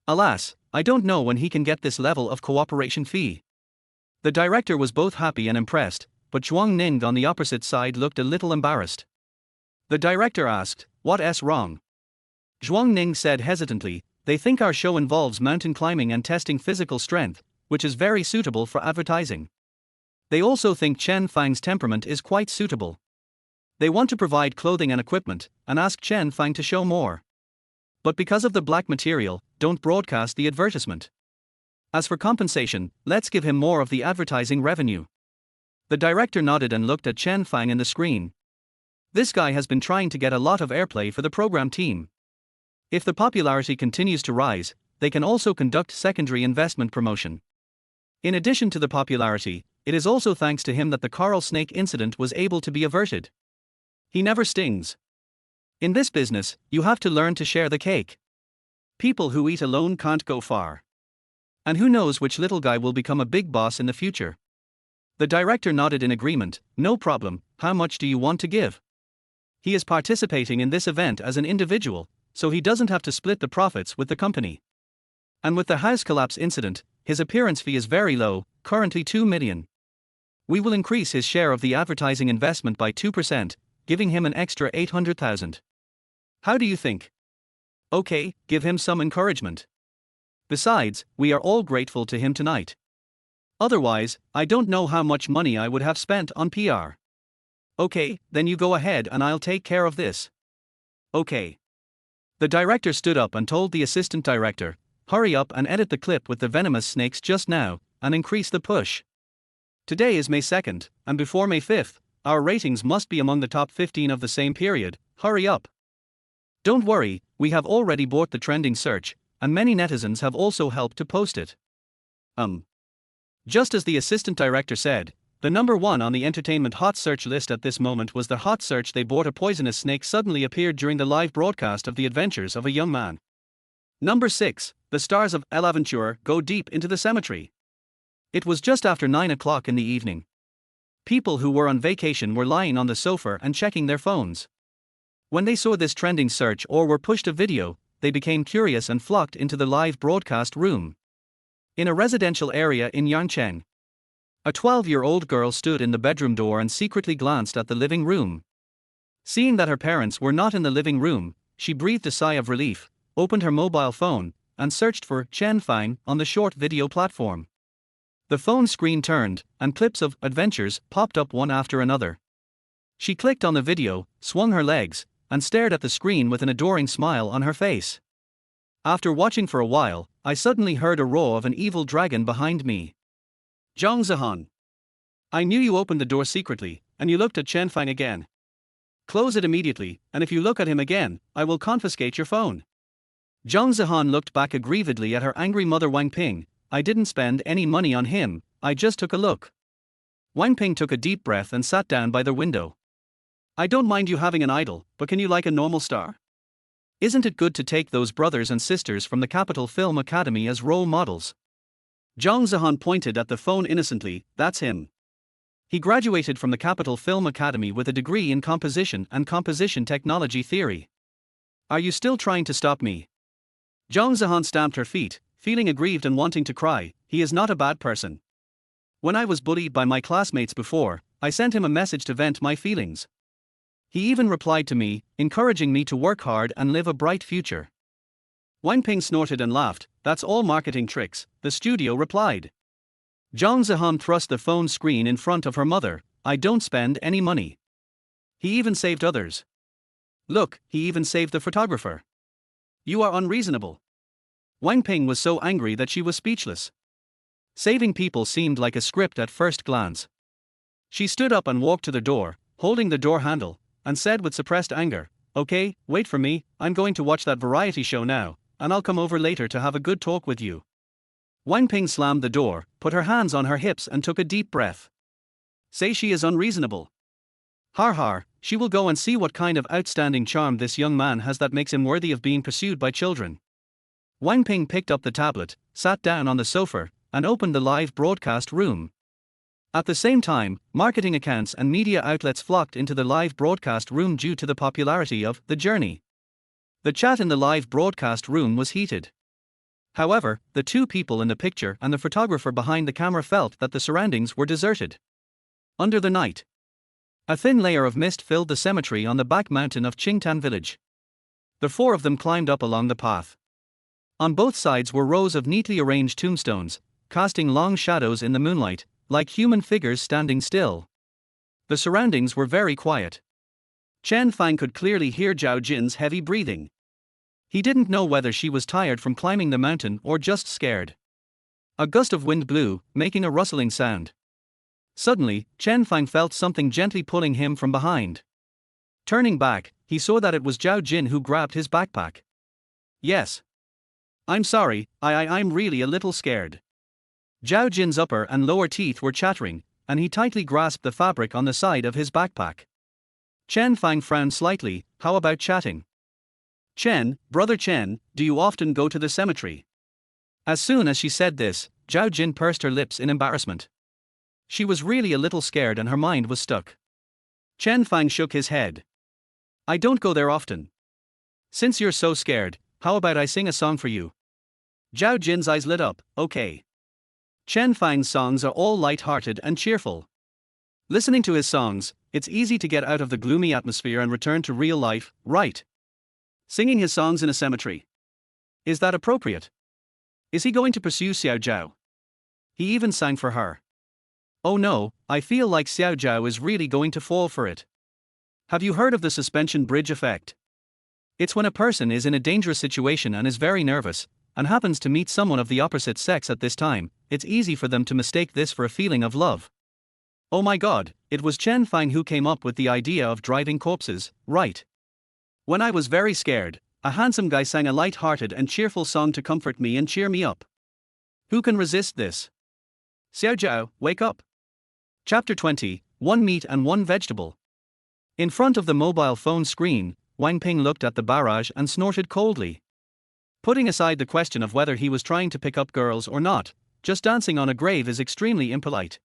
Alas, I don't know when he can get this level of cooperation fee." The director was both happy and impressed, but Zhuang Ning on the opposite side looked a little embarrassed. The director asked, "What's wrong?" Zhuang Ning said hesitantly, "They think our show involves mountain climbing and testing physical strength, which is very suitable for advertising. They also think Chen Fang's temperament is quite suitable. They want to provide clothing and equipment, and ask Chen Fang to show more. But because of the black material, don't broadcast the advertisement. As for compensation, let's give him more of the advertising revenue." The director nodded and looked at Chen Fang in the screen. This guy has been trying to get a lot of airplay for the program team. If the popularity continues to rise, they can also conduct secondary investment promotion. In addition to the popularity, it is also thanks to him that the coral snake incident was able to be averted. He never stings. In this business, you have to learn to share the cake. People who eat alone can't go far. And who knows which little guy will become a big boss in the future. The director nodded in agreement. "No problem, how much do you want to give?" He is participating in this event as an individual, so he doesn't have to split the profits with the company. And with the house collapse incident, his appearance fee is very low, currently 2 million. We will increase his share of the advertising investment by 2%, giving him an extra 800,000. How do you think? Okay, give him some encouragement. Besides, we are all grateful to him tonight. Otherwise, I don't know how much money I would have spent on PR. Okay, then you go ahead and I'll take care of this. Okay. The director stood up and told the assistant director, hurry up and edit the clip with the venomous snakes just now, and increase the push. Today is May 2nd, and before May 5th, our ratings must be among the top 15 of the same period, hurry up. Don't worry, we have already bought the trending search, and many netizens have also helped to post it. Just as the assistant director said, the number one on the entertainment hot search list at this moment was the hot search they bought a poisonous snake suddenly appeared during the live broadcast of the adventures of a young man. Number 6, the stars of El Aventura go deep into the cemetery. It was just after 9 o'clock in the evening. People who were on vacation were lying on the sofa and checking their phones. When they saw this trending search or were pushed a video, they became curious and flocked into the live broadcast room. In a residential area in Yangcheng, a 12-year-old girl stood in the bedroom door and secretly glanced at the living room. Seeing that her parents were not in the living room, she breathed a sigh of relief, opened her mobile phone, and searched for Chen Fang on the short video platform. The phone screen turned, and clips of adventures popped up one after another. She clicked on the video, swung her legs, and stared at the screen with an adoring smile on her face. After watching for a while, I suddenly heard a roar of an evil dragon behind me. Zhang Zihan. I knew you opened the door secretly, and you looked at Chen Fang again. Close it immediately, and if you look at him again, I will confiscate your phone. Zhang Zihan looked back aggrievedly at her angry mother Wang Ping. I didn't spend any money on him, I just took a look. Wang Ping took a deep breath and sat down by the window. I don't mind you having an idol, but can you like a normal star? Isn't it good to take those brothers and sisters from the Capital Film Academy as role models? Zhang Zihan pointed at the phone innocently, that's him. He graduated from the Capital Film Academy with a degree in composition and composition technology theory. Are you still trying to stop me? Zhang Zihan stamped her feet, feeling aggrieved and wanting to cry. He is not a bad person. When I was bullied by my classmates before, I sent him a message to vent my feelings. He even replied to me, encouraging me to work hard and live a bright future. Wang Ping snorted and laughed, that's all marketing tricks, the studio replied. Zhang Zihan thrust the phone screen in front of her mother, I don't spend any money. He even saved others. Look, he even saved the photographer. You are unreasonable. Wang Ping was so angry that she was speechless. Saving people seemed like a script at first glance. She stood up and walked to the door, holding the door handle, and said with suppressed anger, okay, wait for me, I'm going to watch that variety show now, and I'll come over later to have a good talk with you. Wang Ping slammed the door, put her hands on her hips and took a deep breath. Say she is unreasonable. Har har, she will go and see what kind of outstanding charm this young man has that makes him worthy of being pursued by children. Wang Ping picked up the tablet, sat down on the sofa, and opened the live broadcast room. At the same time, marketing accounts and media outlets flocked into the live broadcast room due to the popularity of The Journey. The chat in the live broadcast room was heated. However, the two people in the picture and the photographer behind the camera felt that the surroundings were deserted. Under the night, a thin layer of mist filled the cemetery on the back mountain of Qingtan village. The four of them climbed up along the path. On both sides were rows of neatly arranged tombstones, casting long shadows in the moonlight, like human figures standing still. The surroundings were very quiet. Chen Fang could clearly hear Zhao Jin's heavy breathing. He didn't know whether she was tired from climbing the mountain or just scared. A gust of wind blew, making a rustling sound. Suddenly, Chen Fang felt something gently pulling him from behind. Turning back, he saw that it was Zhao Jin who grabbed his backpack. Yes. I'm sorry, I'm really a little scared. Zhao Jin's upper and lower teeth were chattering, and he tightly grasped the fabric on the side of his backpack. Chen Fang frowned slightly, how about chatting? Chen, brother Chen, do you often go to the cemetery? As soon as she said this, Zhao Jin pursed her lips in embarrassment. She was really a little scared and her mind was stuck. Chen Fang shook his head. I don't go there often. Since you're so scared, how about I sing a song for you? Zhao Jin's eyes lit up, okay. Chen Fang's songs are all light-hearted and cheerful. Listening to his songs, it's easy to get out of the gloomy atmosphere and return to real life, right? Singing his songs in a cemetery. Is that appropriate? Is he going to pursue Xiao Zhao? He even sang for her. Oh no, I feel like Xiao Zhao is really going to fall for it. Have you heard of the suspension bridge effect? It's when a person is in a dangerous situation and is very nervous, and happens to meet someone of the opposite sex at this time, it's easy for them to mistake this for a feeling of love. Oh my god, it was Chen Fang who came up with the idea of driving corpses, right? When I was very scared, a handsome guy sang a light-hearted and cheerful song to comfort me and cheer me up. Who can resist this? Xiao Zhao, wake up. Chapter 20, One Meat and One Vegetable. In front of the mobile phone screen, Wang Ping looked at the barrage and snorted coldly. Putting aside the question of whether he was trying to pick up girls or not, just dancing on a grave is extremely impolite.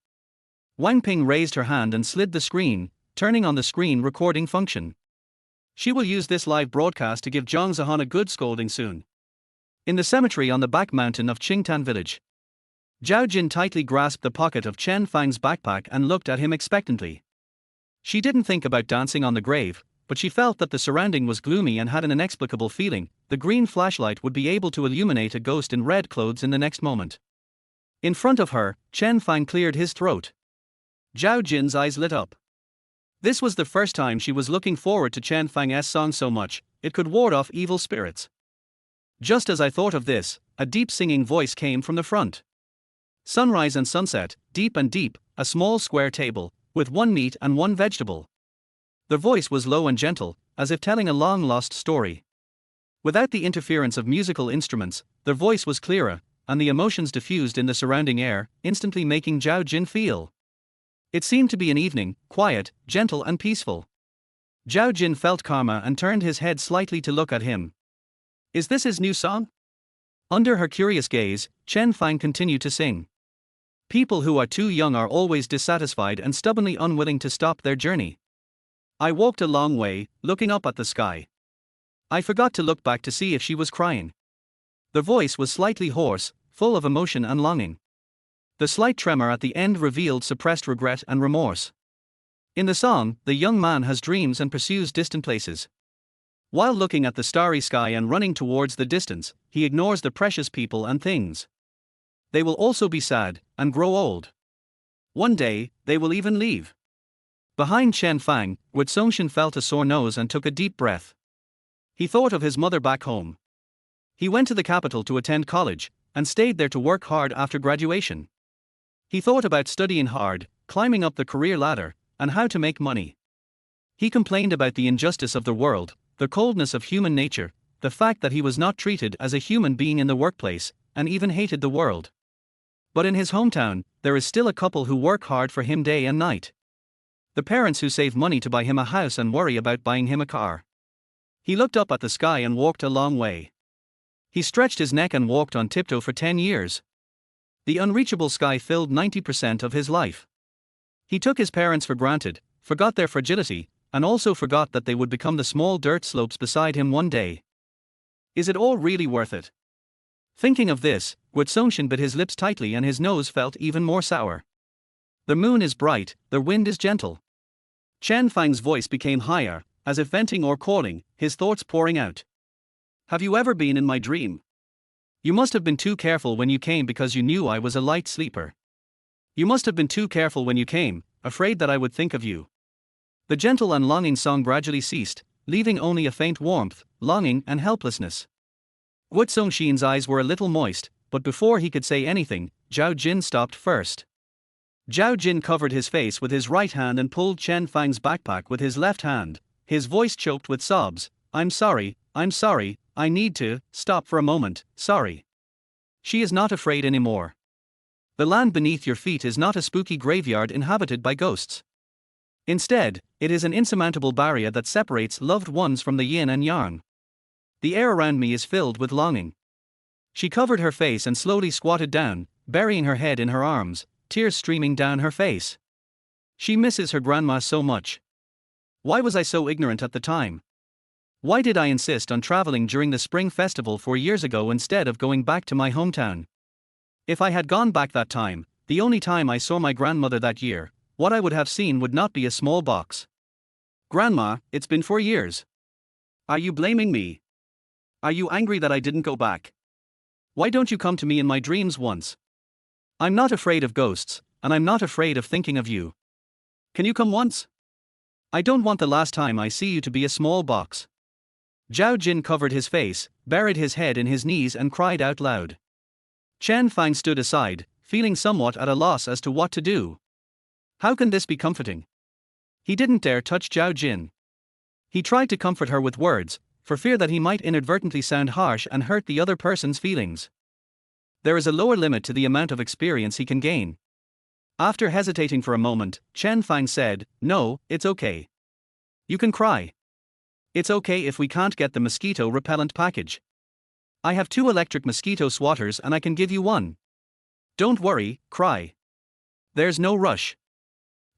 Wang Ping raised her hand and slid the screen, turning on the screen recording function. She will use this live broadcast to give Zhang Zihan a good scolding soon. In the cemetery on the back mountain of Qingtan village, Zhao Jin tightly grasped the pocket of Chen Fang's backpack and looked at him expectantly. She didn't think about dancing on the grave, but she felt that the surrounding was gloomy and had an inexplicable feeling. The green flashlight would be able to illuminate a ghost in red clothes in the next moment. In front of her, Chen Fang cleared his throat. Zhao Jin's eyes lit up. This was the first time she was looking forward to Chen Fang's song so much, it could ward off evil spirits. Just as I thought of this, a deep singing voice came from the front. Sunrise and sunset, deep and deep, a small square table, with one meat and one vegetable. The voice was low and gentle, as if telling a long-lost story. Without the interference of musical instruments, the voice was clearer, and the emotions diffused in the surrounding air, instantly making Zhao Jin feel. It seemed to be an evening, quiet, gentle and peaceful. Zhao Jin felt calmer and turned his head slightly to look at him. Is this his new song? Under her curious gaze, Chen Fang continued to sing. People who are too young are always dissatisfied and stubbornly unwilling to stop their journey. I walked a long way, looking up at the sky. I forgot to look back to see if she was crying. The voice was slightly hoarse, full of emotion and longing. The slight tremor at the end revealed suppressed regret and remorse. In the song, the young man has dreams and pursues distant places. While looking at the starry sky and running towards the distance, he ignores the precious people and things. They will also be sad and grow old. One day, they will even leave. Behind Chen Fang, Wu Songshan felt a sore nose and took a deep breath. He thought of his mother back home. He went to the capital to attend college, and stayed there to work hard after graduation. He thought about studying hard, climbing up the career ladder, and how to make money. He complained about the injustice of the world, the coldness of human nature, the fact that he was not treated as a human being in the workplace, and even hated the world. But in his hometown, there is still a couple who work hard for him day and night. The parents who save money to buy him a house and worry about buying him a car. He looked up at the sky and walked a long way. He stretched his neck and walked on tiptoe for 10 years. The unreachable sky filled 90% of his life. He took his parents for granted, forgot their fragility, and also forgot that they would become the small dirt slopes beside him one day. Is it all really worth it? Thinking of this, Wu Songshan bit his lips tightly and his nose felt even more sour. The moon is bright, the wind is gentle. Chen Fang's voice became higher, as if venting or calling, his thoughts pouring out. Have you ever been in my dream? You must have been too careful when you came because you knew I was a light sleeper. You must have been too careful when you came, afraid that I would think of you. The gentle and longing song gradually ceased, leaving only a faint warmth, longing and helplessness. Wu Songshan's eyes were a little moist, but before he could say anything, Zhao Jin stopped first. Zhao Jin covered his face with his right hand and pulled Chen Fang's backpack with his left hand, his voice choked with sobs. I'm sorry, I need to stop for a moment, sorry. She is not afraid anymore. The land beneath your feet is not a spooky graveyard inhabited by ghosts. Instead, it is an insurmountable barrier that separates loved ones from the yin and yang. The air around me is filled with longing. She covered her face and slowly squatted down, burying her head in her arms, tears streaming down her face. She misses her grandma so much. Why was I so ignorant at the time? Why did I insist on traveling during the spring festival 4 years ago instead of going back to my hometown? If I had gone back that time, the only time I saw my grandmother that year, what I would have seen would not be a small box. Grandma, it's been 4 years. Are you blaming me? Are you angry that I didn't go back? Why don't you come to me in my dreams once? I'm not afraid of ghosts, and I'm not afraid of thinking of you. Can you come once? I don't want the last time I see you to be a small box. Zhao Jin covered his face, buried his head in his knees and cried out loud. Chen Fang stood aside, feeling somewhat at a loss as to what to do. How can this be comforting? He didn't dare touch Zhao Jin. He tried to comfort her with words, for fear that he might inadvertently sound harsh and hurt the other person's feelings. There is a lower limit to the amount of experience he can gain. After hesitating for a moment, Chen Fang said, "No, it's okay. You can cry. It's okay if we can't get the mosquito repellent package. I have 2 electric mosquito swatters and I can give you one. Don't worry, cry. There's no rush."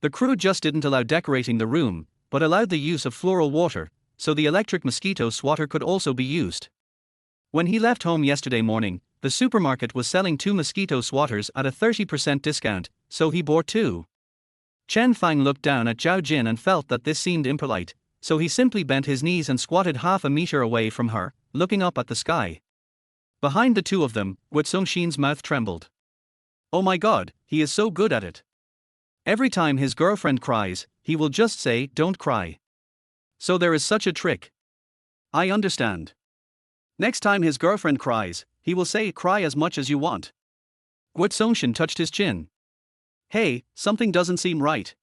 The crew just didn't allow decorating the room, but allowed the use of floral water, so the electric mosquito swatter could also be used. When he left home yesterday morning, the supermarket was selling 2 mosquito swatters at a 30% discount, so he bought 2. Chen Fang looked down at Zhao Jin and felt that this seemed impolite, so he simply bent his knees and squatted half a meter away from her, looking up at the sky. Behind the two of them, Guizhongshin's mouth trembled. Oh my god, he is so good at it. Every time his girlfriend cries, he will just say, "Don't cry." So there is such a trick. I understand. Next time his girlfriend cries, he will say, "Cry as much as you want." Guizhongshin touched his chin. Hey, something doesn't seem right.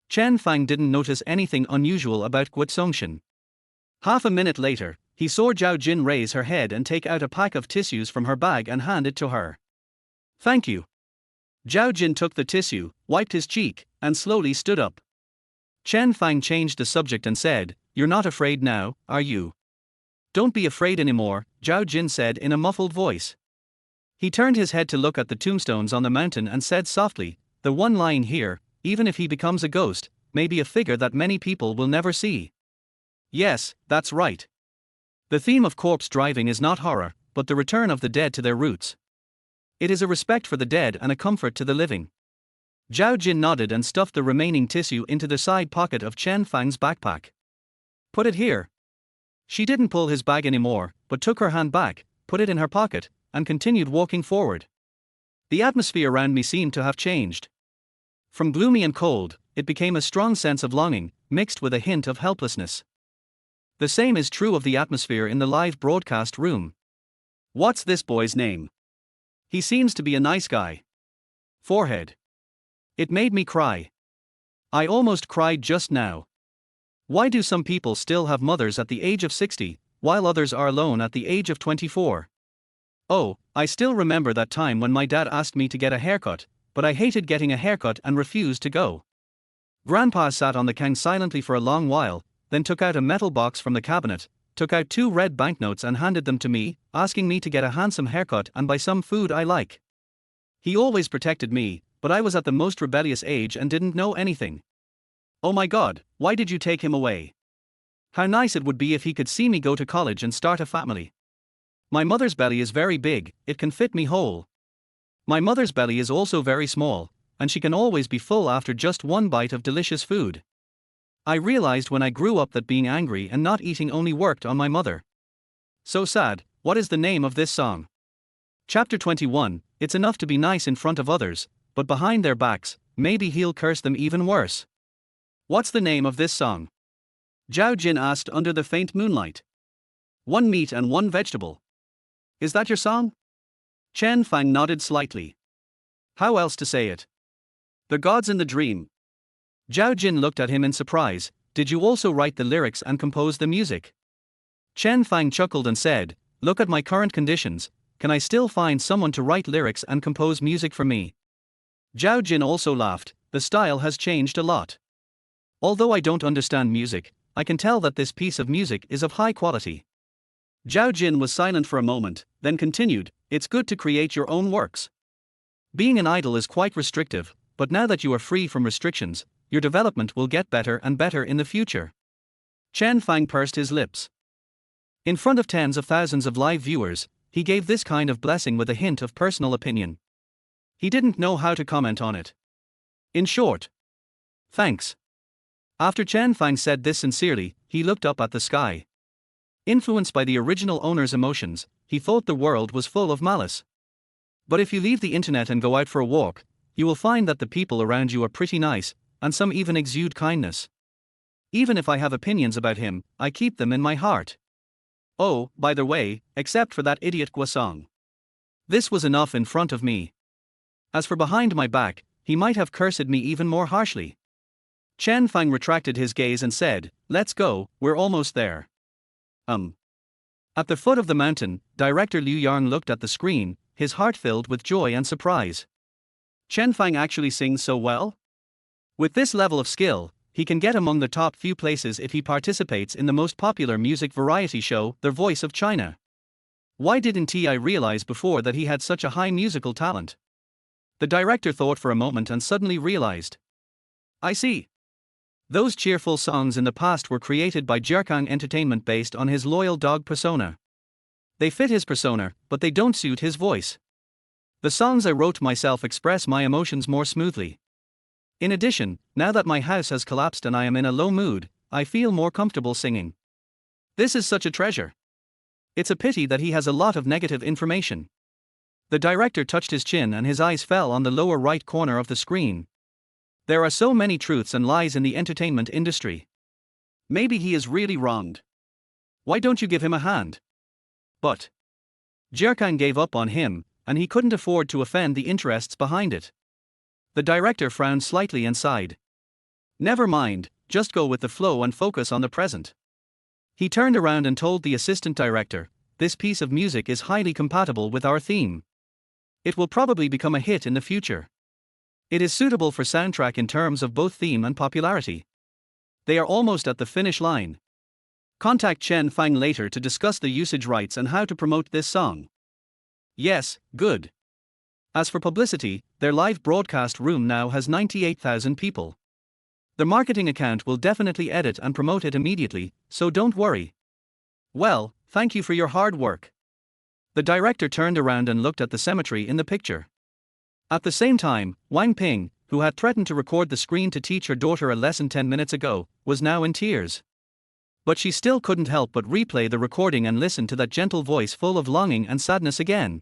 Chen Fang didn't notice anything unusual about Guizhongshin. Half a minute later, he saw Zhao Jin raise her head and take out a pack of tissues from her bag and hand it to her. Thank you. Zhao Jin took the tissue, wiped his cheek, and slowly stood up. Chen Fang changed the subject and said, "You're not afraid now, are you?" "Don't be afraid anymore," Zhao Jin said in a muffled voice. He turned his head to look at the tombstones on the mountain and said softly, "The one lying here, even if he becomes a ghost, may be a figure that many people will never see." Yes, that's right. The theme of corpse driving is not horror, but the return of the dead to their roots. It is a respect for the dead and a comfort to the living. Zhao Jin nodded and stuffed the remaining tissue into the side pocket of Chen Fang's backpack. Put it here. She didn't pull his bag anymore, but took her hand back, put it in her pocket, and continued walking forward. The atmosphere around me seemed to have changed. From gloomy and cold, it became a strong sense of longing, mixed with a hint of helplessness. The same is true of the atmosphere in the live broadcast room. What's this boy's name? He seems to be a nice guy. Forehead. It made me cry. I almost cried just now. Why do some people still have mothers at the age of 60, while others are alone at the age of 24? Oh, I still remember that time when my dad asked me to get a haircut, but I hated getting a haircut and refused to go. Grandpa sat on the couch silently for a long while, then took out a metal box from the cabinet, took out 2 red banknotes and handed them to me, asking me to get a handsome haircut and buy some food I like. He always protected me, but I was at the most rebellious age and didn't know anything. Oh my god, why did you take him away? How nice it would be if he could see me go to college and start a family. My mother's belly is very big, it can fit me whole. My mother's belly is also very small, and she can always be full after just one bite of delicious food. I realized when I grew up that being angry and not eating only worked on my mother. So sad. What is the name of this song? Chapter 21. It's enough to be nice in front of others, but behind their backs, maybe he'll curse them even worse. What's the name of this song? Zhao Jin asked under the faint moonlight. 1 meat and 1 vegetable. Is that your song? Chen Fang nodded slightly. How else to say it? The gods in the dream. Zhao Jin looked at him in surprise. Did you also write the lyrics and compose the music? Chen Fang chuckled and said, look at my current conditions, can I still find someone to write lyrics and compose music for me? Zhao Jin also laughed, the style has changed a lot. Although I don't understand music, I can tell that this piece of music is of high quality. Zhao Jin was silent for a moment, then continued, it's good to create your own works. Being an idol is quite restrictive, but now that you are free from restrictions, your development will get better and better in the future. Chen Fang pursed his lips. In front of tens of thousands of live viewers, he gave this kind of blessing with a hint of personal opinion. He didn't know how to comment on it. In short, Thanks. After Chen Fang said this sincerely, he looked up at the sky. Influenced by the original owner's emotions, he thought the world was full of malice. But if you leave the internet and go out for a walk, you will find that the people around you are pretty nice, and some even exude kindness. Even if I have opinions about him, I keep them in my heart. Oh, by the way, except for that idiot Guasong. This was enough in front of me. As for behind my back, he might have cursed me even more harshly. Chen Fang retracted his gaze and said, "Let's go, we're almost there." At the foot of the mountain, director Liu Yang looked at the screen, his heart filled with joy and surprise. Chen Fang actually sings so well? With this level of skill, he can get among the top few places if he participates in the most popular music variety show, The Voice of China. Why didn't I realize before that he had such a high musical talent? The director thought for a moment and suddenly realized. I see. Those cheerful songs in the past were created by Jerkang Entertainment based on his loyal dog persona. They fit his persona, but they don't suit his voice. The songs I wrote myself express my emotions more smoothly. In addition, now that my house has collapsed and I am in a low mood, I feel more comfortable singing. This is such a treasure. It's a pity that he has a lot of negative information. The director touched his chin and his eyes fell on the lower right corner of the screen. There are so many truths and lies in the entertainment industry. Maybe he is really wronged. Why don't you give him a hand? But Jerkang gave up on him, and he couldn't afford to offend the interests behind it. The director frowned slightly and sighed. Never mind, just go with the flow and focus on the present. He turned around and told the assistant director, "This piece of music is highly compatible with our theme. It will probably become a hit in the future. It is suitable for soundtrack in terms of both theme and popularity." They are almost at the finish line. Contact Chen Fang later to discuss the usage rights and how to promote this song. Yes, good. As for publicity, their live broadcast room now has 98,000 people. The marketing account will definitely edit and promote it immediately, so don't worry. Well, thank you for your hard work. The director turned around and looked at the cemetery in the picture. At the same time, Wang Ping, who had threatened to record the screen to teach her daughter a lesson 10 minutes ago, was now in tears. But she still couldn't help but replay the recording and listen to that gentle voice full of longing and sadness again.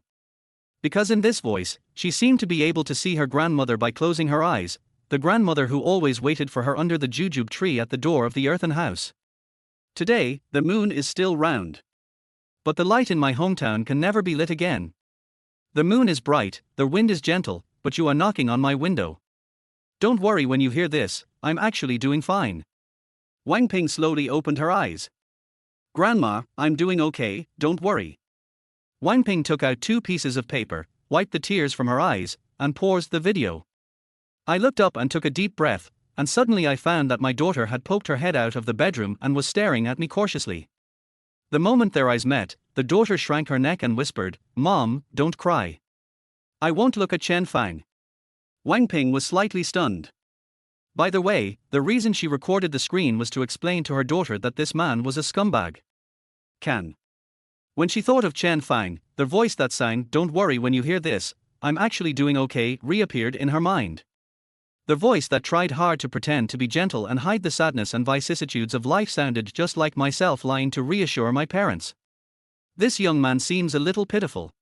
Because in this voice, she seemed to be able to see her grandmother by closing her eyes, the grandmother who always waited for her under the jujube tree at the door of the earthen house. Today, the moon is still round. But the light in my hometown can never be lit again. The moon is bright, the wind is gentle, but you are knocking on my window. Don't worry when you hear this, I'm actually doing fine. Wang Ping slowly opened her eyes. Grandma, I'm doing okay, don't worry. Wang Ping took out 2 pieces of paper, wiped the tears from her eyes, and paused the video. I looked up and took a deep breath, and suddenly I found that my daughter had poked her head out of the bedroom and was staring at me cautiously. The moment their eyes met, the daughter shrank her neck and whispered, "Mom, don't cry." I won't look at Chen Fang. Wang Ping was slightly stunned. By the way, the reason she recorded the screen was to explain to her daughter that this man was a scumbag. When she thought of Chen Fang, the voice that sang, "Don't worry when you hear this, I'm actually doing okay," reappeared in her mind. The voice that tried hard to pretend to be gentle and hide the sadness and vicissitudes of life sounded just like myself lying to reassure my parents. This young man seems a little pitiful.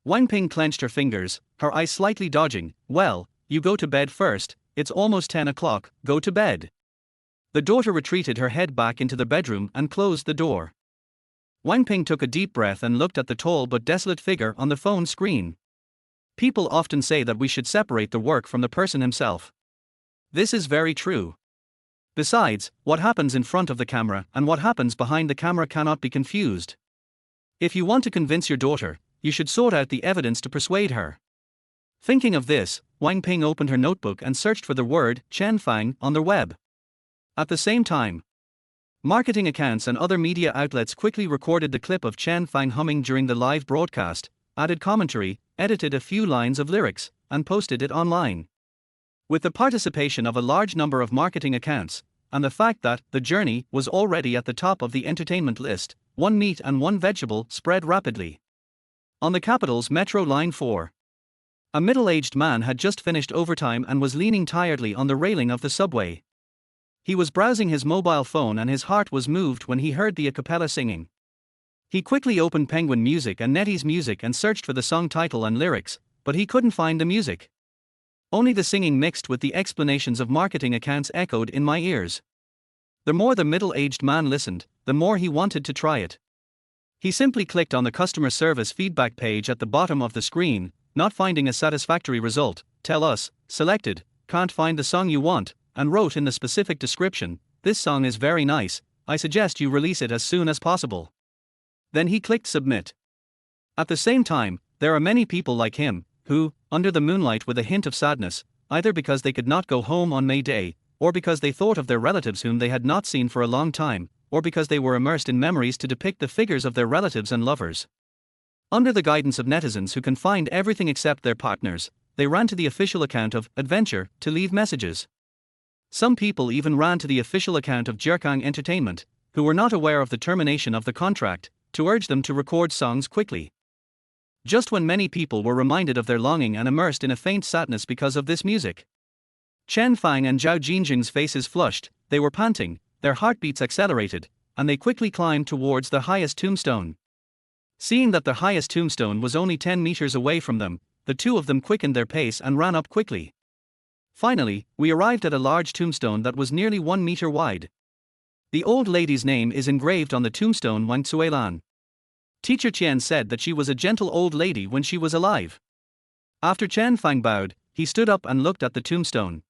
Wang Ping clenched her fingers, her eyes slightly dodging. "Well, you go to bed first, it's almost 10 o'clock, go to bed." The daughter retreated her head back into the bedroom and closed the door. Wang Ping took a deep breath and looked at the tall but desolate figure on the phone screen. People often say that we should separate the work from the person himself. This is very true. Besides, what happens in front of the camera and what happens behind the camera cannot be confused. If you want to convince your daughter, you should sort out the evidence to persuade her. Thinking of this, Wang Ping opened her notebook and searched for the word Chen Fang on the web. At the same time, marketing accounts and other media outlets quickly recorded the clip of Chen Fang humming during the live broadcast, added commentary, edited a few lines of lyrics, and posted it online. With the participation of a large number of marketing accounts, and the fact that The Journey was already at the top of the entertainment list, one meat and one vegetable spread rapidly. On the capital's Metro Line 4. A middle-aged man had just finished overtime and was leaning tiredly on the railing of the subway. He was browsing his mobile phone and his heart was moved when he heard the a cappella singing. He quickly opened Penguin Music and NetEase Music and searched for the song title and lyrics, but he couldn't find the music. Only the singing mixed with the explanations of marketing accounts echoed in my ears. The more the middle-aged man listened, the more he wanted to try it. He simply clicked on the customer service feedback page at the bottom of the screen, not finding a satisfactory result. Tell us, selected, can't find the song you want, and wrote in the specific description, this song is very nice, I suggest you release it as soon as possible. Then he clicked submit. At the same time, there are many people like him, who, under the moonlight with a hint of sadness, either because they could not go home on May Day, or because they thought of their relatives whom they had not seen for a long time, or because they were immersed in memories to depict the figures of their relatives and lovers. Under the guidance of netizens who can find everything except their partners, they ran to the official account of Adventure to leave messages. Some people even ran to the official account of Jerkang Entertainment, who were not aware of the termination of the contract, to urge them to record songs quickly. Just when many people were reminded of their longing and immersed in a faint sadness because of this music. Chen Fang and Zhao Jinjing's faces flushed, they were panting, their heartbeats accelerated, and they quickly climbed towards the highest tombstone. Seeing that the highest tombstone was only 10 meters away from them, the two of them quickened their pace and ran up quickly. Finally, we arrived at a large tombstone that was nearly 1 meter wide. The old lady's name is engraved on the tombstone Wang Cuilan. Teacher Qian said that she was a gentle old lady when she was alive. After Chen Fang bowed, he stood up and looked at the tombstone.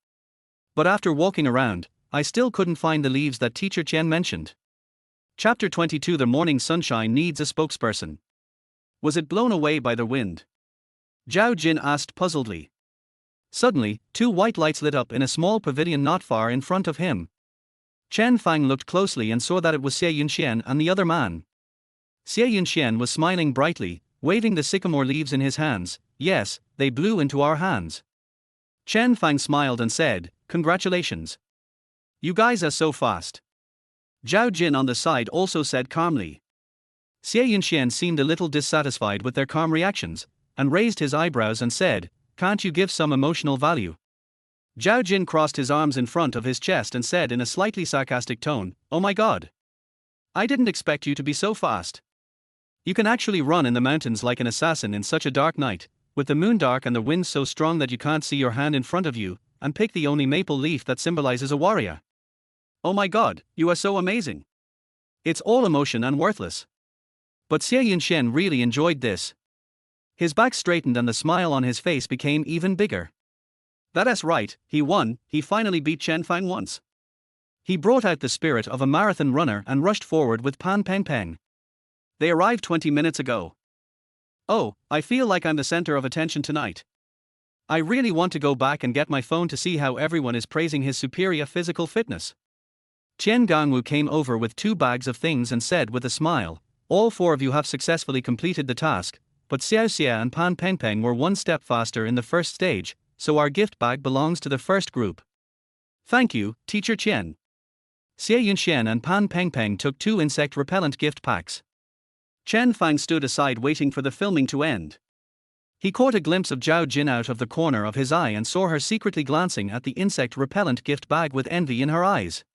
But after walking around, I still couldn't find the leaves that Teacher Qian mentioned. Chapter 22 The morning sunshine needs a spokesperson. Was it blown away by the wind? Zhao Jin asked puzzledly. Suddenly, 2 white lights lit up in a small pavilion not far in front of him. Chen Fang looked closely and saw that it was Xie Yunxian and the other man. Xie Yunxian was smiling brightly, waving the sycamore leaves in his hands. Yes, they blew into our hands. Chen Fang smiled and said, congratulations. You guys are so fast. Zhao Jin on the side also said calmly. Xie Yunxian seemed a little dissatisfied with their calm reactions, and raised his eyebrows and said, can't you give some emotional value? Zhao Jin crossed his arms in front of his chest and said in a slightly sarcastic tone, oh my god. I didn't expect you to be so fast. You can actually run in the mountains like an assassin in such a dark night, with the moon dark and the wind so strong that you can't see your hand in front of you, and pick the only maple leaf that symbolizes a warrior. Oh my god, you are so amazing. It's all emotion and worthless. But Xie Yunxian really enjoyed this. His back straightened and the smile on his face became even bigger. That's right, he won, he finally beat Chen Fang once. He brought out the spirit of a marathon runner and rushed forward with Pan Peng Peng. They arrived 20 minutes ago. Oh, I feel like I'm the center of attention tonight. I really want to go back and get my phone to see how everyone is praising his superior physical fitness. Qian Gangwu came over with 2 bags of things and said with a smile, all 4 of you have successfully completed the task, but Xiao Xia and Pan Peng Peng were 1 step faster in the first stage, so our gift bag belongs to the first group. Thank you, Teacher Qian. Xie Yunxian and Pan Peng Peng took 2 insect repellent gift packs. Chen Fang stood aside waiting for the filming to end. He caught a glimpse of Zhao Jin out of the corner of his eye and saw her secretly glancing at the insect repellent gift bag with envy in her eyes.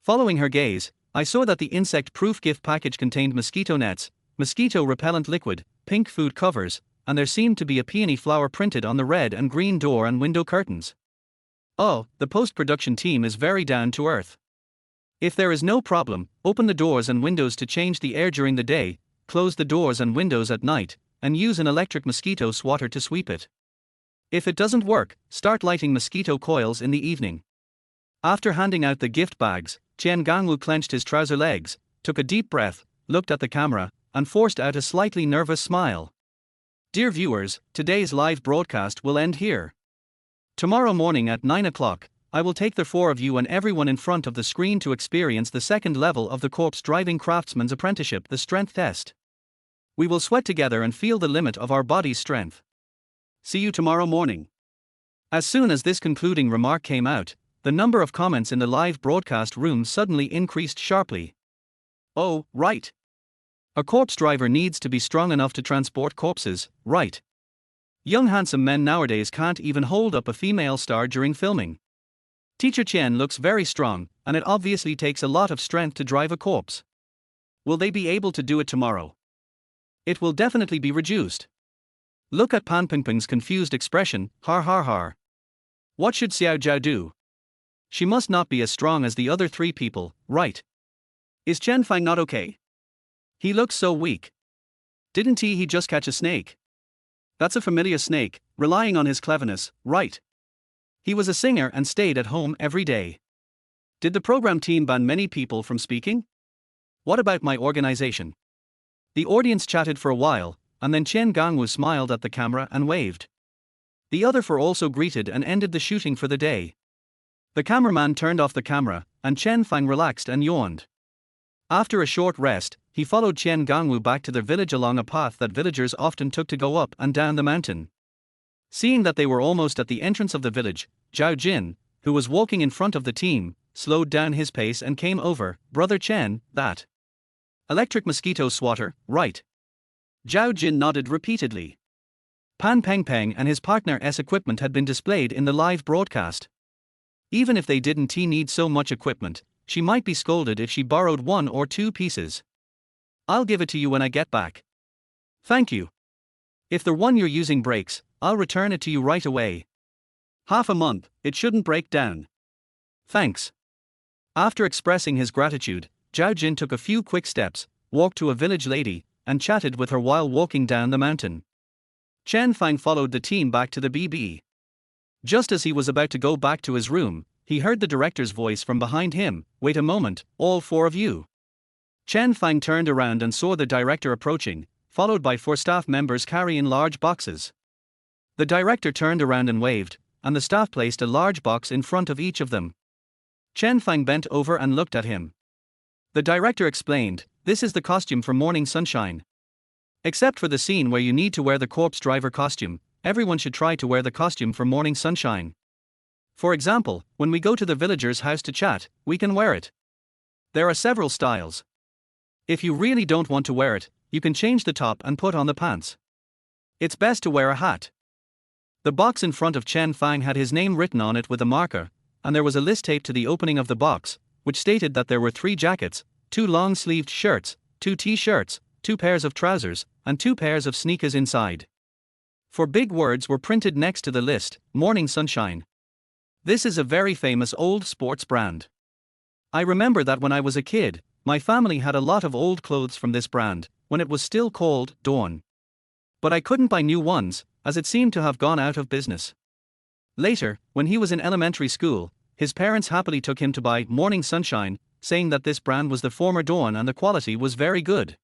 Following her gaze, I saw that the insect-proof gift package contained mosquito nets, mosquito repellent liquid, pink food covers, and there seemed to be a peony flower printed on the red and green door and window curtains. Oh, the post-production team is very down to earth. If there is no problem, open the doors and windows to change the air during the day, close the doors and windows at night, and use an electric mosquito swatter to sweep it. If it doesn't work, start lighting mosquito coils in the evening. After handing out the gift bags, Qian Gangwu clenched his trouser legs, took a deep breath, looked at the camera, and forced out a slightly nervous smile. Dear viewers, today's live broadcast will end here. Tomorrow morning at 9 o'clock, I will take the 4 of you and everyone in front of the screen to experience the 2nd level of the corpse driving craftsman's apprenticeship, the strength test. We will sweat together and feel the limit of our body's strength. See you tomorrow morning. As soon as this concluding remark came out, the number of comments in the live broadcast room suddenly increased sharply. Oh, right. A corpse driver needs to be strong enough to transport corpses, right? Young handsome men nowadays can't even hold up a female star during filming. Teacher Chen looks very strong, and it obviously takes a lot of strength to drive a corpse. Will they be able to do it tomorrow? It will definitely be reduced. Look at Pan Pingping's confused expression, har har har. What should Xiao Zhao do? She must not be as strong as the other three people, right? Is Chen Fang not okay? He looks so weak. Didn't he just catch a snake? That's a familiar snake, relying on his cleverness, right? He was a singer and stayed at home every day. Did the program team ban many people from speaking? What about my organization? The audience chatted for a while, and then Chen Gangwu smiled at the camera and waved. The other four also greeted and ended the shooting for the day. The cameraman turned off the camera, and Chen Fang relaxed and yawned. After a short rest, he followed Chen Gangwu back to their village along a path that villagers often took to go up and down the mountain. Seeing that they were almost at the entrance of the village, Zhao Jin, who was walking in front of the team, slowed down his pace and came over. Brother Chen, that electric mosquito swatter, right? Zhao Jin nodded repeatedly. Pan Pengpeng and his partner's equipment had been displayed in the live broadcast. Even if they didn't need so much equipment, she might be scolded if she borrowed 1 or 2 pieces. I'll give it to you when I get back. Thank you. If the one you're using breaks, I'll return it to you right away. Half a month, it shouldn't break down. Thanks. After expressing his gratitude, Zhao Jin took a few quick steps, walked to a village lady, and chatted with her while walking down the mountain. Chen Fang followed the team back to the BB. Just as he was about to go back to his room, he heard the director's voice from behind him. Wait a moment, all 4 of you. Chen Fang turned around and saw the director approaching, followed by 4 staff members carrying large boxes. The director turned around and waved, and the staff placed a large box in front of each of them. Chen Fang bent over and looked at him. The director explained, "This is the costume for Morning Sunshine. Except for the scene where you need to wear the corpse driver costume, everyone should try to wear the costume for Morning Sunshine. For example, when we go to the villager's house to chat, we can wear it. There are several styles. If you really don't want to wear it, you can change the top and put on the pants. It's best to wear a hat." The box in front of Chen Fang had his name written on it with a marker, and there was a list taped to the opening of the box, which stated that there were 3 jackets, 2 long-sleeved shirts, 2 t-shirts, 2 pairs of trousers, and 2 pairs of sneakers inside. 4 big words were printed next to the list: Morning Sunshine. This is a very famous old sports brand. I remember that when I was a kid, my family had a lot of old clothes from this brand, when it was still called Dawn. But I couldn't buy new ones, as it seemed to have gone out of business. Later, when he was in elementary school, his parents happily took him to buy Morning Sunshine, saying that this brand was the former Dawn and the quality was very good.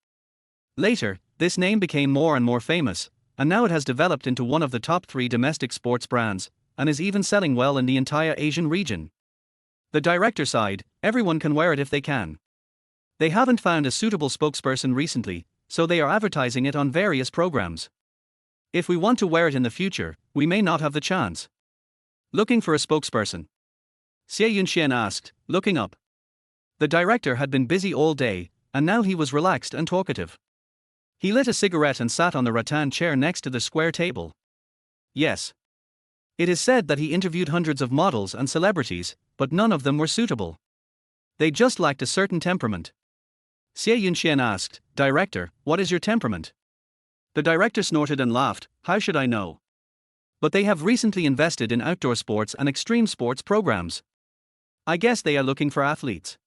Later, this name became more and more famous, and now it has developed into one of the top 3 domestic sports brands, and is even selling well in the entire Asian region. The director sighed, "Everyone can wear it if they can. They haven't found a suitable spokesperson recently, so they are advertising it on various programs. If we want to wear it in the future, we may not have the chance." Looking for a spokesperson? Xie Yunxian asked, looking up. The director had been busy all day, and now he was relaxed and talkative. He lit a cigarette and sat on the rattan chair next to the square table. Yes. It is said that he interviewed hundreds of models and celebrities, but none of them were suitable. They just lacked a certain temperament. Xie Yunxian asked, "Director, what is your temperament?" The director snorted and laughed, "How should I know? But they have recently invested in outdoor sports and extreme sports programs. I guess they are looking for athletes.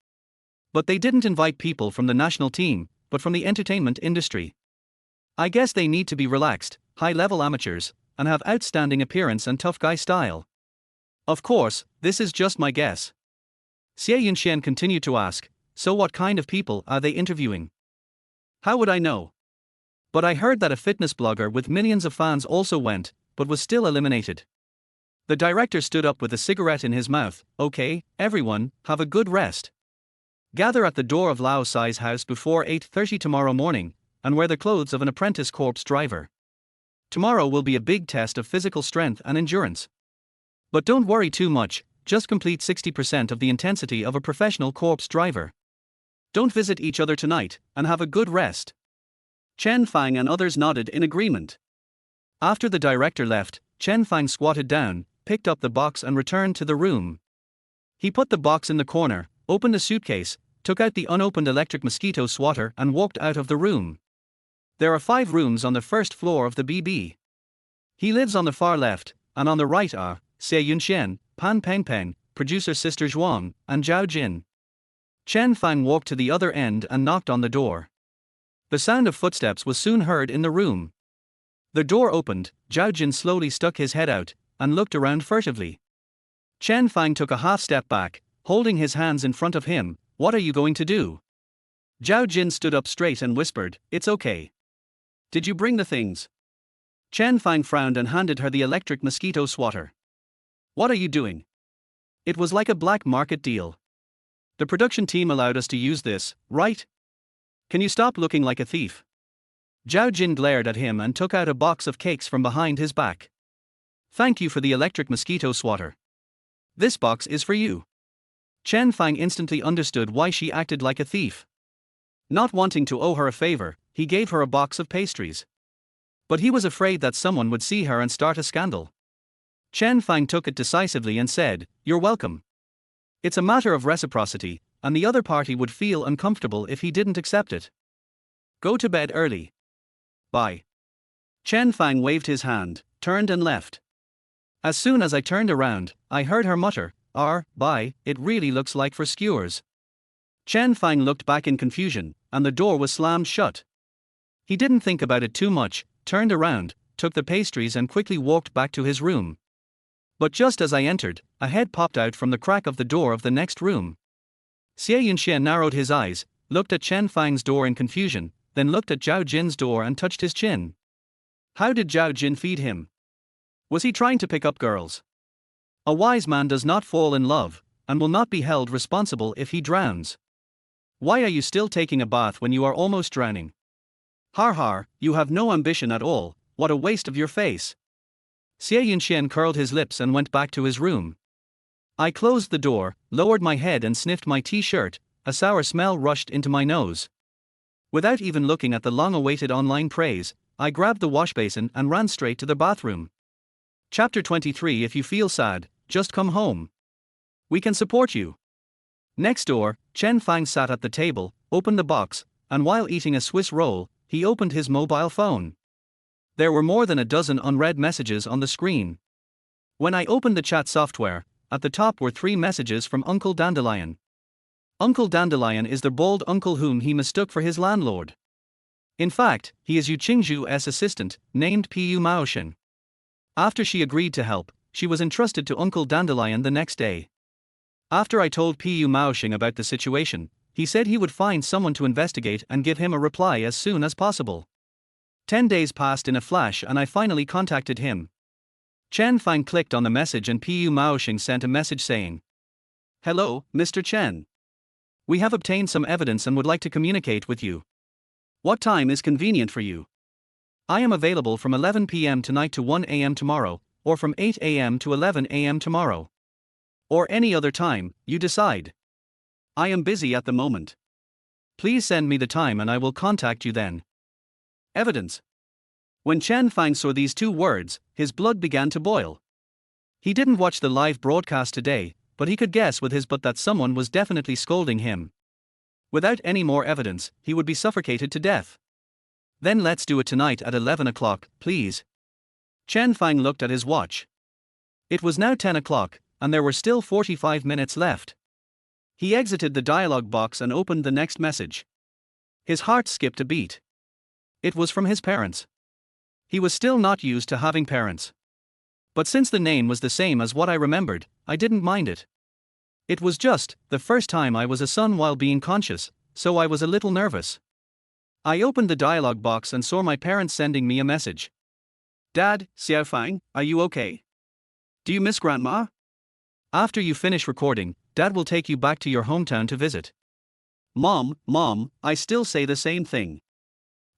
But they didn't invite people from the national team, but from the entertainment industry. I guess they need to be relaxed, high-level amateurs, and have outstanding appearance and tough guy style. Of course, this is just my guess." Xie Yunxian continued to ask, "So what kind of people are they interviewing?" "How would I know? But I heard that a fitness blogger with millions of fans also went, but was still eliminated." The director stood up with a cigarette in his mouth. "Okay, everyone, have a good rest. Gather at the door of Lao Sai's house before 8:30 tomorrow morning, and wear the clothes of an apprentice corpse driver. Tomorrow will be a big test of physical strength and endurance. But don't worry too much, just complete 60% of the intensity of a professional corpse driver. Don't visit each other tonight, and have a good rest." Chen Fang and others nodded in agreement. After the director left, Chen Fang squatted down, picked up the box and returned to the room. He put the box in the corner, opened a suitcase, took out the unopened electric mosquito swatter and walked out of the room. There are 5 rooms on the first floor of the BB. He lives on the far left, and on the right are Xie Yunxian, Pan Pengpeng, producer Sister Zhuang, and Zhao Jin. Chen Fang walked to the other end and knocked on the door. The sound of footsteps was soon heard in the room. The door opened, Zhao Jin slowly stuck his head out, and looked around furtively. Chen Fang took a half step back, holding his hands in front of him. What are you going to do? Zhao Jin stood up straight and whispered, it's okay. Did you bring the things? Chen Fang frowned and handed her the electric mosquito swatter. What are you doing? It was like a black market deal. The production team allowed us to use this, right? Can you stop looking like a thief? Zhao Jin glared at him and took out a box of cakes from behind his back. Thank you for the electric mosquito swatter. This box is for you. Chen Fang instantly understood why she acted like a thief. Not wanting to owe her a favor, he gave her a box of pastries. But he was afraid that someone would see her and start a scandal. Chen Fang took it decisively and said, you're welcome. It's a matter of reciprocity, and the other party would feel uncomfortable if he didn't accept it. Go to bed early. Bye. Chen Fang waved his hand, turned and left. As soon as I turned around, I heard her mutter, bye, it really looks like for skewers. Chen Fang looked back in confusion, and the door was slammed shut. He didn't think about it too much, turned around, took the pastries and quickly walked back to his room. But just as I entered, a head popped out from the crack of the door of the next room. Xie Yunxian narrowed his eyes, looked at Chen Fang's door in confusion, then looked at Zhao Jin's door and touched his chin. How did Zhao Jin feed him? Was he trying to pick up girls? A wise man does not fall in love, and will not be held responsible if he drowns. Why are you still taking a bath when you are almost drowning? Har har, you have no ambition at all, what a waste of your face. Xie Yunxian curled his lips and went back to his room. I closed the door, lowered my head and sniffed my t-shirt, a sour smell rushed into my nose. Without even looking at the long-awaited online praise, I grabbed the washbasin and ran straight to the bathroom. Chapter 23. If you feel sad, just come home. We can support you. Next door, Chen Fang sat at the table, opened the box, and while eating a Swiss roll, he opened his mobile phone. There were more than a dozen unread messages on the screen. When I opened the chat software, at the top were 3 messages from Uncle Dandelion. Uncle Dandelion is the bald uncle whom he mistook for his landlord. In fact, he is Yu Qingzhu's assistant, named Pu Maoshen. After she agreed to help, she was entrusted to Uncle Dandelion the next day. After I told Pu Maoshen about the situation, he said he would find someone to investigate and give him a reply as soon as possible. 10 days passed in a flash and I finally contacted him. Chen Fang clicked on the message and Pu Maoshen sent a message saying, Hello, Mr. Chen. We have obtained some evidence and would like to communicate with you. What time is convenient for you? I am available from 11 p.m. tonight to 1 a.m. tomorrow, or from 8 a.m. to 11 a.m. tomorrow. Or any other time, you decide. I am busy at the moment. Please send me the time and I will contact you then. Evidence. When Chen Fang saw these 2 words, his blood began to boil. He didn't watch the live broadcast today, but he could guess with his butt that someone was definitely scolding him. Without any more evidence, he would be suffocated to death. Then let's do it tonight at 11 o'clock, please. Chen Fang looked at his watch. It was now 10 o'clock, and there were still 45 minutes left. He exited the dialog box and opened the next message. His heart skipped a beat. It was from his parents. He was still not used to having parents. But since the name was the same as what I remembered, I didn't mind it. It was just the first time I was a son while being conscious, so I was a little nervous. I opened the dialog box and saw my parents sending me a message. Dad, Xiao Fang, are you okay? Do you miss Grandma? After you finish recording, Dad will take you back to your hometown to visit. Mom, I still say the same thing.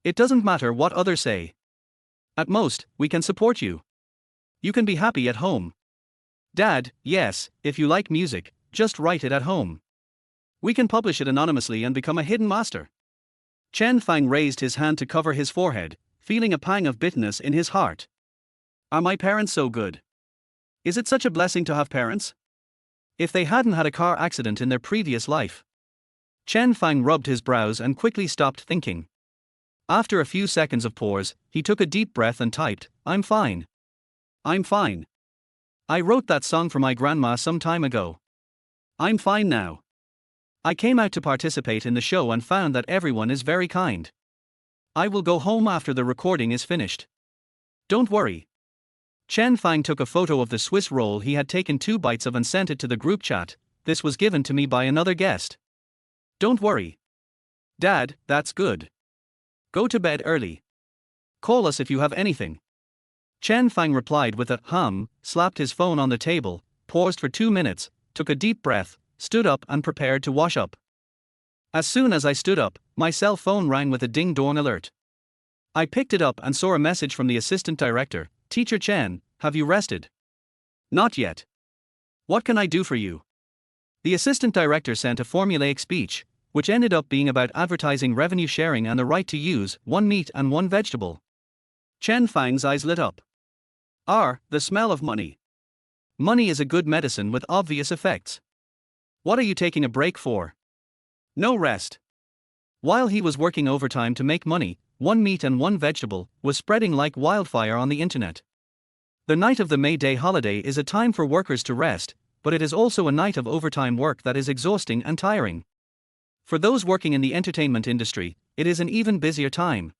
It doesn't matter what others say. At most, we can support you. You can be happy at home. Dad, yes, if you like music, just write it at home. We can publish it anonymously and become a hidden master. Chen Fang raised his hand to cover his forehead, feeling a pang of bitterness in his heart. Are my parents so good? Is it such a blessing to have parents? If they hadn't had a car accident in their previous life. Chen Fang rubbed his brows and quickly stopped thinking. After a few seconds of pause, he took a deep breath and typed, "I'm fine. I'm fine. I wrote that song for my grandma some time ago. I'm fine now. I came out to participate in the show and found that everyone is very kind. I will go home after the recording is finished. Don't worry." Chen Fang took a photo of the Swiss roll he had taken 2 bites of and sent it to the group chat. "This was given to me by another guest. Don't worry. Dad, that's good. Go to bed early. Call us if you have anything." Chen Fang replied with a hum, slapped his phone on the table, paused for 2 minutes, took a deep breath, stood up and prepared to wash up. As soon as I stood up, my cell phone rang with a ding-dong alert. I picked it up and saw a message from the assistant director. "Teacher Chen, have you rested?" "Not yet. What can I do for you?" The assistant director sent a formulaic speech, which ended up being about advertising revenue sharing and the right to use 1 meat and 1 vegetable. Chen Fang's eyes lit up. The smell of money. Money is a good medicine with obvious effects. What are you taking a break for? No rest. While he was working overtime to make money, 1 meat and 1 vegetable was spreading like wildfire on the internet. The night of the May Day holiday is a time for workers to rest, but it is also a night of overtime work that is exhausting and tiring. For those working in the entertainment industry, it is an even busier time.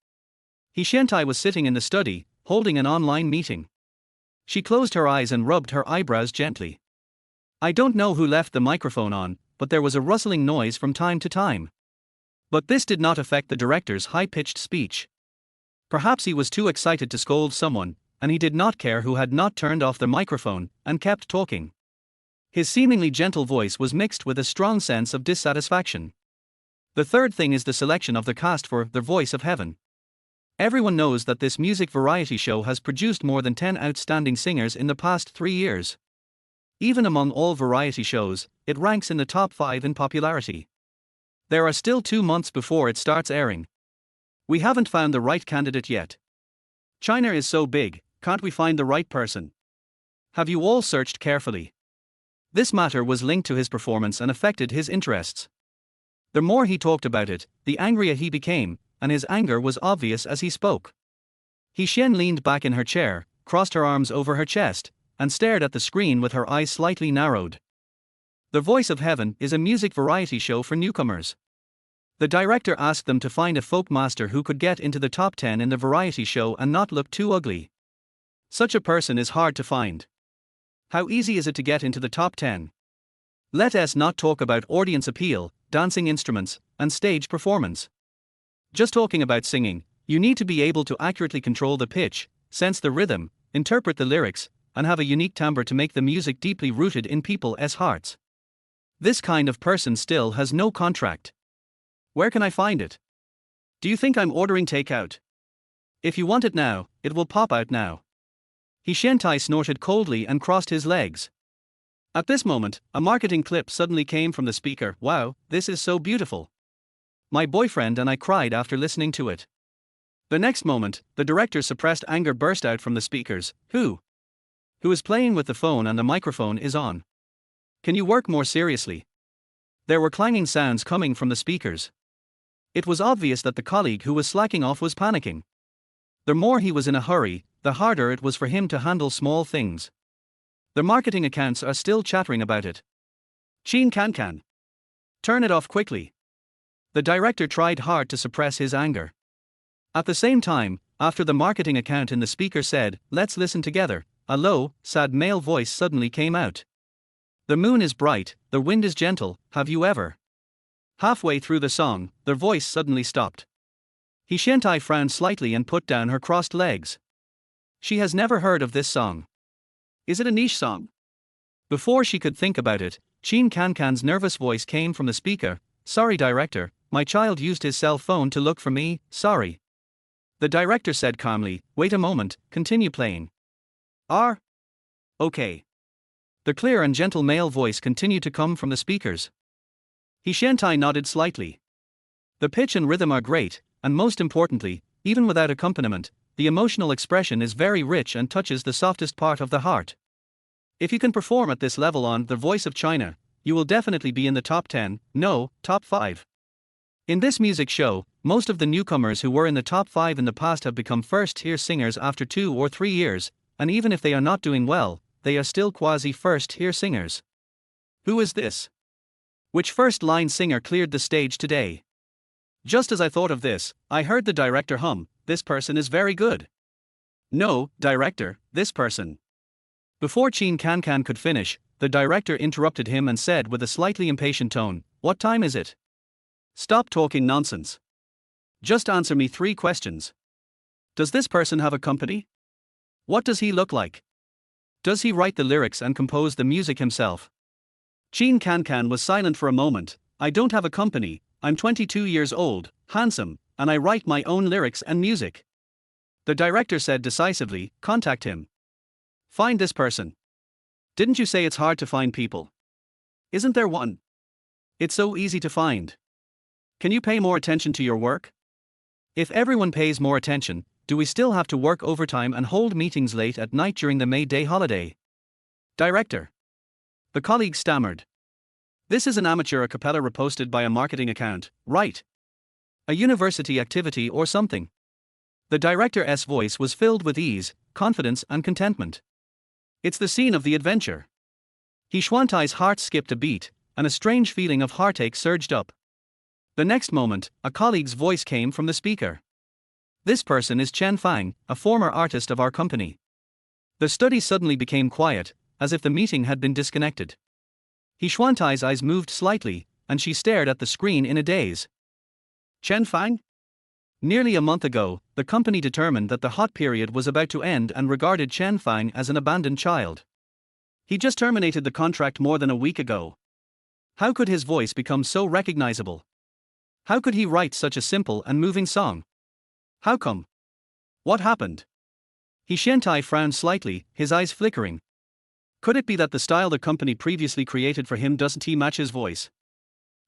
Xiantai was sitting in the study, holding an online meeting. She closed her eyes and rubbed her eyebrows gently. I don't know who left the microphone on, but there was a rustling noise from time to time. But this did not affect the director's high-pitched speech. Perhaps he was too excited to scold someone, and he did not care who had not turned off the microphone, and kept talking. His seemingly gentle voice was mixed with a strong sense of dissatisfaction. The third thing is the selection of the cast for The Voice of Heaven. Everyone knows that this music variety show has produced more than 10 outstanding singers in the past 3 years. Even among all variety shows, it ranks in the top 5 in popularity. There are still 2 months before it starts airing. We haven't found the right candidate yet. China is so big, can't we find the right person? Have you all searched carefully? This matter was linked to his performance and affected his interests. The more he talked about it, the angrier he became, and his anger was obvious as he spoke. Xian leaned back in her chair, crossed her arms over her chest, and stared at the screen with her eyes slightly narrowed. The Voice of Heaven is a music variety show for newcomers. The director asked them to find a folk master who could get into the top 10 in the variety show and not look too ugly. Such a person is hard to find. How easy is it to get into the top 10? Let us not talk about audience appeal, dancing instruments, and stage performance. Just talking about singing, you need to be able to accurately control the pitch, sense the rhythm, interpret the lyrics, and have a unique timbre to make the music deeply rooted in people's hearts. This kind of person still has no contract. Where can I find it? Do you think I'm ordering takeout? If you want it now, it will pop out now. Xiantai snorted coldly and crossed his legs. At this moment, a marketing clip suddenly came from the speaker. Wow, this is so beautiful. My boyfriend and I cried after listening to it. The next moment, the director's suppressed anger burst out from the speakers. Who is playing with the phone and the microphone is on? Can you work more seriously? There were clanging sounds coming from the speakers. It was obvious that the colleague who was slacking off was panicking. The more he was in a hurry, the harder it was for him to handle small things. The marketing accounts are still chattering about it. Chin Can. Turn it off quickly. The director tried hard to suppress his anger. At the same time, after the marketing account in the speaker said, "Let's listen together," a low, sad male voice suddenly came out. The moon is bright, the wind is gentle, have you ever? Halfway through the song, the voice suddenly stopped. Xiantai frowned slightly and put down her crossed legs. She has never heard of this song. Is it a niche song? Before she could think about it, Chin Can's nervous voice came from the speaker. Sorry director, my child used his cell phone to look for me, sorry. The director said calmly, wait a moment, continue playing. Okay. The clear and gentle male voice continued to come from the speakers. Xiantai nodded slightly. The pitch and rhythm are great, and most importantly, even without accompaniment, the emotional expression is very rich and touches the softest part of the heart. If you can perform at this level on The Voice of China, you will definitely be in the top 10, no, top 5. In this music show, most of the newcomers who were in the top 5 in the past have become first-tier singers after 2 or 3 years, and even if they are not doing well, they are still quasi-first-tier singers. Who is this? Which first-line singer cleared the stage today? Just as I thought of this, I heard the director hum, "This person is very good." No, director, this person. Before Chen Fang could finish, the director interrupted him and said with a slightly impatient tone, "What time is it? Stop talking nonsense. Just answer me 3 questions. Does this person have a company? What does he look like? Does he write the lyrics and compose the music himself?" Chen Fang was silent for a moment. "I don't have a company, I'm 22 years old, handsome, and I write my own lyrics and music." The director said decisively, "Contact him. Find this person. Didn't you say it's hard to find people? Isn't there one? It's so easy to find. Can you pay more attention to your work? If everyone pays more attention, do we still have to work overtime and hold meetings late at night during the May Day holiday?" Director. The colleague stammered. "This is an amateur a cappella reposted by a marketing account, right? A university activity or something." The director's voice was filled with ease, confidence and contentment. "It's the scene of the adventure." He Xuantai's heart skipped a beat, and a strange feeling of heartache surged up. The next moment, a colleague's voice came from the speaker. "This person is Chen Fang, a former artist of our company." The study suddenly became quiet, as if the meeting had been disconnected. He Xuantai's eyes moved slightly, and she stared at the screen in a daze. Chen Fang? Nearly a month ago, the company determined that the hot period was about to end and regarded Chen Fang as an abandoned child. He just terminated the contract more than a week ago. How could his voice become so recognizable? How could he write such a simple and moving song? How come? What happened? He Xiantai frowned slightly, his eyes flickering. Could it be that the style the company previously created for him doesn't match his voice?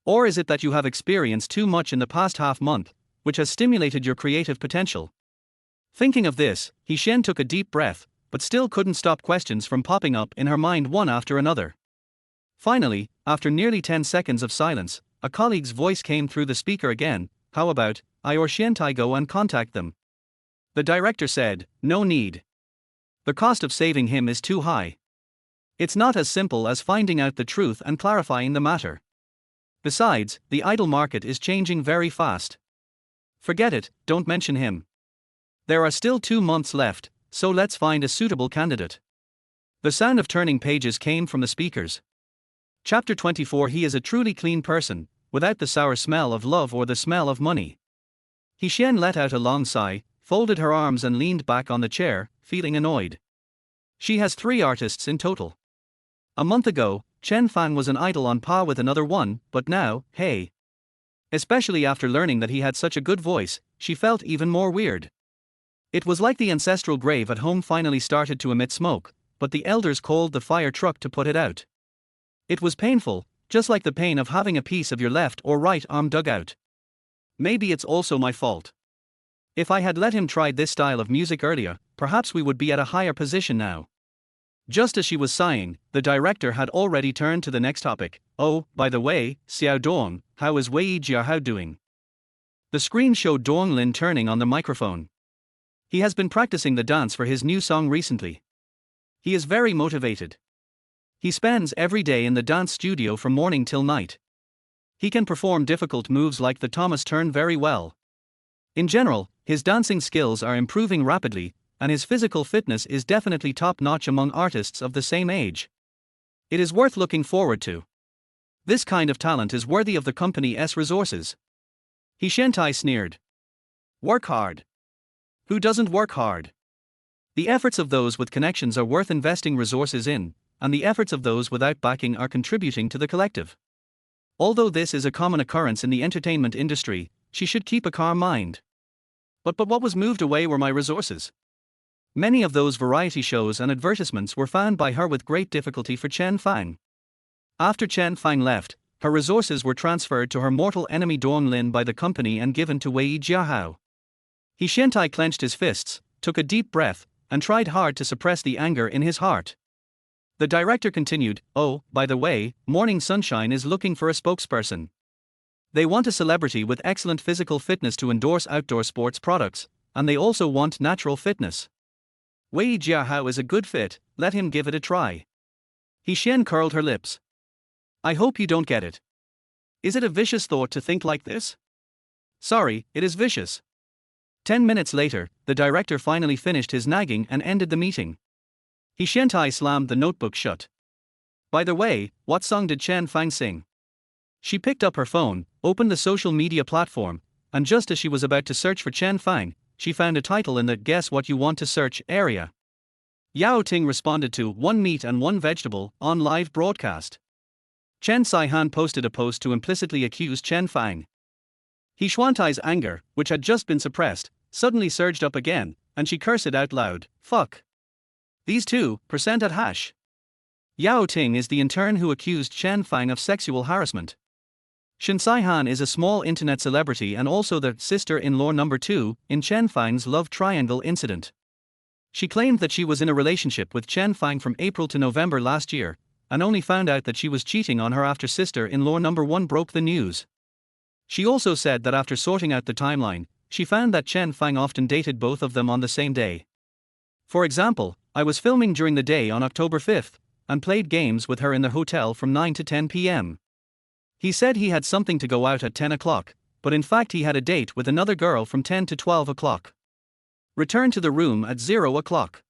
Or is it that you have experienced too much in the past half month, which has stimulated your creative potential? Thinking of this, He Xian took a deep breath, but still couldn't stop questions from popping up in her mind one after another. Finally, after nearly 10 seconds of silence, a colleague's voice came through the speaker again. "How about I or Xiantai go and contact them?" The director said, "No need. The cost of saving him is too high. It's not as simple as finding out the truth and clarifying the matter. Besides, the idol market is changing very fast. Forget it, don't mention him. There are still 2 months left, so let's find a suitable candidate." The sound of turning pages came from the speakers. Chapter 24. He is a truly clean person, without the sour smell of love or the smell of money. He Xian let out a long sigh, folded her arms and leaned back on the chair, feeling annoyed. She has 3 artists in total. A month ago, Chen Fang was an idol on par with another one, but now, hey. Especially after learning that he had such a good voice, she felt even more weird. It was like the ancestral grave at home finally started to emit smoke, but the elders called the fire truck to put it out. It was painful, just like the pain of having a piece of your left or right arm dug out. Maybe it's also my fault. If I had let him try this style of music earlier, perhaps we would be at a higher position now. Just as she was sighing, the director had already turned to the next topic. "Oh, by the way, Xiao Dong, how is Wei Jiahao doing?" The screen showed Dong Lin turning on the microphone. He has been practicing the dance for his new song recently. He is very motivated. He spends every day in the dance studio from morning till night. He can perform difficult moves like the Thomas turn very well. In general, his dancing skills are improving rapidly, and his physical fitness is definitely top-notch among artists of the same age. It is worth looking forward to. This kind of talent is worthy of the company's resources. He Xiantai sneered. Work hard. Who doesn't work hard? The efforts of those with connections are worth investing resources in, and the efforts of those without backing are contributing to the collective. Although this is a common occurrence in the entertainment industry, she should keep a calm mind. But what was moved away were my resources. Many of those variety shows and advertisements were found by her with great difficulty for Chen Fang. After Chen Fang left, her resources were transferred to her mortal enemy Dong Lin by the company and given to Wei Jiahao. He Xiantai clenched his fists, took a deep breath, and tried hard to suppress the anger in his heart. The director continued, "Oh, by the way, Morning Sunshine is looking for a spokesperson. They want a celebrity with excellent physical fitness to endorse outdoor sports products, and they also want natural fitness. Wei Jiahao is a good fit, let him give it a try." He Xian curled her lips. "I hope you don't get it. Is it a vicious thought to think like this?" "Sorry, it is vicious." 10 minutes later, the director finally finished his nagging and ended the meeting. He Xiantai slammed the notebook shut. "By the way, what song did Chen Fang sing?" She picked up her phone, opened the social media platform, and just as she was about to search for Chen Fang, she found a title in the "Guess What You Want to Search" area. Yao Ting responded to "One meat and one vegetable" on live broadcast. Chen Saihan posted a post to implicitly accuse Chen Fang. He Xuantai's anger, which had just been suppressed, suddenly surged up again, and she cursed out loud, "Fuck. These 2% at hash." Yao Ting is the intern who accused Chen Fang of sexual harassment. Shen Saihan is a small internet celebrity and also the sister-in-law number 2 in Chen Fang's love triangle incident. She claimed that she was in a relationship with Chen Fang from April to November last year, and only found out that she was cheating on her after sister-in-law number 1 broke the news. She also said that after sorting out the timeline, she found that Chen Fang often dated both of them on the same day. For example, "I was filming during the day on October 5th, and played games with her in the hotel from 9 to 10 p.m. He said he had something to go out at 10 o'clock, but in fact he had a date with another girl from 10 to 12 o'clock. Returned to the room at 0 o'clock.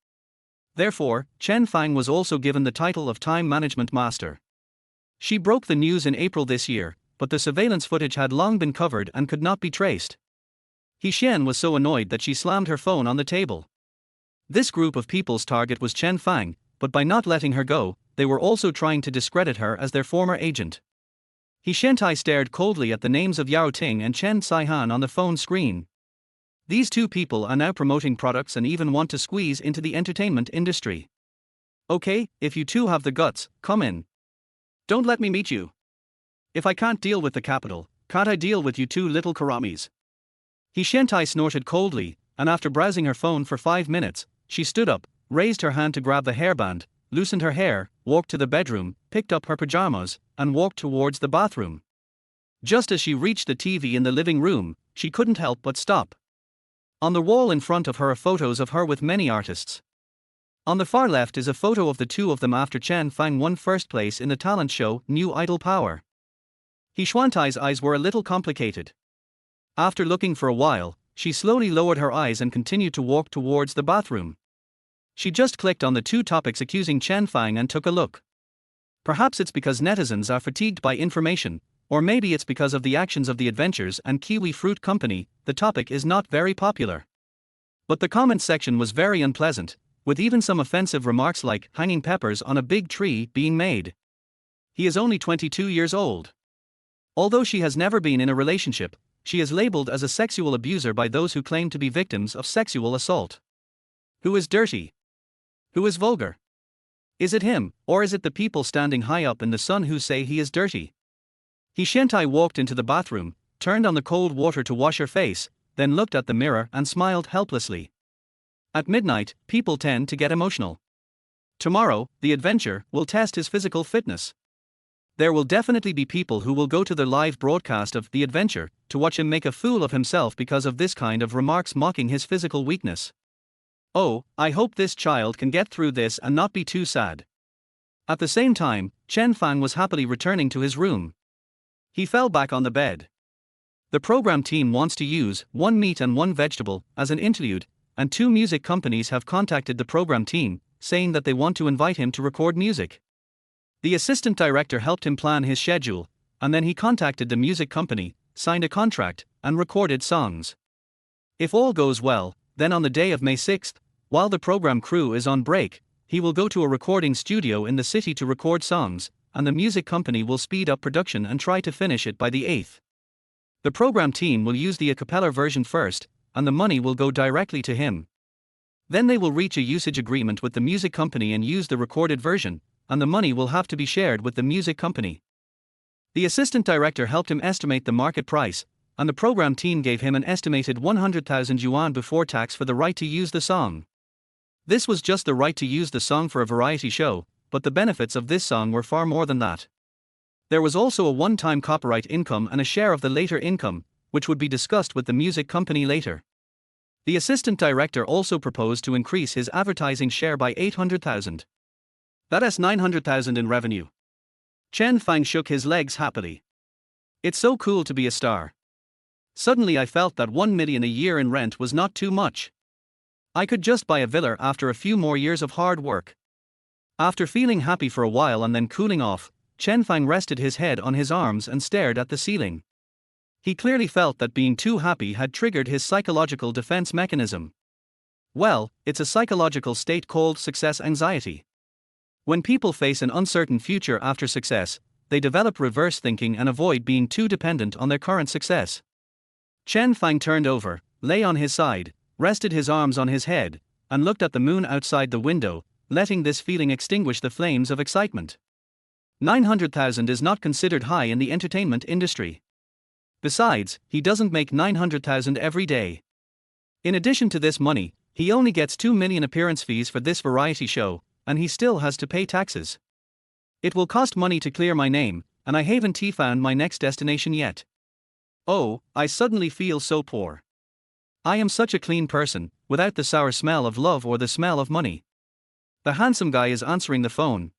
Therefore, Chen Fang was also given the title of Time Management Master. She broke the news in April this year, but the surveillance footage had long been covered and could not be traced. He Xian was so annoyed that she slammed her phone on the table. This group of people's target was Chen Fang, but by not letting her go, they were also trying to discredit her as their former agent. He Xiantai stared coldly at the names of Yao Ting and Chen Saihan on the phone screen. These 2 people are now promoting products and even want to squeeze into the entertainment industry. "Okay, if you 2 have the guts, come in. Don't let me meet you. If I can't deal with the capital, can't I deal with you 2 little karamis?" He Xiantai snorted coldly, and after browsing her phone for 5 minutes, she stood up, raised her hand to grab the hairband, loosened her hair, walked to the bedroom, picked up her pajamas, and walked towards the bathroom. Just as she reached the TV in the living room, she couldn't help but stop. On the wall in front of her are photos of her with many artists. On the far left is a photo of the 2 of them after Chen Fang won first place in the talent show New Idol Power. He Xuantai's eyes were a little complicated. After looking for a while, she slowly lowered her eyes and continued to walk towards the bathroom. She just clicked on the 2 topics accusing Chen Fang and took a look. Perhaps it's because netizens are fatigued by information, or maybe it's because of the actions of the Adventures and Kiwi Fruit Company, the topic is not very popular. But the comment section was very unpleasant, with even some offensive remarks like hanging peppers on a big tree being made. He is only 22 years old. Although she has never been in a relationship, she is labeled as a sexual abuser by those who claim to be victims of sexual assault. Who is dirty? Who is vulgar? Is it him, or is it the people standing high up in the sun who say he is dirty? He Xiantai walked into the bathroom, turned on the cold water to wash her face, then looked at the mirror and smiled helplessly. At midnight, people tend to get emotional. Tomorrow, the adventure will test his physical fitness. There will definitely be people who will go to the live broadcast of The Adventure to watch him make a fool of himself because of this kind of remarks mocking his physical weakness. Oh, I hope this child can get through this and not be too sad. At the same time, Chen Fang was happily returning to his room. He fell back on the bed. The program team wants to use One Meat and One Vegetable as an interlude, and 2 music companies have contacted the program team, saying that they want to invite him to record music. The assistant director helped him plan his schedule, and then he contacted the music company, signed a contract, and recorded songs. If all goes well, then on the day of May 6th, while the program crew is on break, he will go to a recording studio in the city to record songs, and the music company will speed up production and try to finish it by the 8th. The program team will use the a cappella version first, and the money will go directly to him. Then they will reach a usage agreement with the music company and use the recorded version, and the money will have to be shared with the music company. The assistant director helped him estimate the market price, and the program team gave him an estimated 100,000 yuan before tax for the right to use the song. This was just the right to use the song for a variety show, but the benefits of this song were far more than that. There was also a one-time copyright income and a share of the later income, which would be discussed with the music company later. The assistant director also proposed to increase his advertising share by 800,000. That's 900,000 in revenue. Chen Fang shook his legs happily. It's so cool to be a star. Suddenly I felt that 1 million a year in rent was not too much. I could just buy a villa after a few more years of hard work. After feeling happy for a while and then cooling off, Chen Fang rested his head on his arms and stared at the ceiling. He clearly felt that being too happy had triggered his psychological defense mechanism. Well, it's a psychological state called success anxiety. When people face an uncertain future after success, they develop reverse thinking and avoid being too dependent on their current success. Chen Fang turned over, lay on his side, rested his arms on his head, and looked at the moon outside the window, letting this feeling extinguish the flames of excitement. 900,000 is not considered high in the entertainment industry. Besides, he doesn't make 900,000 every day. In addition to this money, he only gets 2 million appearance fees for this variety show, and he still has to pay taxes. It will cost money to clear my name, and I haven't found my next destination yet. Oh, I suddenly feel so poor. I am such a clean person, without the sour smell of love or the smell of money. The handsome guy is answering the phone.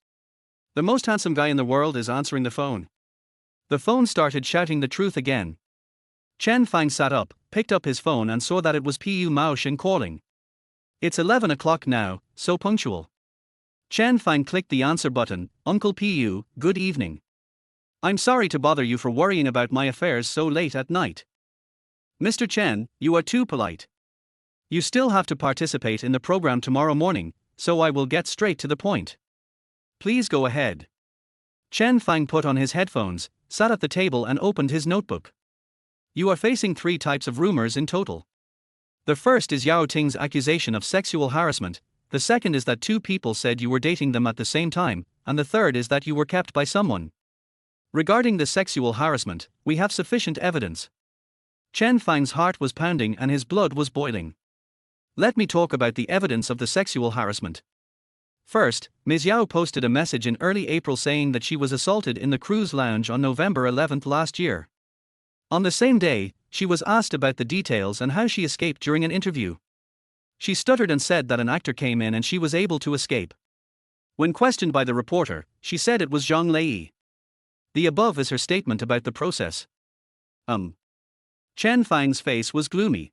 The most handsome guy in the world is answering the phone. The phone started shouting the truth again. Chen Fang sat up, picked up his phone and saw that it was Pu Maoshin calling. It's 11 o'clock now, so punctual. Chen Fang clicked the answer button. Uncle Pu, good evening. I'm sorry to bother you for worrying about my affairs so late at night. Mr. Chen, you are too polite. You still have to participate in the program tomorrow morning, so I will get straight to the point. Please go ahead. Chen Fang put on his headphones, sat at the table and opened his notebook. You are facing 3 types of rumors in total. The first is Yao Ting's accusation of sexual harassment, the second is that 2 people said you were dating them at the same time, and the third is that you were kept by someone. Regarding the sexual harassment, we have sufficient evidence. Chen Fang's heart was pounding and his blood was boiling. Let me talk about the evidence of the sexual harassment. First, Ms. Yao posted a message in early April saying that she was assaulted in the cruise lounge on November 11 last year. On the same day, she was asked about the details and how she escaped during an interview. She stuttered and said that an actor came in and she was able to escape. When questioned by the reporter, she said it was Zhang Lei. The above is her statement about the process. Chen Fang's face was gloomy.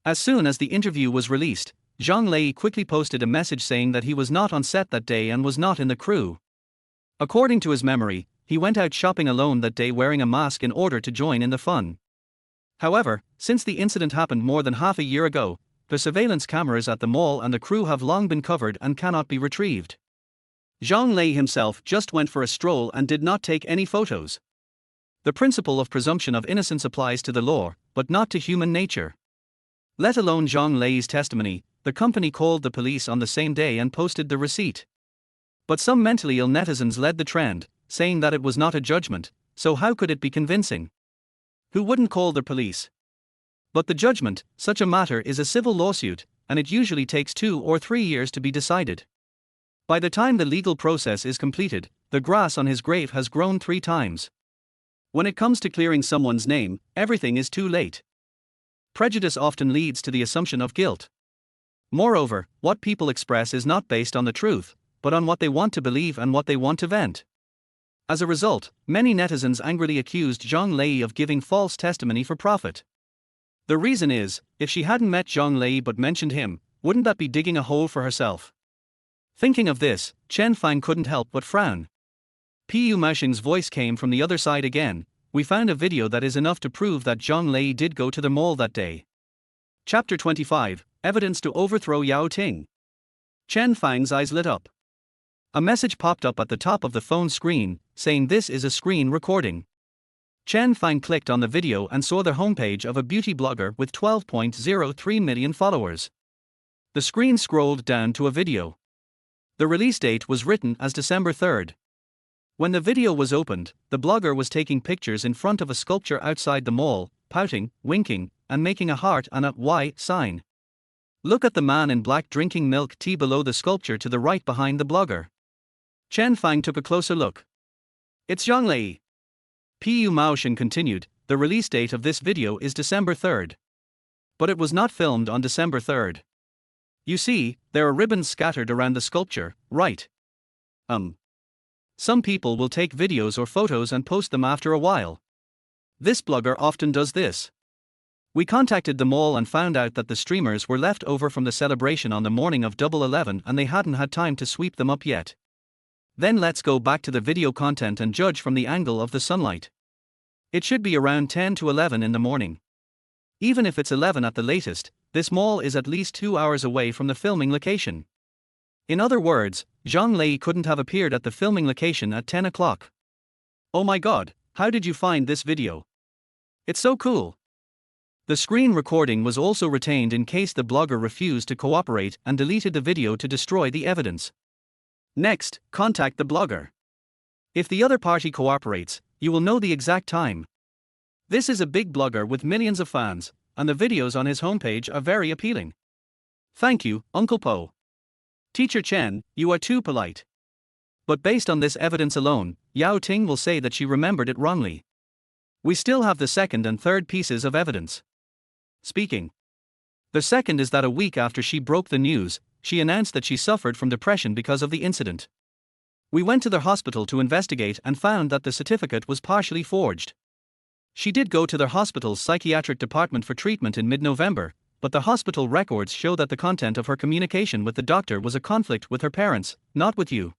As soon as the interview was released, Zhang Lei quickly posted a message saying that he was not on set that day and was not in the crew. According to his memory, he went out shopping alone that day wearing a mask in order to join in the fun. However, since the incident happened more than half a year ago, the surveillance cameras at the mall and the crew have long been covered and cannot be retrieved. Zhang Lei himself just went for a stroll and did not take any photos. The principle of presumption of innocence applies to the law, but not to human nature. Let alone Zhang Lei's testimony, the company called the police on the same day and posted the receipt. But some mentally ill netizens led the trend, saying that it was not a judgment, so how could it be convincing? Who wouldn't call the police? But the judgment, such a matter is a civil lawsuit, and it usually takes 2 or 3 years to be decided. By the time the legal process is completed, the grass on his grave has grown 3 times. When it comes to clearing someone's name, everything is too late. Prejudice often leads to the assumption of guilt. Moreover, what people express is not based on the truth, but on what they want to believe and what they want to vent. As a result, many netizens angrily accused Zhang Lei of giving false testimony for profit. The reason is, if she hadn't met Zhang Lei but mentioned him, wouldn't that be digging a hole for herself? Thinking of this, Chen Fang couldn't help but frown. Pu Maoxing's voice came from the other side again. We found a video that is enough to prove that Zhang Lei did go to the mall that day. Chapter 25, Evidence to Overthrow Yao Ting. Chen Fang's eyes lit up. A message popped up at the top of the phone screen, saying this is a screen recording. Chen Fang clicked on the video and saw the homepage of a beauty blogger with 12.03 million followers. The screen scrolled down to a video. The release date was written as December 3rd. When the video was opened, the blogger was taking pictures in front of a sculpture outside the mall, pouting, winking, and making a heart and a Y sign. Look at the man in black drinking milk tea below the sculpture to the right behind the blogger. Chen Fang took a closer look. It's Zhang Lei. Pu Maoshan continued, the release date of this video is December 3rd. But it was not filmed on December 3rd. You see, there are ribbons scattered around the sculpture, right? Some people will take videos or photos and post them after a while. This blogger often does this. We contacted them all and found out that the streamers were left over from the celebration on the morning of Double 11 and they hadn't had time to sweep them up yet. Then let's go back to the video content and judge from the angle of the sunlight. It should be around 10 to 11 in the morning. Even if it's 11 at the latest, this mall is at least 2 hours away from the filming location. In other words, Zhang Lei couldn't have appeared at the filming location at 10 o'clock. Oh my god, how did you find this video? It's so cool. The screen recording was also retained in case the blogger refused to cooperate and deleted the video to destroy the evidence. Next, contact the blogger. If the other party cooperates, you will know the exact time. This is a big blogger with millions of fans, and the videos on his homepage are very appealing. Thank you, Uncle Po. Teacher Chen, you are too polite. But based on this evidence alone, Yao Ting will say that she remembered it wrongly. We still have the second and third pieces of evidence. Speaking. The second is that a week after she broke the news, she announced that she suffered from depression because of the incident. We went to the hospital to investigate and found that the certificate was partially forged. She did go to the hospital's psychiatric department for treatment in mid-November, but the hospital records show that the content of her communication with the doctor was a conflict with her parents, not with you.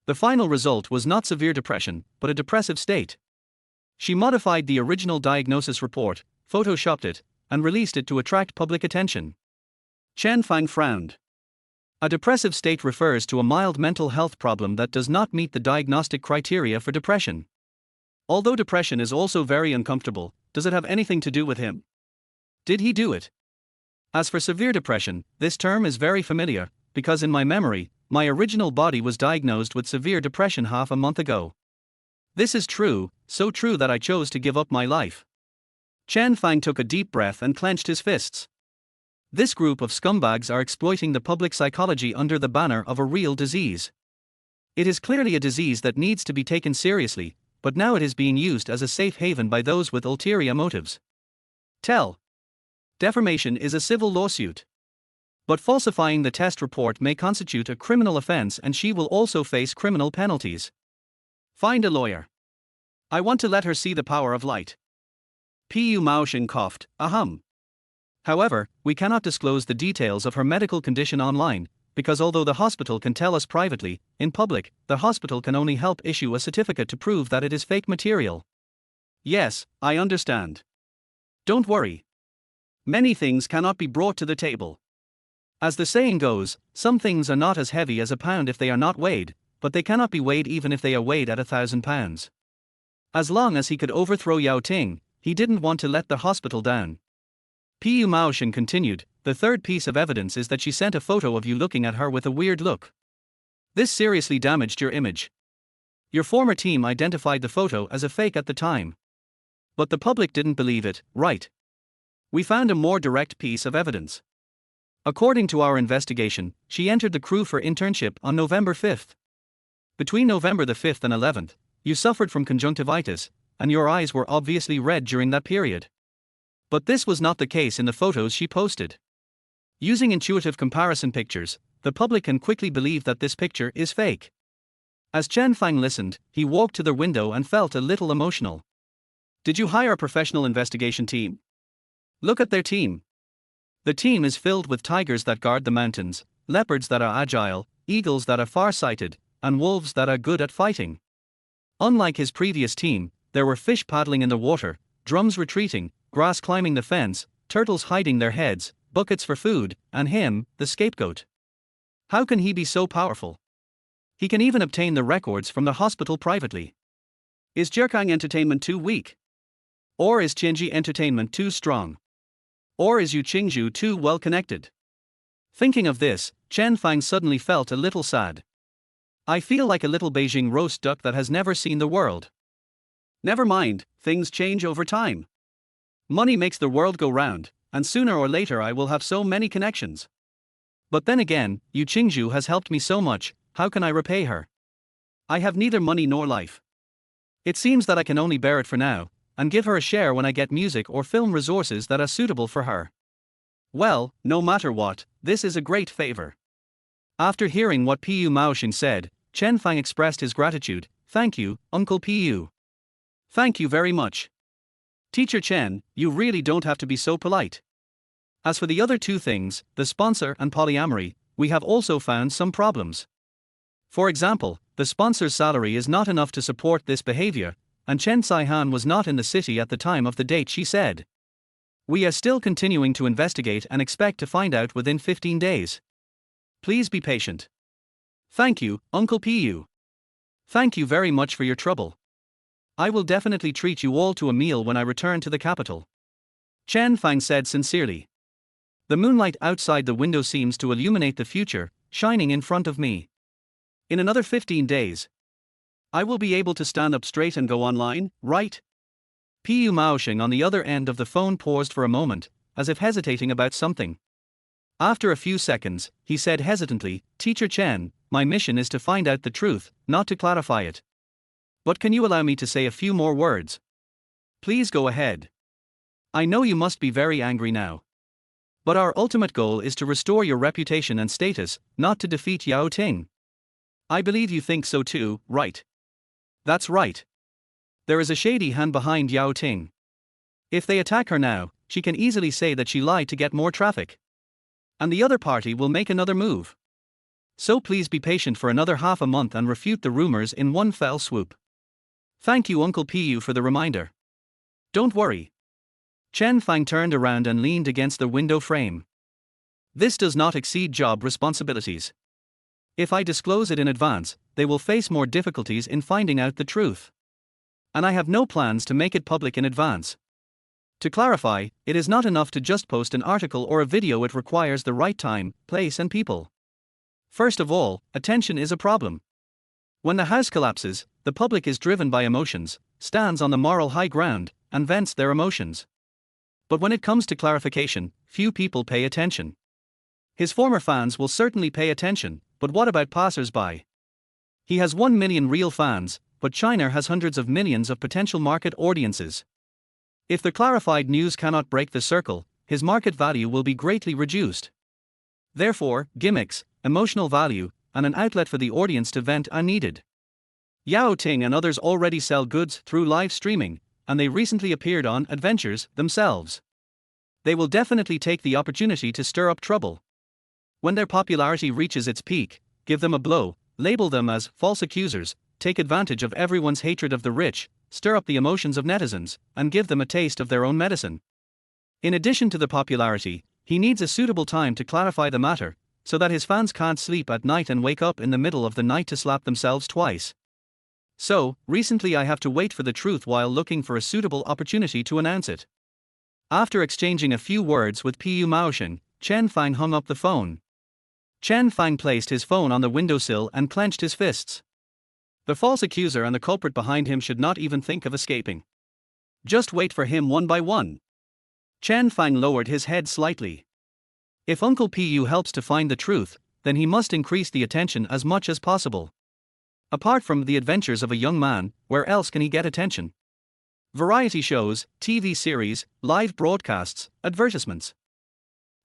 The final result was not severe depression, but a depressive state. She modified the original diagnosis report, photoshopped it, and released it to attract public attention. Chen Fang frowned. A depressive state refers to a mild mental health problem that does not meet the diagnostic criteria for depression. Although depression is also very uncomfortable, does it have anything to do with him? Did he do it? As for severe depression, this term is very familiar, because in my memory, my original body was diagnosed with severe depression half a month ago. This is true, so true that I chose to give up my life. Chen Fang took a deep breath and clenched his fists. This group of scumbags are exploiting the public psychology under the banner of a real disease. It is clearly a disease that needs to be taken seriously, but now it is being used as a safe haven by those with ulterior motives. Defamation is a civil lawsuit. But falsifying the test report may constitute a criminal offense and she will also face criminal penalties. Find a lawyer. I want to let her see the power of light. Pu Maoshan coughed, ahem. However, we cannot disclose the details of her medical condition online, because although the hospital can tell us privately, in public, the hospital can only help issue a certificate to prove that it is fake material. Yes, I understand. Don't worry. Many things cannot be brought to the table. As the saying goes, some things are not as heavy as a pound if they are not weighed, but they cannot be weighed even if they are weighed at 1,000 pounds. As long as he could overthrow Yao Ting, he didn't want to let the hospital down. Pu Maoshan continued, the third piece of evidence is that she sent a photo of you looking at her with a weird look. This seriously damaged your image. Your former team identified the photo as a fake at the time. But the public didn't believe it, right? We found a more direct piece of evidence. According to our investigation, she entered the crew for internship on November 5th. Between November the 5th and 11th, you suffered from conjunctivitis, and your eyes were obviously red during that period. But this was not the case in the photos she posted. Using intuitive comparison pictures, the public can quickly believe that this picture is fake. As Chen Fang listened, he walked to the window and felt a little emotional. Did you hire a professional investigation team? Look at their team. The team is filled with tigers that guard the mountains, leopards that are agile, eagles that are far-sighted, and wolves that are good at fighting. Unlike his previous team, there were fish paddling in the water, drums retreating, grass climbing the fence, turtles hiding their heads, buckets for food, and him, the scapegoat. How can he be so powerful? He can even obtain the records from the hospital privately. Is Jerkang Entertainment too weak? Or is Tianji Entertainment too strong? Or is Yu Qingzhu too well connected? Thinking of this, Chen Fang suddenly felt a little sad. I feel like a little Beijing roast duck that has never seen the world. Never mind, things change over time. Money makes the world go round, and sooner or later I will have so many connections. But then again, Yu Qingzhu has helped me so much, how can I repay her? I have neither money nor life. It seems that I can only bear it for now, and give her a share when I get music or film resources that are suitable for her. Well, no matter what, this is a great favor. After hearing what Pu Maoxing said, Chen Fang expressed his gratitude. Thank you, Uncle Pu. Thank you very much. Teacher Chen, you really don't have to be so polite. As for the other two things, the sponsor and polyamory, we have also found some problems. For example, the sponsor's salary is not enough to support this behavior, and Chen Saihan was not in the city at the time of the date she said. We are still continuing to investigate and expect to find out within 15 days. Please be patient. Thank you, Uncle Pu. Thank you very much for your trouble. I will definitely treat you all to a meal when I return to the capital. Chen Fang said sincerely. The moonlight outside the window seems to illuminate the future, shining in front of me. In another 15 days, I will be able to stand up straight and go online, right? Pu Maoxing on the other end of the phone paused for a moment, as if hesitating about something. After a few seconds, he said hesitantly, Teacher Chen, my mission is to find out the truth, not to clarify it. But can you allow me to say a few more words? Please go ahead. I know you must be very angry now. But our ultimate goal is to restore your reputation and status, not to defeat Yao Ting. I believe you think so too, right? That's right. There is a shady hand behind Yao Ting. If they attack her now, she can easily say that she lied to get more traffic. And the other party will make another move. So please be patient for another half a month and refute the rumors in one fell swoop. Thank you, Uncle Pu, for the reminder. Don't worry. Chen Fang turned around and leaned against the window frame. This does not exceed job responsibilities. If I disclose it in advance, they will face more difficulties in finding out the truth. And I have no plans to make it public in advance. To clarify, it is not enough to just post an article or a video, it requires the right time, place and people. First of all, attention is a problem. When the house collapses, the public is driven by emotions, stands on the moral high ground, and vents their emotions. But when it comes to clarification, few people pay attention. His former fans will certainly pay attention, but what about passers-by? He has 1 million real fans, but China has hundreds of millions of potential market audiences. If the clarified news cannot break the circle, his market value will be greatly reduced. Therefore, gimmicks, emotional value, and an outlet for the audience to vent are needed. Yao Ting and others already sell goods through live streaming, and they recently appeared on Adventures themselves. They will definitely take the opportunity to stir up trouble. When their popularity reaches its peak, give them a blow, label them as false accusers, take advantage of everyone's hatred of the rich, stir up the emotions of netizens, and give them a taste of their own medicine. In addition to the popularity, he needs a suitable time to clarify the matter, so that his fans can't sleep at night and wake up in the middle of the night to slap themselves twice. So, recently I have to wait for the truth while looking for a suitable opportunity to announce it. After exchanging a few words with Pu Maoxing, Chen Fang hung up the phone. Chen Fang placed his phone on the windowsill and clenched his fists. The false accuser and the culprit behind him should not even think of escaping. Just wait for him one by one. Chen Fang lowered his head slightly. If Uncle Pu helps to find the truth, then he must increase the attention as much as possible. Apart from the adventures of a young man, where else can he get attention? Variety shows, TV series, live broadcasts, advertisements.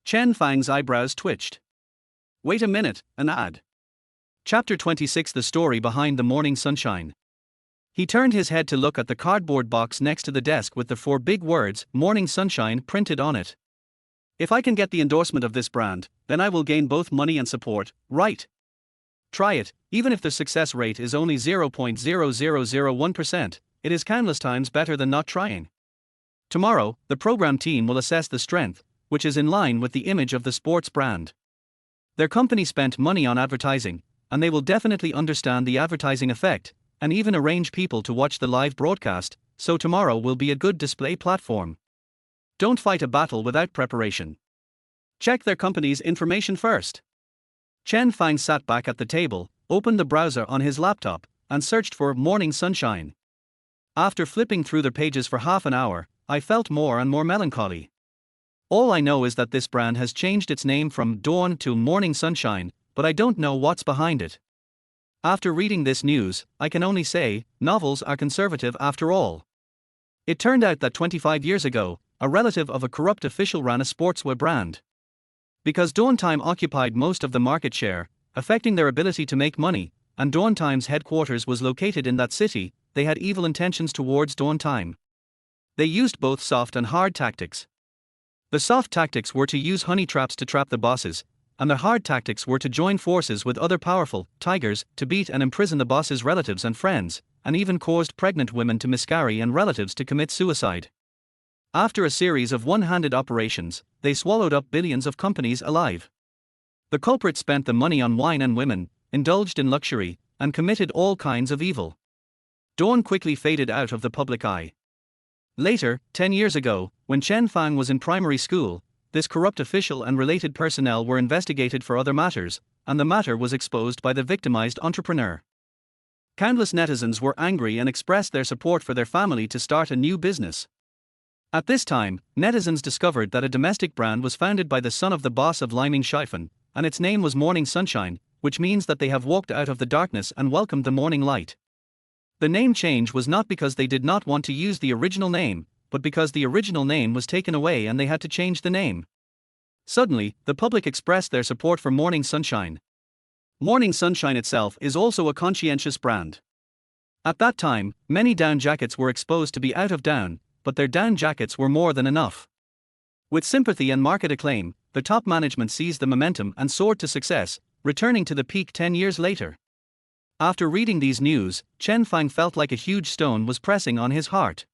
Chen Fang's eyebrows twitched. Wait a minute, an ad. Chapter 26, The Story Behind the Morning Sunshine. He turned his head to look at the cardboard box next to the desk with the 4 big words, Morning Sunshine, printed on it. If I can get the endorsement of this brand, then I will gain both money and support, right? Try it, even if the success rate is only 0.0001%, it is countless times better than not trying. Tomorrow, the program team will assess the strength, which is in line with the image of the sports brand. Their company spent money on advertising, and they will definitely understand the advertising effect, and even arrange people to watch the live broadcast, so tomorrow will be a good display platform. Don't fight a battle without preparation. Check their company's information first. Chen Fang sat back at the table, opened the browser on his laptop, and searched for Morning Sunshine. After flipping through the pages for half an hour, I felt more and more melancholy. All I know is that this brand has changed its name from Dawn to Morning Sunshine, but I don't know what's behind it. After reading this news, I can only say, novels are conservative after all. It turned out that 25 years ago, a relative of a corrupt official ran a sportswear brand. Because Dawn Time occupied most of the market share, affecting their ability to make money, and Dawn Time's headquarters was located in that city, they had evil intentions towards Dawn Time. They used both soft and hard tactics. The soft tactics were to use honey traps to trap the bosses, and the hard tactics were to join forces with other powerful tigers to beat and imprison the boss's relatives and friends, and even caused pregnant women to miscarry and relatives to commit suicide. After a series of one-handed operations, they swallowed up billions of companies alive. The culprits spent the money on wine and women, indulged in luxury, and committed all kinds of evil. Dawn quickly faded out of the public eye. Later, 10 years ago, when Chen Fang was in primary school, this corrupt official and related personnel were investigated for other matters, and the matter was exposed by the victimized entrepreneur. Countless netizens were angry and expressed their support for their family to start a new business. At this time, netizens discovered that a domestic brand was founded by the son of the boss of Liming Shifen, and its name was Morning Sunshine, which means that they have walked out of the darkness and welcomed the morning light. The name change was not because they did not want to use the original name, but because the original name was taken away and they had to change the name. Suddenly, the public expressed their support for Morning Sunshine. Morning Sunshine itself is also a conscientious brand. At that time, many down jackets were exposed to be out of down, but their down jackets were more than enough. With sympathy and market acclaim, the top management seized the momentum and soared to success, returning to the peak 10 years later. After reading these news, Chen Fang felt like a huge stone was pressing on his heart.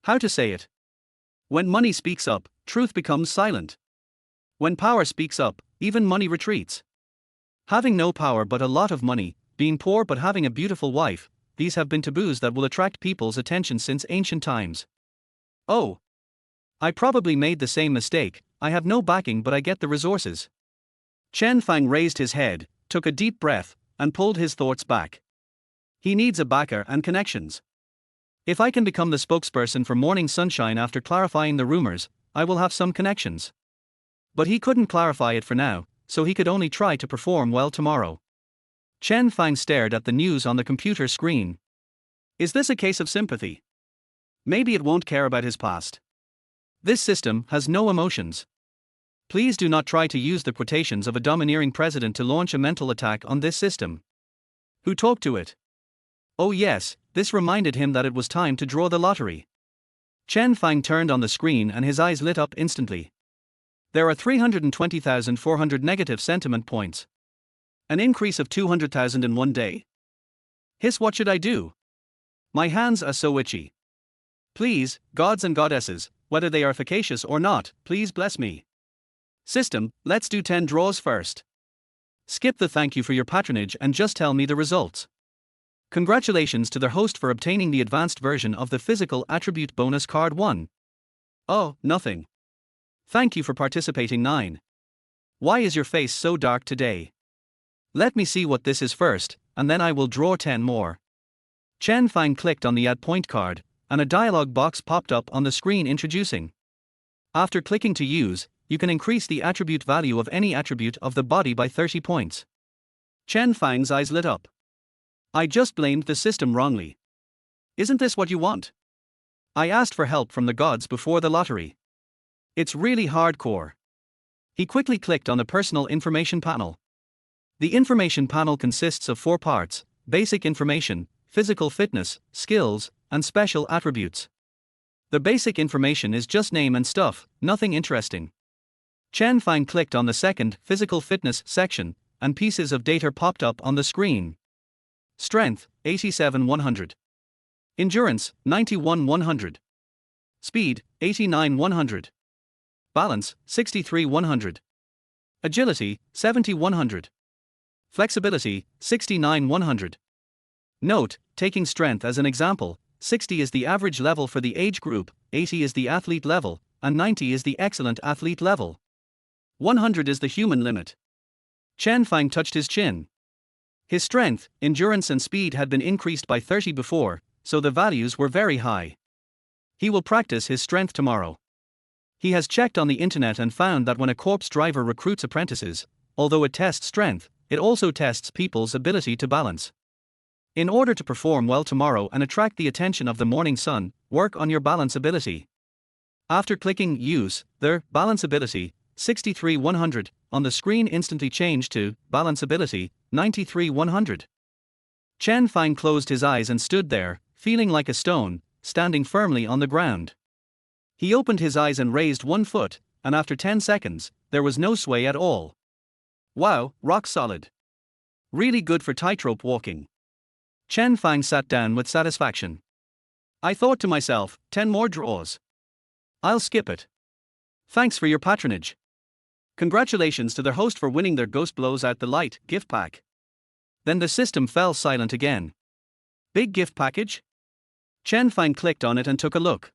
How to say it? When money speaks up, truth becomes silent. When power speaks up, even money retreats. Having no power but a lot of money, being poor but having a beautiful wife, these have been taboos that will attract people's attention since ancient times. Oh. I probably made the same mistake, I have no backing but I get the resources. Chen Fang raised his head, took a deep breath, and pulled his thoughts back. He needs a backer and connections. If I can become the spokesperson for Morning Sunshine after clarifying the rumors, I will have some connections. But he couldn't clarify it for now, so he could only try to perform well tomorrow. Chen Fang stared at the news on the computer screen. Is this a case of sympathy? Maybe it won't care about his past. This system has no emotions. Please do not try to use the quotations of a domineering president to launch a mental attack on this system. Who talked to it? Oh yes, this reminded him that it was time to draw the lottery. Chen Fang turned on the screen and his eyes lit up instantly. There are 320,400 negative sentiment points. An increase of 200,000 in one day. Hiss, what should I do? My hands are so itchy. Please, gods and goddesses, whether they are efficacious or not, please bless me. System, let's do 10 draws first. Skip the thank you for your patronage and just tell me the results. Congratulations to the host for obtaining the advanced version of the physical attribute bonus card 1. Oh, nothing. Thank you for participating 9. Why is your face so dark today? Let me see what this is first, and then I will draw 10 more. Chen Fang clicked on the add point card, and a dialog box popped up on the screen introducing. After clicking to use, you can increase the attribute value of any attribute of the body by 30 points. Chen Fang's eyes lit up. I just blamed the system wrongly. Isn't this what you want? I asked for help from the gods before the lottery. It's really hardcore. He quickly clicked on the personal information panel. The information panel consists of 4 parts: basic information, physical fitness, skills, and special attributes. The basic information is just name and stuff, nothing interesting. Chen Fang clicked on the second, physical fitness section, and pieces of data popped up on the screen. Strength, 87-100. Endurance, 91-100. Speed, 89-100. Balance, 63-100. Agility, 70-100. Flexibility, 69-100. Note, taking strength as an example, 60 is the average level for the age group, 80 is the athlete level, and 90 is the excellent athlete level. 100 is the human limit. Chen Fang touched his chin. His strength, endurance and speed had been increased by 30 before, so the values were very high. He will practice his strength tomorrow. He has checked on the internet and found that when a corpse driver recruits apprentices, although it tests strength, it also tests people's ability to balance. In order to perform well tomorrow and attract the attention of the morning sun, work on your balance ability. After clicking Use, their balance ability 63-100 on the screen instantly changed to balance ability 93-100. Chen Fang closed his eyes and stood there, feeling like a stone, standing firmly on the ground. He opened his eyes and raised one foot, and after 10 seconds, there was no sway at all. Wow, rock solid. Really good for tightrope walking. Chen Fang sat down with satisfaction. I thought to myself, 10 more draws. I'll skip it. Thanks for your patronage. Congratulations to their host for winning their Ghost Blows Out the Light gift pack. Then the system fell silent again. Big gift package? Chen Fang clicked on it and took a look.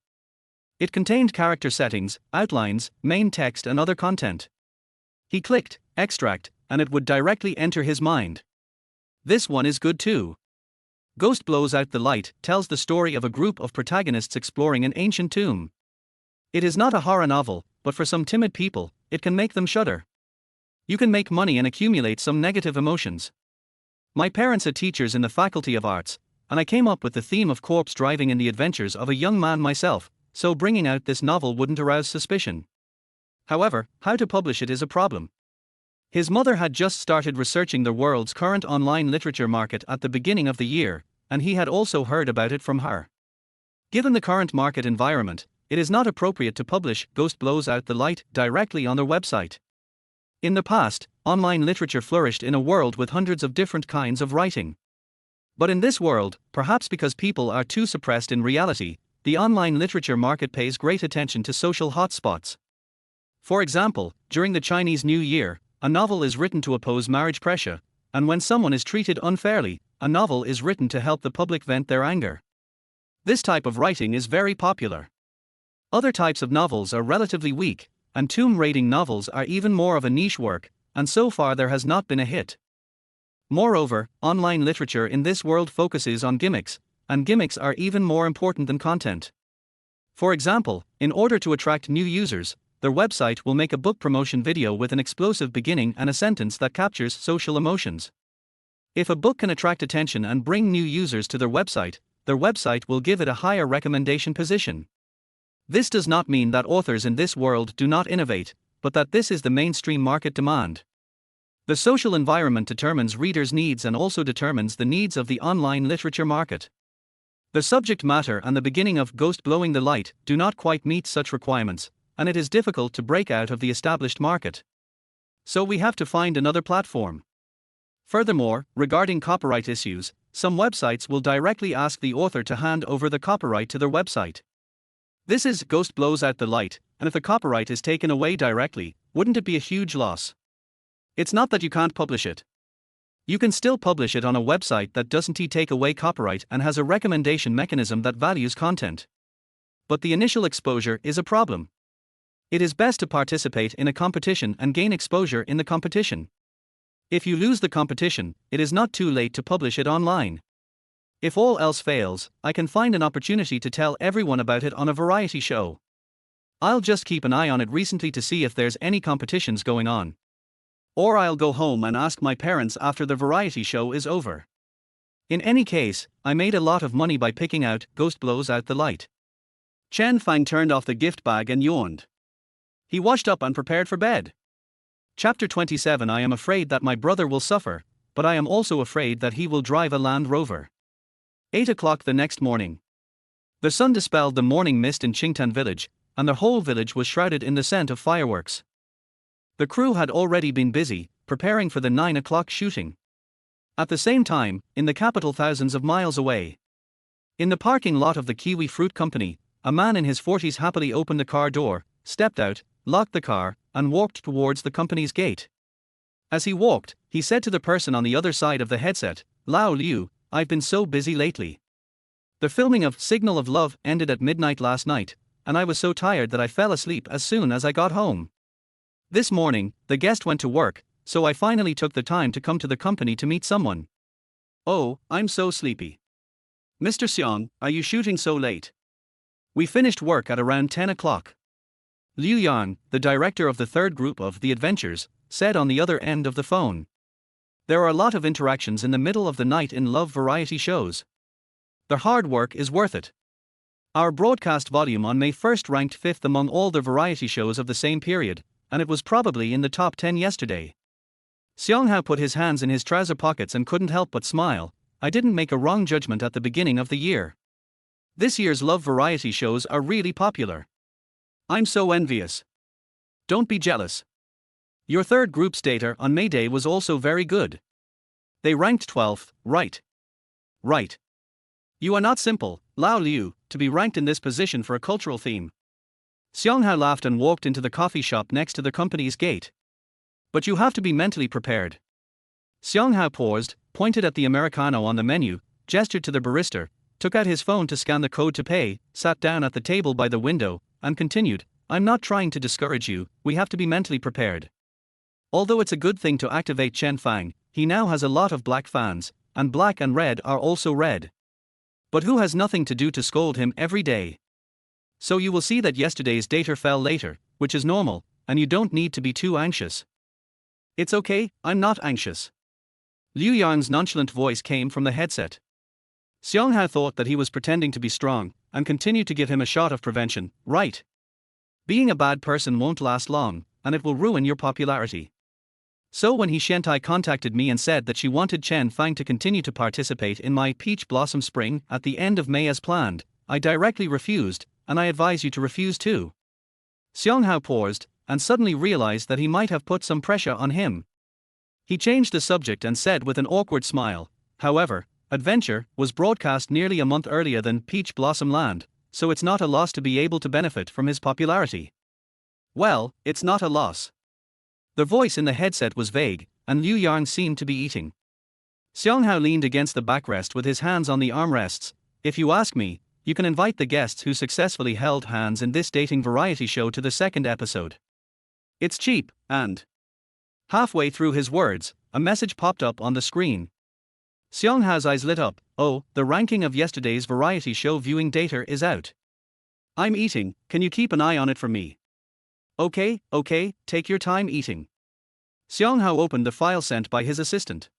It contained character settings, outlines, main text and other content. He clicked Extract, and it would directly enter his mind. This one is good too. Ghost Blows Out the Light tells the story of a group of protagonists exploring an ancient tomb. It is not a horror novel, but for some timid people, it can make them shudder. You can make money and accumulate some negative emotions. My parents are teachers in the Faculty of Arts, and I came up with the theme of corpse driving in the adventures of a young man myself, so bringing out this novel wouldn't arouse suspicion. However, how to publish it is a problem. His mother had just started researching the world's current online literature market at the beginning of the year, and he had also heard about it from her. Given the current market environment, it is not appropriate to publish Ghost Blows Out the Light directly on their website. In the past, online literature flourished in a world with hundreds of different kinds of writing. But in this world, perhaps because people are too suppressed in reality, the online literature market pays great attention to social hotspots. For example, during the Chinese New Year, a novel is written to oppose marriage pressure, and when someone is treated unfairly, a novel is written to help the public vent their anger. This type of writing is very popular. Other types of novels are relatively weak, and tomb raiding novels are even more of a niche work, and so far there has not been a hit. Moreover, online literature in this world focuses on gimmicks, and gimmicks are even more important than content. For example, in order to attract new users, their website will make a book promotion video with an explosive beginning and a sentence that captures social emotions. If a book can attract attention and bring new users to their website will give it a higher recommendation position. This does not mean that authors in this world do not innovate, but that this is the mainstream market demand. The social environment determines readers' needs and also determines the needs of the online literature market. The subject matter and the beginning of Ghost Blowing the Light do not quite meet such requirements, and it is difficult to break out of the established market. So we have to find another platform. Furthermore, regarding copyright issues, some websites will directly ask the author to hand over the copyright to their website. This is Ghost Blows Out the Light, and if the copyright is taken away directly, wouldn't it be a huge loss? It's not that you can't publish it. You can still publish it on a website that doesn't take away copyright and has a recommendation mechanism that values content. But the initial exposure is a problem. It is best to participate in a competition and gain exposure in the competition. If you lose the competition, it is not too late to publish it online. If all else fails, I can find an opportunity to tell everyone about it on a variety show. I'll just keep an eye on it recently to see if there's any competitions going on. Or I'll go home and ask my parents after the variety show is over. In any case, I made a lot of money by picking out Ghost Blows Out the Light. Chen Fang turned off the gift bag and yawned. He washed up and prepared for bed. Chapter 27. I am afraid that my brother will suffer, but I am also afraid that he will drive a Land Rover. 8 o'clock the next morning. The sun dispelled the morning mist in Qingtan village, and the whole village was shrouded in the scent of fireworks. The crew had already been busy, preparing for the 9 o'clock shooting. At the same time, in the capital thousands of miles away. In the parking lot of the Kiwi Fruit Company, a man in his 40s happily opened the car door, stepped out, locked the car, and walked towards the company's gate. As he walked, he said to the person on the other side of the headset, "Lao Liu, I've been so busy lately. The filming of Signal of Love ended at midnight last night, and I was so tired that I fell asleep as soon as I got home. This morning, the guest went to work, so I finally took the time to come to the company to meet someone. Oh, I'm so sleepy. Mr. Xiong, are you shooting so late?" We finished work at around 10 o'clock. Liu Yang, the director of the third group of The Adventures, said on the other end of the phone. There are a lot of interactions in the middle of the night in love variety shows. The hard work is worth it. Our broadcast volume on May 1st ranked 5th among all the variety shows of the same period, and it was probably in the top 10 yesterday. Xianghao put his hands in his trouser pockets and couldn't help but smile. I didn't make a wrong judgment at the beginning of the year. This year's love variety shows are really popular. I'm so envious. Don't be jealous. Your third group's data on May Day was also very good. They ranked 12th, right? Right. You are not simple, Lao Liu, to be ranked in this position for a cultural theme. Xianghao laughed and walked into the coffee shop next to the company's gate. But you have to be mentally prepared. Xianghao paused, pointed at the Americano on the menu, gestured to the barista, took out his phone to scan the code to pay, sat down at the table by the window, and continued, I'm not trying to discourage you, we have to be mentally prepared. Although it's a good thing to activate Chen Fang, he now has a lot of black fans, and black and red are also red. But who has nothing to do to scold him every day? So you will see that yesterday's data fell later, which is normal, and you don't need to be too anxious. It's okay, I'm not anxious. Liu Yang's nonchalant voice came from the headset. Xianghao thought that he was pretending to be strong, and continued to give him a shot of prevention, right? Being a bad person won't last long, and it will ruin your popularity. So when he Shentai contacted me and said that she wanted Chen Fang to continue to participate in my Peach Blossom Spring at the end of May as planned, I directly refused, and I advise you to refuse too. Xianghao paused, and suddenly realized that he might have put some pressure on him. He changed the subject and said with an awkward smile, however, Adventure was broadcast nearly a month earlier than Peach Blossom Land, so it's not a loss to be able to benefit from his popularity. Well, it's not a loss. The voice in the headset was vague, and Liu Yang seemed to be eating. Xianghao leaned against the backrest with his hands on the armrests. If you ask me, you can invite the guests who successfully held hands in this dating variety show to the second episode. It's cheap, and... Halfway through his words, a message popped up on the screen. Xianghao's eyes lit up. Oh, the ranking of yesterday's variety show viewing data is out. I'm eating, can you keep an eye on it for me? Okay, take your time eating. Xianghao opened the file sent by his assistant.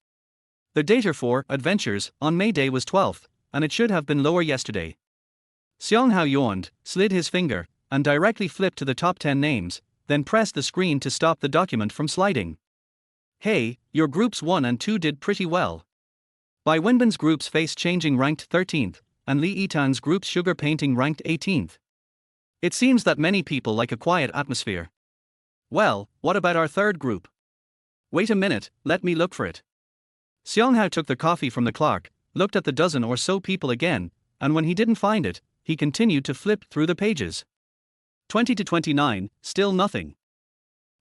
The data for Adventures on May Day was 12th, and it should have been lower yesterday. Xianghao yawned, slid his finger, and directly flipped to the top 10 names, then pressed the screen to stop the document from sliding. Hey, your groups 1 and 2 did pretty well. Bai Wenbin's group's Face Changing ranked 13th, and Li Yitang's group's Sugar Painting ranked 18th. It seems that many people like a quiet atmosphere. Well, what about our third group? Wait a minute, let me look for it. Xianghao took the coffee from the clerk, looked at the dozen or so people again, and when he didn't find it, he continued to flip through the pages. 20 to 29, still nothing.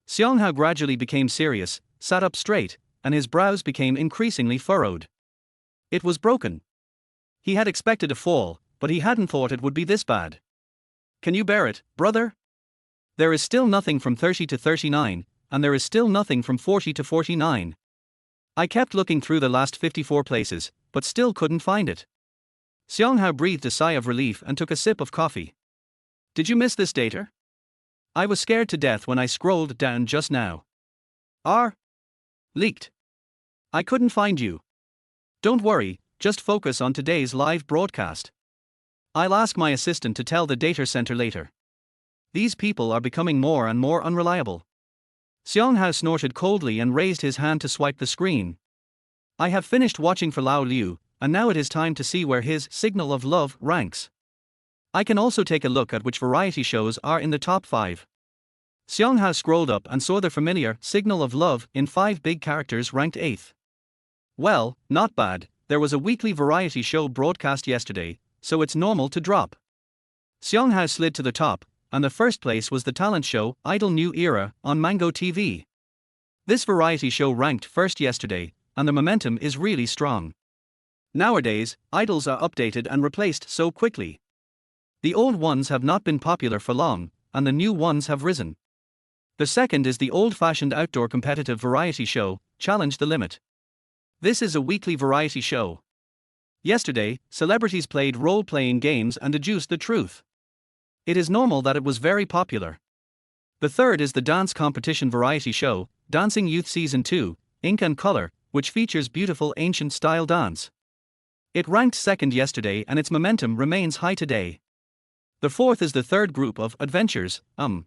Xianghao gradually became serious, sat up straight, and his brows became increasingly furrowed. It was broken. He had expected a fall, but he hadn't thought it would be this bad. Can you bear it, brother? There is still nothing from 30 to 39, and there is still nothing from 40 to 49. I kept looking through the last 54 places, but still couldn't find it. Xianghao breathed a sigh of relief and took a sip of coffee. Did you miss this data? I was scared to death when I scrolled down just now. Leaked. I couldn't find you. Don't worry, just focus on today's live broadcast. I'll ask my assistant to tell the data center later. These people are becoming more and more unreliable. Xianghao snorted coldly and raised his hand to swipe the screen. I have finished watching for Lao Liu, and now it is time to see where his Signal of Love ranks. I can also take a look at which variety shows are in the top 5. Xianghao scrolled up and saw the familiar Signal of Love in 5 big characters ranked 8th. Well, not bad, there was a weekly variety show broadcast yesterday, so it's normal to drop. Xianghao slid to the top, and the first place was the talent show Idol New Era on Mango TV. This variety show ranked first yesterday, and the momentum is really strong. Nowadays, idols are updated and replaced so quickly. The old ones have not been popular for long, and the new ones have risen. The second is the old-fashioned outdoor competitive variety show, Challenge the Limit. This is a weekly variety show. Yesterday, celebrities played role-playing games and deduced the truth. It is normal that it was very popular. The third is the dance competition variety show, Dancing Youth Season 2, Ink and Color, which features beautiful ancient style dance. It ranked second yesterday and its momentum remains high today. The fourth is the third group of adventures. Seong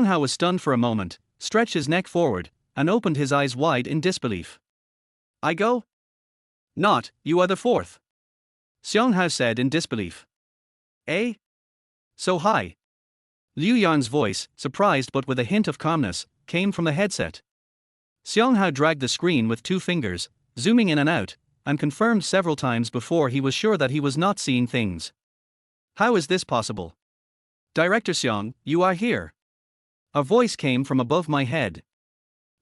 Hao was stunned for a moment, stretched his neck forward, and opened his eyes wide in disbelief. I go? Not, you are the fourth. Seong Hao said in disbelief. Eh? So high. Liu Yan's voice, surprised but with a hint of calmness, came from the headset. Seong Hao dragged the screen with 2 fingers, zooming in and out, and confirmed several times before he was sure that he was not seeing things. How is this possible? Director Seong, you are here. A voice came from above my head.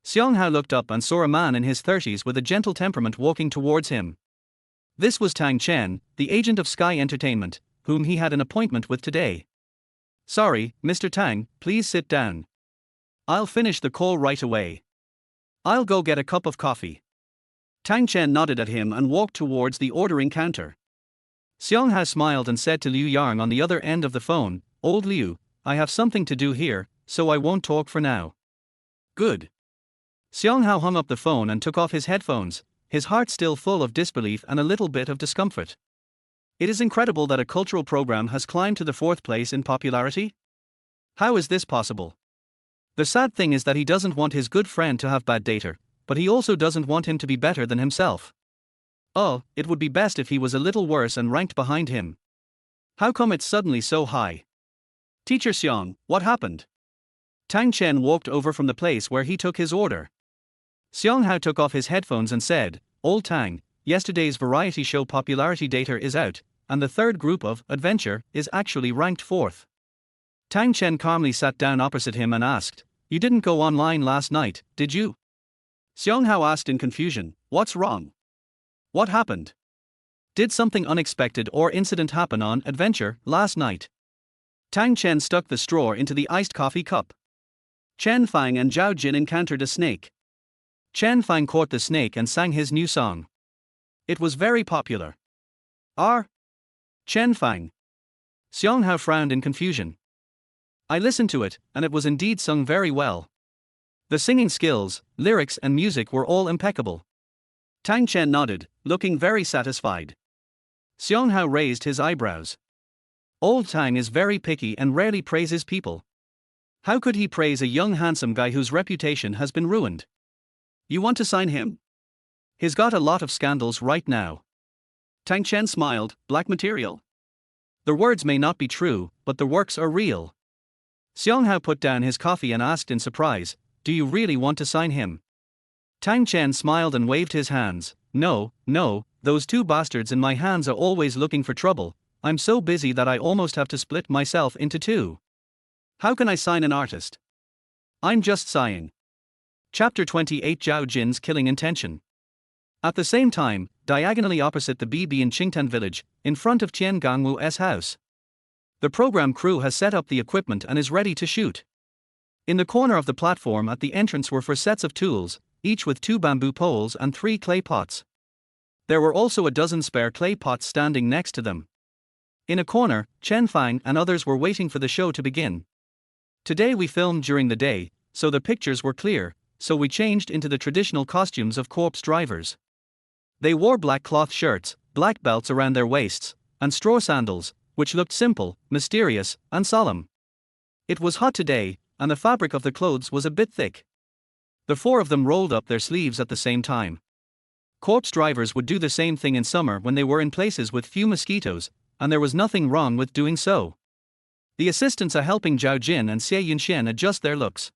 Seong Hao looked up and saw a man in his 30s with a gentle temperament walking towards him. This was Tang Chen, the agent of Sky Entertainment, whom he had an appointment with today. Sorry, Mr. Tang, please sit down. I'll finish the call right away. I'll go get a cup of coffee. Tang Chen nodded at him and walked towards the ordering counter. Seong Hao smiled and said to Liu Yang on the other end of the phone, Old Liu, I have something to do here, so I won't talk for now. Good. Seong Hao hung up the phone and took off his headphones, his heart still full of disbelief and a little bit of discomfort. It is incredible that a cultural program has climbed to the 4th place in popularity. How is this possible? The sad thing is that he doesn't want his good friend to have bad data, but he also doesn't want him to be better than himself. Oh, it would be best if he was a little worse and ranked behind him. How come it's suddenly so high? Teacher Seong, what happened? Tang Chen walked over from the place where he took his order. Seong Hao took off his headphones and said, Old Tang, yesterday's variety show popularity data is out, and the third group of adventure is actually ranked 4th. Tang Chen calmly sat down opposite him and asked, You didn't go online last night, did you? Seong Hao asked in confusion, What's wrong? What happened? Did something unexpected or incident happen on adventure last night? Tang Chen stuck the straw into the iced coffee cup. Chen Fang and Zhao Jin encountered a snake. Chen Fang caught the snake and sang his new song. It was very popular. Chen Fang. Seong Hao frowned in confusion. I listened to it, and it was indeed sung very well. The singing skills, lyrics and music were all impeccable. Tang Chen nodded, looking very satisfied. Seong Hao raised his eyebrows. Old Tang is very picky and rarely praises people. How could he praise a young handsome guy whose reputation has been ruined? You want to sign him? He's got a lot of scandals right now. Tang Chen smiled, black material. The words may not be true, but the works are real. Seong Hao put down his coffee and asked in surprise, Do you really want to sign him? Tang Chen smiled and waved his hands. No, those 2 bastards in my hands are always looking for trouble. I'm so busy that I almost have to split myself into 2. How can I sign an artist? I'm just sighing. Chapter 28 Zhao Jin's Killing Intention. At the same time, diagonally opposite the BB in Qingtan village, in front of Tian Gangwu's house. The program crew has set up the equipment and is ready to shoot. In the corner of the platform at the entrance were 4 sets of tools, each with 2 bamboo poles and 3 clay pots. There were also a dozen spare clay pots standing next to them. In a corner, Chen Fang and others were waiting for the show to begin. Today we filmed during the day, so the pictures were clear, so we changed into the traditional costumes of corpse drivers. They wore black cloth shirts, black belts around their waists, and straw sandals, which looked simple, mysterious, and solemn. It was hot today, and the fabric of the clothes was a bit thick. The 4 of them rolled up their sleeves at the same time. Corpse drivers would do the same thing in summer when they were in places with few mosquitoes, and there was nothing wrong with doing so. The assistants are helping Zhao Jin and Xie Yunxian adjust their looks.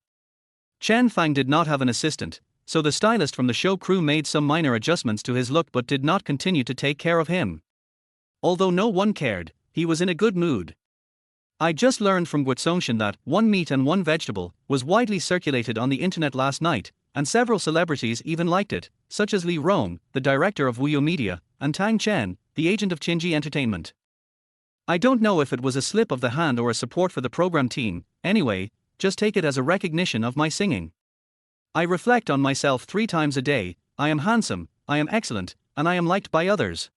Chen Fang did not have an assistant, so the stylist from the show crew made some minor adjustments to his look but did not continue to take care of him. Although no one cared, he was in a good mood. I just learned from Guotsongxian that 1 meat and 1 vegetable was widely circulated on the internet last night, and several celebrities even liked it, such as Li Rong, the director of Wuyo Media, and Tang Chen, the agent of Qingji Entertainment. I don't know if it was a slip of the hand or a support for the program team, anyway, just take it as a recognition of my singing. I reflect on myself 3 times a day, I am handsome, I am excellent, and I am liked by others.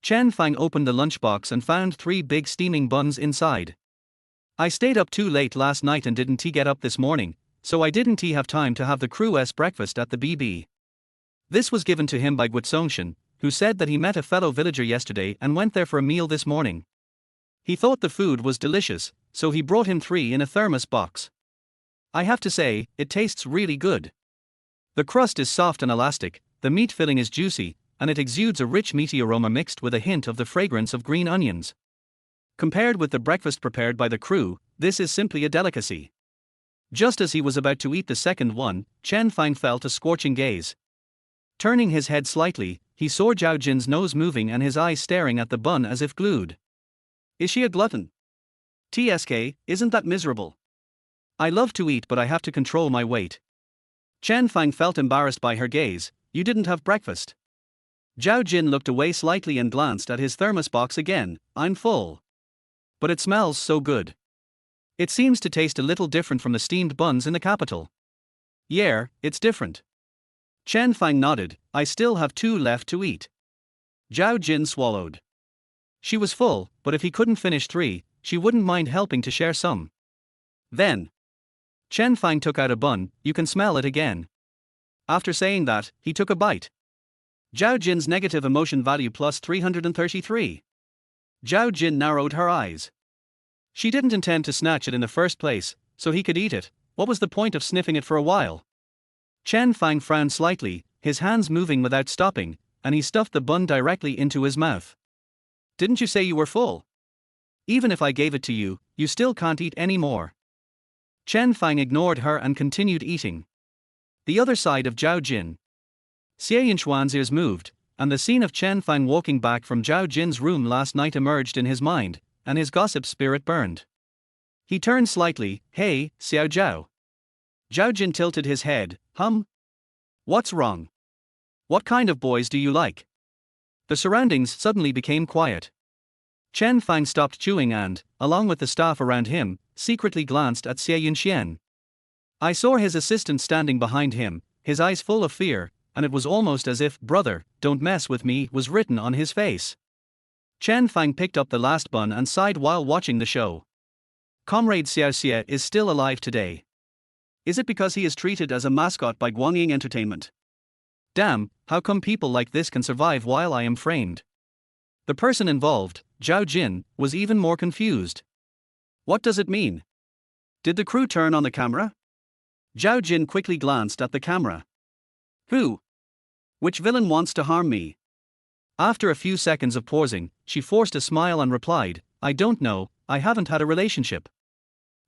Chen Fang opened the lunchbox and found 3 big steaming buns inside. I stayed up too late last night and didn't get up this morning, so I didn't have time to have the crew's breakfast at the BB. This was given to him by Guitsongchen, who said that he met a fellow villager yesterday and went there for a meal this morning. He thought the food was delicious, so he brought him 3 in a thermos box. I have to say, it tastes really good. The crust is soft and elastic, the meat filling is juicy, and it exudes a rich meaty aroma mixed with a hint of the fragrance of green onions. Compared with the breakfast prepared by the crew, this is simply a delicacy. Just as he was about to eat the second one, Chen Fang felt a scorching gaze. Turning his head slightly, he saw Zhao Jin's nose moving and his eyes staring at the bun as if glued. Is she a glutton? TSK, isn't that miserable? I love to eat but I have to control my weight. Chen Fang felt embarrassed by her gaze. You didn't have breakfast. Zhao Jin looked away slightly and glanced at his thermos box again. I'm full. But it smells so good. It seems to taste a little different from the steamed buns in the capital. Yeah, it's different. Chen Fang nodded. I still have 2 left to eat. Zhao Jin swallowed. She was full, but if he couldn't finish 3, she wouldn't mind helping to share some. Then Chen Fang took out a bun. You can smell it again. After saying that, he took a bite. Zhao Jin's negative emotion value plus 333. Zhao Jin narrowed her eyes. She didn't intend to snatch it in the first place, so he could eat it. What was the point of sniffing it for a while? Chen Fang frowned slightly, his hands moving without stopping, and he stuffed the bun directly into his mouth. Didn't you say you were full? Even if I gave it to you, you still can't eat any more. Chen Fang ignored her and continued eating. The other side of Zhao Jin. Xie Yinxuan's ears moved, and the scene of Chen Fang walking back from Zhao Jin's room last night emerged in his mind, and his gossip spirit burned. He turned slightly. Hey, Xiao Zhao. Zhao Jin tilted his head. What's wrong? What kind of boys do you like? The surroundings suddenly became quiet. Chen Fang stopped chewing and, along with the staff around him, secretly glanced at Xie Yunxian. I saw his assistant standing behind him, his eyes full of fear, and it was almost as if "Brother, don't mess with me" was written on his face. Chen Fang picked up the last bun and sighed while watching the show. Comrade Xiao Xie is still alive today. Is it because he is treated as a mascot by Guangying Entertainment? Damn, how come people like this can survive while I am framed? The person involved, Zhao Jin, was even more confused. What does it mean? Did the crew turn on the camera? Zhao Jin quickly glanced at the camera. Who? Which villain wants to harm me? After a few seconds of pausing, she forced a smile and replied, I don't know, I haven't had a relationship.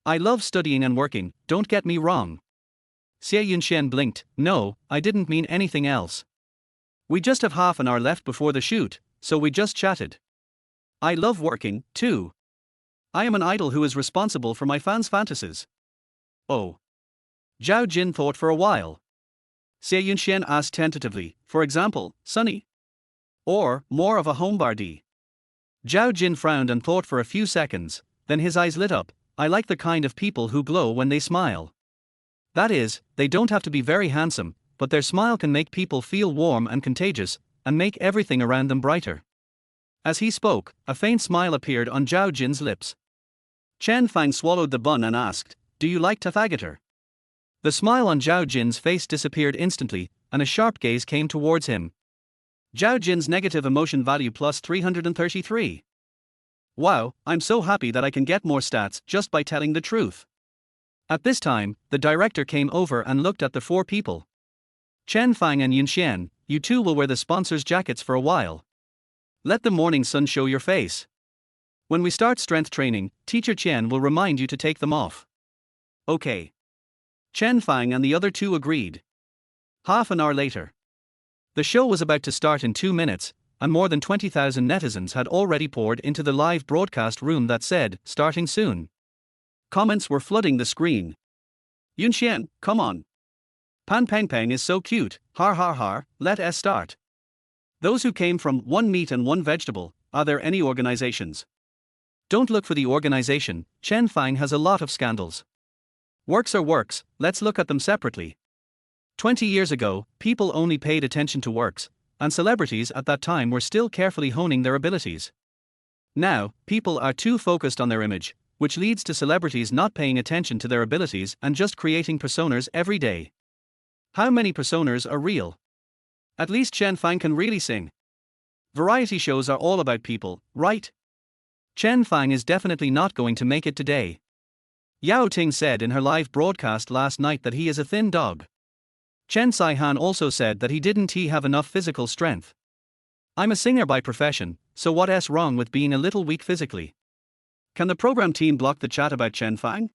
I love studying and working, don't get me wrong. Xie Yunxian blinked. No, I didn't mean anything else. We just have half an hour left before the shoot, so we just chatted. I love working, too. I am an idol who is responsible for my fans' fantasies. Oh. Zhao Jin thought for a while. Xie Yunxian asked tentatively, for example, Sunny? Or, more of a homebody? Zhao Jin frowned and thought for a few seconds, then his eyes lit up. I like the kind of people who glow when they smile. That is, they don't have to be very handsome, but their smile can make people feel warm and contagious, and make everything around them brighter. As he spoke, a faint smile appeared on Zhao Jin's lips. Chen Fang swallowed the bun and asked, Do you like Tathagata? The smile on Zhao Jin's face disappeared instantly, and a sharp gaze came towards him. Zhao Jin's negative emotion value plus 333. Wow, I'm so happy that I can get more stats just by telling the truth. At this time, the director came over and looked at the 4 people. Chen Fang and Yunxian, you two will wear the sponsors' jackets for a while. Let the morning sun show your face. When we start strength training, Teacher Chen will remind you to take them off. Okay. Chen Fang and the other 2 agreed. Half an hour later. The show was about to start in 2 minutes, and more than 20,000 netizens had already poured into the live broadcast room that said, starting soon. Comments were flooding the screen. Yunxian, come on. Pan Peng Peng is so cute, har har har, let us start. Those who came from one meat and one vegetable, are there any organizations? Don't look for the organization, Chen Fang has a lot of scandals. Works are works, let's look at them separately. 20 years ago, people only paid attention to works, and celebrities at that time were still carefully honing their abilities. Now, people are too focused on their image, which leads to celebrities not paying attention to their abilities and just creating personas every day. How many personas are real? At least Chen Fang can really sing. Variety shows are all about people, right? Chen Fang is definitely not going to make it today. Yao Ting said in her live broadcast last night that he is a thin dog. Chen Sai-han also said that he didn't have enough physical strength. I'm a singer by profession, so what's wrong with being a little weak physically? Can the program team block the chat about Chen Fang?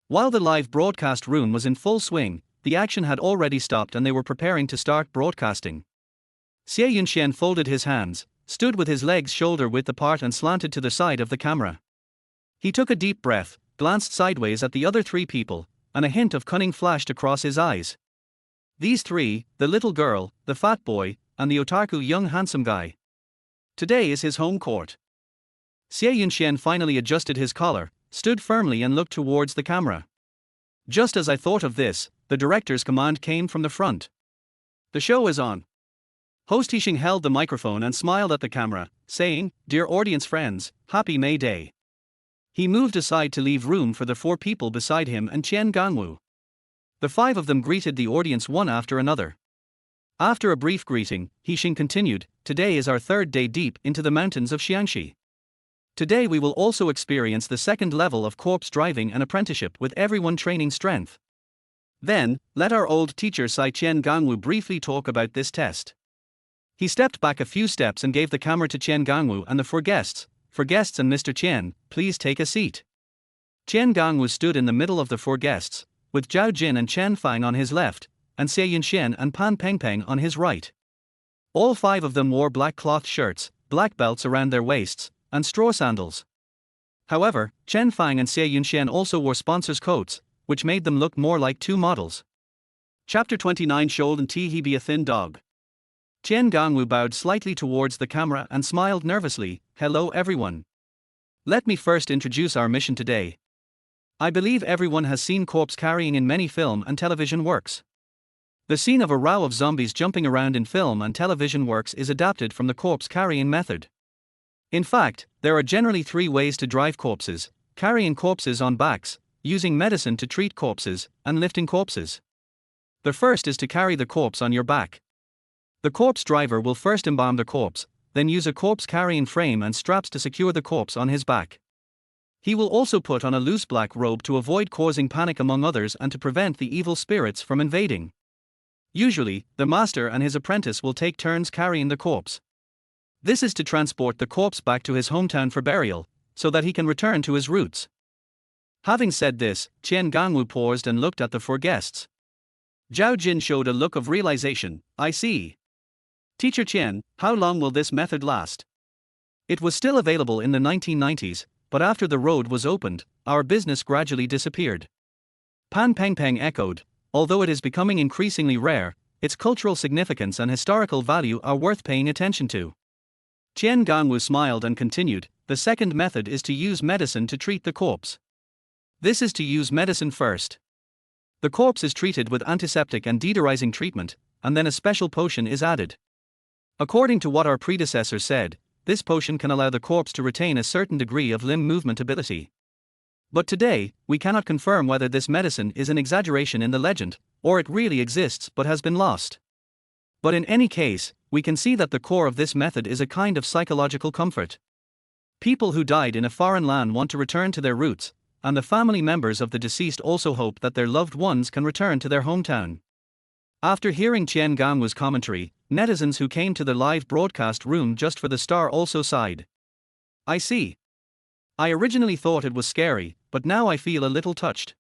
While the live broadcast room was in full swing, the action had already stopped and they were preparing to start broadcasting. Xie Yunxian folded his hands, stood with his legs shoulder-width apart and slanted to the side of the camera. He took a deep breath, glanced sideways at the other three people, and a hint of cunning flashed across his eyes. These three, the little girl, the fat boy, and the otaku young handsome guy. Today is his home court. Xie Yunxian finally adjusted his collar, stood firmly and looked towards the camera. Just as I thought of this, the director's command came from the front. The show is on. Host Hixing held the microphone and smiled at the camera, saying, "Dear audience friends, happy May Day." He moved aside to leave room for the four people beside him and Chen Gangwu. The five of them greeted the audience one after another. After a brief greeting, Hixing continued, "Today is our third day deep into the mountains of Xiangxi. Today we will also experience the second level of corpse driving and apprenticeship with everyone training strength. Then, let our old teacher Sai Chen Gangwu briefly talk about this test." He stepped back a few steps and gave the camera to Chen Gangwu and the four guests. "For guests and Mr. Chen, please take a seat." Chen Gangwu stood in the middle of the four guests, with Zhao Jin and Chen Fang on his left, and Xie Yunxian and Pan Pengpeng on his right. All five of them wore black cloth shirts, black belts around their waists, and straw sandals. However, Chen Fang and Xie Yunxian also wore sponsors' coats, which made them look more like two models. Chapter 29 Shoulden He be a thin dog. Chen Gangwu bowed slightly towards the camera and smiled nervously. "Hello everyone. Let me first introduce our mission today. I believe everyone has seen corpse carrying in many film and television works. The scene of a row of zombies jumping around in film and television works is adapted from the corpse carrying method. In fact, there are generally three ways to drive corpses: carrying corpses on backs, using medicine to treat corpses, and lifting corpses. The first is to carry the corpse on your back. The corpse driver will first embalm the corpse, then use a corpse carrying frame and straps to secure the corpse on his back. He will also put on a loose black robe to avoid causing panic among others and to prevent the evil spirits from invading. Usually, the master and his apprentice will take turns carrying the corpse. This is to transport the corpse back to his hometown for burial, so that he can return to his roots. Having said this, Chen Gangwu paused and looked at the four guests. Zhao Jin showed a look of realization. "I see. Teacher Chen, how long will this method last?" It was still available in the 1990s, but after the road was opened, our business gradually disappeared. Pan Pengpeng echoed, "Although it is becoming increasingly rare, its cultural significance and historical value are worth paying attention to." Chen Gangwu smiled and continued, "The second method is to use medicine to treat the corpse. This is to use medicine first. The corpse is treated with antiseptic and deodorizing treatment, and then a special potion is added. According to what our predecessor said, this potion can allow the corpse to retain a certain degree of limb movement ability. But today, we cannot confirm whether this medicine is an exaggeration in the legend, or it really exists but has been lost. But in any case, we can see that the core of this method is a kind of psychological comfort. People who died in a foreign land want to return to their roots, and the family members of the deceased also hope that their loved ones can return to their hometown." After hearing Chen Gangwu's commentary, netizens who came to the live broadcast room just for the star also sighed. "I see. I originally thought it was scary, but now I feel a little touched.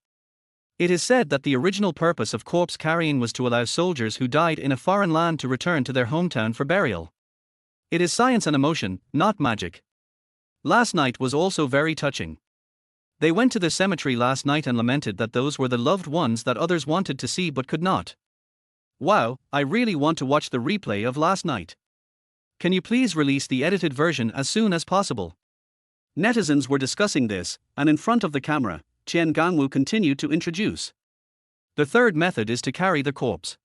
It is said that the original purpose of corpse carrying was to allow soldiers who died in a foreign land to return to their hometown for burial. It is science and emotion, not magic. Last night was also very touching. They went to the cemetery last night and lamented that those were the loved ones that others wanted to see but could not. Wow, I really want to watch the replay of last night. Can you please release the edited version as soon as possible?" Netizens were discussing this, and in front of the camera, Chen Gangwu continued to introduce. The third method is to carry the corpse.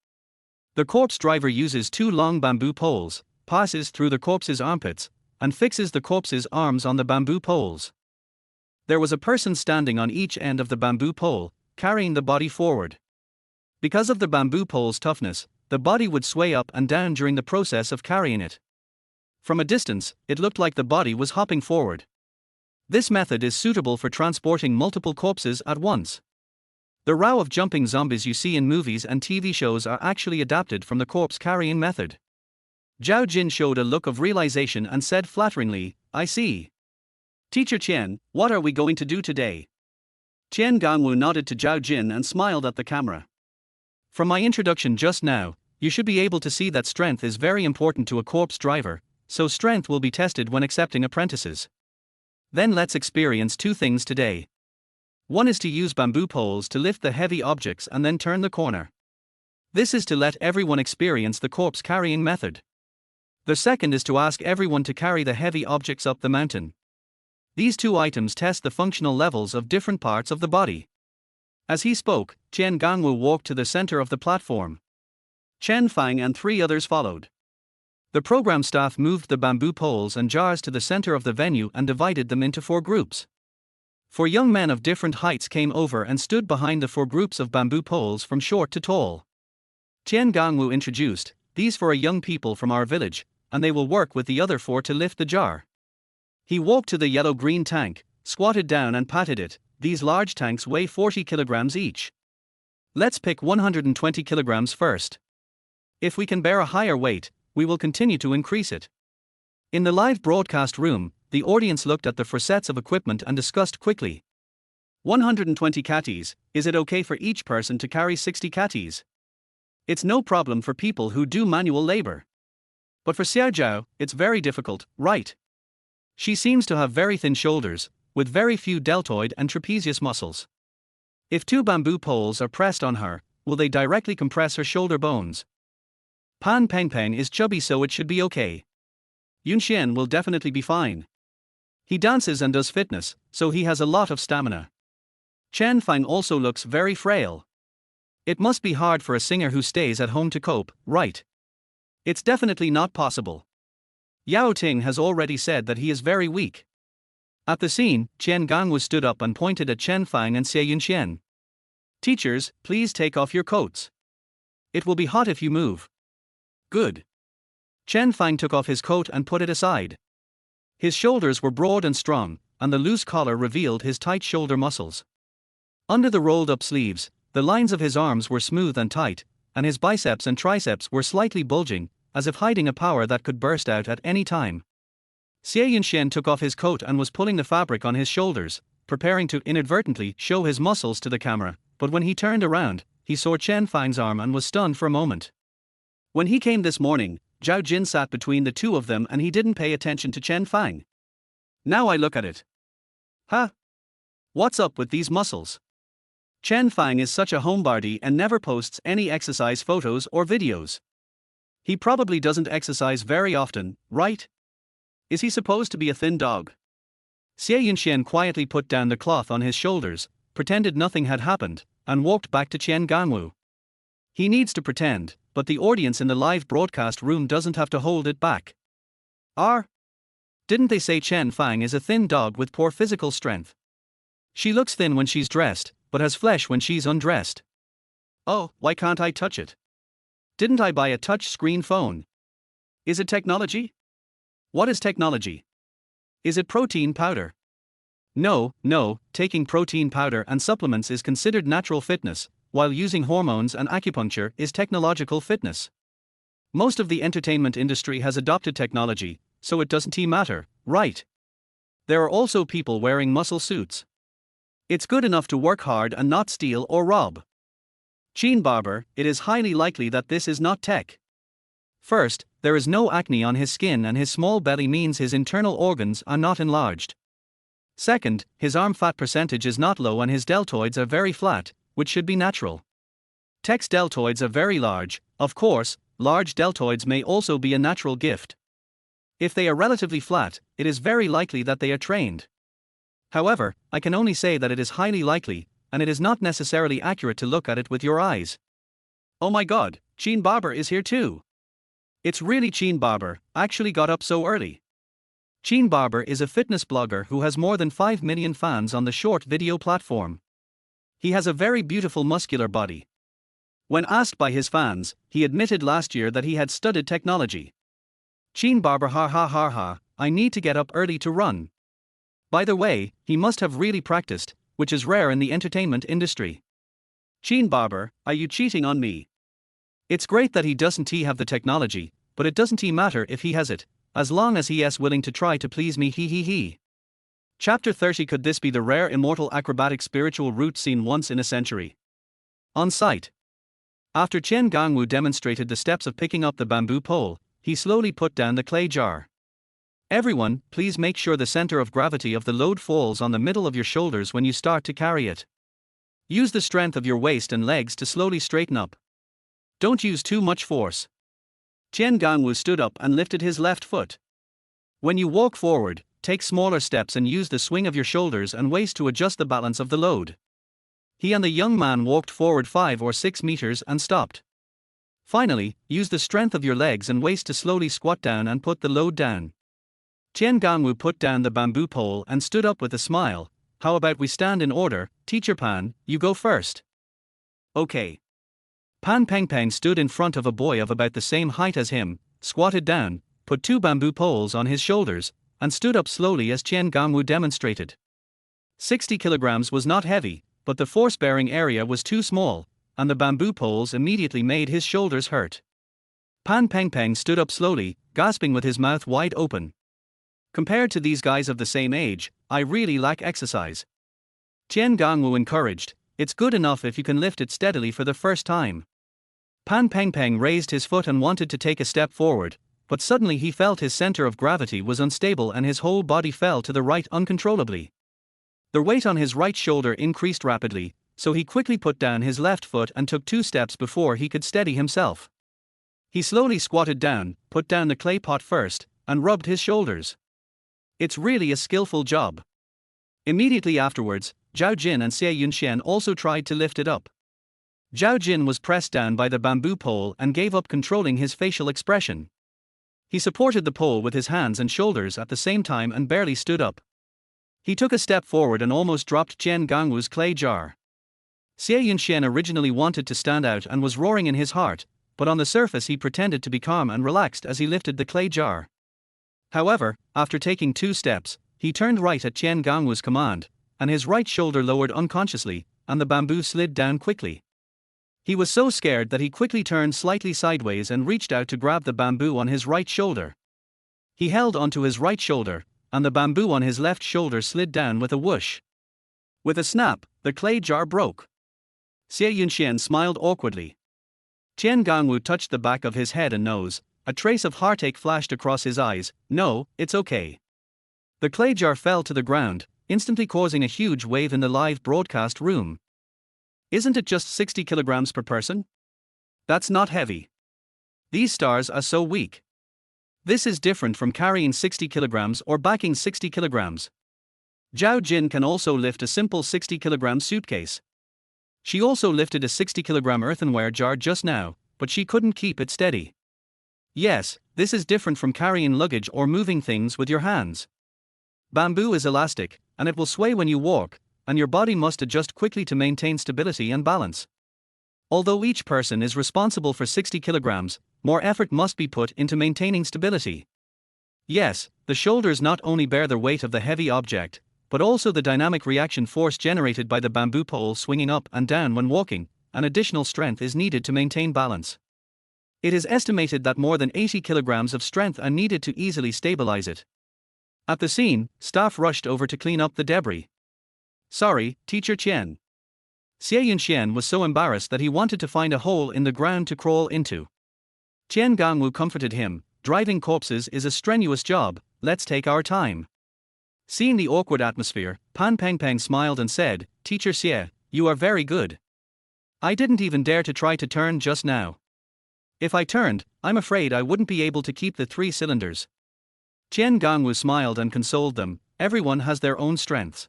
The corpse driver uses two long bamboo poles, passes through the corpse's armpits, and fixes the corpse's arms on the bamboo poles. There was a person standing on each end of the bamboo pole, carrying the body forward. Because of the bamboo pole's toughness, the body would sway up and down during the process of carrying it. From a distance, it looked like the body was hopping forward. This method is suitable for transporting multiple corpses at once. The row of jumping zombies you see in movies and TV shows are actually adapted from the corpse carrying method. Zhao Jin showed a look of realization and said flatteringly, "I see. Teacher Chen, what are we going to do today?" Chen Gangwu nodded to Zhao Jin and smiled at the camera. From my introduction just now, you should be able to see that strength is very important to a corpse driver, so strength will be tested when accepting apprentices. Then let's experience two things today. One is to use bamboo poles to lift the heavy objects and then turn the corner. This is to let everyone experience the corpse carrying method. The second is to ask everyone to carry the heavy objects up the mountain. These two items test the functional levels of different parts of the body. As he spoke, Chen Gangwu walked to the center of the platform. Chen Fang and three others followed. The program staff moved the bamboo poles and jars to the center of the venue and divided them into 4 groups. 4 young men of different heights came over and stood behind the 4 groups of bamboo poles from short to tall. Chen Gangwu introduced, "These 4 are young people from our village, and they will work with the other 4 to lift the jar." He walked to the yellow-green tank, squatted down and patted it. "These large tanks weigh 40 kilograms each. Let's pick 120 kilograms first. If we can bear a higher weight, we will continue to increase it." In the live broadcast room, the audience looked at the 4 sets of equipment and discussed quickly. 120 catties, is it okay for each person to carry 60 catties? It's no problem for people who do manual labor. But for Xiaojiao, it's very difficult, right? She seems to have very thin shoulders, with very few deltoid and trapezius muscles. If 2 bamboo poles are pressed on her, will they directly compress her shoulder bones? Pan Pengpeng is chubby, so it should be okay. Yunxian will definitely be fine. He dances and does fitness, so he has a lot of stamina. Chen Fang also looks very frail. It must be hard for a singer who stays at home to cope, right? It's definitely not possible. Yao Ting has already said that he is very weak. At the scene, Chen Gangwu stood up and pointed at Chen Fang and Xie Yunxian. "Teachers, please take off your coats. It will be hot if you move." "Good." Chen Fang took off his coat and put it aside. His shoulders were broad and strong, and the loose collar revealed his tight shoulder muscles. Under the rolled-up sleeves, the lines of his arms were smooth and tight, and his biceps and triceps were slightly bulging, as if hiding a power that could burst out at any time. Xie Yunxian took off his coat and was pulling the fabric on his shoulders, preparing to inadvertently show his muscles to the camera, but when he turned around, he saw Chen Fang's arm and was stunned for a moment. When he came this morning, Zhao Jin sat between the 2 of them and he didn't pay attention to Chen Fang. Now I look at it. Huh? What's up with these muscles? Chen Fang is such a homebody and never posts any exercise photos or videos. He probably doesn't exercise very often, right? Is he supposed to be a thin dog? Xie Yunxian quietly put down the cloth on his shoulders, pretended nothing had happened, and walked back to Chen Gangwu. He needs to pretend, but the audience in the live broadcast room doesn't have to hold it back. Didn't they say Chen Fang is a thin dog with poor physical strength? She looks thin when she's dressed, but has flesh when she's undressed. Oh, why can't I touch it? Didn't I buy a touch-screen phone? Is it technology? What is technology? Is it protein powder? No, taking protein powder and supplements is considered natural fitness, while using hormones and acupuncture is technological fitness. Most of the entertainment industry has adopted technology, so it doesn't matter, right? There are also people wearing muscle suits. It's good enough to work hard and not steal or rob. Gene Barber, it is highly likely that this is not tech. First, there is no acne on his skin and his small belly means his internal organs are not enlarged. Second, his arm fat percentage is not low and his deltoids are very flat, which should be natural. Tech's deltoids are very large. Of course, large deltoids may also be a natural gift. If they are relatively flat, it is very likely that they are trained. However, I can only say that it is highly likely, and it is not necessarily accurate to look at it with your eyes. Oh my god, Chen Barber is here too. It's really Chen Barber, actually got up so early. Chen Barber is a fitness blogger who has more than 5 million fans on the short video platform. He has a very beautiful muscular body. When asked by his fans, he admitted last year that he had studied technology. Chen Barber ha ha ha ha, I need to get up early to run. By the way, he must have really practiced, which is rare in the entertainment industry. Chen Barber, are you cheating on me? It's great that he doesn't have the technology, but it doesn't matter if he has it, as long as he is willing to try to please me he. Chapter 30. Could this be the rare immortal acrobatic spiritual route seen once in a century? On site. After Chen Gangwu demonstrated the steps of picking up the bamboo pole, he slowly put down the clay jar. Everyone, please make sure the center of gravity of the load falls on the middle of your shoulders when you start to carry it. Use the strength of your waist and legs to slowly straighten up. Don't use too much force. Chen Gangwu stood up and lifted his left foot. When you walk forward, take smaller steps and use the swing of your shoulders and waist to adjust the balance of the load. He and the young man walked forward 5 or 6 meters and stopped. Finally, use the strength of your legs and waist to slowly squat down and put the load down. Chen Gangwu put down the bamboo pole and stood up with a smile. How about we stand in order? Teacher Pan, you go first. Okay. Pan Peng stood in front of a boy of about the same height as him, squatted down, put 2 bamboo poles on his shoulders, and stood up slowly as Chen Gangwu demonstrated. 60 kilograms was not heavy, but the force-bearing area was too small, and the bamboo poles immediately made his shoulders hurt. Pan Peng stood up slowly, gasping with his mouth wide open. Compared to these guys of the same age, I really lack exercise. Chen Gangwu encouraged, it's good enough if you can lift it steadily for the first time. Pan Peng raised his foot and wanted to take a step forward, but suddenly he felt his center of gravity was unstable and his whole body fell to the right uncontrollably. The weight on his right shoulder increased rapidly, so he quickly put down his left foot and took 2 steps before he could steady himself. He slowly squatted down, put down the clay pot first, and rubbed his shoulders. It's really a skillful job. Immediately afterwards, Zhao Jin and Xie Yunxian also tried to lift it up. Zhao Jin was pressed down by the bamboo pole and gave up controlling his facial expression. He supported the pole with his hands and shoulders at the same time and barely stood up. He took a step forward and almost dropped Chen Gangwu's clay jar. Xie Yunxian originally wanted to stand out and was roaring in his heart, but on the surface he pretended to be calm and relaxed as he lifted the clay jar. However, after taking 2 steps, he turned right at Chen Gangwu's command, and his right shoulder lowered unconsciously, and the bamboo slid down quickly. He was so scared that he quickly turned slightly sideways and reached out to grab the bamboo on his right shoulder. He held onto his right shoulder, and the bamboo on his left shoulder slid down with a whoosh. With a snap, the clay jar broke. Xie Yunxian smiled awkwardly. Chen Gangwu touched the back of his head and nose. A trace of heartache flashed across his eyes. No, it's okay. The clay jar fell to the ground, instantly causing a huge wave in the live broadcast room. Isn't it just 60 kilograms per person? That's not heavy. These stars are so weak. This is different from carrying 60 kilograms or backing 60 kilograms. Zhao Jin can also lift a simple 60 kilogram suitcase. She also lifted a 60 kilogram earthenware jar just now, but she couldn't keep it steady. Yes, this is different from carrying luggage or moving things with your hands. Bamboo is elastic, and it will sway when you walk, and your body must adjust quickly to maintain stability and balance. Although each person is responsible for 60 kilograms, more effort must be put into maintaining stability. Yes, the shoulders not only bear the weight of the heavy object, but also the dynamic reaction force generated by the bamboo pole swinging up and down when walking, and additional strength is needed to maintain balance. It is estimated that more than 80 kilograms of strength are needed to easily stabilize it. At the scene, staff rushed over to clean up the debris. Sorry, Teacher Chen. Xie Yunxian was so embarrassed that he wanted to find a hole in the ground to crawl into. Chen Gangwu comforted him, driving corpses is a strenuous job, let's take our time. Seeing the awkward atmosphere, Pan Peng smiled and said, Teacher Xie, you are very good. I didn't even dare to try to turn just now. If I turned, I'm afraid I wouldn't be able to keep the 3 cylinders. Chen Gangwu smiled and consoled them, everyone has their own strengths.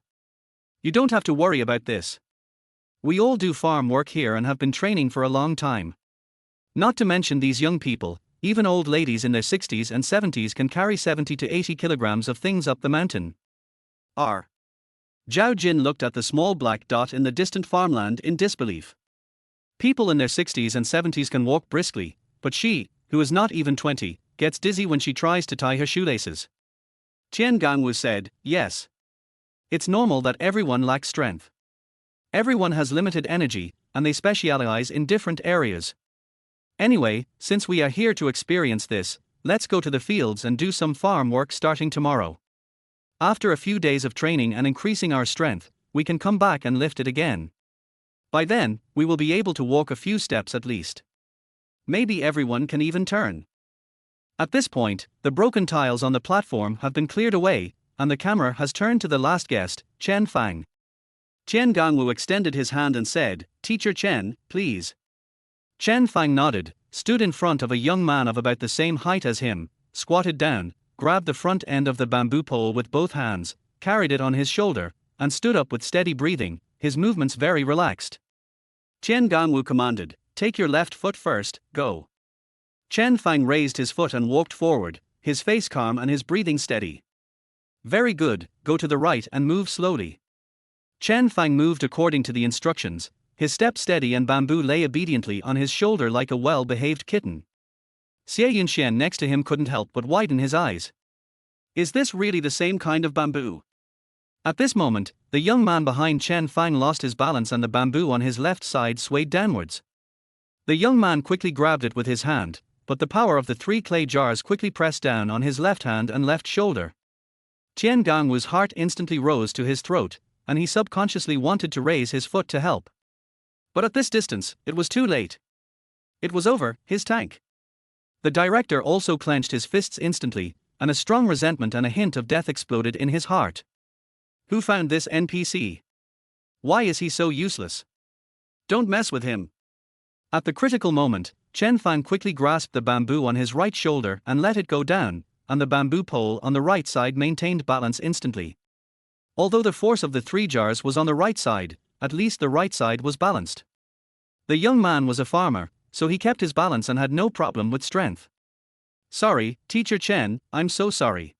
You don't have to worry about this. We all do farm work here and have been training for a long time. Not to mention these young people, even old ladies in their 60s and 70s can carry 70 to 80 kilograms of things up the mountain. R. Zhao Jin looked at the small black dot in the distant farmland in disbelief. People in their 60s and 70s can walk briskly, but she, who is not even 20, gets dizzy when she tries to tie her shoelaces. Tian Gangwu said, yes. It's normal that everyone lacks strength. Everyone has limited energy, and they specialize in different areas. Anyway, since we are here to experience this, let's go to the fields and do some farm work starting tomorrow. After a few days of training and increasing our strength, we can come back and lift it again. By then, we will be able to walk a few steps at least. Maybe everyone can even turn. At this point, the broken tiles on the platform have been cleared away, and the camera has turned to the last guest, Chen Fang. Chen Gangwu extended his hand and said, Teacher Chen, please. Chen Fang nodded, stood in front of a young man of about the same height as him, squatted down, grabbed the front end of the bamboo pole with both hands, carried it on his shoulder, and stood up with steady breathing, his movements very relaxed. Chen Gangwu commanded, take your left foot first, go. Chen Fang raised his foot and walked forward, his face calm and his breathing steady. Very good, go to the right and move slowly. Chen Fang moved according to the instructions, his step steady and bamboo lay obediently on his shoulder like a well-behaved kitten. Xie Yunxian next to him couldn't help but widen his eyes. Is this really the same kind of bamboo? At this moment, the young man behind Chen Fang lost his balance and the bamboo on his left side swayed downwards. The young man quickly grabbed it with his hand, but the power of the 3 clay jars quickly pressed down on his left hand and left shoulder. Tian Gangwu's heart instantly rose to his throat, and he subconsciously wanted to raise his foot to help. But at this distance, it was too late. It was over, his tank. The director also clenched his fists instantly, and a strong resentment and a hint of death exploded in his heart. Who found this NPC? Why is he so useless? Don't mess with him. At the critical moment, Chen Fang quickly grasped the bamboo on his right shoulder and let it go down, and the bamboo pole on the right side maintained balance instantly. Although the force of the 3 jars was on the right side, at least the right side was balanced. The young man was a farmer, so he kept his balance and had no problem with strength. Sorry, Teacher Chen, I'm so sorry.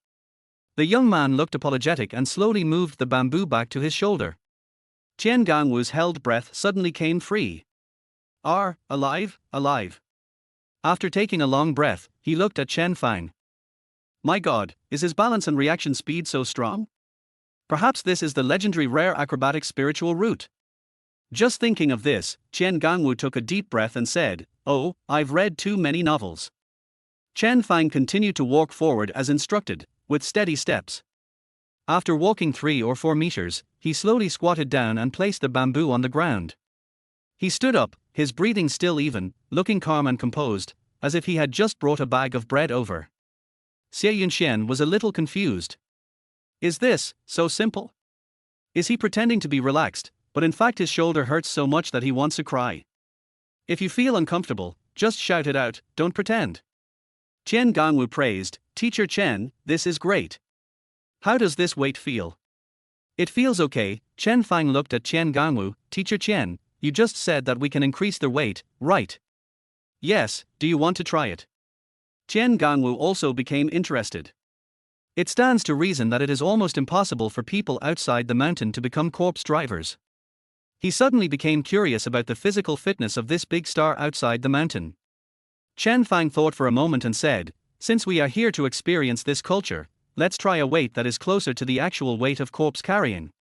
The young man looked apologetic and slowly moved the bamboo back to his shoulder. Tian Gangwu's held breath suddenly came free. Alive, alive. After taking a long breath, he looked at Chen Fang. My god, is his balance and reaction speed so strong? Perhaps this is the legendary rare acrobatic spiritual root. Just thinking of this, Chen Gangwu took a deep breath and said, Oh, I've read too many novels. Chen Fang continued to walk forward as instructed, with steady steps. After walking 3 or 4 meters, he slowly squatted down and placed the bamboo on the ground. He stood up, his breathing still even, looking calm and composed, as if he had just brought a bag of bread over. Xie Yunxian was a little confused. Is this so simple? Is he pretending to be relaxed, but in fact his shoulder hurts so much that he wants to cry? If you feel uncomfortable, just shout it out, don't pretend. Chen Gangwu praised, Teacher Chen, this is great. How does this weight feel? It feels okay. Chen Fang looked at Chen Gangwu. Teacher Chen, you just said that we can increase the weight, right? Yes, do you want to try it? Chen Gangwu also became interested. It stands to reason that it is almost impossible for people outside the mountain to become corpse drivers. He suddenly became curious about the physical fitness of this big star outside the mountain. Chen Fang thought for a moment and said, since we are here to experience this culture, let's try a weight that is closer to the actual weight of corpse carrying.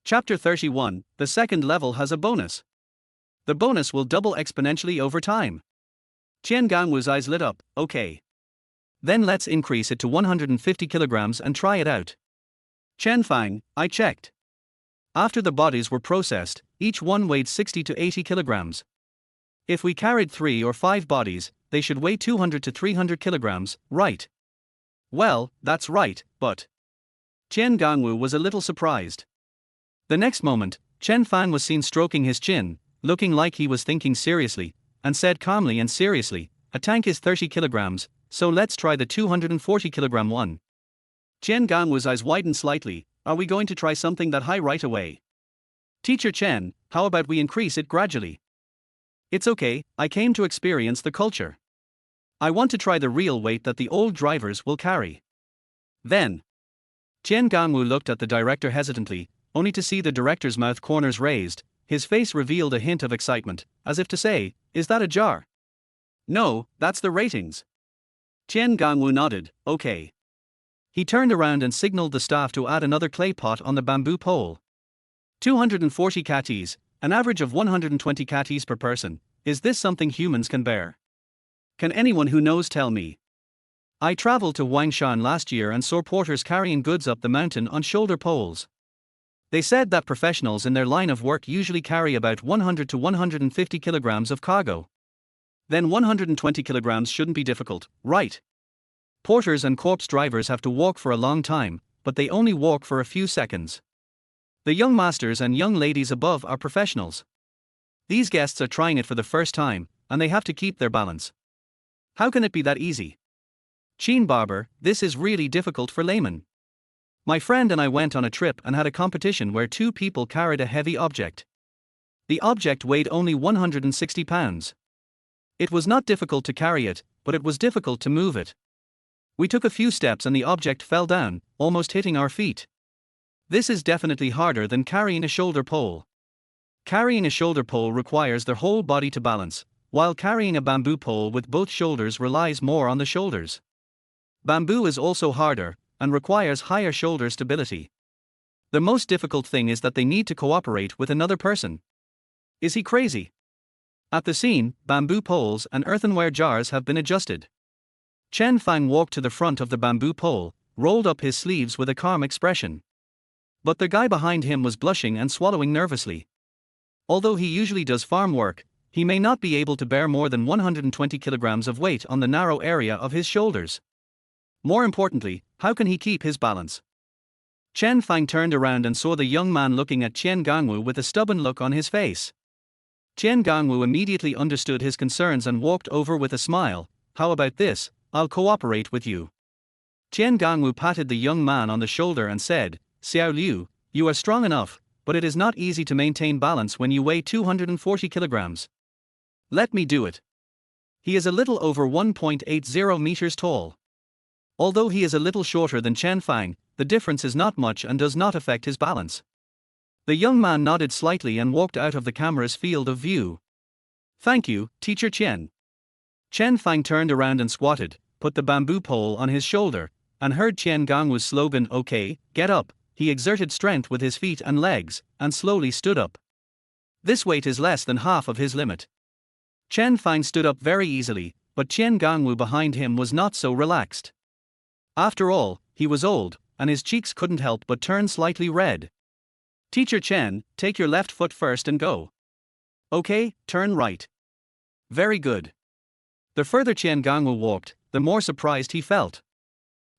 Chapter 31, the second level has a bonus. The bonus will double exponentially over time. Chen Gangwu's eyes lit up, okay. Then let's increase it to 150 kilograms and try it out. Chen Fang, I checked. After the bodies were processed, each one weighed 60 to 80 kilograms. If we carried 3 or 5 bodies, they should weigh 200 to 300 kilograms, right? Well, that's right, but... Chen Gangwu was a little surprised. The next moment, Chen Fang was seen stroking his chin, looking like he was thinking seriously, and said calmly and seriously, a tank is 30 kilograms, so let's try the 240 kilogram one. Chen Gangwu's eyes widened slightly, are we going to try something that high right away? Teacher Chen, how about we increase it gradually? It's okay, I came to experience the culture. I want to try the real weight that the old drivers will carry. Then, Chen Gangwu looked at the director hesitantly, only to see the director's mouth corners raised. His face revealed a hint of excitement, as if to say, "Is that a jar?" "No, that's the ratings." Chen Gangwu nodded, "Okay." He turned around and signaled the staff to add another clay pot on the bamboo pole. 240 katis, an average of 120 katis per person. Is this something humans can bear? Can anyone who knows tell me? I traveled to Huangshan last year and saw porters carrying goods up the mountain on shoulder poles. They said that professionals in their line of work usually carry about 100 to 150 kilograms of cargo. Then 120 kilograms shouldn't be difficult, right? Porters and corpse drivers have to walk for a long time, but they only walk for a few seconds. The young masters and young ladies above are professionals. These guests are trying it for the first time, and they have to keep their balance. How can it be that easy? Sheen Barber, this is really difficult for laymen. My friend and I went on a trip and had a competition where two people carried a heavy object. The object weighed only 160 pounds. It was not difficult to carry it, but it was difficult to move it. We took a few steps and the object fell down, almost hitting our feet. This is definitely harder than carrying a shoulder pole. Carrying a shoulder pole requires their whole body to balance, while carrying a bamboo pole with both shoulders relies more on the shoulders. Bamboo is also harder, and requires higher shoulder stability. The most difficult thing is that they need to cooperate with another person. Is he crazy? At the scene, bamboo poles and earthenware jars have been adjusted. Chen Fang walked to the front of the bamboo pole, rolled up his sleeves with a calm expression. But the guy behind him was blushing and swallowing nervously. Although he usually does farm work, he may not be able to bear more than 120 kilograms of weight on the narrow area of his shoulders. More importantly, how can he keep his balance? Chen Fang turned around and saw the young man looking at Chen Gangwu with a stubborn look on his face. Chen Gangwu immediately understood his concerns and walked over with a smile. How about this? I'll cooperate with you. Chen Gangwu patted the young man on the shoulder and said, Xiao Liu, you are strong enough, but it is not easy to maintain balance when you weigh 240 kilograms. Let me do it. He is a little over 1.80 meters tall. Although he is a little shorter than Chen Fang, the difference is not much and does not affect his balance. The young man nodded slightly and walked out of the camera's field of view. Thank you, Teacher Chen. Chen Fang turned around and squatted, put the bamboo pole on his shoulder, and heard Chen Gangwu's slogan, "Okay, get up." He exerted strength with his feet and legs, and slowly stood up. This weight is less than half of his limit. Chen Fang stood up very easily, but Chen Gangwu behind him was not so relaxed. After all, he was old, and his cheeks couldn't help but turn slightly red. Teacher Chen, take your left foot first and go. Okay, turn right. Very good. The further Chen Gangwu walked, the more surprised he felt.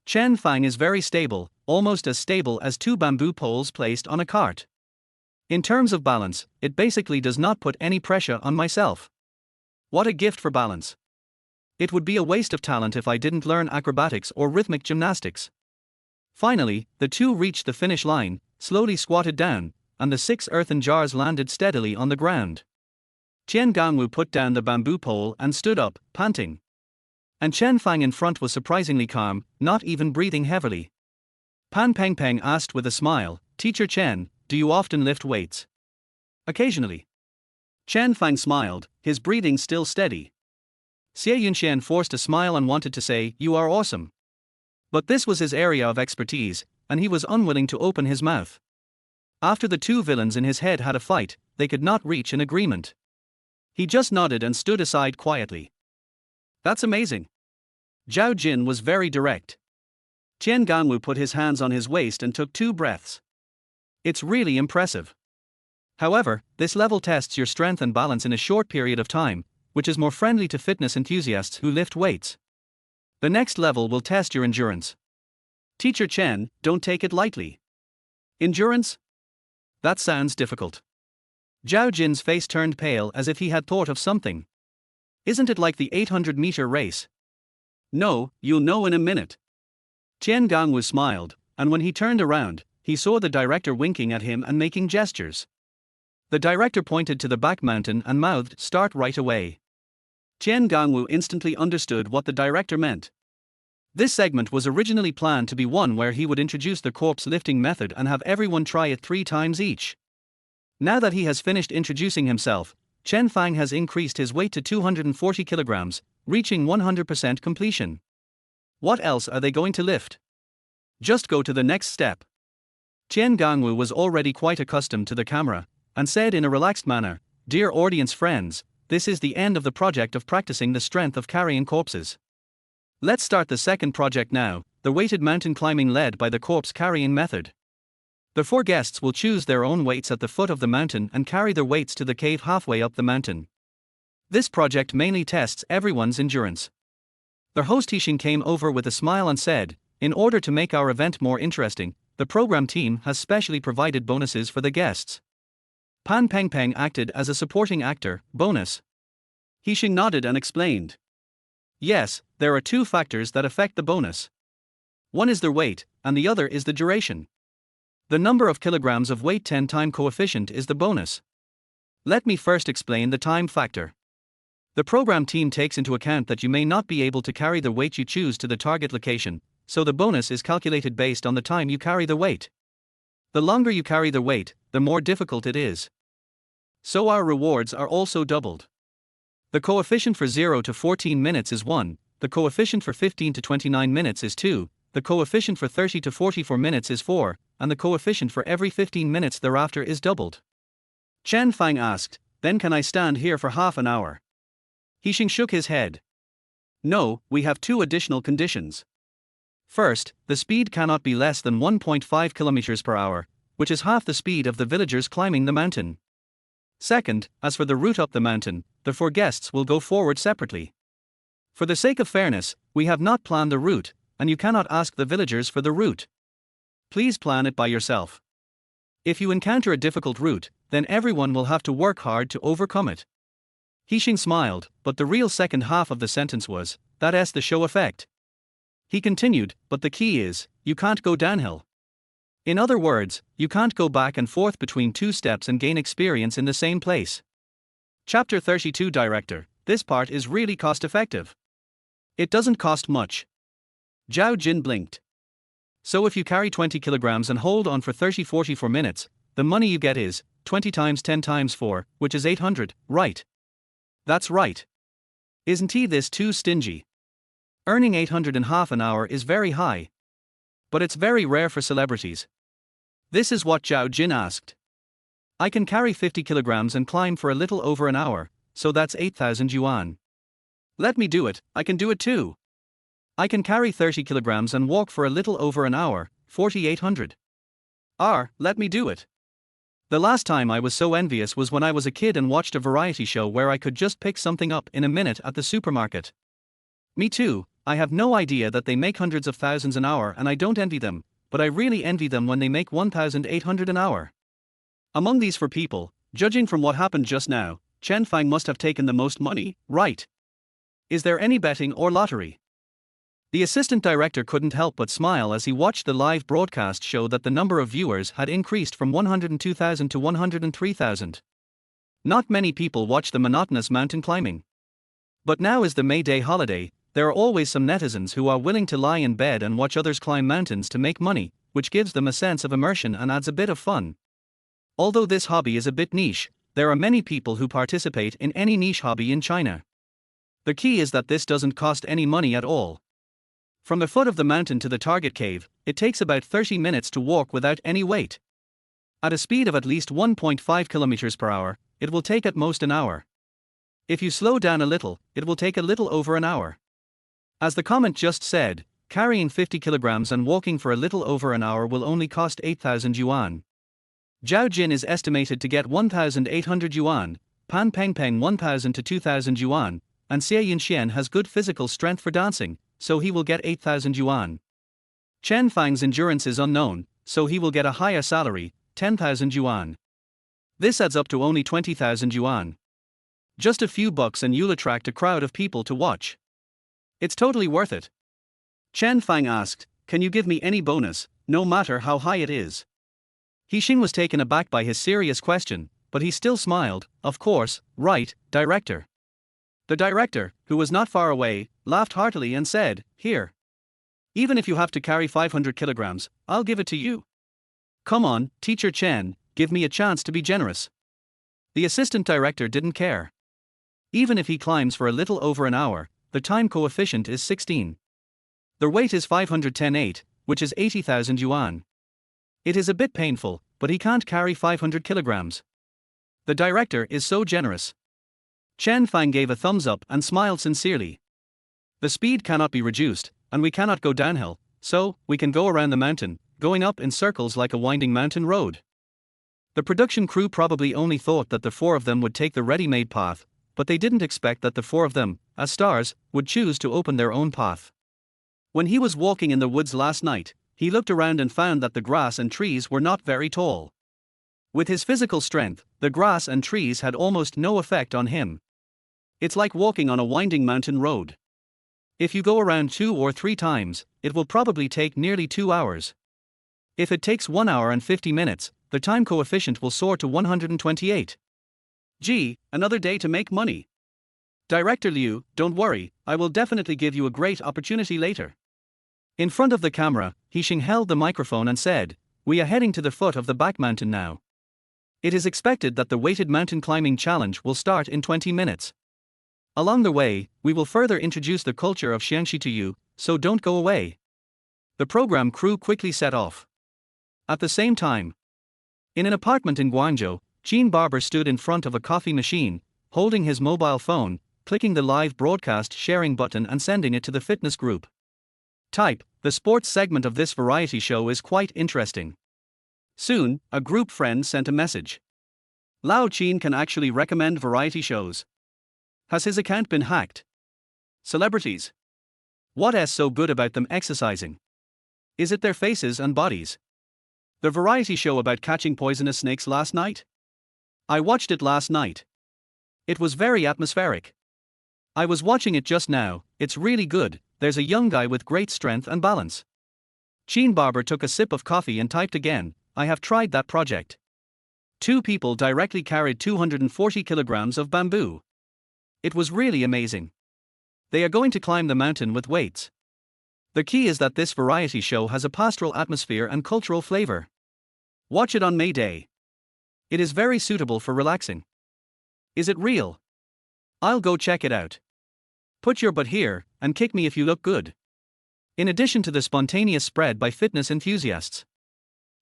Chen Fang is very stable, almost as stable as two bamboo poles placed on a cart. In terms of balance, it basically does not put any pressure on myself. What a gift for balance. It would be a waste of talent if I didn't learn acrobatics or rhythmic gymnastics. Finally, the two reached the finish line, slowly squatted down, and the 6 earthen jars landed steadily on the ground. Chen Gangwu put down the bamboo pole and stood up, panting. And Chen Fang in front was surprisingly calm, not even breathing heavily. Pan Peng Peng asked with a smile, Teacher Chen, do you often lift weights? Occasionally. Chen Fang smiled, his breathing still steady. Xie Yunshan forced a smile and wanted to say, you are awesome. But this was his area of expertise, and he was unwilling to open his mouth. After the two villains in his head had a fight, they could not reach an agreement. He just nodded and stood aside quietly. That's amazing. Zhao Jin was very direct. Chen Gangwu put his hands on his waist and took 2 breaths. It's really impressive. However, this level tests your strength and balance in a short period of time, which is more friendly to fitness enthusiasts who lift weights. The next level will test your endurance. Teacher Chen, don't take it lightly. Endurance? That sounds difficult. Zhao Jin's face turned pale as if he had thought of something. Isn't it like the 800-meter race? No, you'll know in a minute. Chen Gangwu smiled, and when he turned around, he saw the director winking at him and making gestures. The director pointed to the back mountain and mouthed, "Start right away." Tian Gangwu instantly understood what the director meant. This segment was originally planned to be one where he would introduce the corpse lifting method and have everyone try it 3 times each. Now that he has finished introducing himself, Chen Fang has increased his weight to 240 kilograms, reaching 100% completion. What else are they going to lift? Just go to the next step. Tian Gangwu was already quite accustomed to the camera, and said in a relaxed manner, "Dear audience friends, this is the end of the project of practicing the strength of carrying corpses. Let's start the second project now, the weighted mountain climbing led by the corpse carrying method. The 4 guests will choose their own weights at the foot of the mountain and carry their weights to the cave halfway up the mountain. This project mainly tests everyone's endurance." The host Hixing came over with a smile and said, "In order to make our event more interesting, the program team has specially provided bonuses for the guests." Pan Pengpeng acted as a supporting actor, bonus. Hixing nodded and explained. Yes, there are 2 factors that affect the bonus. One is their weight, and the other is the duration. The number of kilograms of weight 10 time coefficient is the bonus. Let me first explain the time factor. The program team takes into account that you may not be able to carry the weight you choose to the target location, so the bonus is calculated based on the time you carry the weight. The longer you carry the weight, the more difficult it is. So our rewards are also doubled. The coefficient for 0 to 14 minutes is 1, the coefficient for 15 to 29 minutes is 2, the coefficient for 30 to 44 minutes is 4, and the coefficient for every 15 minutes thereafter is doubled. Chen Fang asked, "Then can I stand here for half an hour?" Hixing shook his head. "No, we have 2 additional conditions. First, the speed cannot be less than 1.5 km per hour, which is half the speed of the villagers climbing the mountain. Second, as for the route up the mountain, the 4 guests will go forward separately. For the sake of fairness, we have not planned the route, and you cannot ask the villagers for the route. Please plan it by yourself. If you encounter a difficult route, then everyone will have to work hard to overcome it." Hixing smiled, but the real second half of the sentence was, "That's the show effect." He continued, "But the key is, you can't go downhill. In other words, you can't go back and forth between 2 steps and gain experience in the same place." Chapter 32 Director, this part is really cost effective. It doesn't cost much. Zhao Jin blinked. So if you carry 20 kilograms and hold on for 30-44 minutes, the money you get is 20 times 10 times 4, which is 800, right? That's right. Isn't he this too stingy? Earning 800 in half an hour is very high. But it's very rare for celebrities. This is what Zhao Jin asked. I can carry 50 kilograms and climb for a little over an hour, so that's 8,000 yuan. Let me do it, I can do it too. I can carry 30 kilograms and walk for a little over an hour, 4,800. Let me do it. The last time I was so envious was when I was a kid and watched a variety show where I could just pick something up in a minute at the supermarket. Me too, I have no idea that they make hundreds of thousands an hour and I don't envy them, but I really envy them when they make 1,800 an hour. Among these 4 people, judging from what happened just now, Chen Fang must have taken the most money, right? Is there any betting or lottery? The assistant director couldn't help but smile as he watched the live broadcast show that the number of viewers had increased from 102,000 to 103,000. Not many people watch the monotonous mountain climbing. But now is the May Day holiday, there are always some netizens who are willing to lie in bed and watch others climb mountains to make money, which gives them a sense of immersion and adds a bit of fun. Although this hobby is a bit niche, there are many people who participate in any niche hobby in China. The key is that this doesn't cost any money at all. From the foot of the mountain to the target cave, it takes about 30 minutes to walk without any weight. At a speed of at least 1.5 kilometers per hour, it will take at most an hour. If you slow down a little, it will take a little over an hour. As the comment just said, carrying 50 kilograms and walking for a little over an hour will only cost 8,000 yuan. Zhao Jin is estimated to get 1,800 yuan, Pan Pengpeng 1,000 to 2,000 yuan, and Xie Yinxian has good physical strength for dancing, so he will get 8,000 yuan. Chen Fang's endurance is unknown, so he will get a higher salary, 10,000 yuan. This adds up to only 20,000 yuan. Just a few bucks and you'll attract a crowd of people to watch. It's totally worth it. Chen Fang asked, "Can you give me any bonus, no matter how high it is?" Hixing was taken aback by his serious question, but he still smiled. Of course, right, director. The director, who was not far away, laughed heartily and said, "Here. Even if you have to carry 500 kilograms, I'll give it to you. Come on, Teacher Chen, give me a chance to be generous." The assistant director didn't care. Even if he climbs for a little over an hour, the time coefficient is 16. The weight is 510.8, which is 80,000 yuan. It is a bit painful, but he can't carry 500 kilograms. The director is so generous. Chen Fang gave a thumbs up and smiled sincerely. The speed cannot be reduced, and we cannot go downhill, so we can go around the mountain, going up in circles like a winding mountain road. The production crew probably only thought that the four of them would take the ready-made path, but they didn't expect that the four of them, as stars, would choose to open their own path. When he was walking in the woods last night, he looked around and found that the grass and trees were not very tall. With his physical strength, the grass and trees had almost no effect on him. It's like walking on a winding mountain road. If you go around 2 or 3 times, it will probably take nearly 2 hours. If it takes 1 hour and 50 minutes, the time coefficient will soar to 128. Gee, another day to make money. Director Liu, don't worry, I will definitely give you a great opportunity later. In front of the camera, Hixing held the microphone and said, "We are heading to the foot of the back mountain now. It is expected that the weighted mountain climbing challenge will start in 20 minutes. Along the way, we will further introduce the culture of Xiangxi to you, so don't go away." The program crew quickly set off. At the same time, in an apartment in Guangzhou, Gene Barber stood in front of a coffee machine, holding his mobile phone, clicking the live broadcast sharing button and sending it to the fitness group. Type, the sports segment of this variety show is quite interesting. Soon, a group friend sent a message. Lao Qin can actually recommend variety shows. Has his account been hacked? Celebrities. What's so good about them exercising? Is it their faces and bodies? The variety show about catching poisonous snakes last night? I watched it last night. It was very atmospheric. I was watching it just now, it's really good, there's a young guy with great strength and balance. Gene Barber took a sip of coffee and typed again, I have tried that project. 2 people directly carried 240 kilograms of bamboo. It was really amazing. They are going to climb the mountain with weights. The key is that this variety show has a pastoral atmosphere and cultural flavor. Watch it on May Day. It is very suitable for relaxing. Is it real? I'll go check it out. Put your butt here, and kick me if you look good. In addition to the spontaneous spread by fitness enthusiasts.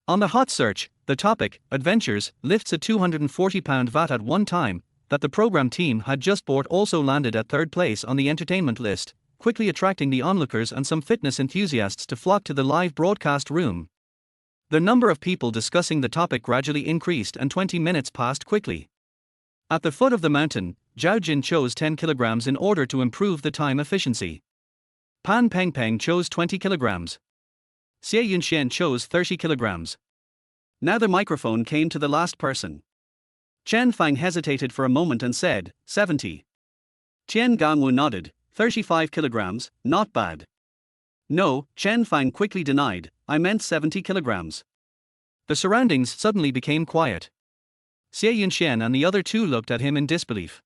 On the hot search, the topic, Adventures, lifts a 240-pound vat at one time, that the program team had just bought also landed at 3rd place on the entertainment list, quickly attracting the onlookers and some fitness enthusiasts to flock to the live broadcast room. The number of people discussing the topic gradually increased and 20 minutes passed quickly. At the foot of the mountain, Zhao Jin chose 10 kilograms in order to improve the time efficiency. Pan Pengpeng chose 20 kilograms. Xie Yunxian chose 30 kilograms. Now the microphone came to the last person. Chen Fang hesitated for a moment and said, 70. Tian Gangwu nodded, 35 kilograms, not bad. No, Chen Fang quickly denied, I meant 70 kilograms. The surroundings suddenly became quiet. Xie Yunxian and the other 2 looked at him in disbelief.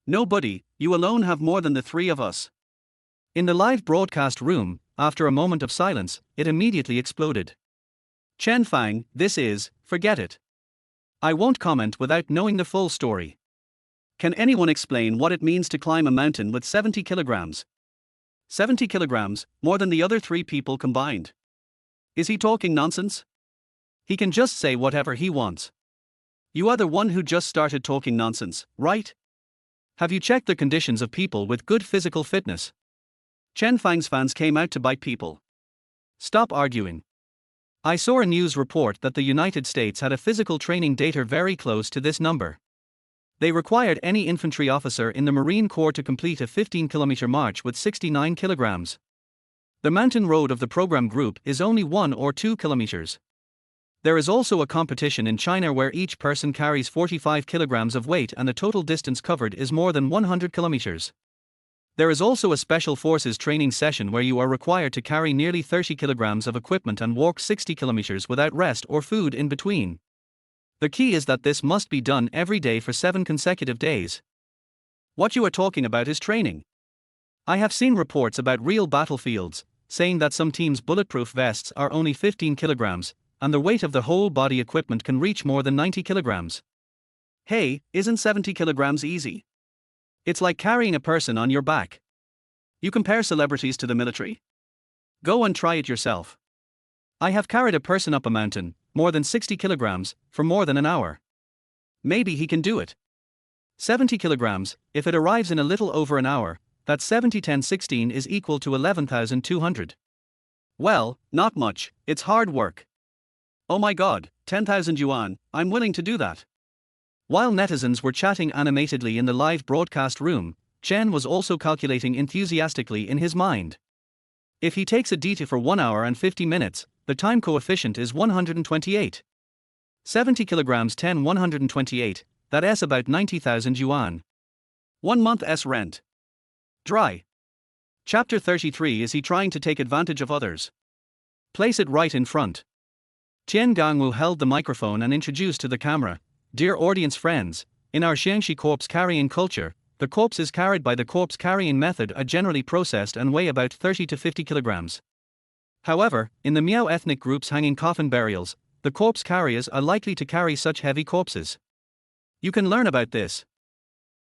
No buddy, you alone have more than the 3 of us. In the live broadcast room, after a moment of silence, it immediately exploded. Chen Fang, forget it. I won't comment without knowing the full story. Can anyone explain what it means to climb a mountain with 70 kilograms? 70 kilograms, more than the other 3 people combined. Is he talking nonsense? He can just say whatever he wants. You are the one who just started talking nonsense, right? Have you checked the conditions of people with good physical fitness? Chen Fang's fans came out to bite people. Stop arguing. I saw a news report that the United States had a physical training data very close to this number. They required any infantry officer in the Marine Corps to complete a 15-kilometer march with 69 kilograms. The mountain road of the program group is only 1 or 2 kilometers. There is also a competition in China where each person carries 45 kilograms of weight and the total distance covered is more than 100 kilometers. There is also a special forces training session where you are required to carry nearly 30 kilograms of equipment and walk 60 kilometers without rest or food in between. The key is that this must be done every day for 7 consecutive days. What you are talking about is training. I have seen reports about real battlefields, saying that some teams' bulletproof vests are only 15 kilograms, and the weight of the whole body equipment can reach more than 90 kilograms. Hey, isn't 70 kilograms easy? It's like carrying a person on your back. You compare celebrities to the military? Go and try it yourself. I have carried a person up a mountain, more than 60 kilograms, for more than an hour. Maybe he can do it. 70 kilograms, if it arrives in a little over an hour, that's 70 10 16 is equal to 11,200. Well, not much, it's hard work. Oh my god, 10,000 yuan, I'm willing to do that. While netizens were chatting animatedly in the live broadcast room, Chen was also calculating enthusiastically in his mind. If he takes a DT for 1 hour and 50 minutes, the time coefficient is 128. 70 kilograms 10 128, that's about 90,000 yuan. 1 month's rent. Dry. Chapter 33. Is he trying to take advantage of others? Place it right in front. Tian Gangwu held the microphone and introduced to the camera, "Dear audience friends, in our Xiangxi corpse carrying culture, the corpses carried by the corpse carrying method are generally processed and weigh about 30 to 50 kilograms. However, in the Miao ethnic groups hanging coffin burials, the corpse carriers are likely to carry such heavy corpses. You can learn about this."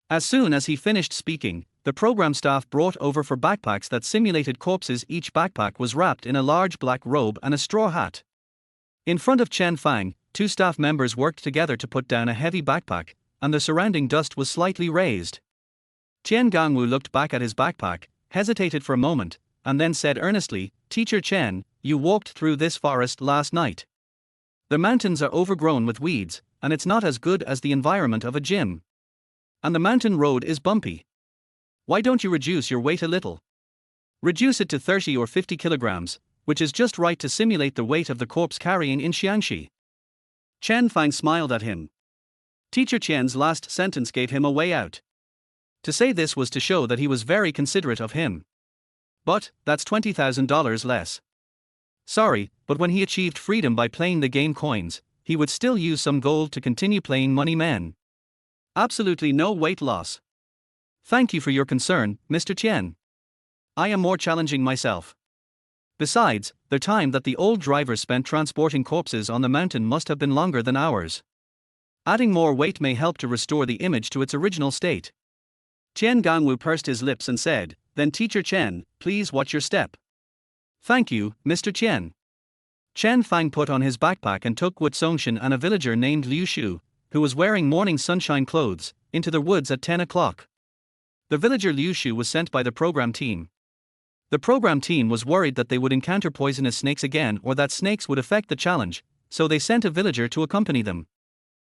As soon as he finished speaking, the program staff brought over 4 backpacks that simulated corpses. Each backpack was wrapped in a large black robe and a straw hat. In front of Chen Fang, 2 staff members worked together to put down a heavy backpack, and the surrounding dust was slightly raised. Tian Gangwu looked back at his backpack, hesitated for a moment, and then said earnestly, "Teacher Chen, you walked through this forest last night. The mountains are overgrown with weeds, and it's not as good as the environment of a gym. And the mountain road is bumpy. Why don't you reduce your weight a little? Reduce it to 30 or 50 kilograms, which is just right to simulate the weight of the corpse carrying in Xiangxi." Chen Fang smiled at him. Teacher Qian's last sentence gave him a way out. To say this was to show that he was very considerate of him. But, that's $20,000 less. Sorry, but when he achieved freedom by playing the game coins, he would still use some gold to continue playing Money Man. Absolutely no weight loss. Thank you for your concern, Mr. Qian. I am more challenging myself. Besides, the time that the old driver spent transporting corpses on the mountain must have been longer than ours. Adding more weight may help to restore the image to its original state. Tian Gangwu pursed his lips and said, "Then Teacher Chen, please watch your step." "Thank you, Mr. Chen." Chen Fang put on his backpack and took Wu Songshan and a villager named Liu Shu, who was wearing morning sunshine clothes, into the woods at 10 o'clock. The villager Liu Shu was sent by the program team. The program team was worried that they would encounter poisonous snakes again or that snakes would affect the challenge, so they sent a villager to accompany them.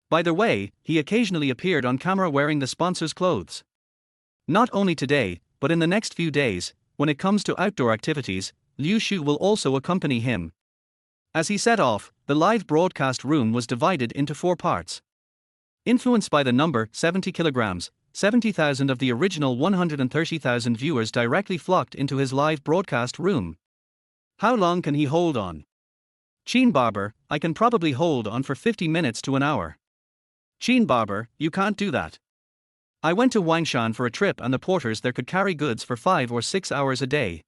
By the way, he occasionally appeared on camera wearing the sponsor's clothes. Not only today, but in the next few days, when it comes to outdoor activities, Liu Shu will also accompany him. As he set off, the live broadcast room was divided into 4 parts. Influenced by the number 70 kilograms, 70,000 of the original 130,000 viewers directly flocked into his live broadcast room. How long can he hold on? Chin Barber, I can probably hold on for 50 minutes to an hour. Chin Barber, you can't do that. I went to Wangshan for a trip and the porters there could carry goods for 5 or 6 hours a day.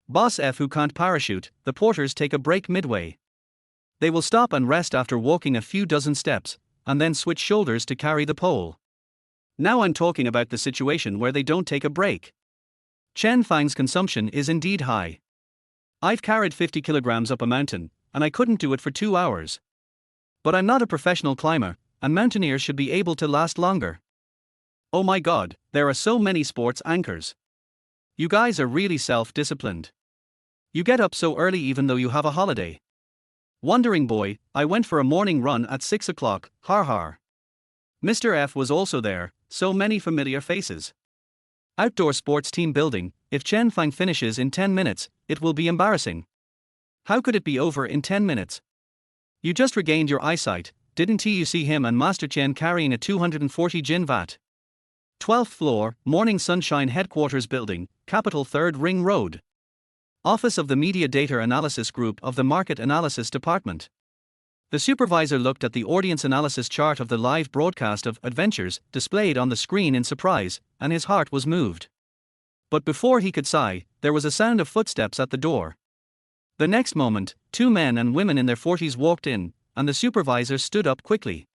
Boss F who can't parachute, the porters take a break midway. They will stop and rest after walking a few dozen steps, and then switch shoulders to carry the pole. Now I'm talking about the situation where they don't take a break. Chen Fang's consumption is indeed high. I've carried 50 kilograms up a mountain, and I couldn't do it for 2 hours. But I'm not a professional climber, and mountaineers should be able to last longer. Oh my god, there are so many sports anchors. You guys are really self-disciplined. You get up so early even though you have a holiday. Wondering boy, I went for a morning run at 6 o'clock, har har. Mr. F was also there, so many familiar faces. Outdoor sports team building, if Chen Fang finishes in 10 minutes, it will be embarrassing. How could it be over in 10 minutes? You just regained your eyesight, didn't you see him and Master Chen carrying a 240 gin vat? 12th floor, Morning Sunshine Headquarters Building, Capital 3rd Ring Road. Office of the Media Data Analysis Group of the Market Analysis Department. The supervisor looked at the audience analysis chart of the live broadcast of Adventures displayed on the screen in surprise, and his heart was moved. But before he could sigh, there was a sound of footsteps at the door. The next moment, two men and women in their 40s walked in, and the supervisor stood up quickly.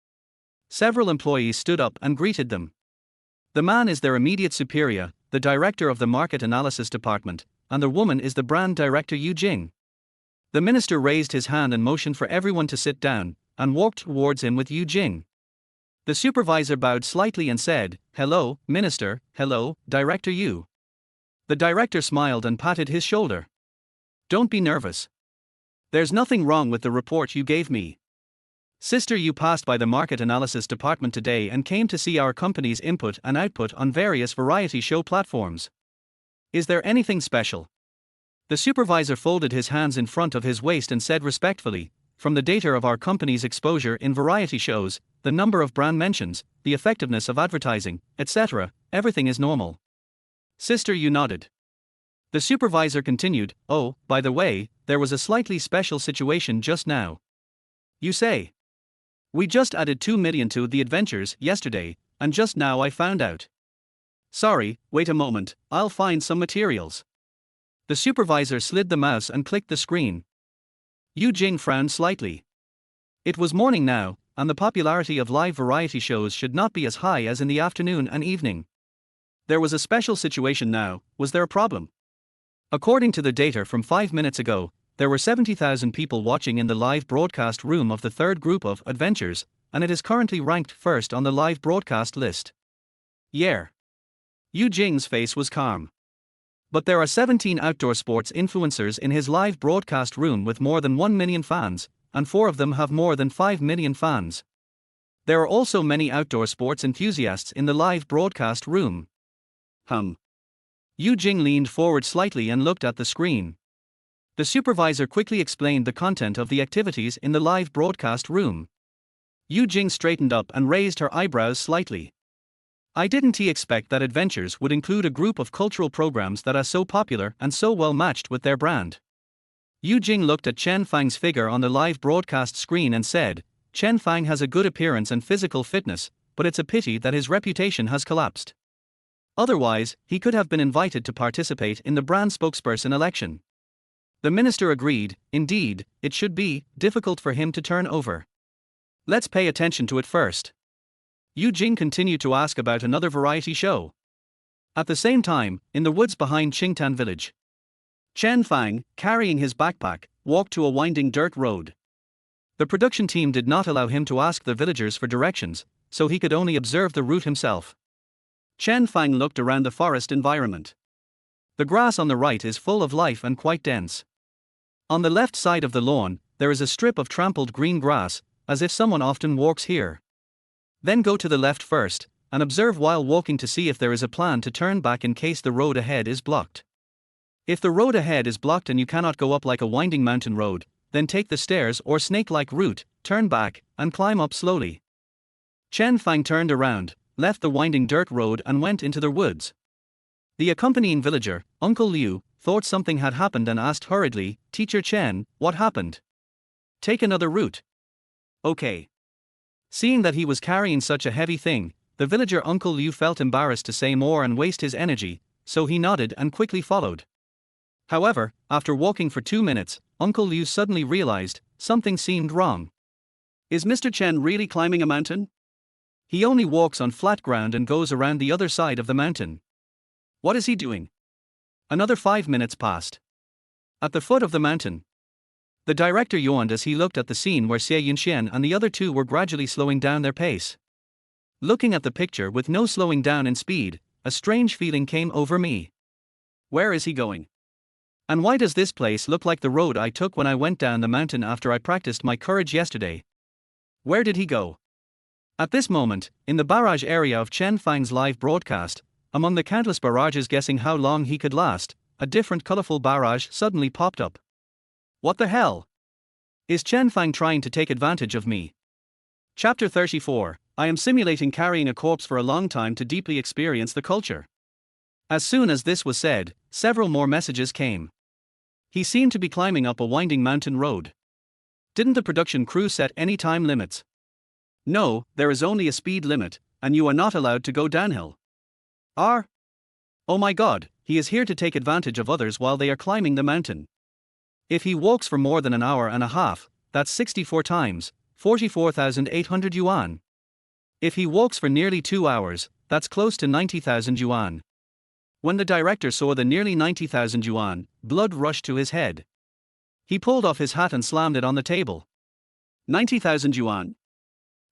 Several employees stood up and greeted them. The man is their immediate superior, the director of the market analysis department, and the woman is the brand director Yu Jing. The minister raised his hand and motioned for everyone to sit down, and walked towards him with Yu Jing. The supervisor bowed slightly and said, "Hello, Minister, hello, Director Yu." The director smiled and patted his shoulder. "Don't be nervous. There's nothing wrong with the report you gave me. Sister, you passed by the market analysis department today and came to see our company's input and output on various variety show platforms. Is there anything special?" The supervisor folded his hands in front of his waist and said respectfully, "From the data of our company's exposure in variety shows, the number of brand mentions, the effectiveness of advertising, etc., everything is normal." Sister, you nodded. The supervisor continued, "Oh, by the way, there was a slightly special situation just now." "You say?" "We just added 2 million to the Adventures yesterday, and just now I found out." "Sorry, wait a moment, I'll find some materials." The supervisor slid the mouse and clicked the screen. Yu Jing frowned slightly. It was morning now, and the popularity of live variety shows should not be as high as in the afternoon and evening. There was a special situation now. Was there a problem? According to the data from 5 minutes ago, there were 70,000 people watching in the live broadcast room of the third group of Adventures, and it is currently ranked first on the live broadcast list. Yeah. Yu Jing's face was calm. But there are 17 outdoor sports influencers in his live broadcast room with more than 1 million fans, and 4 of them have more than 5 million fans. There are also many outdoor sports enthusiasts in the live broadcast room. Yu Jing leaned forward slightly and looked at the screen. The supervisor quickly explained the content of the activities in the live broadcast room. Yu Jing straightened up and raised her eyebrows slightly. Didn't he expect that Adventures would include a group of cultural programs that are so popular and so well matched with their brand? Yu Jing looked at Chen Fang's figure on the live broadcast screen and said, "Chen Fang has a good appearance and physical fitness, but it's a pity that his reputation has collapsed. Otherwise, he could have been invited to participate in the brand spokesperson election." The minister agreed. Indeed, it should be difficult for him to turn over. "Let's pay attention to it first." Yu Jing continued to ask about another variety show. At the same time, in the woods behind Qingtan village, Chen Fang, carrying his backpack, walked to a winding dirt road. The production team did not allow him to ask the villagers for directions, so he could only observe the route himself. Chen Fang looked around the forest environment. The grass on the right is full of life and quite dense. On the left side of the lawn, there is a strip of trampled green grass, as if someone often walks here. Then go to the left first, and observe while walking to see if there is a plan to turn back in case the road ahead is blocked. If the road ahead is blocked and you cannot go up like a winding mountain road, then take the stairs or snake-like route, turn back, and climb up slowly. Chen Fang turned around, left the winding dirt road and went into the woods. The accompanying villager, Uncle Liu, thought something had happened and asked hurriedly, "Teacher Chen, what happened?" "Take another route." "Okay." Seeing that he was carrying such a heavy thing, the villager Uncle Liu felt embarrassed to say more and waste his energy, so he nodded and quickly followed. However, after walking for 2 minutes, Uncle Liu suddenly realized something seemed wrong. "Is Mr. Chen really climbing a mountain? He only walks on flat ground and goes around the other side of the mountain. What is he doing?" Another 5 minutes passed. At the foot of the mountain, the director yawned as he looked at the scene where Xie Yunxian and the other two were gradually slowing down their pace. Looking at the picture with no slowing down in speed, a strange feeling came over me. Where is he going? And why does this place look like the road I took when I went down the mountain after I practiced my courage yesterday? Where did he go? At this moment, in the barrage area of Chen Fang's live broadcast, among the countless barrages guessing how long he could last, a different colorful barrage suddenly popped up. What the hell? Is Chen Fang trying to take advantage of me? Chapter 34. I am simulating carrying a corpse for a long time to deeply experience the culture. As soon as this was said, several more messages came. He seemed to be climbing up a winding mountain road. Didn't the production crew set any time limits? No, there is only a speed limit, and you are not allowed to go downhill. R. Oh my god, he is here to take advantage of others while they are climbing the mountain. If he walks for more than an hour and a half, that's 64 times, 44,800 yuan. If he walks for nearly 2 hours, that's close to 90,000 yuan. When the director saw the nearly 90,000 yuan, blood rushed to his head. He pulled off his hat and slammed it on the table. 90,000 yuan?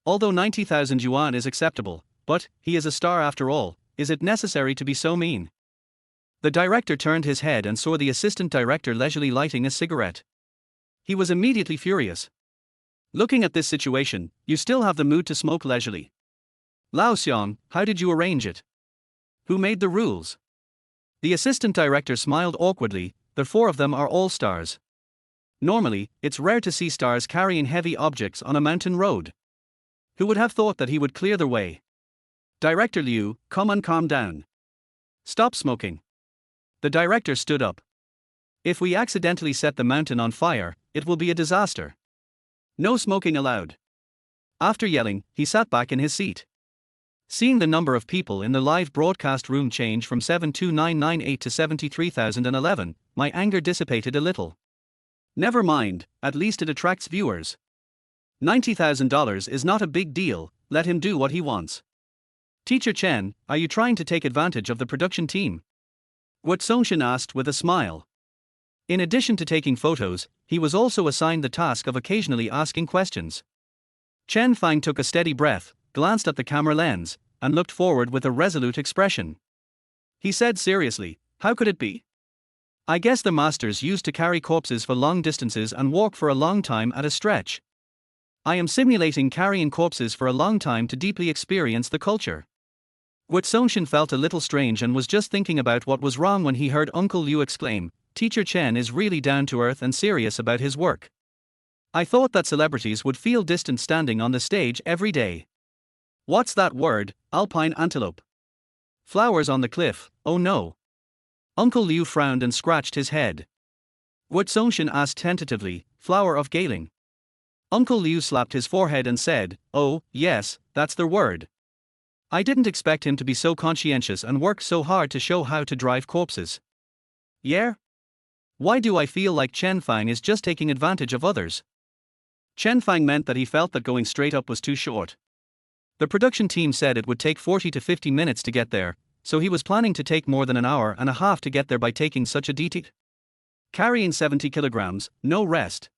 Although 90,000 yuan is acceptable, but, he is a star after all, is it necessary to be so mean? The director turned his head and saw the assistant director leisurely lighting a cigarette. He was immediately furious. Looking at this situation, you still have the mood to smoke leisurely. Lao Xiong, how did you arrange it? Who made the rules? The assistant director smiled awkwardly. The four of them are all stars. Normally, it's rare to see stars carrying heavy objects on a mountain road. Who would have thought that he would clear the way? Director Liu, come and calm down. Stop smoking. The director stood up. If we accidentally set the mountain on fire, it will be a disaster. No smoking allowed. After yelling, he sat back in his seat. Seeing the number of people in the live broadcast room change from 72998 to 73,011, my anger dissipated a little. Never mind, at least it attracts viewers. $90,000 is not a big deal, let him do what he wants. Teacher Chen, are you trying to take advantage of the production team? What Songshin asked with a smile. In addition to taking photos, he was also assigned the task of occasionally asking questions. Chen Fang took a steady breath, glanced at the camera lens, and looked forward with a resolute expression. He said seriously, how could it be? I guess the masters used to carry corpses for long distances and walk for a long time at a stretch. I am simulating carrying corpses for a long time to deeply experience the culture. What Songshin felt a little strange and was just thinking about what was wrong when he heard Uncle Liu exclaim, Teacher Chen is really down to earth and serious about his work. I thought that celebrities would feel distant standing on the stage every day. What's that word, alpine antelope? Flowers on the cliff, oh no. Uncle Liu frowned and scratched his head. What Songshin asked tentatively, flower of Galing. Uncle Liu slapped his forehead and said, oh, yes, that's the word. I didn't expect him to be so conscientious and work so hard to show how to drive corpses. Yeah? Why do I feel like Chen Fang is just taking advantage of others? Chen Fang meant that he felt that going straight up was too short. The production team said it would take 40 to 50 minutes to get there, so he was planning to take more than an hour and a half to get there by taking such a detour. Carrying 70 kilograms, no rest.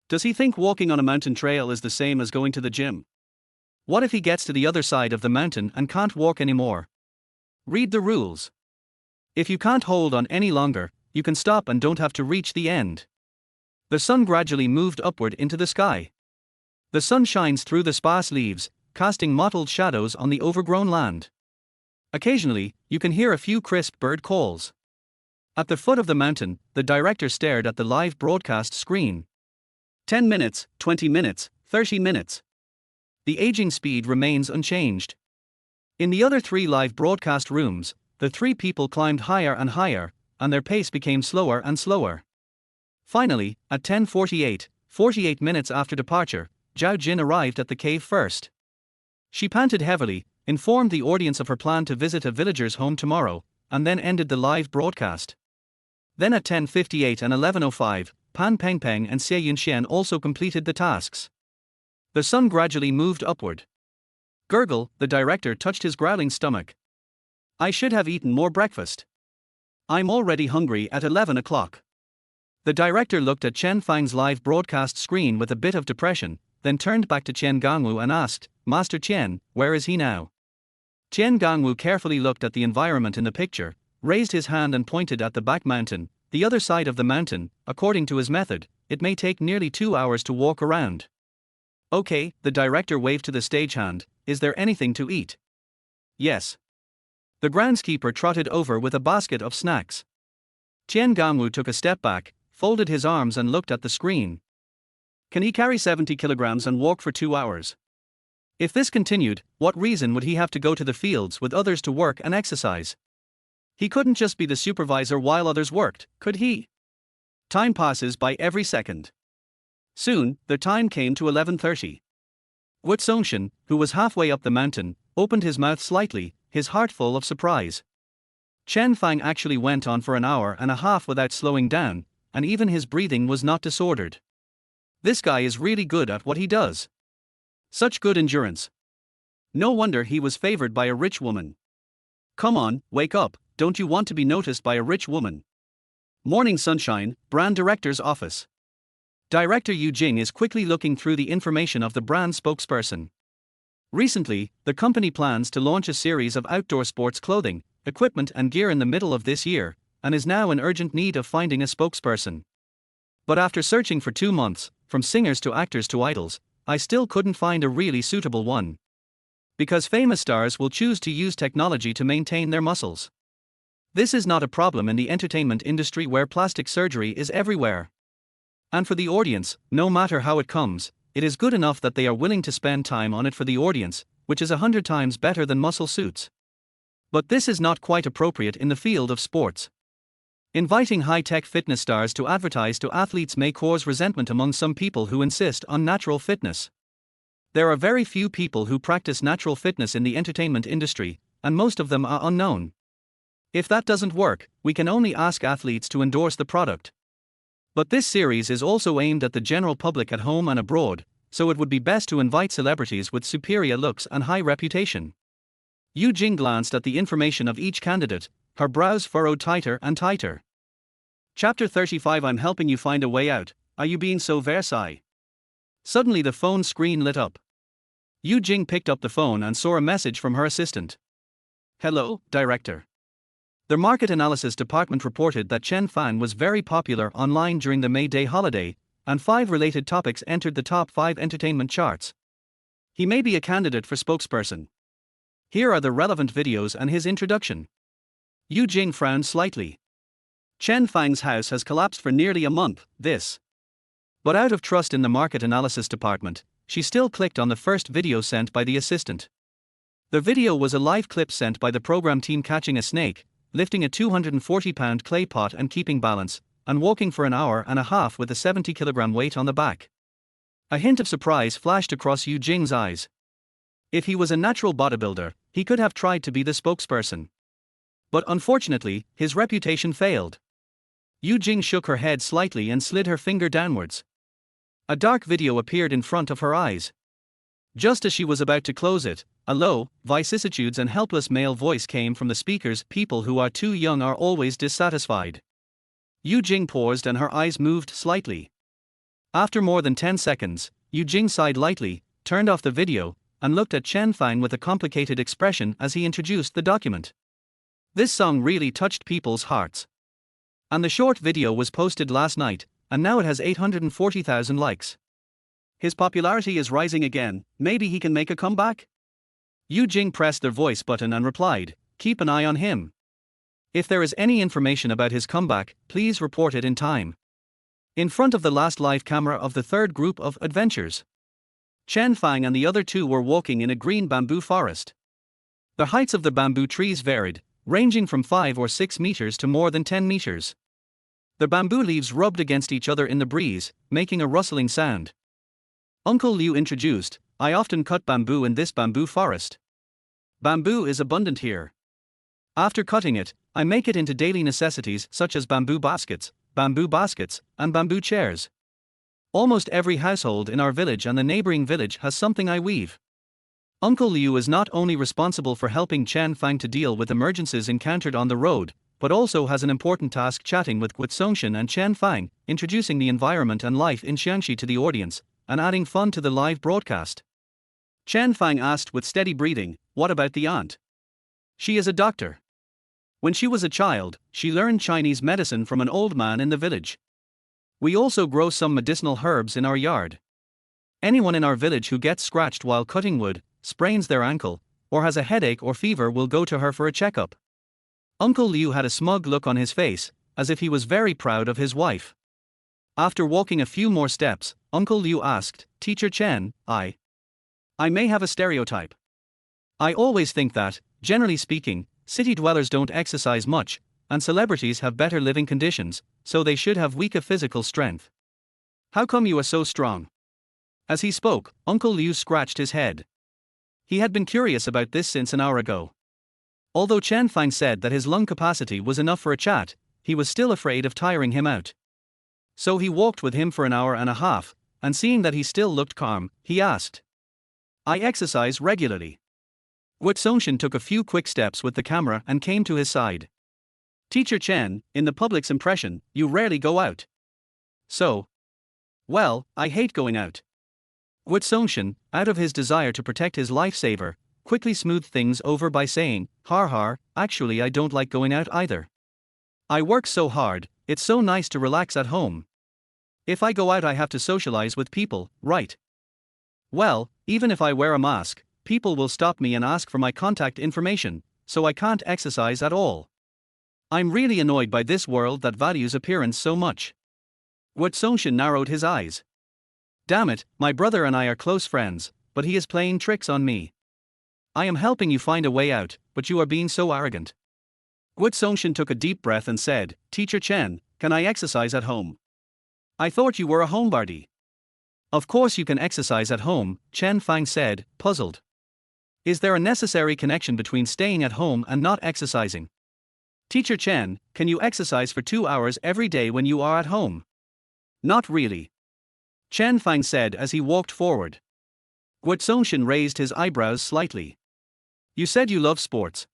Does he think walking on a mountain trail is the same as going to the gym? What if he gets to the other side of the mountain and can't walk anymore? Read the rules. If you can't hold on any longer, you can stop and don't have to reach the end. The sun gradually moved upward into the sky. The sun shines through the sparse leaves, casting mottled shadows on the overgrown land. Occasionally, you can hear a few crisp bird calls. At the foot of the mountain, the director stared at the live broadcast screen. 10 minutes, 20 minutes, 30 minutes. The aging speed remains unchanged. In the other three live broadcast rooms, the three people climbed higher and higher, and their pace became slower and slower. Finally, at 10:48, 48 minutes after departure, Zhao Jin arrived at the cave first. She panted heavily, informed the audience of her plan to visit a villager's home tomorrow, and then ended the live broadcast. Then at 10:58 and 11:05, Pan Pengpeng and Xie Yunxian also completed the tasks. The sun gradually moved upward. Gurgle, the director, touched his growling stomach. I should have eaten more breakfast. I'm already hungry at 11 o'clock. The director looked at Chen Fang's live broadcast screen with a bit of depression, then turned back to Chen Gangwu and asked, Master Chen, where is he now? Chen Gangwu carefully looked at the environment in the picture, raised his hand and pointed at the back mountain, the other side of the mountain. According to his method, it may take nearly 2 hours to walk around. Okay, the director waved to the stagehand, is there anything to eat? Yes. The groundskeeper trotted over with a basket of snacks. Chen Gangwu took a step back, folded his arms and looked at the screen. Can he carry 70 kilograms and walk for 2 hours? If this continued, what reason would he have to go to the fields with others to work and exercise? He couldn't just be the supervisor while others worked, could he? Time passes by every second. Soon, their time came to 11:30. Songshin, who was halfway up the mountain, opened his mouth slightly, his heart full of surprise. Chen Fang actually went on for an hour and a half without slowing down, and even his breathing was not disordered. This guy is really good at what he does. Such good endurance. No wonder he was favored by a rich woman. Come on, wake up, don't you want to be noticed by a rich woman? Morning Sunshine, brand director's office. Director Yu Jing is quickly looking through the information of the brand spokesperson. Recently, the company plans to launch a series of outdoor sports clothing, equipment and gear in the middle of this year, and is now in urgent need of finding a spokesperson. But after searching for 2 months, from singers to actors to idols, I still couldn't find a really suitable one. Because famous stars will choose to use technology to maintain their muscles. This is not a problem in the entertainment industry where plastic surgery is everywhere. And for the audience, no matter how it comes, it is good enough that they are willing to spend time on it for the audience, which is 100 times better than muscle suits. But this is not quite appropriate in the field of sports. Inviting high-tech fitness stars to advertise to athletes may cause resentment among some people who insist on natural fitness. There are very few people who practice natural fitness in the entertainment industry, and most of them are unknown. If that doesn't work, we can only ask athletes to endorse the product. But this series is also aimed at the general public at home and abroad, so it would be best to invite celebrities with superior looks and high reputation. Yu Jing glanced at the information of each candidate, her brows furrowed tighter and tighter. Chapter 35. I'm helping you find a way out, are you being so Versailles? Suddenly the phone screen lit up. Yu Jing picked up the phone and saw a message from her assistant. Hello, director. The market analysis department reported that Chen Fang was very popular online during the May Day holiday, and 5 related topics entered the top 5 entertainment charts. He may be a candidate for spokesperson. Here are the relevant videos and his introduction. Yu Jing frowned slightly. Chen Fang's house has collapsed for nearly a month, this. But out of trust in the market analysis department, she still clicked on the first video sent by the assistant. The video was a live clip sent by the program team catching a snake, lifting a 240-pound clay pot and keeping balance, and walking for an hour and a half with a 70-kilogram weight on the back. A hint of surprise flashed across Yu Jing's eyes. If he was a natural bodybuilder, he could have tried to be the spokesperson. But unfortunately, his reputation failed. Yu Jing shook her head slightly and slid her finger downwards. A dark video appeared in front of her eyes. Just as she was about to close it, a low, vicissitudes and helpless male voice came from the speakers. People who are too young are always dissatisfied. Yu Jing paused and her eyes moved slightly. After more than 10 seconds, Yu Jing sighed lightly, turned off the video, and looked at Chen Fang with a complicated expression as he introduced the document. This song really touched people's hearts. And the short video was posted last night, and now it has 840,000 likes. His popularity is rising again, maybe he can make a comeback? Yu Jing pressed the voice button and replied, keep an eye on him. If there is any information about his comeback, please report it in time. In front of the last live camera of the third group of adventures, Chen Fang and the other 2 were walking in a green bamboo forest. The heights of the bamboo trees varied, ranging from 5 or 6 meters to more than 10 meters. The bamboo leaves rubbed against each other in the breeze, making a rustling sound. Uncle Liu introduced, I often cut bamboo in this bamboo forest. Bamboo is abundant here. After cutting it, I make it into daily necessities such as bamboo baskets, and bamboo chairs. Almost every household in our village and the neighboring village has something I weave. Uncle Liu is not only responsible for helping Chen Fang to deal with emergencies encountered on the road, but also has an important task chatting with Songshin and Chen Fang, introducing the environment and life in Xiangxi to the audience, and adding fun to the live broadcast. Chen Fang asked with steady breathing, what about the aunt? She is a doctor. When she was a child, she learned Chinese medicine from an old man in the village. We also grow some medicinal herbs in our yard. Anyone in our village who gets scratched while cutting wood, sprains their ankle, or has a headache or fever will go to her for a checkup. Uncle Liu had a smug look on his face, as if he was very proud of his wife. After walking a few more steps, Uncle Liu asked, Teacher Chen, I may have a stereotype. I always think that, generally speaking, city dwellers don't exercise much, and celebrities have better living conditions, so they should have weaker physical strength. How come you are so strong? As he spoke, Uncle Liu scratched his head. He had been curious about this since an hour ago. Although Chen Fang said that his lung capacity was enough for a chat, he was still afraid of tiring him out. So he walked with him for an hour and a half, and seeing that he still looked calm, he asked. I exercise regularly. Wu Songshan took a few quick steps with the camera and came to his side. Teacher Chen, in the public's impression, you rarely go out. So? Well, I hate going out. Wu Songshan, out of his desire to protect his lifesaver, quickly smoothed things over by saying, har har, actually I don't like going out either. I work so hard, it's so nice to relax at home. If I go out I have to socialize with people, right? Well, even if I wear a mask, people will stop me and ask for my contact information, so I can't exercise at all. I'm really annoyed by this world that values appearance so much. Wu Songshan narrowed his eyes. Damn it, my brother and I are close friends, but he is playing tricks on me. I am helping you find a way out, but you are being so arrogant. Wu Songshan took a deep breath and said, Teacher Chen, can I exercise at home? I thought you were a homebody. Of course you can exercise at home, Chen Fang said, puzzled. Is there a necessary connection between staying at home and not exercising? Teacher Chen, can you exercise for 2 hours every day when you are at home? Not really. Chen Fang said as he walked forward. Wu Songshan raised his eyebrows slightly. You said you love sports.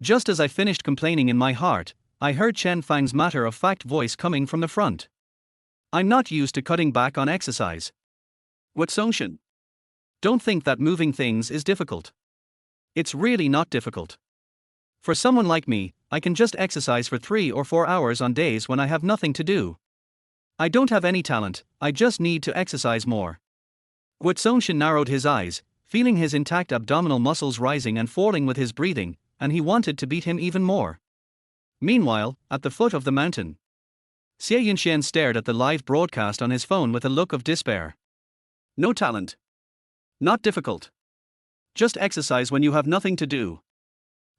Just as I finished complaining in my heart, I heard Chen Fang's matter-of-fact voice coming from the front. I'm not used to cutting back on exercise. Wu Songshan. Don't think that moving things is difficult. It's really not difficult. For someone like me, I can just exercise for 3 or 4 hours on days when I have nothing to do. I don't have any talent, I just need to exercise more. Wu Songshan narrowed his eyes, feeling his intact abdominal muscles rising and falling with his breathing, and he wanted to beat him even more. Meanwhile, at the foot of the mountain, Xie Yunxian stared at the live broadcast on his phone with a look of despair. No talent. Not difficult. Just exercise when you have nothing to do.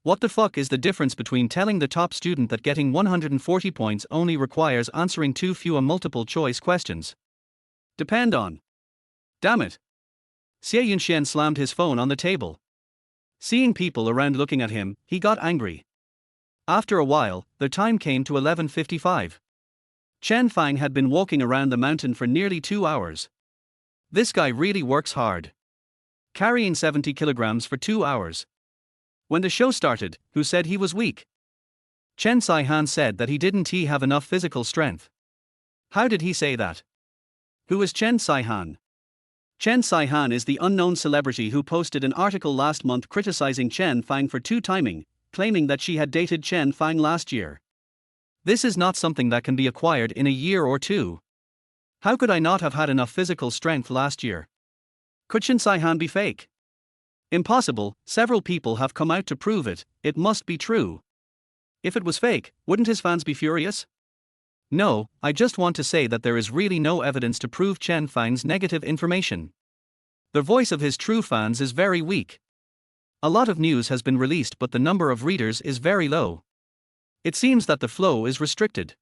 What the fuck is the difference between telling the top student that getting 140 points only requires answering too few multiple choice questions? Depend on. Damn it. Xie Yunxian slammed his phone on the table. Seeing people around looking at him, he got angry. After a while, the time came to 11:55. Chen Fang had been walking around the mountain for nearly 2 hours. This guy really works hard. Carrying 70 kilograms for 2 hours. When the show started, who said he was weak? Chen Saihan said that he didn't have enough physical strength. How did he say that? Who is Chen Saihan? Chen Saihan is the unknown celebrity who posted an article last month criticizing Chen Fang for two-timing, claiming that she had dated Chen Fang last year. This is not something that can be acquired in a year or two. How could I not have had enough physical strength last year? Could Chen Saihan be fake? Impossible, several people have come out to prove it, it must be true. If it was fake, wouldn't his fans be furious? No, I just want to say that there is really no evidence to prove Chen Fang's negative information. The voice of his true fans is very weak. A lot of news has been released but the number of readers is very low. It seems that the flow is restricted.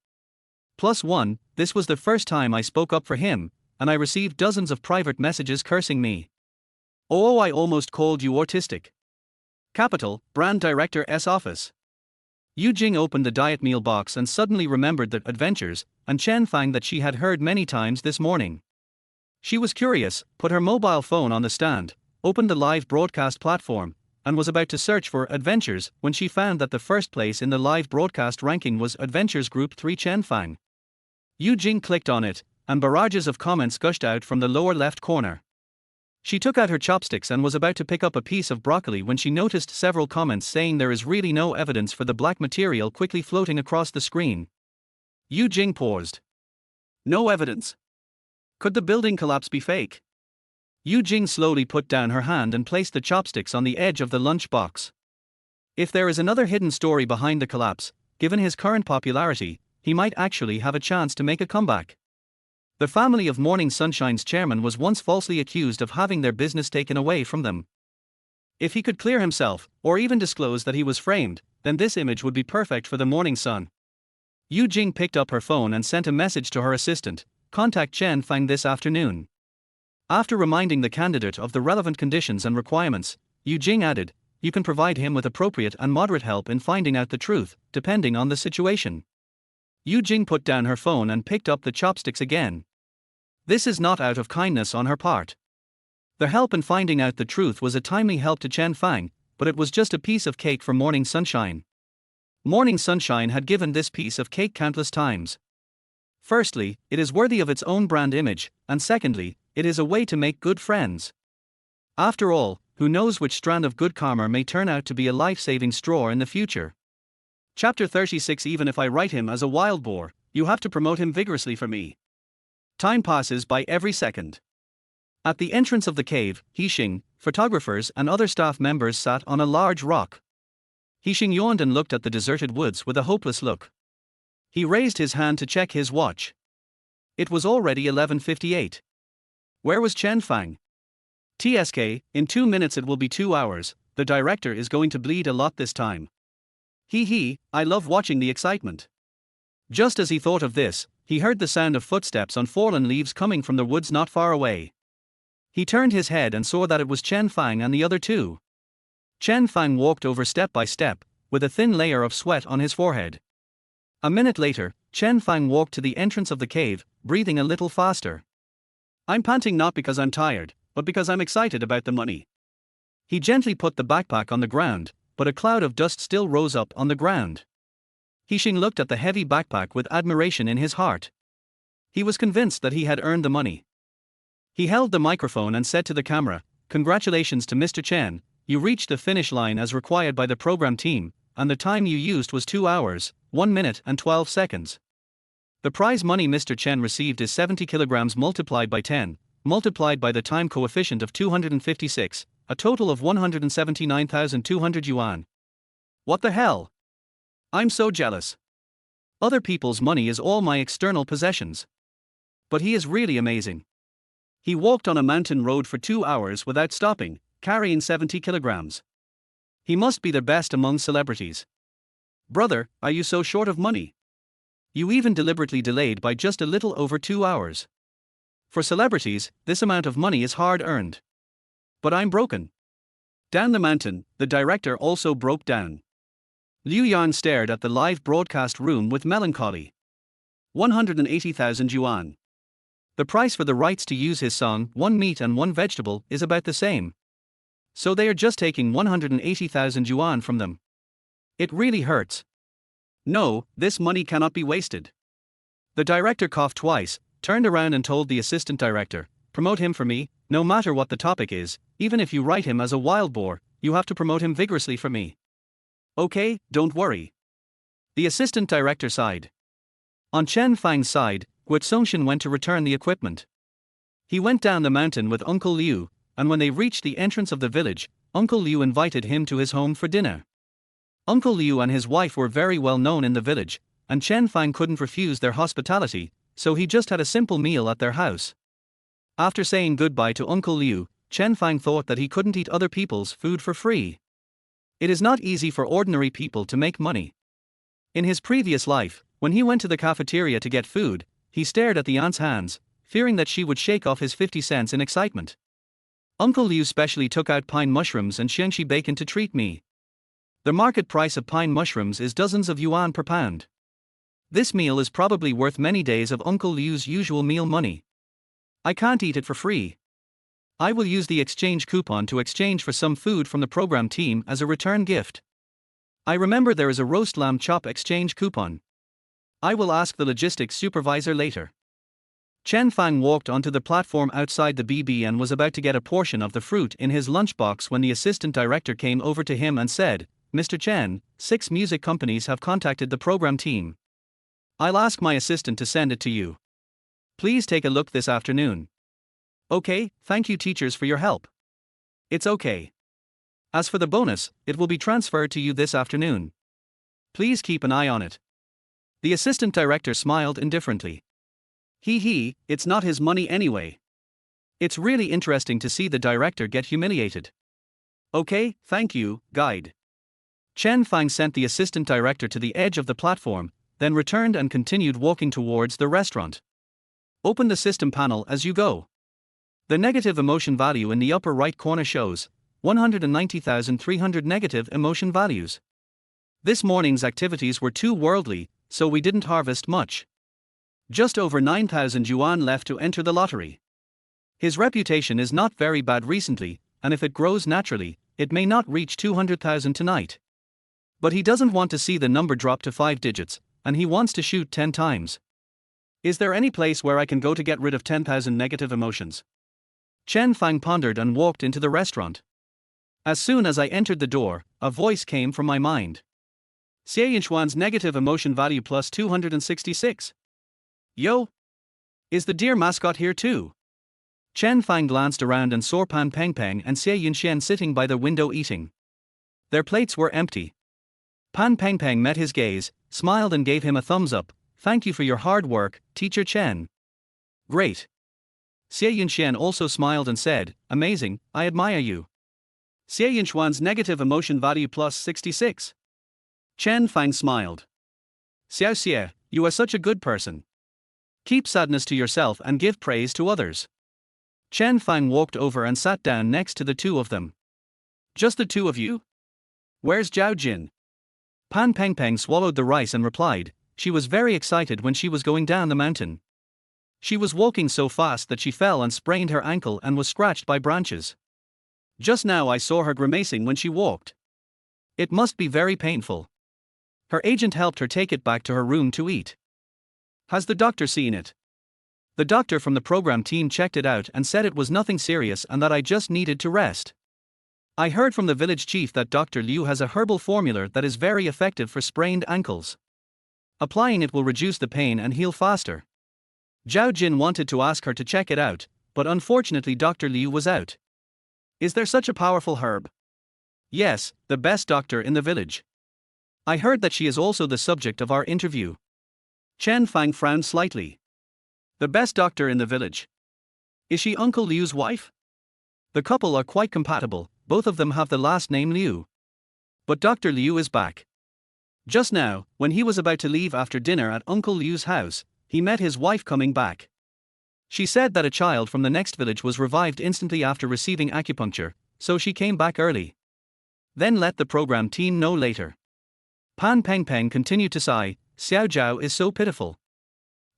+1, this was the first time I spoke up for him, and I received dozens of private messages cursing me. Oh, I almost called you autistic. Capital, Brand Director S office. Yu Jing opened the diet meal box and suddenly remembered the adventures and Chen Fang that she had heard many times this morning. She was curious, put her mobile phone on the stand, opened the live broadcast platform, and was about to search for adventures when she found that the first place in the live broadcast ranking was Adventures Group 3 Chen Fang. Yu Jing clicked on it, and barrages of comments gushed out from the lower left corner. She took out her chopsticks and was about to pick up a piece of broccoli when she noticed several comments saying there is really no evidence for the black material quickly floating across the screen. Yu Jing paused. No evidence. Could the building collapse be fake? Yu Jing slowly put down her hand and placed the chopsticks on the edge of the lunch box. If there is another hidden story behind the collapse, given his current popularity, he might actually have a chance to make a comeback. The family of Morning Sunshine's chairman was once falsely accused of having their business taken away from them. If he could clear himself, or even disclose that he was framed, then this image would be perfect for the Morning Sun. Yu Jing picked up her phone and sent a message to her assistant, contact Chen Fang this afternoon. After reminding the candidate of the relevant conditions and requirements, Yu Jing added, you can provide him with appropriate and moderate help in finding out the truth, depending on the situation. Yu Jing put down her phone and picked up the chopsticks again. This is not out of kindness on her part. The help in finding out the truth was a timely help to Chen Fang, but it was just a piece of cake for Morning Sunshine. Morning Sunshine had given this piece of cake countless times. Firstly, it is worthy of its own brand image, and secondly, it is a way to make good friends. After all, who knows which strand of good karma may turn out to be a life-saving straw in the future. Chapter 36. Even if I write him as a wild boar, you have to promote him vigorously for me. Time passes by every second. At the entrance of the cave, Hixing, photographers and other staff members sat on a large rock. Hixing yawned and looked at the deserted woods with a hopeless look. He raised his hand to check his watch. It was already 11:58. Where was Chen Fang? TSK, in 2 minutes it will be 2 hours, the director is going to bleed a lot this time. I love watching the excitement. Just as he thought of this, he heard the sound of footsteps on fallen leaves coming from the woods not far away. He turned his head and saw that it was Chen Fang and the other two. Chen Fang walked over step by step, with a thin layer of sweat on his forehead. A minute later, Chen Fang walked to the entrance of the cave, breathing a little faster. I'm panting not because I'm tired, but because I'm excited about the money. He gently put the backpack on the ground, but a cloud of dust still rose up on the ground. Hixing looked at the heavy backpack with admiration in his heart. He was convinced that he had earned the money. He held the microphone and said to the camera, "Congratulations to Mr. Chen, you reached the finish line as required by the program team, and the time you used was 2 hours, 1 minute and 12 seconds. The prize money Mr. Chen received is 70 kilograms multiplied by 10, multiplied by the time coefficient of 256, a total of 179,200 yuan. What the hell? I'm so jealous. Other people's money is all my external possessions. But he is really amazing. He walked on a mountain road for 2 hours without stopping, carrying 70 kilograms. He must be the best among celebrities. Brother, are you so short of money? You even deliberately delayed by just a little over 2 hours. For celebrities, this amount of money is hard earned. But I'm broken." Down the mountain, the director also broke down. Liu Yan stared at the live broadcast room with melancholy. 180,000 yuan. The price for the rights to use his song, One Meat and One Vegetable, is about the same. So they are just taking 180,000 yuan from them. It really hurts. No, this money cannot be wasted. The director coughed twice, turned around and told the assistant director, "Promote him for me, no matter what the topic is, even if you write him as a wild boar, you have to promote him vigorously for me." "Okay, don't worry." The assistant director sighed. On Chen Fang's side, Guo Songshan went to return the equipment. He went down the mountain with Uncle Liu, and when they reached the entrance of the village, Uncle Liu invited him to his home for dinner. Uncle Liu and his wife were very well known in the village, and Chen Fang couldn't refuse their hospitality, so he just had a simple meal at their house. After saying goodbye to Uncle Liu, Chen Fang thought that he couldn't eat other people's food for free. It is not easy for ordinary people to make money. In his previous life, when he went to the cafeteria to get food, he stared at the aunt's hands, fearing that she would shake off his 50 cents in excitement. Uncle Liu specially took out pine mushrooms and xiangxi bacon to treat me. The market price of pine mushrooms is dozens of yuan per pound. This meal is probably worth many days of Uncle Liu's usual meal money. I can't eat it for free. I will use the exchange coupon to exchange for some food from the program team as a return gift. I remember there is a roast lamb chop exchange coupon. I will ask the logistics supervisor later. Chen Fang walked onto the platform outside the BB and was about to get a portion of the fruit in his lunchbox when the assistant director came over to him and said, "Mr. Chen, 6 music companies have contacted the program team. I'll ask my assistant to send it to you. Please take a look this afternoon." "Okay, thank you teachers for your help." "It's okay. As for the bonus, it will be transferred to you this afternoon. Please keep an eye on it." The assistant director smiled indifferently. It's not his money anyway. It's really interesting to see the director get humiliated. "Okay, thank you, guide." Chen Fang sent the assistant director to the edge of the platform, then returned and continued walking towards the restaurant. Open the system panel as you go. The negative emotion value in the upper right corner shows 190,300 negative emotion values. This morning's activities were too worldly, so we didn't harvest much. Just over 9,000 yuan left to enter the lottery. His reputation is not very bad recently, and if it grows naturally, it may not reach 200,000 tonight. But he doesn't want to see the number drop to 5 digits, and he wants to shoot 10 times. Is there any place where I can go to get rid of 10,000 negative emotions? Chen Fang pondered and walked into the restaurant. As soon as I entered the door, a voice came from my mind. Xie Yinchuan's negative emotion value plus 266. Yo! Is the deer mascot here too? Chen Fang glanced around and saw Pan Pengpeng and Xie Yinxian sitting by the window eating. Their plates were empty. Pan Pengpeng met his gaze, smiled and gave him a thumbs up. Thank you for your hard work, Teacher Chen. Great. Xie Yinxian also smiled and said, amazing, I admire you. Xie Yinchuan's negative emotion value plus 66. Chen Fang smiled. Xiao Xie, you are such a good person. Keep sadness to yourself and give praise to others. Chen Fang walked over and sat down next to the two of them. Just the two of you? Where's Zhao Jin? Pan Pengpeng swallowed the rice and replied, she was very excited when she was going down the mountain. She was walking so fast that she fell and sprained her ankle and was scratched by branches. Just now I saw her grimacing when she walked. It must be very painful. Her agent helped her take it back to her room to eat. Has the doctor seen it? The doctor from the program team checked it out and said it was nothing serious and that I just needed to rest. I heard from the village chief that Dr. Liu has a herbal formula that is very effective for sprained ankles. Applying it will reduce the pain and heal faster. Zhao Jin wanted to ask her to check it out, but unfortunately Dr. Liu was out. Is there such a powerful herb? Yes, the best doctor in the village. I heard that she is also the subject of our interview. Chen Fang frowned slightly. The best doctor in the village. Is she Uncle Liu's wife? The couple are quite compatible, both of them have the last name Liu. But Dr. Liu is back. Just now, when he was about to leave after dinner at Uncle Liu's house, he met his wife coming back. She said that a child from the next village was revived instantly after receiving acupuncture, so she came back early. Then let the program team know later. Pan Pengpeng continued to sigh, Xiao Zhao is so pitiful.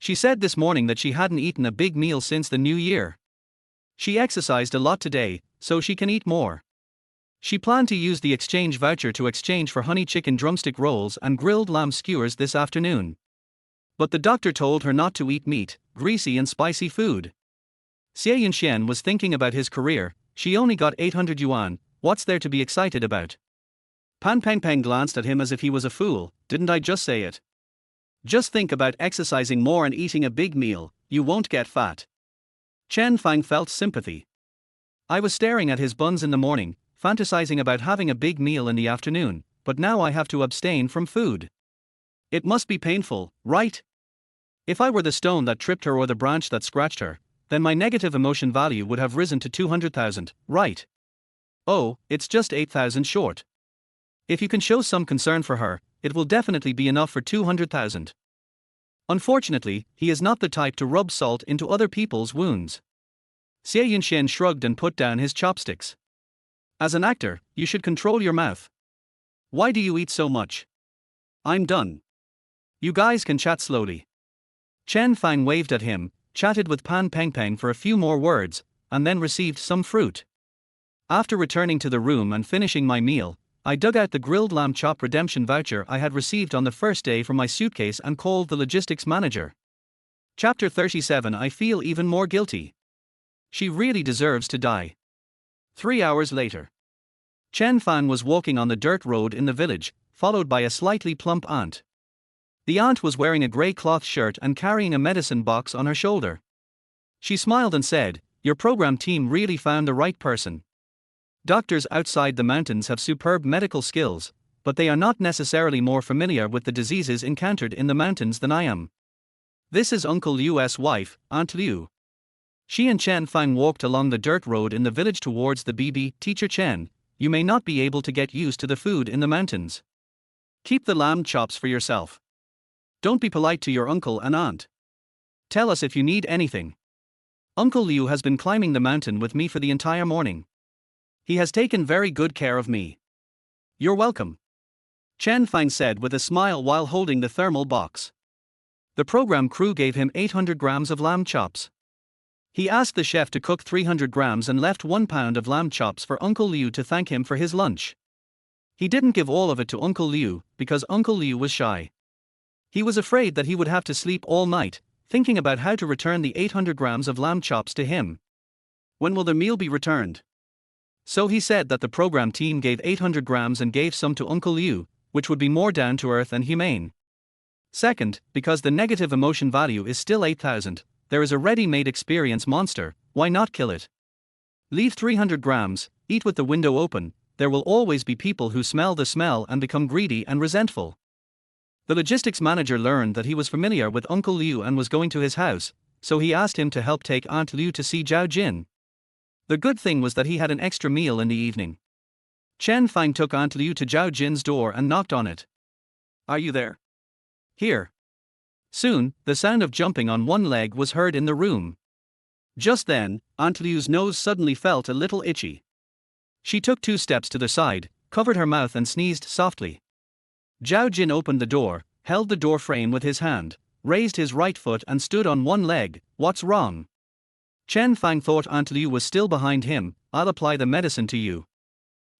She said this morning that she hadn't eaten a big meal since the new year. She exercised a lot today, so she can eat more. She planned to use the exchange voucher to exchange for honey chicken drumstick rolls and grilled lamb skewers this afternoon. But the doctor told her not to eat meat, greasy and spicy food. Xie Yinxian was thinking about his career. She only got 800 yuan, what's there to be excited about? Pan Pengpeng glanced at him as if he was a fool, didn't I just say it? Just think about exercising more and eating a big meal, you won't get fat. Chen Fang felt sympathy. I was staring at his buns in the morning, fantasizing about having a big meal in the afternoon, but now I have to abstain from food. It must be painful, right? If I were the stone that tripped her or the branch that scratched her, then my negative emotion value would have risen to 200,000, right? Oh, it's just 8,000 short. If you can show some concern for her, it will definitely be enough for 200,000. Unfortunately, he is not the type to rub salt into other people's wounds. Xie Yinxian shrugged and put down his chopsticks. As an actor, you should control your mouth. Why do you eat so much? I'm done. You guys can chat slowly. Chen Fang waved at him, chatted with Pan Pengpeng for a few more words, and then received some fruit. After returning to the room and finishing my meal, I dug out the grilled lamb chop redemption voucher I had received on the first day from my suitcase and called the logistics manager. Chapter 37. I feel even more guilty. She really deserves to die. 3 hours later. Chen Fan was walking on the dirt road in the village, followed by a slightly plump aunt. The aunt was wearing a grey cloth shirt and carrying a medicine box on her shoulder. She smiled and said, "Your program team really found the right person. Doctors outside the mountains have superb medical skills, but they are not necessarily more familiar with the diseases encountered in the mountains than I am. This is Uncle Liu's wife, Aunt Liu." She and Chen Fang walked along the dirt road in the village towards the BB. "Teacher Chen, you may not be able to get used to the food in the mountains. Keep the lamb chops for yourself. Don't be polite to your uncle and aunt. Tell us if you need anything. Uncle Liu has been climbing the mountain with me for the entire morning. He has taken very good care of me. You're welcome, Chen Fang said with a smile while holding the thermal box. The program crew gave him 800 grams of lamb chops. He asked the chef to cook 300 grams and left 1 pound of lamb chops for Uncle Liu to thank him for his lunch. He didn't give all of it to Uncle Liu because Uncle Liu was shy. He was afraid that he would have to sleep all night, thinking about how to return the 800 grams of lamb chops to him. When will the meal be returned? So he said that the program team gave 800 grams and gave some to Uncle Liu, which would be more down to earth and humane. Second, because the negative emotion value is still 8,000, there is a ready-made experience monster, why not kill it? Leave 300 grams, eat with the window open, there will always be people who smell the smell and become greedy and resentful. The logistics manager learned that he was familiar with Uncle Liu and was going to his house, so he asked him to help take Aunt Liu to see Zhao Jin. The good thing was that he had an extra meal in the evening. Chen Fang took Aunt Liu to Zhao Jin's door and knocked on it. Are you there? Here. Soon, the sound of jumping on one leg was heard in the room. Just then, Aunt Liu's nose suddenly felt a little itchy. She took 2 steps to the side, covered her mouth and sneezed softly. Zhao Jin opened the door, held the door frame with his hand, raised his right foot and stood on one leg. What's wrong? Chen Fang thought Aunt Liu was still behind him. I'll apply the medicine to you.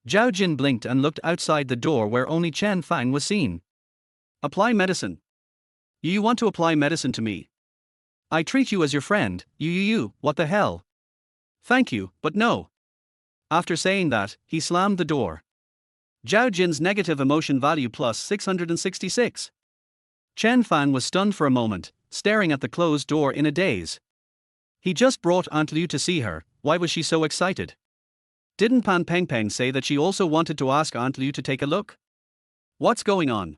Zhao Jin blinked and looked outside the door where only Chen Fang was seen. Apply medicine? You want to apply medicine to me? I treat you as your friend. You, what the hell? Thank you, but no. After saying that, he slammed the door. Zhao Jin's negative emotion value plus 666. Chen Fang was stunned for a moment, staring at the closed door in a daze. He just brought Aunt Liu to see her, why was she so excited? Didn't Pan Peng Peng say that she also wanted to ask Aunt Liu to take a look? What's going on?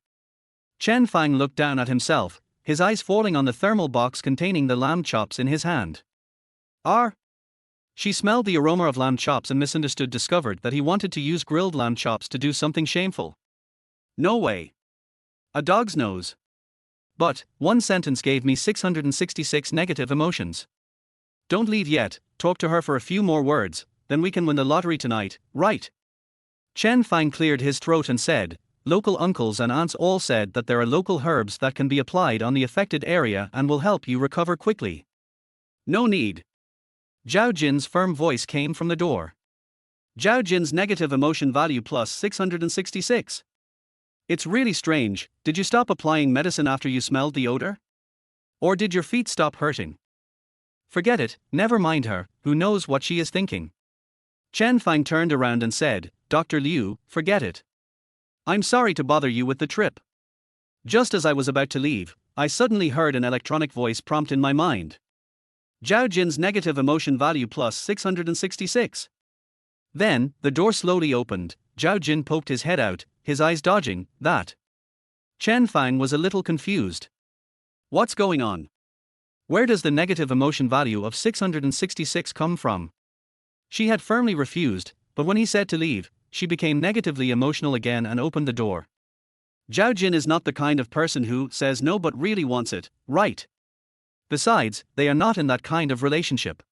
Chen Fang looked down at himself, his eyes falling on the thermal box containing the lamb chops in his hand. She smelled the aroma of lamb chops and discovered that he wanted to use grilled lamb chops to do something shameful. No way. A dog's nose. But, one sentence gave me 666 negative emotions. Don't leave yet, talk to her for a few more words, then we can win the lottery tonight, right? Chen Fang cleared his throat and said, local uncles and aunts all said that there are local herbs that can be applied on the affected area and will help you recover quickly. No need. Zhao Jin's firm voice came from the door. Zhao Jin's negative emotion value plus 666. It's really strange, did you stop applying medicine after you smelled the odor? Or did your feet stop hurting? Forget it, never mind her, who knows what she is thinking. Chen Fang turned around and said, Dr. Liu, forget it. I'm sorry to bother you with the trip. Just as I was about to leave, I suddenly heard an electronic voice prompt in my mind. Zhao Jin's negative emotion value plus 666. Then, the door slowly opened, Zhao Jin poked his head out, his eyes dodging that. Chen Fang was a little confused. What's going on? Where does the negative emotion value of 666 come from? She had firmly refused, but when he said to leave, she became negatively emotional again and opened the door. Zhao Jin is not the kind of person who says no but really wants it, right? Besides, they are not in that kind of relationship.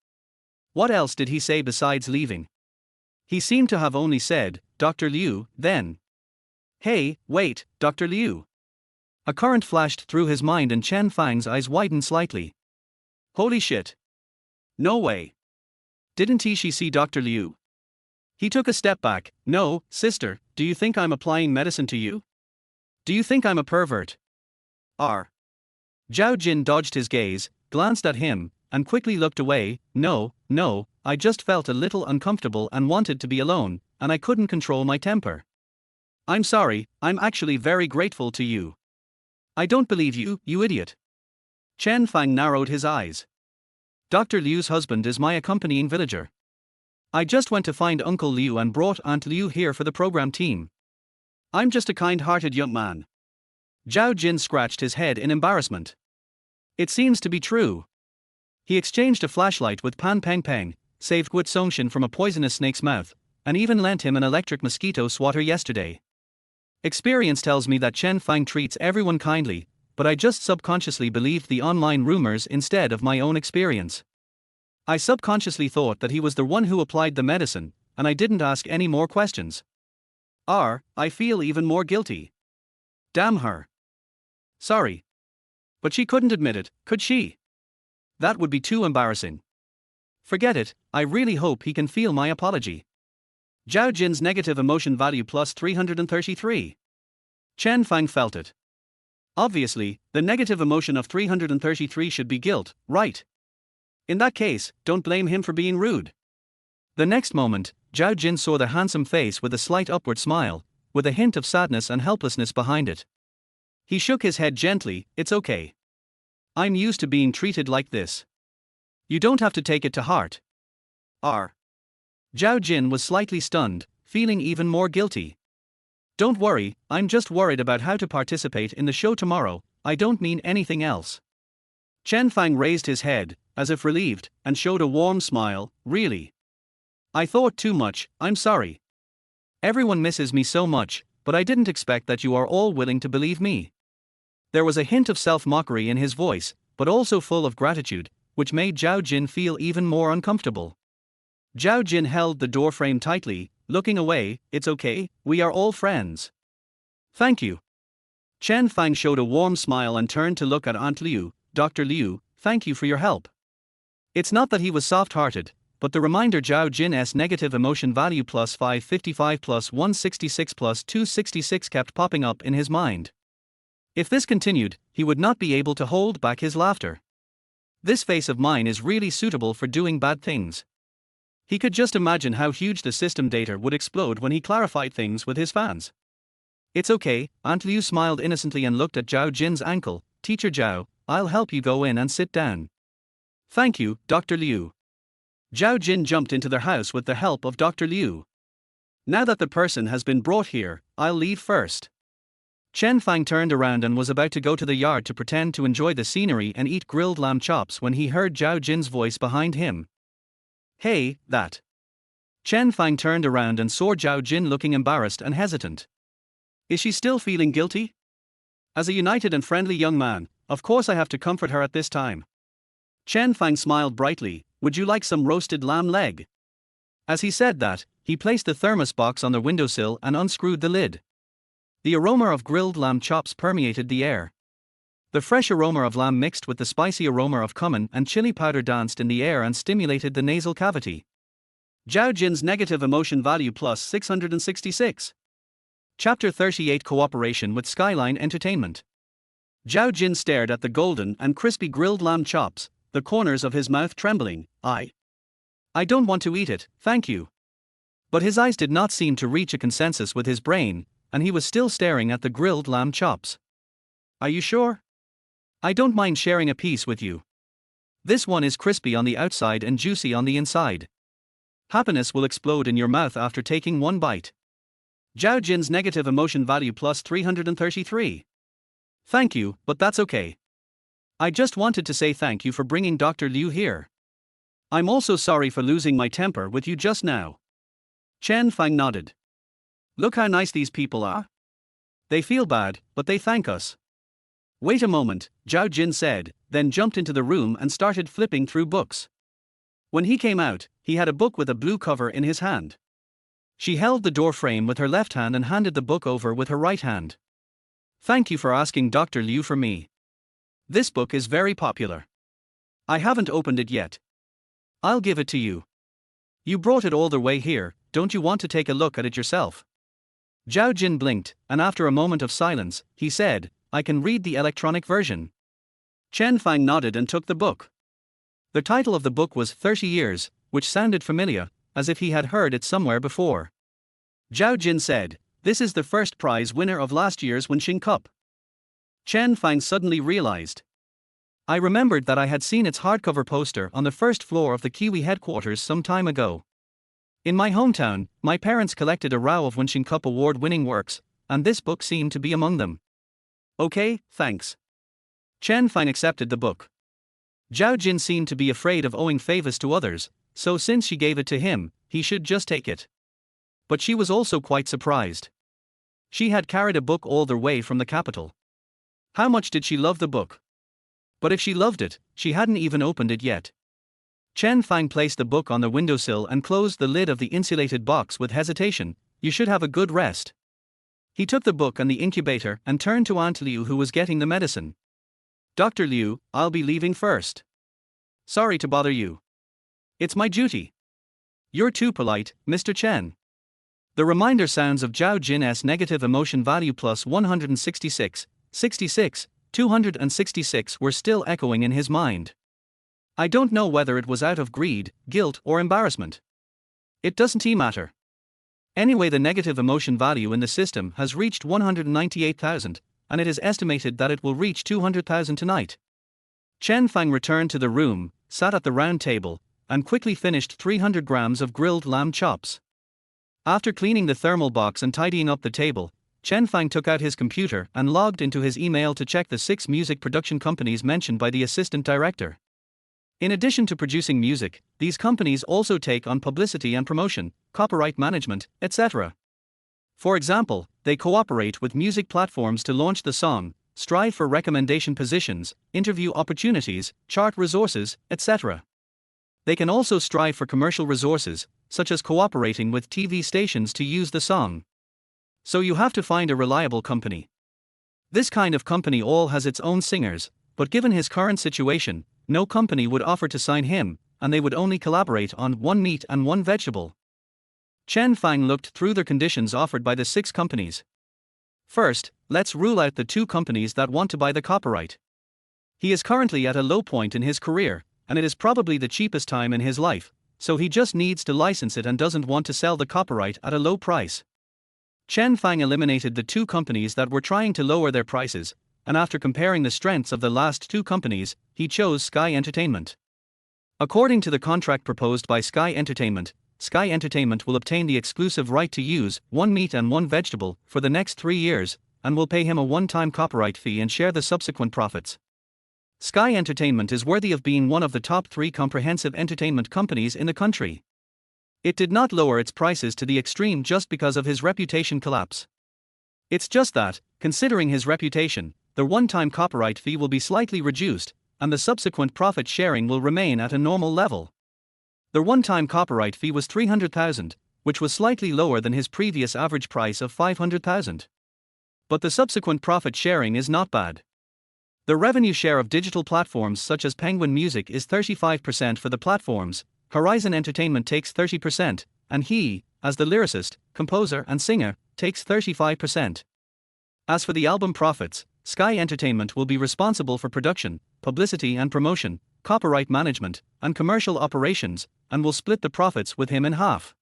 What else did he say besides leaving? He seemed to have only said, Dr. Liu, then. Hey, wait, Dr. Liu. A current flashed through his mind and Chen Fang's eyes widened slightly. Holy shit. No way. Didn't he see Dr. Liu? He took a step back. No, sister, do you think I'm applying medicine to you? Do you think I'm a pervert? Zhao Jin dodged his gaze, glanced at him, and quickly looked away. No, I just felt a little uncomfortable and wanted to be alone, and I couldn't control my temper. I'm sorry, I'm actually very grateful to you. I don't believe you, you idiot. Chen Fang narrowed his eyes. Dr. Liu's husband is my accompanying villager. I just went to find Uncle Liu and brought Aunt Liu here for the program team. I'm just a kind-hearted young man. Zhao Jin scratched his head in embarrassment. It seems to be true. He exchanged a flashlight with Pan Peng Peng, saved Guo Songshin from a poisonous snake's mouth, and even lent him an electric mosquito swatter yesterday. Experience tells me that Chen Fang treats everyone kindly, but I just subconsciously believed the online rumors instead of my own experience. I subconsciously thought that he was the one who applied the medicine, and I didn't ask any more questions. I feel even more guilty. Damn her. Sorry. But she couldn't admit it, could she? That would be too embarrassing. Forget it, I really hope he can feel my apology. Zhao Jin's negative emotion value plus 333. Chen Fang felt it. Obviously, the negative emotion of 333 should be guilt, right? In that case, don't blame him for being rude. The next moment, Zhao Jin saw the handsome face with a slight upward smile, with a hint of sadness and helplessness behind it. He shook his head gently, it's okay. I'm used to being treated like this. You don't have to take it to heart. Zhao Jin was slightly stunned, feeling even more guilty. Don't worry, I'm just worried about how to participate in the show tomorrow, I don't mean anything else. Chen Fang raised his head, as if relieved, and showed a warm smile, really? I thought too much, I'm sorry. Everyone misses me so much, but I didn't expect that you are all willing to believe me. There was a hint of self-mockery in his voice, but also full of gratitude, which made Zhao Jin feel even more uncomfortable. Zhao Jin held the doorframe tightly, looking away, it's okay, we are all friends. Thank you. Chen Fang showed a warm smile and turned to look at Aunt Liu. Dr. Liu, thank you for your help. It's not that he was soft-hearted, but the reminder Zhao Jin's negative emotion value plus 555 plus 166 plus 266 kept popping up in his mind. If this continued, he would not be able to hold back his laughter. This face of mine is really suitable for doing bad things. He could just imagine how huge the system data would explode when he clarified things with his fans. It's okay, Aunt Liu smiled innocently and looked at Zhao Jin's ankle. Teacher Zhao, I'll help you go in and sit down. Thank you, Dr. Liu. Zhao Jin jumped into their house with the help of Dr. Liu. Now that the person has been brought here, I'll leave first. Chen Fang turned around and was about to go to the yard to pretend to enjoy the scenery and eat grilled lamb chops when he heard Zhao Jin's voice behind him. Hey, that. Chen Fang turned around and saw Zhao Jin looking embarrassed and hesitant. Is she still feeling guilty? As a united and friendly young man, of course I have to comfort her at this time. Chen Fang smiled brightly, would you like some roasted lamb leg? As he said that, he placed the thermos box on the windowsill and unscrewed the lid. The aroma of grilled lamb chops permeated the air. The fresh aroma of lamb mixed with the spicy aroma of cumin and chili powder danced in the air and stimulated the nasal cavity. Zhao Jin's negative emotion value plus 666. Chapter 38 Cooperation with Skyline Entertainment. Zhao Jin stared at the golden and crispy grilled lamb chops, the corners of his mouth trembling. I don't want to eat it, thank you. But his eyes did not seem to reach a consensus with his brain, and he was still staring at the grilled lamb chops. Are you sure? I don't mind sharing a piece with you. This one is crispy on the outside and juicy on the inside. Happiness will explode in your mouth after taking one bite. Zhao Jin's negative emotion value plus 333. Thank you, but that's okay. I just wanted to say thank you for bringing Dr. Liu here. I'm also sorry for losing my temper with you just now. Chen Fang nodded. Look how nice these people are. They feel bad, but they thank us. Wait a moment, Zhao Jin said, then jumped into the room and started flipping through books. When he came out, he had a book with a blue cover in his hand. She held the door frame with her left hand and handed the book over with her right hand. Thank you for asking Dr. Liu for me. This book is very popular. I haven't opened it yet. I'll give it to you. You brought it all the way here, don't you want to take a look at it yourself? Zhao Jin blinked, and after a moment of silence, he said, I can read the electronic version. Chen Fang nodded and took the book. The title of the book was 30 Years, which sounded familiar, as if he had heard it somewhere before. Zhao Jin said, this is the first prize winner of last year's Wenxing Cup. Chen Fang suddenly realized. I remembered that I had seen its hardcover poster on the first floor of the Kiwi headquarters some time ago. In my hometown, my parents collected a row of Wenxing Cup award-winning works, and this book seemed to be among them. Okay, thanks. Chen Fang accepted the book. Zhao Jin seemed to be afraid of owing favors to others, so since she gave it to him, he should just take it. But she was also quite surprised. She had carried a book all the way from the capital. How much did she love the book? But if she loved it, she hadn't even opened it yet. Chen Fang placed the book on the windowsill and closed the lid of the insulated box with hesitation. You should have a good rest. He took the book and the incubator and turned to Aunt Liu, who was getting the medicine. Dr. Liu, I'll be leaving first. Sorry to bother you. It's my duty. You're too polite, Mr. Chen. The reminder sounds of Zhao Jin's negative emotion value plus 166, 66, 266 were still echoing in his mind. I don't know whether it was out of greed, guilt, or embarrassment. It doesn't matter. Anyway, the negative emotion value in the system has reached 198,000, and it is estimated that it will reach 200,000 tonight. Chen Fang returned to the room, sat at the round table, and quickly finished 300 grams of grilled lamb chops. After cleaning the thermal box and tidying up the table, Chen Fang took out his computer and logged into his email to check the 6 music production companies mentioned by the assistant director. In addition to producing music, these companies also take on publicity and promotion, copyright management, etc. For example, they cooperate with music platforms to launch the song, strive for recommendation positions, interview opportunities, chart resources, etc. They can also strive for commercial resources, such as cooperating with TV stations to use the song. So you have to find a reliable company. This kind of company all has its own singers, but given his current situation, no company would offer to sign him, and they would only collaborate on 1 meat and 1 vegetable. Chen Fang looked through the conditions offered by the 6 companies. First, let's rule out the 2 companies that want to buy the copyright. He is currently at a low point in his career, and it is probably the cheapest time in his life, so he just needs to license it and doesn't want to sell the copyright at a low price. Chen Fang eliminated the 2 companies that were trying to lower their prices, and after comparing the strengths of the last 2 companies, he chose Sky Entertainment. According to the contract proposed by Sky Entertainment will obtain the exclusive right to use 1 meat and 1 vegetable for the next 3 years, and will pay him a one-time copyright fee and share the subsequent profits. Sky Entertainment is worthy of being one of the top 3 comprehensive entertainment companies in the country. It did not lower its prices to the extreme just because of his reputation collapse. It's just that, considering his reputation, the one-time copyright fee will be slightly reduced, and the subsequent profit sharing will remain at a normal level. The one-time copyright fee was 300,000, which was slightly lower than his previous average price of 500,000. But the subsequent profit sharing is not bad. The revenue share of digital platforms such as Penguin Music is 35% for the platforms, Horizon Entertainment takes 30%, and he, as the lyricist, composer and singer, takes 35%. As for the album profits, Sky Entertainment will be responsible for production, publicity and promotion, copyright management, and commercial operations, and will split the profits with him in half.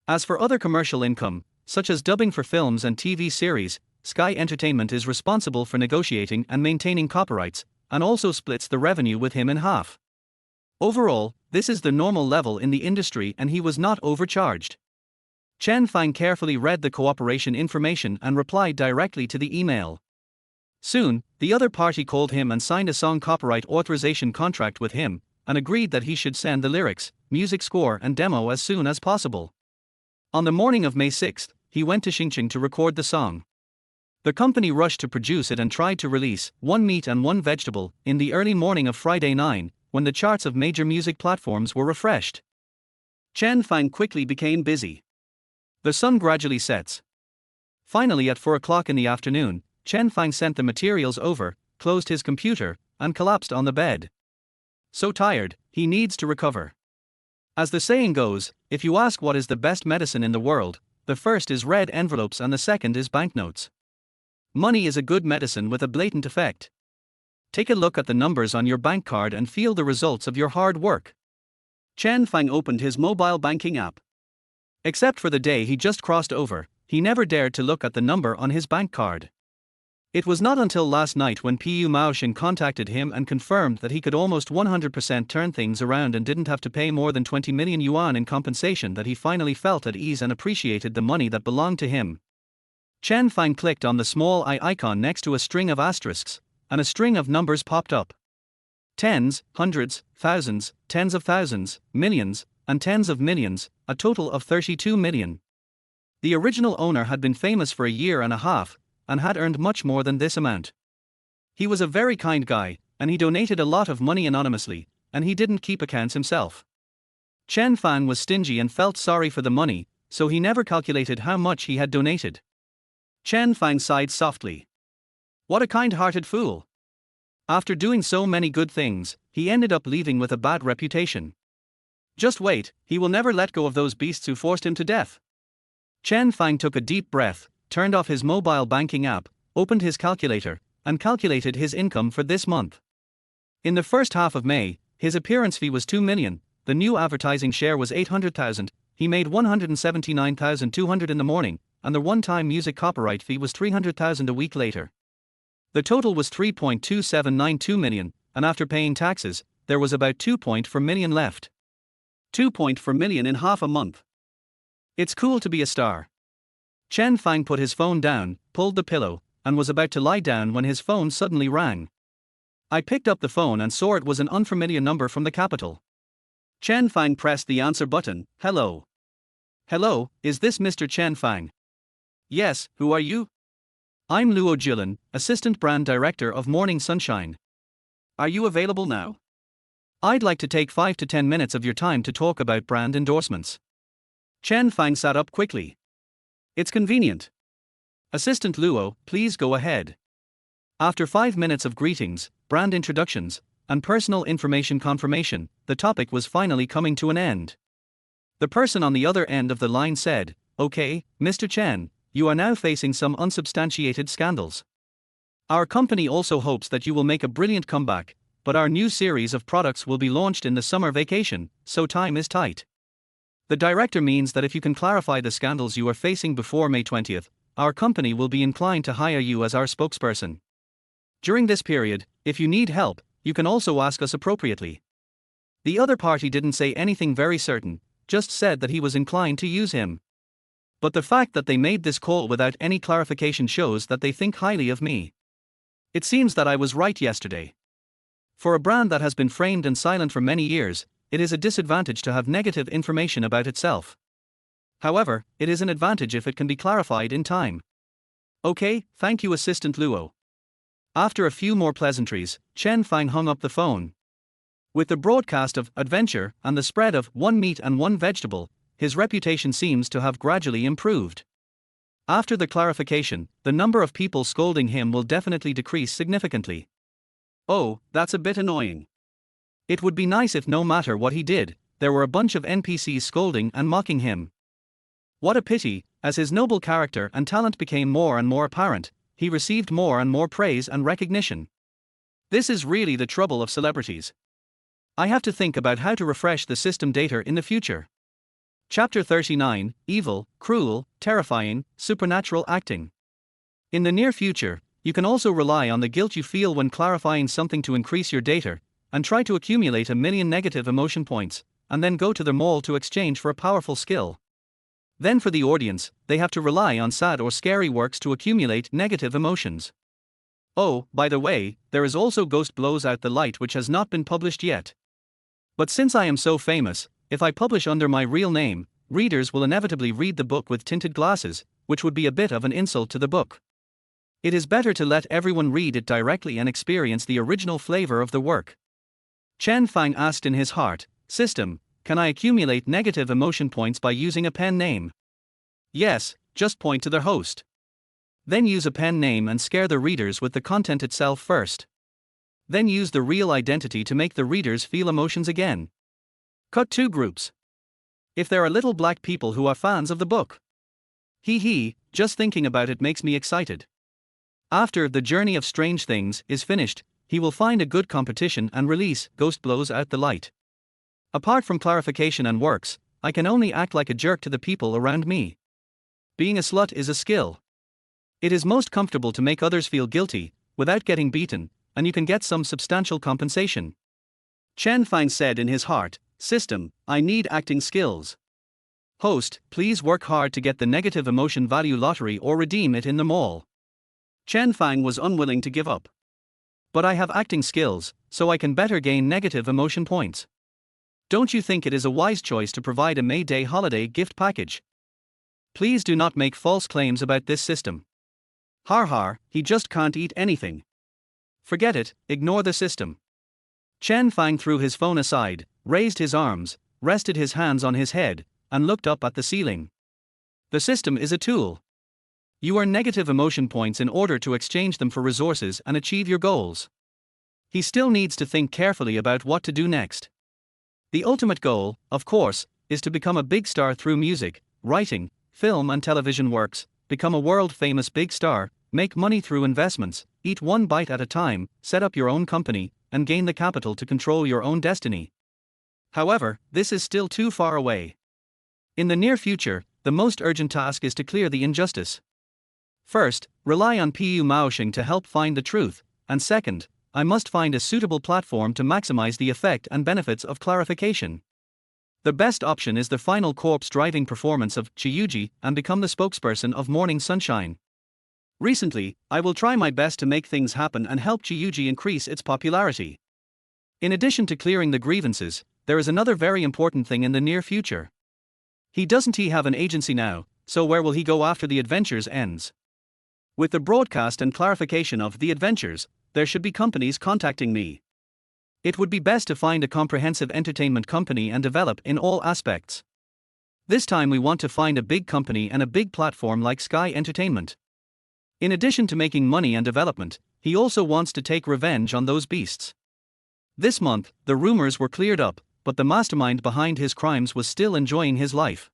As for other commercial income, such as dubbing for films and TV series, Sky Entertainment is responsible for negotiating and maintaining copyrights, and also splits the revenue with him in half. Overall, this is the normal level in the industry and he was not overcharged. Chen Fang carefully read the cooperation information and replied directly to the email. Soon, the other party called him and signed a song copyright authorization contract with him, and agreed that he should send the lyrics, music score and demo as soon as possible. On the morning of May 6, he went to Xinjiang to record the song. The company rushed to produce it and tried to release 1 meat and 1 vegetable in the early morning of Friday 9, when the charts of major music platforms were refreshed. Chen Fang quickly became busy. The sun gradually sets. Finally, at 4 o'clock in the afternoon, Chen Fang sent the materials over, closed his computer, and collapsed on the bed. So tired, he needs to recover. As the saying goes, if you ask what is the best medicine in the world, the first is red envelopes and the second is banknotes. Money is a good medicine with a blatant effect. Take a look at the numbers on your bank card and feel the results of your hard work. Chen Fang opened his mobile banking app. Except for the day he just crossed over, he never dared to look at the number on his bank card. It was not until last night when Pu Maoxin contacted him and confirmed that he could almost 100% turn things around and didn't have to pay more than 20 million yuan in compensation that he finally felt at ease and appreciated the money that belonged to him. Chen Fang clicked on the small eye icon next to a string of asterisks, and a string of numbers popped up. Tens, hundreds, thousands, tens of thousands, millions, and tens of millions, a total of 32 million. The original owner had been famous for a year and a half, and had earned much more than this amount. He was a very kind guy, and he donated a lot of money anonymously, and he didn't keep accounts himself. Chen Fang was stingy and felt sorry for the money, so he never calculated how much he had donated. Chen Fang sighed softly. What a kind-hearted fool. After doing so many good things, he ended up leaving with a bad reputation. Just wait, he will never let go of those beasts who forced him to death. Chen Fang took a deep breath, turned off his mobile banking app, opened his calculator, and calculated his income for this month. In the first half of May, his appearance fee was 2 million, the new advertising share was 800,000, he made 179,200 in the morning, and the one-time music copyright fee was 300,000 a week later. The total was 3.2792 million, and after paying taxes, there was about 2.4 million left. 2.4 million in half a month. It's cool to be a star. Chen Fang put his phone down, pulled the pillow, and was about to lie down when his phone suddenly rang. I picked up the phone and saw it was an unfamiliar number from the capital. Chen Fang pressed the answer button. Hello. Hello, is this Mr. Chen Fang? Yes, who are you? I'm Luo Julan, Assistant Brand Director of Morning Sunshine. Are you available now? I'd like to take 5 to 10 minutes of your time to talk about brand endorsements. Chen Fang sat up quickly. It's convenient. Assistant Luo, please go ahead. After 5 minutes of greetings, brand introductions, and personal information confirmation, the topic was finally coming to an end. The person on the other end of the line said, Okay, Mr. Chen, you are now facing some unsubstantiated scandals. Our company also hopes that you will make a brilliant comeback, but our new series of products will be launched in the summer vacation, so time is tight. The director means that if you can clarify the scandals you are facing before May 20th, our company will be inclined to hire you as our spokesperson. During this period, if you need help, you can also ask us appropriately. The other party didn't say anything very certain, just said that he was inclined to use him. But the fact that they made this call without any clarification shows that they think highly of me. It seems that I was right yesterday. For a brand that has been framed and silent for many years, it is a disadvantage to have negative information about itself. However, it is an advantage if it can be clarified in time. Okay, thank you, Assistant Luo. After a few more pleasantries, Chen Fang hung up the phone. With the broadcast of adventure and the spread of one meat and one vegetable, his reputation seems to have gradually improved. After the clarification, the number of people scolding him will definitely decrease significantly. Oh, that's a bit annoying. It would be nice if no matter what he did, there were a bunch of NPCs scolding and mocking him. What a pity, as his noble character and talent became more and more apparent, he received more and more praise and recognition. This is really the trouble of celebrities. I have to think about how to refresh the system data in the future. Chapter 39, Evil, Cruel, Terrifying, Supernatural Acting. In the near future, you can also rely on the guilt you feel when clarifying something to increase your data, and try to accumulate 1 million negative emotion points, and then go to the mall to exchange for a powerful skill. Then for the audience, they have to rely on sad or scary works to accumulate negative emotions. Oh, by the way, there is also Ghost Blows Out the Light, which has not been published yet. But since I am so famous, if I publish under my real name, readers will inevitably read the book with tinted glasses, which would be a bit of an insult to the book. It is better to let everyone read it directly and experience the original flavor of the work. Chen Fang asked in his heart, System, can I accumulate negative emotion points by using a pen name? Yes, just point to the host. Then use a pen name and scare the readers with the content itself first. Then use the real identity to make the readers feel emotions again. Cut 2 groups. If there are little black people who are fans of the book. Just thinking about it makes me excited. After The Journey of Strange Things is finished, he will find a good competition and release Ghost Blows Out the Light. Apart from clarification and works, I can only act like a jerk to the people around me. Being a slut is a skill. It is most comfortable to make others feel guilty, without getting beaten, and you can get some substantial compensation. Chen Fang said in his heart, System, I need acting skills. Host, please work hard to get the negative emotion value lottery or redeem it in the mall. Chen Fang was unwilling to give up. But I have acting skills, so I can better gain negative emotion points. Don't you think it is a wise choice to provide a May Day holiday gift package? Please do not make false claims about this system. Har har, he just can't eat anything. Forget it, ignore the system. Chen Fang threw his phone aside, raised his arms, rested his hands on his head, and looked up at the ceiling. The system is a tool. You earn negative emotion points in order to exchange them for resources and achieve your goals. He still needs to think carefully about what to do next. The ultimate goal, of course, is to become a big star through music, writing, film and television works, become a world-famous big star, make money through investments, eat one bite at a time, set up your own company, and gain the capital to control your own destiny. However, this is still too far away. In the near future, the most urgent task is to clear the injustice. First, rely on Pu Maoxing to help find the truth, and second, I must find a suitable platform to maximize the effect and benefits of clarification. The best option is the final corpse-driving performance of Chiyuji and become the spokesperson of Morning Sunshine. Recently, I will try my best to make things happen and help Chiyuji increase its popularity. In addition to clearing the grievances, there is another very important thing in the near future. Doesn't he have an agency now, so where will he go after the adventures ends? With the broadcast and clarification of the adventures, there should be companies contacting me. It would be best to find a comprehensive entertainment company and develop in all aspects. This time we want to find a big company and a big platform like Sky Entertainment. In addition to making money and development, he also wants to take revenge on those beasts. This month, the rumors were cleared up, but the mastermind behind his crimes was still enjoying his life.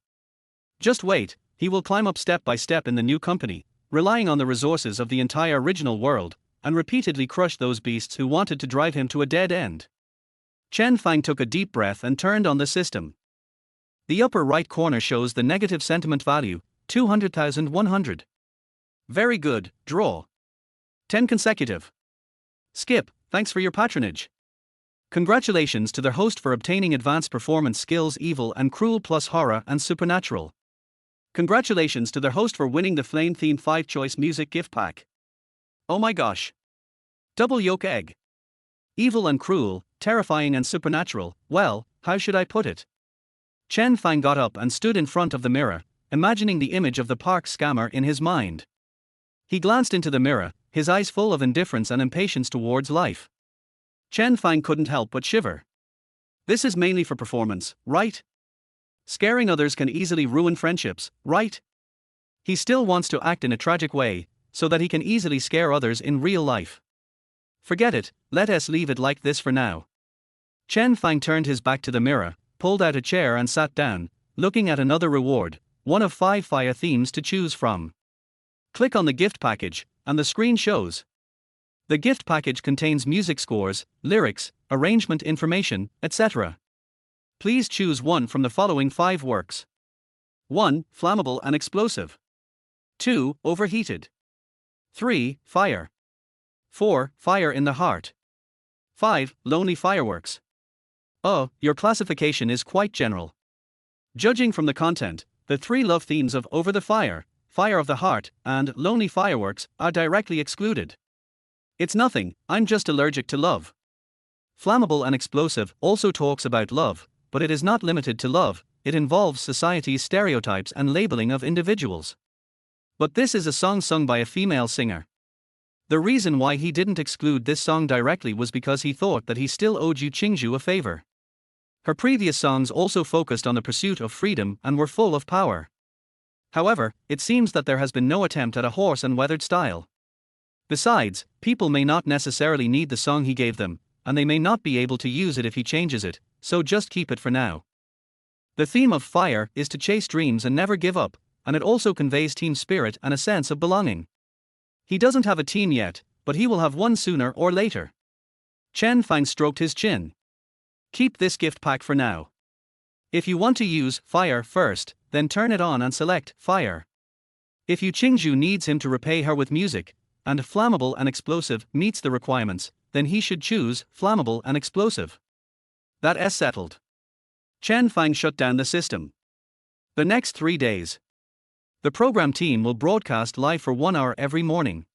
Just wait, he will climb up step by step in the new company, relying on the resources of the entire original world, and repeatedly crush those beasts who wanted to drive him to a dead end. Chen Fang took a deep breath and turned on the system. The upper right corner shows the negative sentiment value, 200,100. Very good, draw. 10 consecutive. Skip, thanks for your patronage. Congratulations to the host for obtaining advanced performance skills evil and cruel plus horror and supernatural. Congratulations to the host for winning the Flame Theme 5 Choice Music Gift Pack. Oh my gosh. Double yolk egg. Evil and cruel, terrifying and supernatural, well, how should I put it? Chen Fang got up and stood in front of the mirror, imagining the image of the park scammer in his mind. He glanced into the mirror, his eyes full of indifference and impatience towards life. Chen Fang couldn't help but shiver. This is mainly for performance, right? Scaring others can easily ruin friendships, right? He still wants to act in a tragic way, so that he can easily scare others in real life. Forget it, let us leave it like this for now. Chen Fang turned his back to the mirror, pulled out a chair and sat down, looking at another reward, one of 5 fire themes to choose from. Click on the gift package, and the screen shows. The gift package contains music scores, lyrics, arrangement information, etc. Please choose one from the following 5 works. 1. Flammable and explosive. 2. Overheated. 3. Fire. 4. Fire in the heart. 5. Lonely fireworks. Oh, your classification is quite general. Judging from the content, the 3 love themes of Over the Fire, Fire of the Heart, and Lonely Fireworks are directly excluded. It's nothing, I'm just allergic to love. Flammable and explosive also talks about love, but it is not limited to love, it involves society's stereotypes and labeling of individuals. But this is a song sung by a female singer. The reason why he didn't exclude this song directly was because he thought that he still owed Yu Qingzhu a favor. Her previous songs also focused on the pursuit of freedom and were full of power. However, it seems that there has been no attempt at a hoarse and weathered style. Besides, people may not necessarily need the song he gave them, and they may not be able to use it if he changes it, so just keep it for now. The theme of Fire is to chase dreams and never give up, and it also conveys team spirit and a sense of belonging. He doesn't have a team yet, but he will have one sooner or later. Chen Fang stroked his chin. Keep this gift pack for now. If you want to use Fire first, then turn it on and select Fire. If Yu Qingzhu needs him to repay her with music, and Flammable and Explosive meets the requirements, then he should choose Flammable and Explosive. That's settled. Chen Fang shut down the system. The next 3 days. The program team will broadcast live for 1 hour every morning.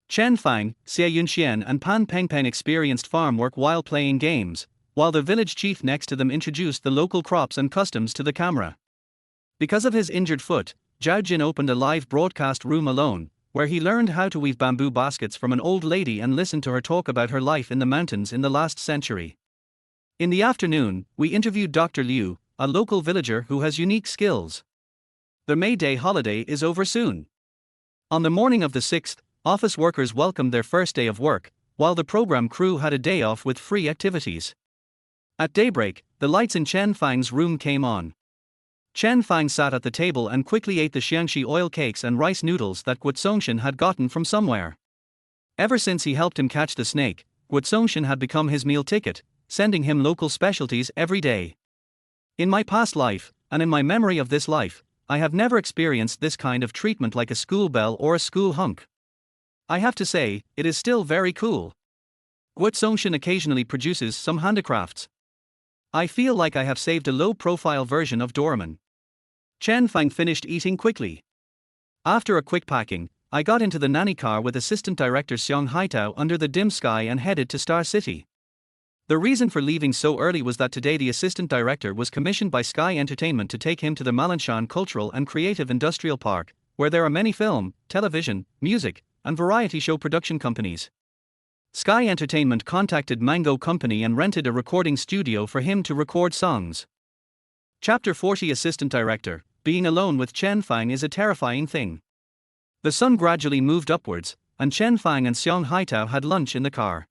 Chen Fang, Xie Yunxian and Pan Pengpeng experienced farm work while playing games, while the village chief next to them introduced the local crops and customs to the camera. Because of his injured foot, Zhao Jin opened a live broadcast room alone, where he learned how to weave bamboo baskets from an old lady and listened to her talk about her life in the mountains in the last century. In the afternoon, we interviewed Dr. Liu, a local villager who has unique skills. The May Day holiday is over soon. On the morning of the 6th, office workers welcomed their first day of work, while the program crew had a day off with free activities. At daybreak, the lights in Chen Fang's room came on. Chen Fang sat at the table and quickly ate the xiangxi oil cakes and rice noodles that Guotsongxian had gotten from somewhere. Ever since he helped him catch the snake, Guotsongxian had become his meal ticket, sending him local specialties every day. In my past life, and in my memory of this life, I have never experienced this kind of treatment like a school bell or a school hunk. I have to say, it is still very cool. Guotsongxian occasionally produces some handicrafts. I feel like I have saved a low-profile version of Doraemon. Chen Fang finished eating quickly. After a quick packing, I got into the nanny car with Assistant Director Xiong Haitao under the dim sky and headed to Star City. The reason for leaving so early was that today the Assistant Director was commissioned by Sky Entertainment to take him to the Melanshan Cultural and Creative Industrial Park, where there are many film, television, music, and variety show production companies. Sky Entertainment contacted Mango Company and rented a recording studio for him to record songs. Chapter 40 Assistant Director: Being alone with Chen Fang is a terrifying thing. The sun gradually moved upwards, and Chen Fang and Xiong Haitao had lunch in the car.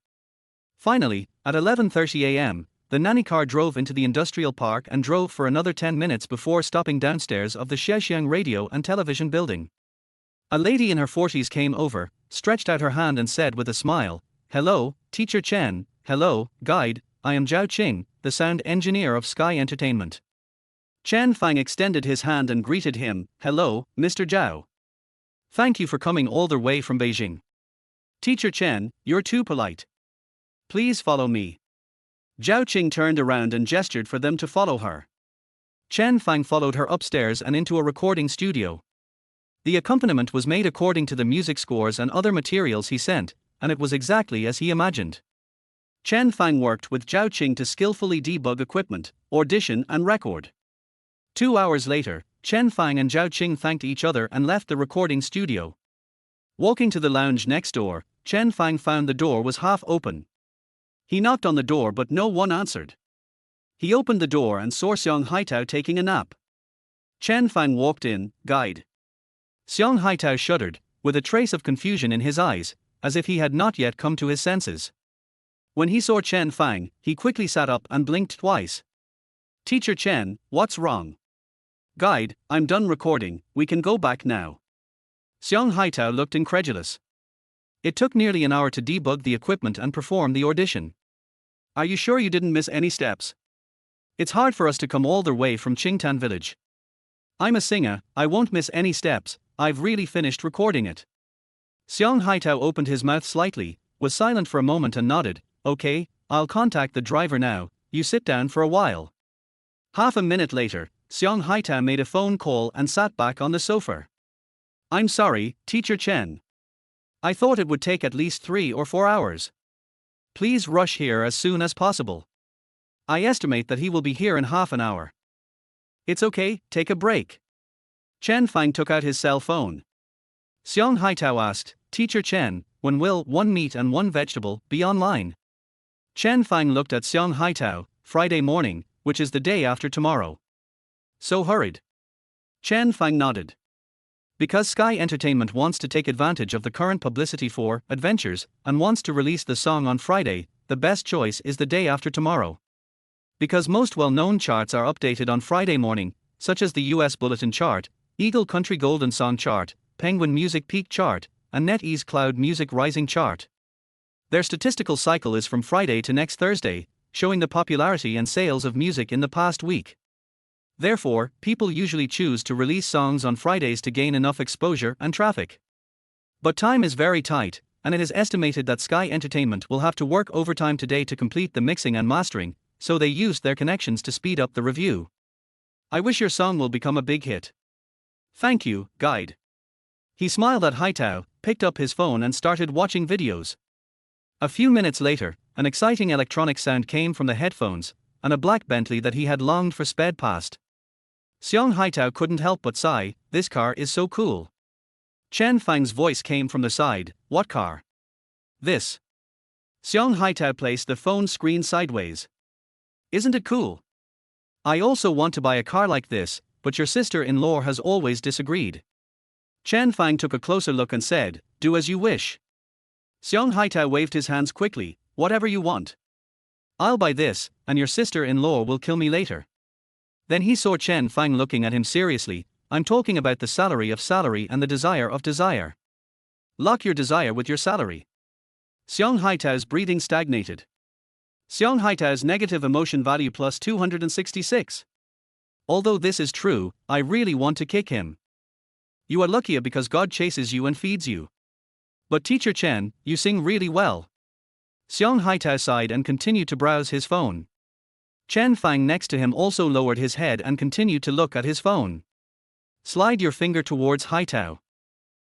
Finally, at 11:30 a.m., the nanny car drove into the industrial park and drove for another 10 minutes before stopping downstairs of the Zhejiang Radio and Television Building. A lady in her 40s came over, stretched out her hand and said with a smile, "Hello, Teacher Chen. Hello, Guide, I am Zhao Qing, the sound engineer of Sky Entertainment." Chen Fang extended his hand and greeted him, "Hello, Mr. Zhao. Thank you for coming all the way from Beijing. Teacher Chen, you're too polite. Please follow me." Zhao Qing turned around and gestured for them to follow her. Chen Fang followed her upstairs and into a recording studio. The accompaniment was made according to the music scores and other materials he sent, and it was exactly as he imagined. Chen Fang worked with Zhao Qing to skillfully debug equipment, audition and record. 2 hours later, Chen Fang and Zhao Qing thanked each other and left the recording studio. Walking to the lounge next door, Chen Fang found the door was half open. He knocked on the door but no one answered. He opened the door and saw Xiong Haitao taking a nap. Chen Fang walked in, "Guide." Xiong Haitao shuddered, with a trace of confusion in his eyes, as if he had not yet come to his senses. When he saw Chen Fang, he quickly sat up and blinked twice. "Teacher Chen, what's wrong?" "Guide, I'm done recording, we can go back now." Xiong Haitao looked incredulous. It took nearly an hour to debug the equipment and perform the audition. "Are you sure you didn't miss any steps? It's hard for us to come all the way from Qingtan village." "I'm a singer, I won't miss any steps, I've really finished recording it." Xiong Haitao opened his mouth slightly, was silent for a moment and nodded, "Okay, I'll contact the driver now, you sit down for a while." Half a minute later, Xiong Haitao made a phone call and sat back on the sofa. "I'm sorry, Teacher Chen. I thought it would take at least 3 or 4 hours. Please rush here as soon as possible. I estimate that he will be here in half an hour." "It's okay, take a break." Chen Fang took out his cell phone. Xiong Haitao asked, "Teacher Chen, when will 1 meat and 1 vegetable be online?" Chen Fang looked at Xiong Haitao, "Friday morning, which is the day after tomorrow." "So hurried?" Chen Fang nodded. Because Sky Entertainment wants to take advantage of the current publicity for Adventures and wants to release the song on Friday, the best choice is the day after tomorrow. Because most well-known charts are updated on Friday morning, such as the US Bulletin Chart, Eagle Country Golden Song Chart, Penguin Music Peak Chart, and NetEase Cloud Music Rising Chart. Their statistical cycle is from Friday to next Thursday, showing the popularity and sales of music in the past week. Therefore, people usually choose to release songs on Fridays to gain enough exposure and traffic. But time is very tight, and it is estimated that Sky Entertainment will have to work overtime today to complete the mixing and mastering, so they used their connections to speed up the review. "I wish your song will become a big hit." "Thank you, Guide." He smiled at Haitao, picked up his phone and started watching videos. A few minutes later, an exciting electronic sound came from the headphones, and a black Bentley that he had longed for sped past. Xiong Haitao couldn't help but sigh, "This car is so cool." Chen Fang's voice came from the side. What car? This. Xiong Haitao placed the phone screen sideways. Isn't it cool? I also want to buy a car like this, but your sister-in-law has always disagreed. Chen Fang took a closer look and said, do as you wish. Xiong Haitao waved his hands quickly, whatever you want. I'll buy this, and your sister-in-law will kill me later. Then he saw Chen Fang looking at him seriously. I'm talking about the salary of salary and the desire of desire. Lock your desire with your salary. Xiong Haitao's breathing stagnated. Xiong Haitao's negative emotion value plus 266. Although this is true, I really want to kick him. You are luckier because God chases you and feeds you. But Teacher Chen, you sing really well. Xiong Haitao sighed and continued to browse his phone. Chen Fang next to him also lowered his head and continued to look at his phone. Slide your finger towards Haitao.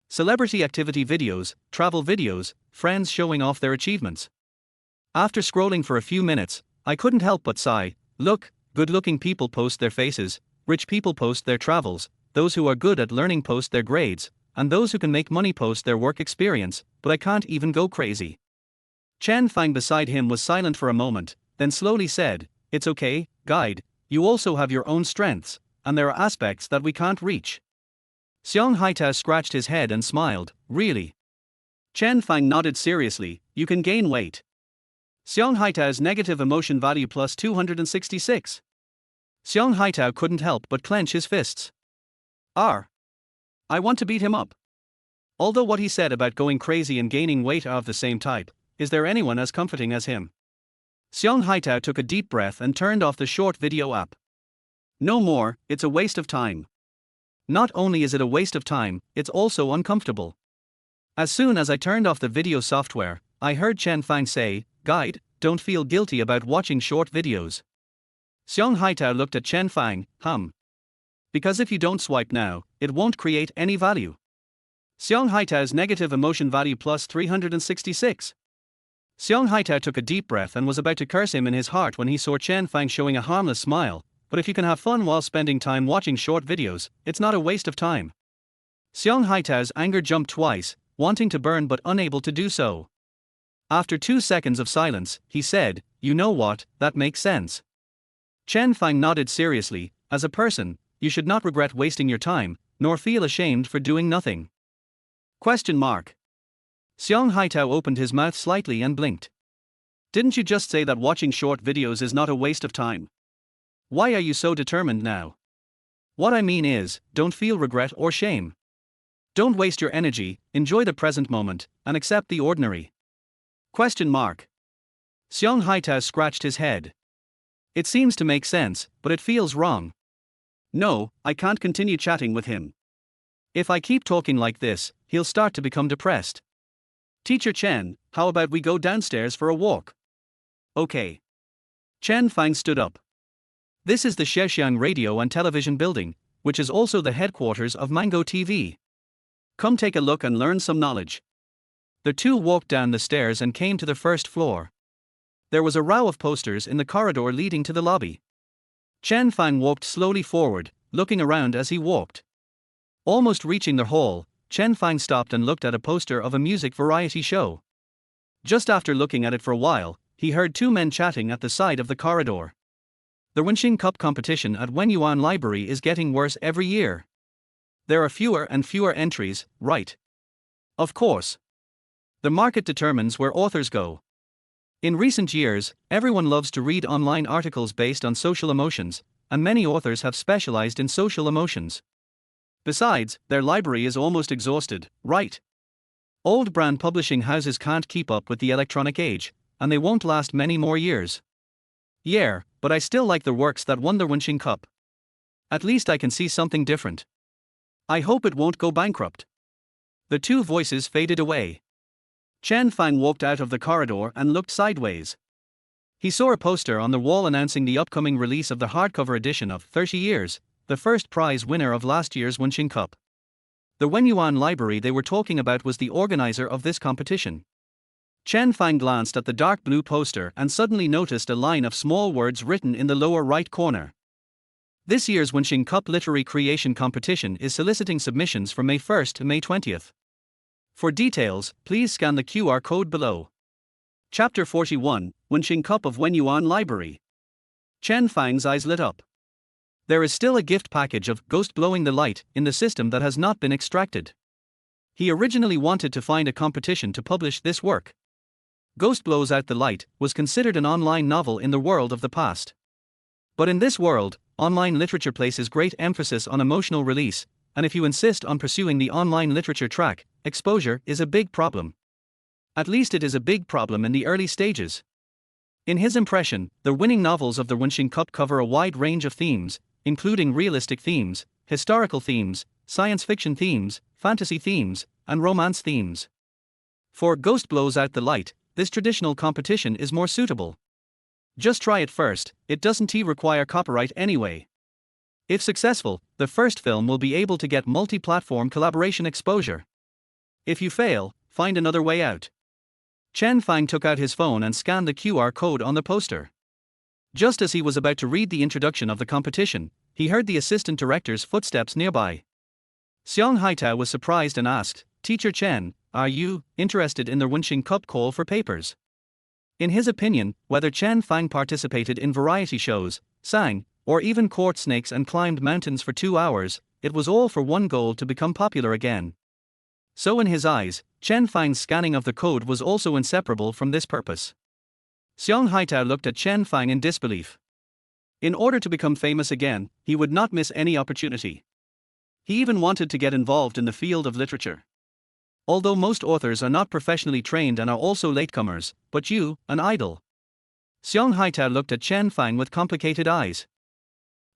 Celebrity activity videos, travel videos, friends showing off their achievements. After scrolling for a few minutes, I couldn't help but sigh. Look, good-looking people post their faces, rich people post their travels, those who are good at learning post their grades, and those who can make money post their work experience, but I can't even go crazy. Chen Fang beside him was silent for a moment, then slowly said, it's okay, guide, you also have your own strengths, and there are aspects that we can't reach. Xiong Haitao scratched his head and smiled, really? Chen Fang nodded seriously, you can gain weight. Xiong Haitao's negative emotion value plus 266. Xiong Haitao couldn't help but clench his fists. I want to beat him up. Although what he said about going crazy and gaining weight are of the same type, is there anyone as comforting as him? Xiong Haitao took a deep breath and turned off the short video app. No more, it's a waste of time. Not only is it a waste of time, it's also uncomfortable. As soon as I turned off the video software, I heard Chen Fang say, guide, don't feel guilty about watching short videos. Xiong Haitao looked at Chen Fang, because if you don't swipe now, it won't create any value. Xiong Haitao's negative emotion value plus 366. Xiong Haitao took a deep breath and was about to curse him in his heart when he saw Chen Fang showing a harmless smile, but if you can have fun while spending time watching short videos, it's not a waste of time. Xiong Haitao's anger jumped twice, wanting to burn but unable to do so. After 2 seconds of silence, he said, you know what, that makes sense. Chen Fang nodded seriously, as a person, you should not regret wasting your time, nor feel ashamed for doing nothing. Question mark. Xiong Haitao opened his mouth slightly and blinked. Didn't you just say that watching short videos is not a waste of time? Why are you so determined now? What I mean is, don't feel regret or shame. Don't waste your energy, enjoy the present moment, and accept the ordinary. Question mark. Xiong Haitao scratched his head. It seems to make sense, but it feels wrong. No, I can't continue chatting with him. If I keep talking like this, he'll start to become depressed. Teacher Chen, how about we go downstairs for a walk? Okay. Chen Fang stood up. This is the Shexiang Radio and Television Building, which is also the headquarters of Mango TV. Come take a look and learn some knowledge. The two walked down the stairs and came to the first floor. There was a row of posters in the corridor leading to the lobby. Chen Fang walked slowly forward, looking around as he walked. Almost reaching the hall, Chen Fang stopped and looked at a poster of a music variety show. Just after looking at it for a while, he heard two men chatting at the side of the corridor. The Wenxing Cup competition at Wenyuan Library is getting worse every year. There are fewer and fewer entries, right? Of course. The market determines where authors go. In recent years, everyone loves to read online articles based on social emotions, and many authors have specialized in social emotions. Besides, their library is almost exhausted, right? Old brand publishing houses can't keep up with the electronic age, and they won't last many more years. Yeah, but I still like the works that won the Wenxing Cup. At least I can see something different. I hope it won't go bankrupt. The two voices faded away. Chen Fang walked out of the corridor and looked sideways. He saw a poster on the wall announcing the upcoming release of the hardcover edition of 30 Years, the first prize winner of last year's Wenxing Cup. The Wenyuan Library they were talking about was the organizer of this competition. Chen Fang glanced at the dark blue poster and suddenly noticed a line of small words written in the lower right corner. This year's Wenxing Cup Literary Creation Competition is soliciting submissions from May 1st to May 20th. For details, please scan the QR code below. Chapter 41, Wenxing Cup of Wenyuan Library. Chen Fang's eyes lit up. There is still a gift package of Ghost Blowing the Light in the system that has not been extracted. He originally wanted to find a competition to publish this work. Ghost Blows Out the Light was considered an online novel in the world of the past. But in this world, online literature places great emphasis on emotional release, and if you insist on pursuing the online literature track, exposure is a big problem. At least it is a big problem in the early stages. In his impression, the winning novels of the Wenxing Cup cover a wide range of themes, including realistic themes, historical themes, science fiction themes, fantasy themes, and romance themes. For Ghost Blows Out the Light, this traditional competition is more suitable. Just try it first, it doesn't require copyright anyway. If successful, the first film will be able to get multi-platform collaboration exposure. If you fail, find another way out. Chen Fang took out his phone and scanned the QR code on the poster. Just as he was about to read the introduction of the competition, he heard the assistant director's footsteps nearby. Xiang Haitao was surprised and asked, "Teacher Chen, are you interested in the Wenxing Cup call for papers?" In his opinion, whether Chen Fang participated in variety shows, sang, or even caught snakes and climbed mountains for 2 hours, it was all for one goal: to become popular again. So in his eyes, Chen Fang's scanning of the code was also inseparable from this purpose. Xiang Haitao looked at Chen Fang in disbelief. In order to become famous again, he would not miss any opportunity. He even wanted to get involved in the field of literature. Although most authors are not professionally trained and are also latecomers, but you, an idol. Xiang Haitao looked at Chen Fang with complicated eyes.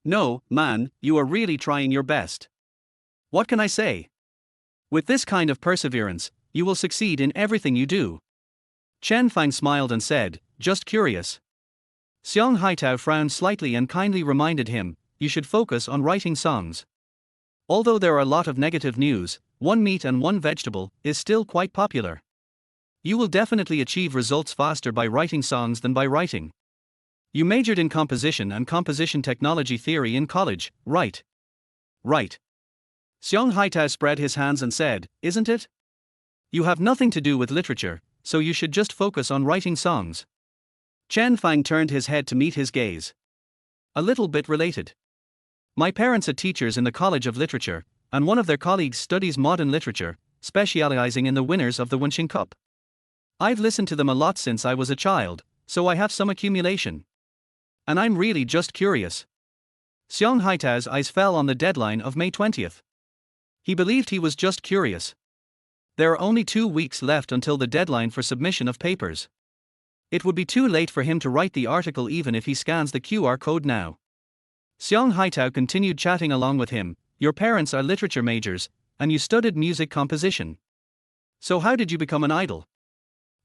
No, man, you are really trying your best. What can I say? With this kind of perseverance, you will succeed in everything you do. Chen Fang smiled and said, "Just curious." Xiang Haitao frowned slightly and kindly reminded him, "You should focus on writing songs. Although there are a lot of negative news, One Meat and One Vegetable is still quite popular. You will definitely achieve results faster by writing songs than by writing. You majored in composition and composition technology theory in college, right?" "Right." Xiang Haitao spread his hands and said, "Isn't it? You have nothing to do with literature, so you should just focus on writing songs." Chen Fang turned his head to meet his gaze. "A little bit related. My parents are teachers in the College of Literature, and one of their colleagues studies modern literature, specializing in the winners of the Wenxing Cup. I've listened to them a lot since I was a child, so I have some accumulation. And I'm really just curious." Xiang Haitao's eyes fell on the deadline of May 20th. He believed he was just curious. There are only 2 weeks left until the deadline for submission of papers. It would be too late for him to write the article even if he scans the QR code now. Xiang Haitao continued chatting along with him. "Your parents are literature majors, and you studied music composition. So how did you become an idol?"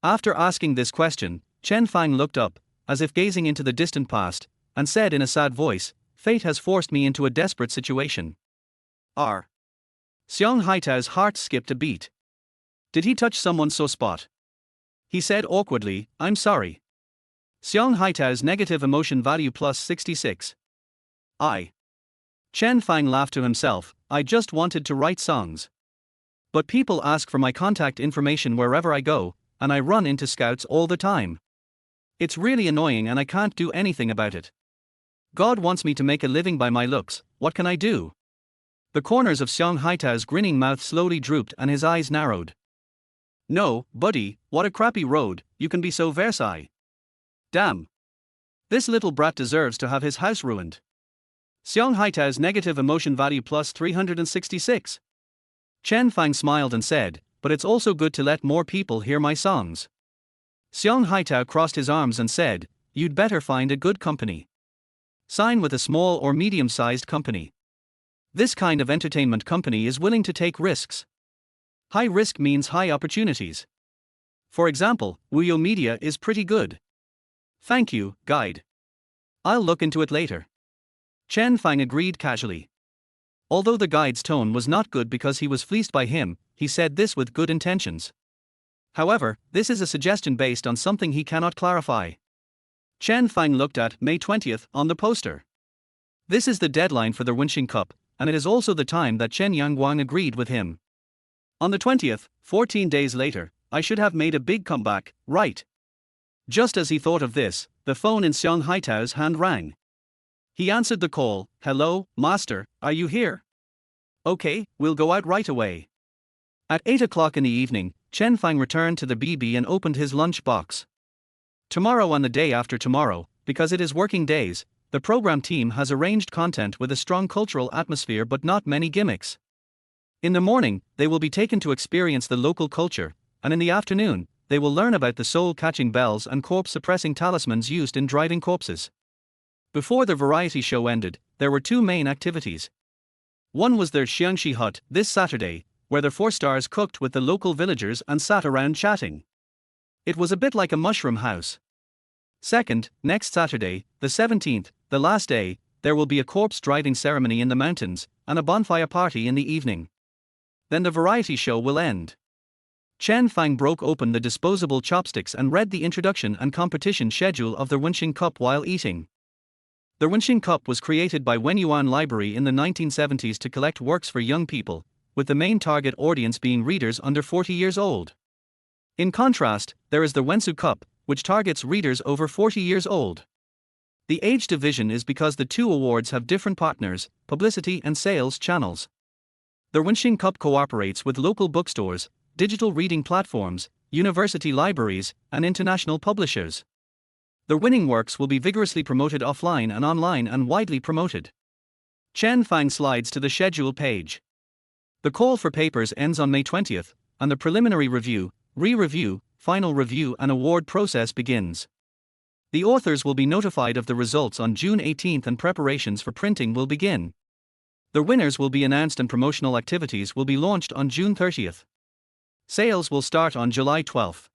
After asking this question, Chen Fang looked up, as if gazing into the distant past, and said in a sad voice, "Fate has forced me into a desperate situation." R. Xiang Haitao's heart skipped a beat. Did he touch someone's sore spot? He said awkwardly, "I'm sorry." Xiang Haitao's negative emotion value plus 66. Chen Fang laughed to himself, "I just wanted to write songs. But people ask for my contact information wherever I go, and I run into scouts all the time. It's really annoying and I can't do anything about it. God wants me to make a living by my looks, what can I do?" The corners of Xiang Haitao's grinning mouth slowly drooped and his eyes narrowed. "No, buddy, what a crappy road, you can be so Versailles. Damn. This little brat deserves to have his house ruined." Xiang Haitao's negative emotion value plus 366. Chen Fang smiled and said, "But it's also good to let more people hear my songs." Xiang Haitao crossed his arms and said, "You'd better find a good company. Sign with a small or medium-sized company. This kind of entertainment company is willing to take risks. High risk means high opportunities. For example, Wuyo Media is pretty good." "Thank you, guide. I'll look into it later." Chen Fang agreed casually. Although the guide's tone was not good because he was fleeced by him, he said this with good intentions. However, this is a suggestion based on something he cannot clarify. Chen Fang looked at May 20th on the poster. This is the deadline for the Winxing Cup, and it is also the time that Chen Yangguang agreed with him. On the 20th, 14 days later, I should have made a big comeback, right? Just as he thought of this, the phone in Xiang Haitao's hand rang. He answered the call. Hello, master, are you here? Okay, we'll go out right away. At 8 o'clock in the evening, Chen Fang returned to the BB and opened his lunch box. Tomorrow and the day after tomorrow, because it is working days, the program team has arranged content with a strong cultural atmosphere but not many gimmicks. In the morning, they will be taken to experience the local culture, and in the afternoon, they will learn about the soul-catching bells and corpse-suppressing talismans used in driving corpses. Before the variety show ended, there were two main activities. One was their Xiangxi hut this Saturday, where the 4 stars cooked with the local villagers and sat around chatting. It was a bit like a mushroom house. Second, next Saturday, the 17th, the last day, there will be a corpse driving ceremony in the mountains, and a bonfire party in the evening. Then the variety show will end. Chen Fang broke open the disposable chopsticks and read the introduction and competition schedule of the Winxing Cup while eating. The Winxing Cup was created by Wen Yuan Library in the 1970s to collect works for young people, with the main target audience being readers under 40 years old. In contrast, there is the Wensu Cup, which targets readers over 40 years old. The age division is because the two awards have different partners, publicity and sales channels. The Winxing Cup cooperates with local bookstores, digital reading platforms, university libraries, and international publishers. The winning works will be vigorously promoted offline and online and widely promoted. Chen Fang slides to the schedule page. The call for papers ends on May 20th, and the preliminary review, re-review, final review and award process begins. The authors will be notified of the results on June 18th and preparations for printing will begin. The winners will be announced and promotional activities will be launched on June 30th. Sales will start on July 12th.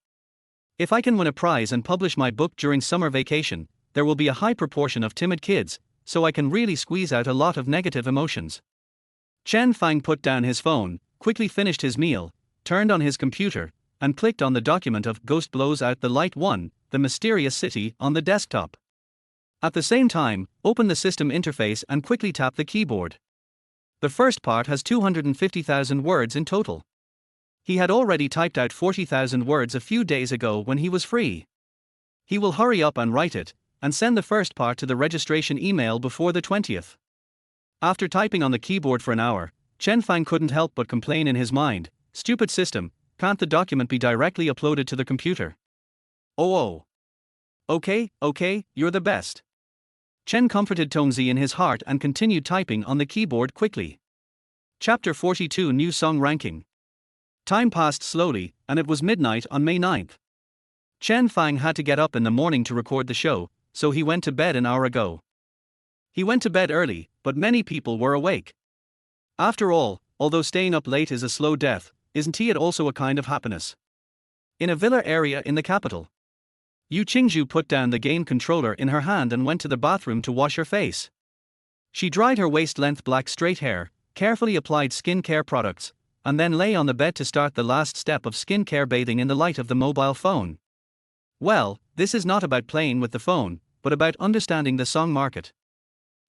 If I can win a prize and publish my book during summer vacation, there will be a high proportion of timid kids, so I can really squeeze out a lot of negative emotions. Chen Fang put down his phone, quickly finished his meal, turned on his computer, and clicked on the document of Ghost Blows Out the Light 1, The Mysterious City, on the desktop. At the same time, open the system interface and quickly tap the keyboard. The first part has 250,000 words in total. He had already typed out 40,000 words a few days ago when he was free. He will hurry up and write it, and send the first part to the registration email before the 20th. After typing on the keyboard for an hour, Chen Fang couldn't help but complain in his mind, "Stupid system, can't the document be directly uploaded to the computer?" Oh. Okay, you're the best. Chen comforted Tongzi in his heart and continued typing on the keyboard quickly. Chapter 42 New Song Ranking. Time passed slowly, and it was midnight on May 9th. Chen Fang had to get up in the morning to record the show, so he went to bed an hour ago. He went to bed early, but many people were awake. After all, although staying up late is a slow death, isn't it also a kind of happiness? In a villa area in the capital, Yu Qingzhu put down the game controller in her hand and went to the bathroom to wash her face. She dried her waist-length black straight hair, carefully applied skincare products, and then lay on the bed to start the last step of skincare, bathing in the light of the mobile phone. Well, this is not about playing with the phone, but about understanding the song market.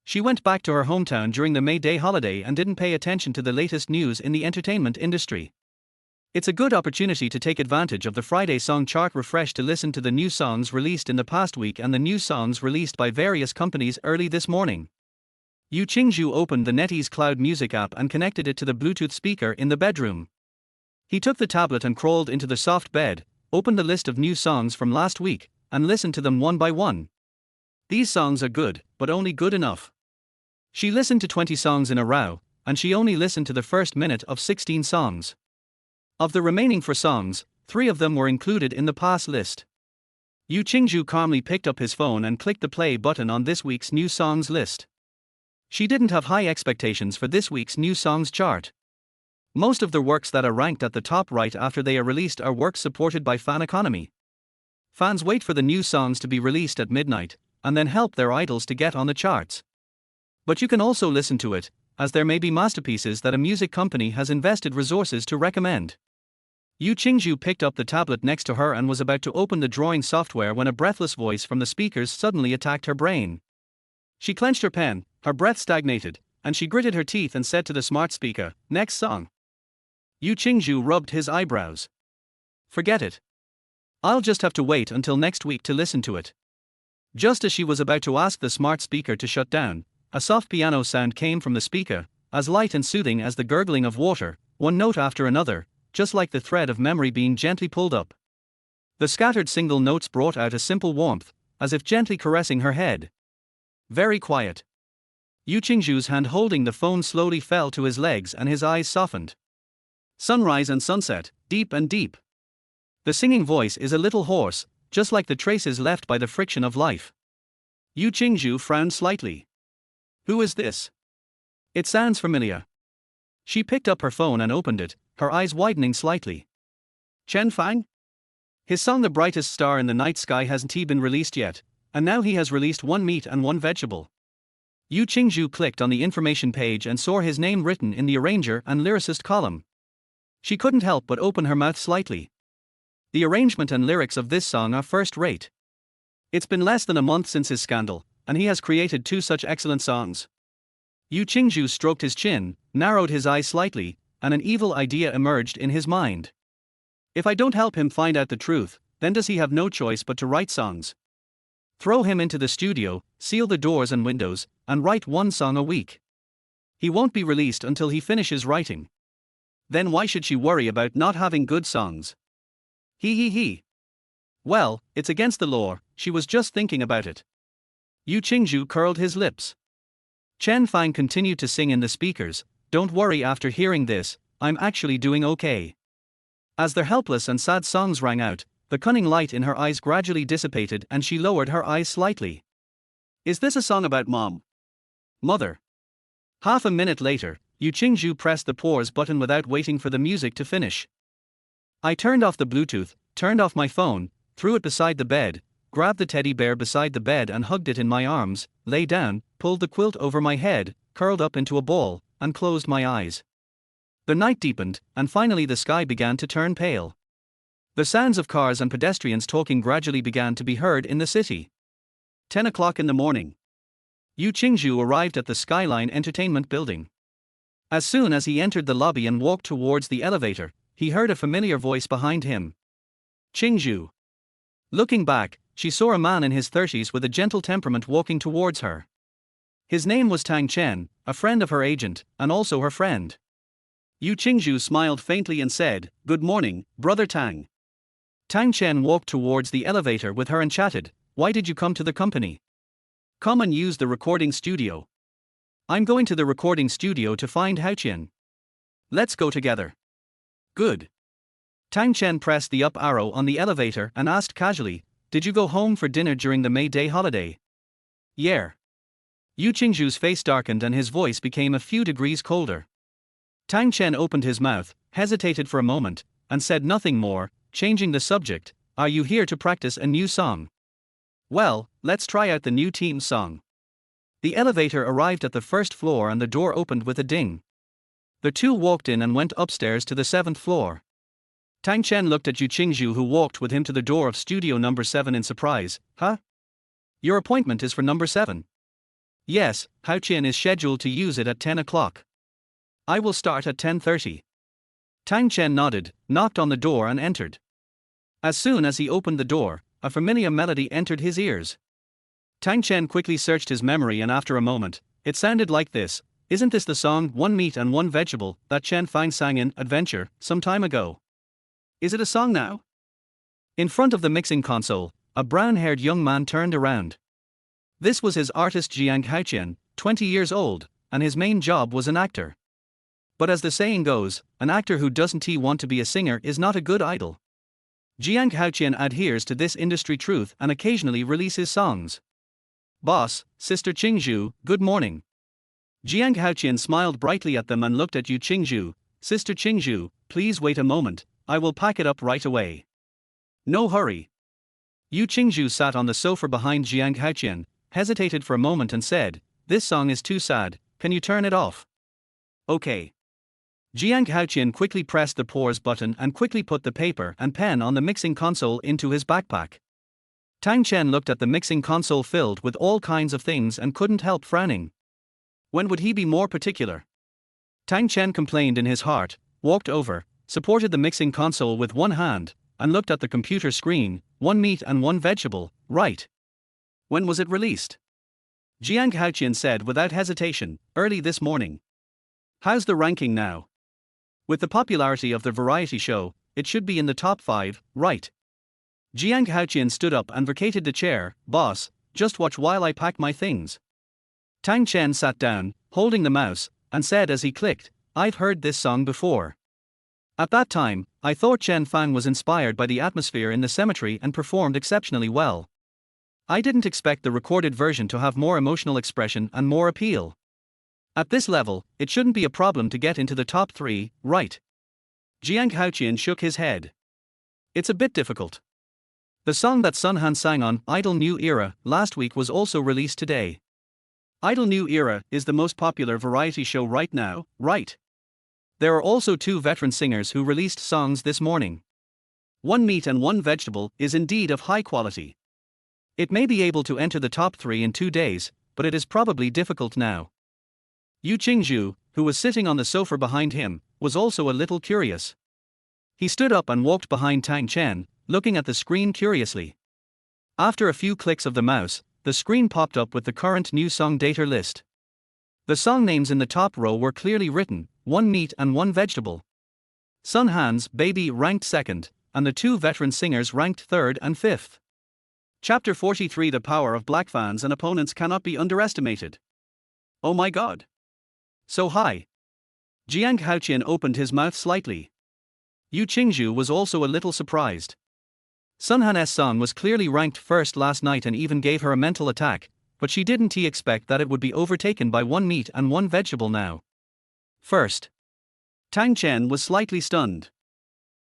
She went back to her hometown during the May Day holiday and didn't pay attention to the latest news in the entertainment industry. It's a good opportunity to take advantage of the Friday song chart refresh to listen to the new songs released in the past week and the new songs released by various companies early this morning. Yu Qingzhu opened the NetEase Cloud Music app and connected it to the Bluetooth speaker in the bedroom. He took the tablet and crawled into the soft bed, opened the list of new songs from last week, and listened to them one by one. These songs are good, but only good enough. She listened to 20 songs in a row, and she only listened to the first minute of 16 songs. Of the remaining 4 songs, 3 of them were included in the pass list. Yu Qingzhu calmly picked up his phone and clicked the play button on this week's new songs list. She didn't have high expectations for this week's new songs chart. Most of the works that are ranked at the top right after they are released are works supported by fan economy. Fans wait for the new songs to be released at midnight, and then help their idols to get on the charts. But you can also listen to it, as there may be masterpieces that a music company has invested resources to recommend. Yu Qingzhu picked up the tablet next to her and was about to open the drawing software when a breathless voice from the speakers suddenly attacked her brain. She clenched her pen, Her breath stagnated, and she gritted her teeth and said to the smart speaker, "Next song." Yu Qingzhu rubbed his eyebrows. "Forget it. I'll just have to wait until next week to listen to it." Just as she was about to ask the smart speaker to shut down, a soft piano sound came from the speaker, as light and soothing as the gurgling of water, one note after another, just like the thread of memory being gently pulled up. The scattered single notes brought out a simple warmth, as if gently caressing her head. Very quiet. Yu Qingzhu's hand holding the phone slowly fell to his legs and his eyes softened. Sunrise and sunset, deep and deep. The singing voice is a little hoarse, just like the traces left by the friction of life. Yu Qingzhu frowned slightly. Who is this? It sounds familiar. She picked up her phone and opened it, her eyes widening slightly. Chen Fang? His song "The Brightest Star in the Night Sky" hasn't been released yet, and now he has released one meat and one vegetable. Yu Qingzhu clicked on the information page and saw his name written in the arranger and lyricist column. She couldn't help but open her mouth slightly. The arrangement and lyrics of this song are first rate. It's been less than a month since his scandal, and he has created two such excellent songs. Yu Qingzhu stroked his chin, narrowed his eyes slightly, and an evil idea emerged in his mind. If I don't help him find out the truth, then does he have no choice but to write songs? Throw him into the studio, seal the doors and windows, and write one song a week. He won't be released until he finishes writing. Then why should she worry about not having good songs? He. Well, it's against the law, she was just thinking about it. Yu Qingzhu curled his lips. Chen Fang continued to sing in the speakers, "Don't worry, after hearing this, I'm actually doing okay." As their helpless and sad songs rang out, the cunning light in her eyes gradually dissipated and she lowered her eyes slightly. Is this a song about mom? Mother? Half a minute later, Yu Qingzhu pressed the pause button without waiting for the music to finish. I turned off the Bluetooth, turned off my phone, threw it beside the bed, grabbed the teddy bear beside the bed and hugged it in my arms, lay down, pulled the quilt over my head, curled up into a ball, and closed my eyes. The night deepened, and finally the sky began to turn pale. The sounds of cars and pedestrians talking gradually began to be heard in the city. 10 o'clock in the morning. Yu Qingzhu arrived at the Skyline Entertainment Building. As soon as he entered the lobby and walked towards the elevator, he heard a familiar voice behind him. Qingzhu. Looking back, she saw a man in his 30s with a gentle temperament walking towards her. His name was Tang Chen, a friend of her agent, and also her friend. Yu Qingzhu smiled faintly and said, "Good morning, Brother Tang." Tang Chen walked towards the elevator with her and chatted, "Why did you come to the company?" "Come and use the recording studio." "I'm going to the recording studio to find Haoqian." "Let's go together." "Good." Tang Chen pressed the up arrow on the elevator and asked casually, "Did you go home for dinner during the May Day holiday?" "Yeah." Yu Qingzhu's face darkened and his voice became a few degrees colder. Tang Chen opened his mouth, hesitated for a moment, and said nothing more, changing the subject, "Are you here to practice a new song?" "Well, let's try out the new team's song." The elevator arrived at the first floor and the door opened with a ding. The two walked in and went upstairs to the 7th floor. Tang Chen looked at Yu Qingzhu, who walked with him to the door of studio number 7 in surprise. "Huh? Your appointment is for number 7? "Yes, Haoqian is scheduled to use it at 10 o'clock. "I will start at 10:30. Tang Chen nodded, knocked on the door and entered. As soon as he opened the door, a familiar melody entered his ears. Tang Chen quickly searched his memory and after a moment, it sounded like this. Isn't this the song "One Meat and One Vegetable" that Chen Fang sang in Adventure some time ago? Is it a song now? In front of the mixing console, a brown-haired young man turned around. This was his artist Jiang Haoqian, 20 years old, and his main job was an actor. But as the saying goes, an actor who doesn't want to be a singer is not a good idol. Jiang Haoqian adheres to this industry truth and occasionally releases songs. "Boss, Sister Qingzhu, good morning." Jiang Haoqian smiled brightly at them and looked at Yu Qingzhu. "Sister Qingzhu, please wait a moment, I will pack it up right away." "No hurry." Yu Qingzhu sat on the sofa behind Jiang Haoqian, hesitated for a moment and said, "This song is too sad, can you turn it off?" "Okay." Jiang Haoqian quickly pressed the pause button and quickly put the paper and pen on the mixing console into his backpack. Tang Chen looked at the mixing console filled with all kinds of things and couldn't help frowning. When would he be more particular? Tang Chen complained in his heart, walked over, supported the mixing console with one hand, and looked at the computer screen. One meat and one vegetable, right? When was it released? Jiang Haoqian said without hesitation, early this morning. How's the ranking now? With the popularity of the variety show, it should be in the top 5, right? Jiang Haoqian stood up and vacated the chair. Boss, just watch while I pack my things. Tang Chen sat down, holding the mouse, and said as he clicked, I've heard this song before. At that time, I thought Chen Fang was inspired by the atmosphere in the cemetery and performed exceptionally well. I didn't expect the recorded version to have more emotional expression and more appeal. At this level, it shouldn't be a problem to get into the top 3, right? Jiang Haoqian shook his head. It's a bit difficult. The song that Sun Han sang on Idol New Era last week was also released today. Idol New Era is the most popular variety show right now, right? There are also 2 veteran singers who released songs this morning. One meat and one vegetable is indeed of high quality. It may be able to enter the top 3 in 2 days, but it is probably difficult now. Yu Qingzhu, who was sitting on the sofa behind him, was also a little curious. He stood up and walked behind Tang Chen, looking at the screen curiously. After a few clicks of the mouse, the screen popped up with the current new song data list. The song names in the top row were clearly written, one meat and one vegetable. Sun Han's Baby ranked 2nd, and the 2 veteran singers ranked 3rd and 5th. Chapter 43. The power of black fans and opponents cannot be underestimated. Oh my god. So high. Jiang Haoqian opened his mouth slightly. Yu Qingzhu was also a little surprised. Sun Han's song was clearly ranked 1st last night and even gave her a mental attack, but she didn't expect that it would be overtaken by one meat and one vegetable now. First. Tang Chen was slightly stunned.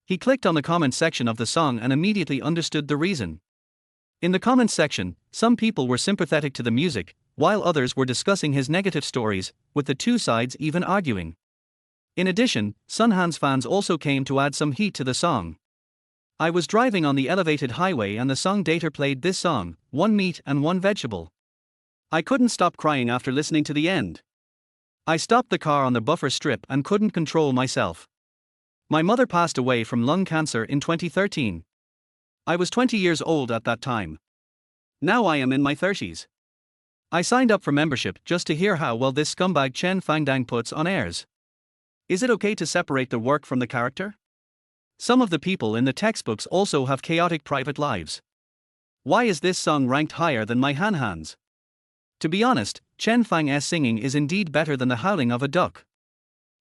He clicked on the comment section of the song and immediately understood the reason. In the comments section, some people were sympathetic to the music, while others were discussing his negative stories, with the 2 sides even arguing. In addition, Sun Han's fans also came to add some heat to the song. I was driving on the elevated highway and the song data played this song, one meat and one vegetable. I couldn't stop crying after listening to the end. I stopped the car on the buffer strip and couldn't control myself. My mother passed away from lung cancer in 2013. I was 20 years old at that time. Now I am in my 30s. I signed up for membership just to hear how well this scumbag Chen Fang puts on airs. Is it okay to separate the work from the character? Some of the people in the textbooks also have chaotic private lives. Why is this song ranked higher than my Han Han's? To be honest, Chen Fang's singing is indeed better than the howling of a duck.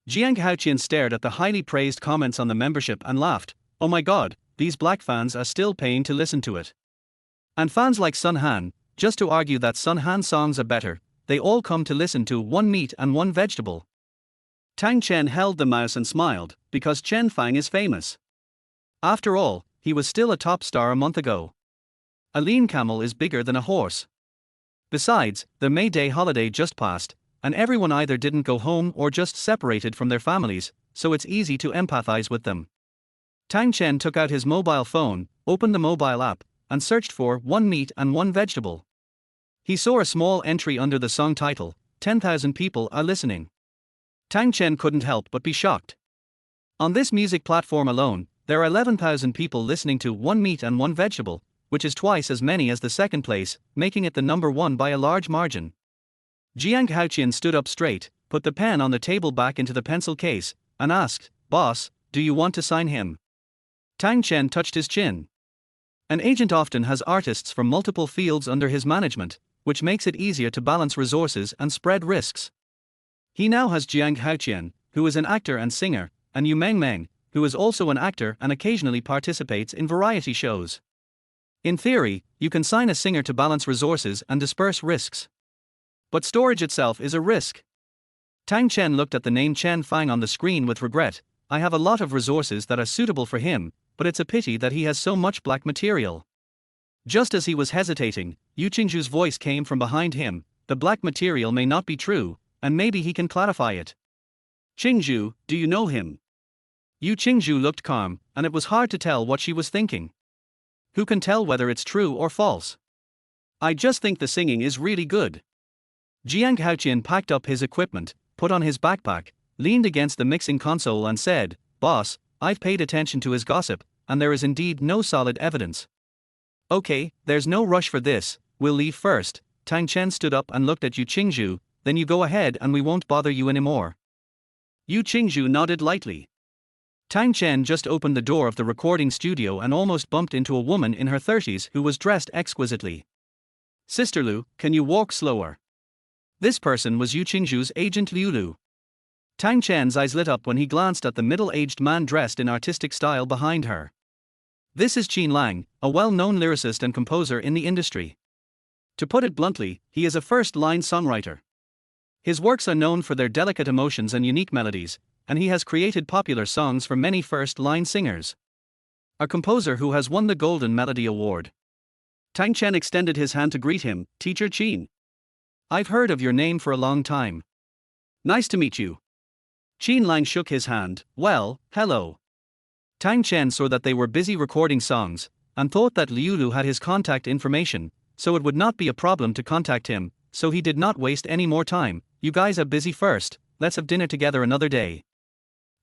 Jiang Haoqian stared at the highly praised comments on the membership and laughed, oh my god, these black fans are still paying to listen to it. And fans like Sun Han, just to argue that Sun Han songs are better, they all come to listen to one meat and one vegetable. Tang Chen held the mouse and smiled, because Chen Fang is famous. After all, he was still a top star a month ago. A lean camel is bigger than a horse. Besides, the May Day holiday just passed, and everyone either didn't go home or just separated from their families, so it's easy to empathize with them. Tang Chen took out his mobile phone, opened the mobile app, and searched for one meat and one vegetable. He saw a small entry under the song title, 10,000 people are listening. Tang Chen couldn't help but be shocked. On this music platform alone, there are 11,000 people listening to one meat and one vegetable, which is twice as many as the second place, making it the number 1 by a large margin. Jiang Haoqian stood up straight, put the pen on the table back into the pencil case, and asked, boss, do you want to sign him? Tang Chen touched his chin. An agent often has artists from multiple fields under his management, which makes it easier to balance resources and spread risks. He now has Jiang Haoqian, who is an actor and singer, and Yu Meng, who is also an actor and occasionally participates in variety shows. In theory, you can sign a singer to balance resources and disperse risks. But storage itself is a risk. Tang Chen looked at the name Chen Fang on the screen with regret. I have a lot of resources that are suitable for him, but it's a pity that he has so much black material. Just as he was hesitating, Yu Qingzhu's voice came from behind him. The black material may not be true, and maybe he can clarify it. Qingzhu, do you know him? Yu Qingzhu looked calm, and it was hard to tell what she was thinking. Who can tell whether it's true or false? I just think the singing is really good. Jiang Haoqian packed up his equipment, put on his backpack, leaned against the mixing console and said, "Boss, I've paid attention to his gossip, and there is indeed no solid evidence." "Okay, there's no rush for this, we'll leave first." Tang Chen stood up and looked at Yu Qingzhu. "Then you go ahead and we won't bother you anymore." Yu Qingzhu nodded lightly. Tang Chen just opened the door of the recording studio and almost bumped into a woman in her 30s who was dressed exquisitely. "Sister Lu, can you walk slower?" This person was Yu Qingzhu's agent Liu Lu. Tang Chen's eyes lit up when he glanced at the middle-aged man dressed in artistic style behind her. This is Qin Lang, a well-known lyricist and composer in the industry. To put it bluntly, he is a first-line songwriter. His works are known for their delicate emotions and unique melodies, and he has created popular songs for many first-line singers. A composer who has won the Golden Melody Award. Tang Chen extended his hand to greet him. "Teacher Qin. I've heard of your name for a long time. Nice to meet you." Qin Lang shook his hand. "Well, hello." Tang Chen saw that they were busy recording songs, and thought that Liu Lu had his contact information, so it would not be a problem to contact him, so he did not waste any more time. "You guys are busy first, let's have dinner together another day."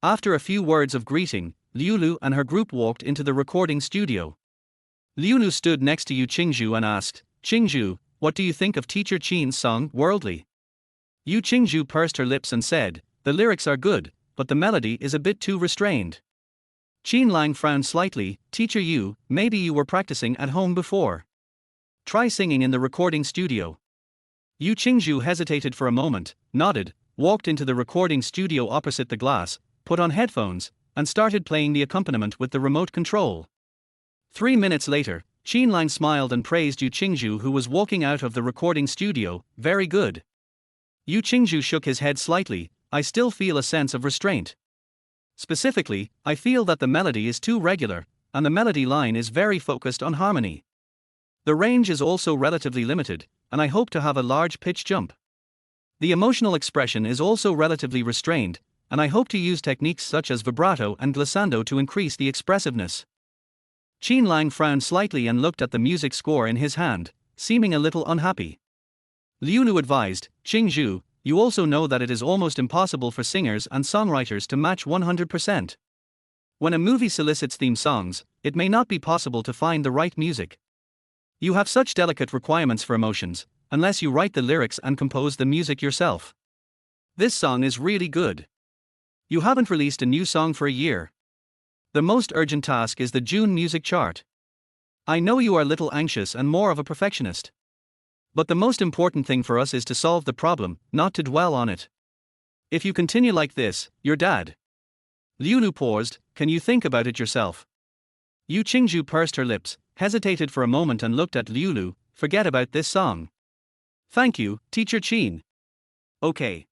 After a few words of greeting, Liu Lu and her group walked into the recording studio. Liu Lu stood next to Yu Qingzhu and asked, "Qingzhu, what do you think of Teacher Qin's song, Worldly?" Yu Qingzhu pursed her lips and said, "The lyrics are good, but the melody is a bit too restrained." Qin Lang frowned slightly. "Teacher Yu, maybe you were practicing at home before. Try singing in the recording studio." Yu Qingzhu hesitated for a moment, nodded, walked into the recording studio opposite the glass, put on headphones, and started playing the accompaniment with the remote control. 3 minutes later, Qin Lang smiled and praised Yu Qingzhu, who was walking out of the recording studio. "Very good." Yu Qingzhu shook his head slightly. "I still feel a sense of restraint. Specifically, I feel that the melody is too regular, and the melody line is very focused on harmony. The range is also relatively limited, and I hope to have a large pitch jump. The emotional expression is also relatively restrained, and I hope to use techniques such as vibrato and glissando to increase the expressiveness." Qin Lang frowned slightly and looked at the music score in his hand, seeming a little unhappy. Liu Lu advised, "Qingzhu, you also know that it is almost impossible for singers and songwriters to match 100%. When a movie solicits theme songs, it may not be possible to find the right music. You have such delicate requirements for emotions, unless you write the lyrics and compose the music yourself. This song is really good. You haven't released a new song for a year. The most urgent task is the June music chart. I know you are a little anxious and more of a perfectionist. But the most important thing for us is to solve the problem, not to dwell on it. If you continue like this, you're dead." Liu Lu paused. "Can you think about it yourself?" Yu Qingzhu pursed her lips, hesitated for a moment and looked at Liu Lu. "Forget about this song." "Thank you, Teacher Qin." "Okay."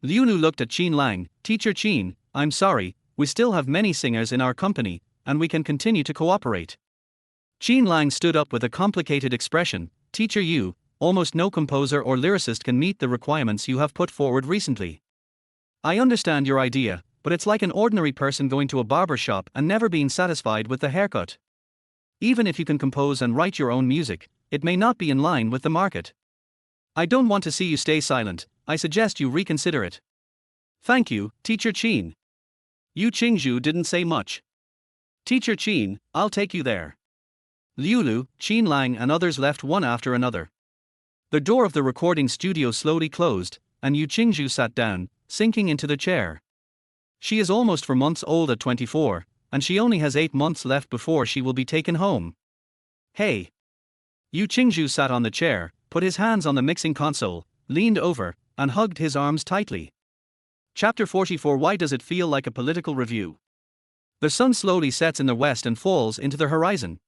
Liu Lu looked at Qin Lang. "Teacher Qin, I'm sorry, we still have many singers in our company, and we can continue to cooperate." Qin Lang stood up with a complicated expression. "Teacher Yu, almost no composer or lyricist can meet the requirements you have put forward recently. I understand your idea, but it's like an ordinary person going to a barber shop and never being satisfied with the haircut. Even if you can compose and write your own music, it may not be in line with the market. I don't want to see you stay silent, I suggest you reconsider it." "Thank you, Teacher Qin." Yu Qingzhu didn't say much. "Teacher Qin, I'll take you there." Liu Lu, Qin Lang and others left one after another. The door of the recording studio slowly closed, and Yu Qingzhu sat down, sinking into the chair. She is almost 4 months old at 24, and she only has 8 months left before she will be taken home. "Hey." Yu Qingzhu sat on the chair, put his hands on the mixing console, leaned over, and hugged his arms tightly. Chapter 44. Why does it feel like a political review? The sun slowly sets in the west and falls into the horizon.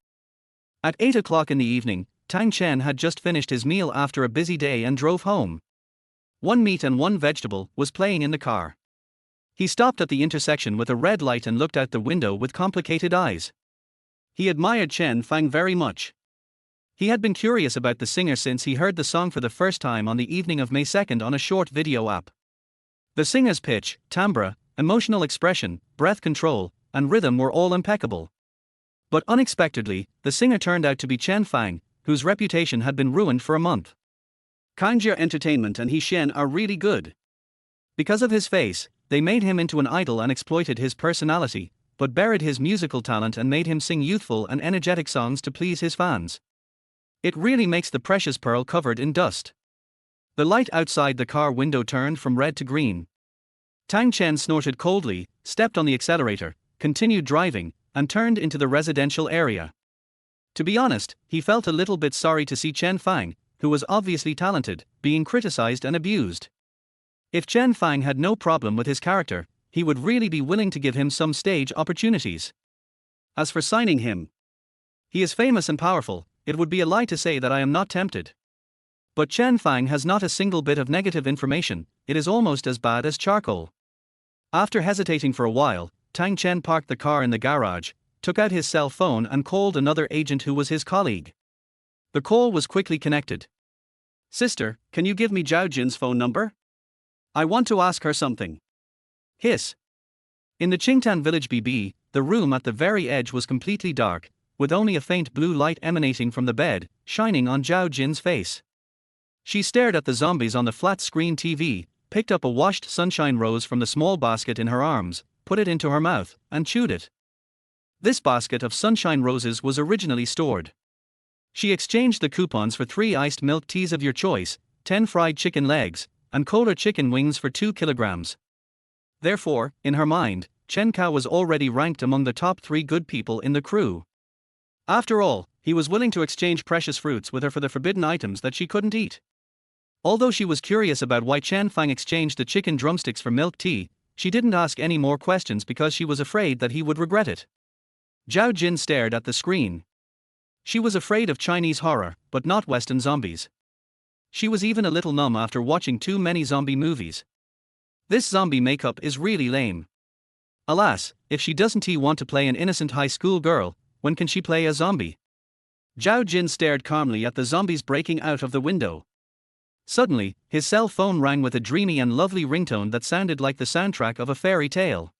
At 8 o'clock in the evening, Tang Chen had just finished his meal after a busy day and drove home. One meat and one vegetable was playing in the car. He stopped at the intersection with a red light and looked out the window with complicated eyes. He admired Chen Fang very much. He had been curious about the singer since he heard the song for the first time on the evening of May 2nd on a short video app. The singer's pitch, timbre, emotional expression, breath control, and rhythm were all impeccable. But unexpectedly, the singer turned out to be Chen Fang, whose reputation had been ruined for a month. Kanjia Entertainment and He Shen are really good. Because of his face, they made him into an idol and exploited his personality, but buried his musical talent and made him sing youthful and energetic songs to please his fans. It really makes the precious pearl covered in dust. The light outside the car window turned from red to green. Tang Chen snorted coldly, stepped on the accelerator, continued driving, and turned into the residential area. To be honest, he felt a little bit sorry to see Chen Fang, who was obviously talented, being criticized and abused. If Chen Fang had no problem with his character, he would really be willing to give him some stage opportunities. As for signing him, he is famous and powerful, it would be a lie to say that I am not tempted. But Chen Fang has not a single bit of negative information, it is almost as bad as charcoal. After hesitating for a while, Tang Chen parked the car in the garage, took out his cell phone and called another agent who was his colleague. The call was quickly connected. "Sister, can you give me Zhao Jin's phone number? I want to ask her something." Hiss. In the Qingtan village BB, the room at the very edge was completely dark, with only a faint blue light emanating from the bed, shining on Zhao Jin's face. She stared at the zombies on the flat-screen TV, picked up a washed sunshine rose from the small basket in her arms, put it into her mouth, and chewed it. This basket of sunshine roses was originally stored. She exchanged the coupons for 3 iced milk teas of your choice, 10 fried chicken legs, and Kohler chicken wings for 2 kilograms. Therefore, in her mind, Chen Kao was already ranked among the top 3 good people in the crew. After all, he was willing to exchange precious fruits with her for the forbidden items that she couldn't eat. Although she was curious about why Chen Fang exchanged the chicken drumsticks for milk tea, she didn't ask any more questions because she was afraid that he would regret it. Zhao Jin stared at the screen. She was afraid of Chinese horror, but not Western zombies. She was even a little numb after watching too many zombie movies. This zombie makeup is really lame. Alas, if she doesn't want to play an innocent high school girl, when can she play a zombie? Zhao Jin stared calmly at the zombies breaking out of the window. Suddenly, his cell phone rang with a dreamy and lovely ringtone that sounded like the soundtrack of a fairy tale.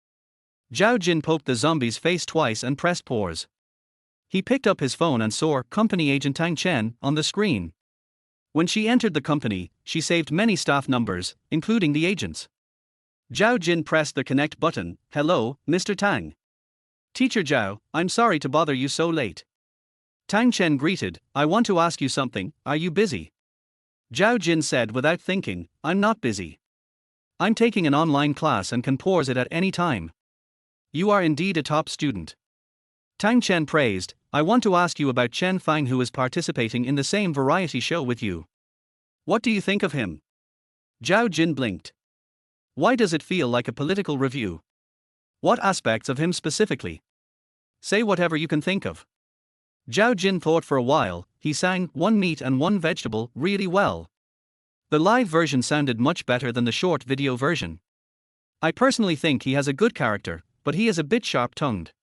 Zhao Jin poked the zombie's face twice and pressed pause. He picked up his phone and saw Company Agent Tang Chen on the screen. When she entered the company, she saved many staff numbers, including the agents. Zhao Jin pressed the connect button. "Hello, Mr. Tang. Teacher Zhao, I'm sorry to bother you so late." Tang Chen greeted. "I want to ask you something, are you busy?" Zhao Jin said without thinking, "I'm not busy. I'm taking an online class and can pause it at any time." "You are indeed a top student." Tang Chen praised. "I want to ask you about Chen Fang, who is participating in the same variety show with you. What do you think of him?" Zhao Jin blinked. "Why does it feel like a political review? What aspects of him specifically? Say whatever you can think of." Zhao Jin thought for a while. He sang "One Meat and One Vegetable" really well. The live version sounded much better than the short video version. "I personally think he has a good character, but he is a bit sharp-tongued."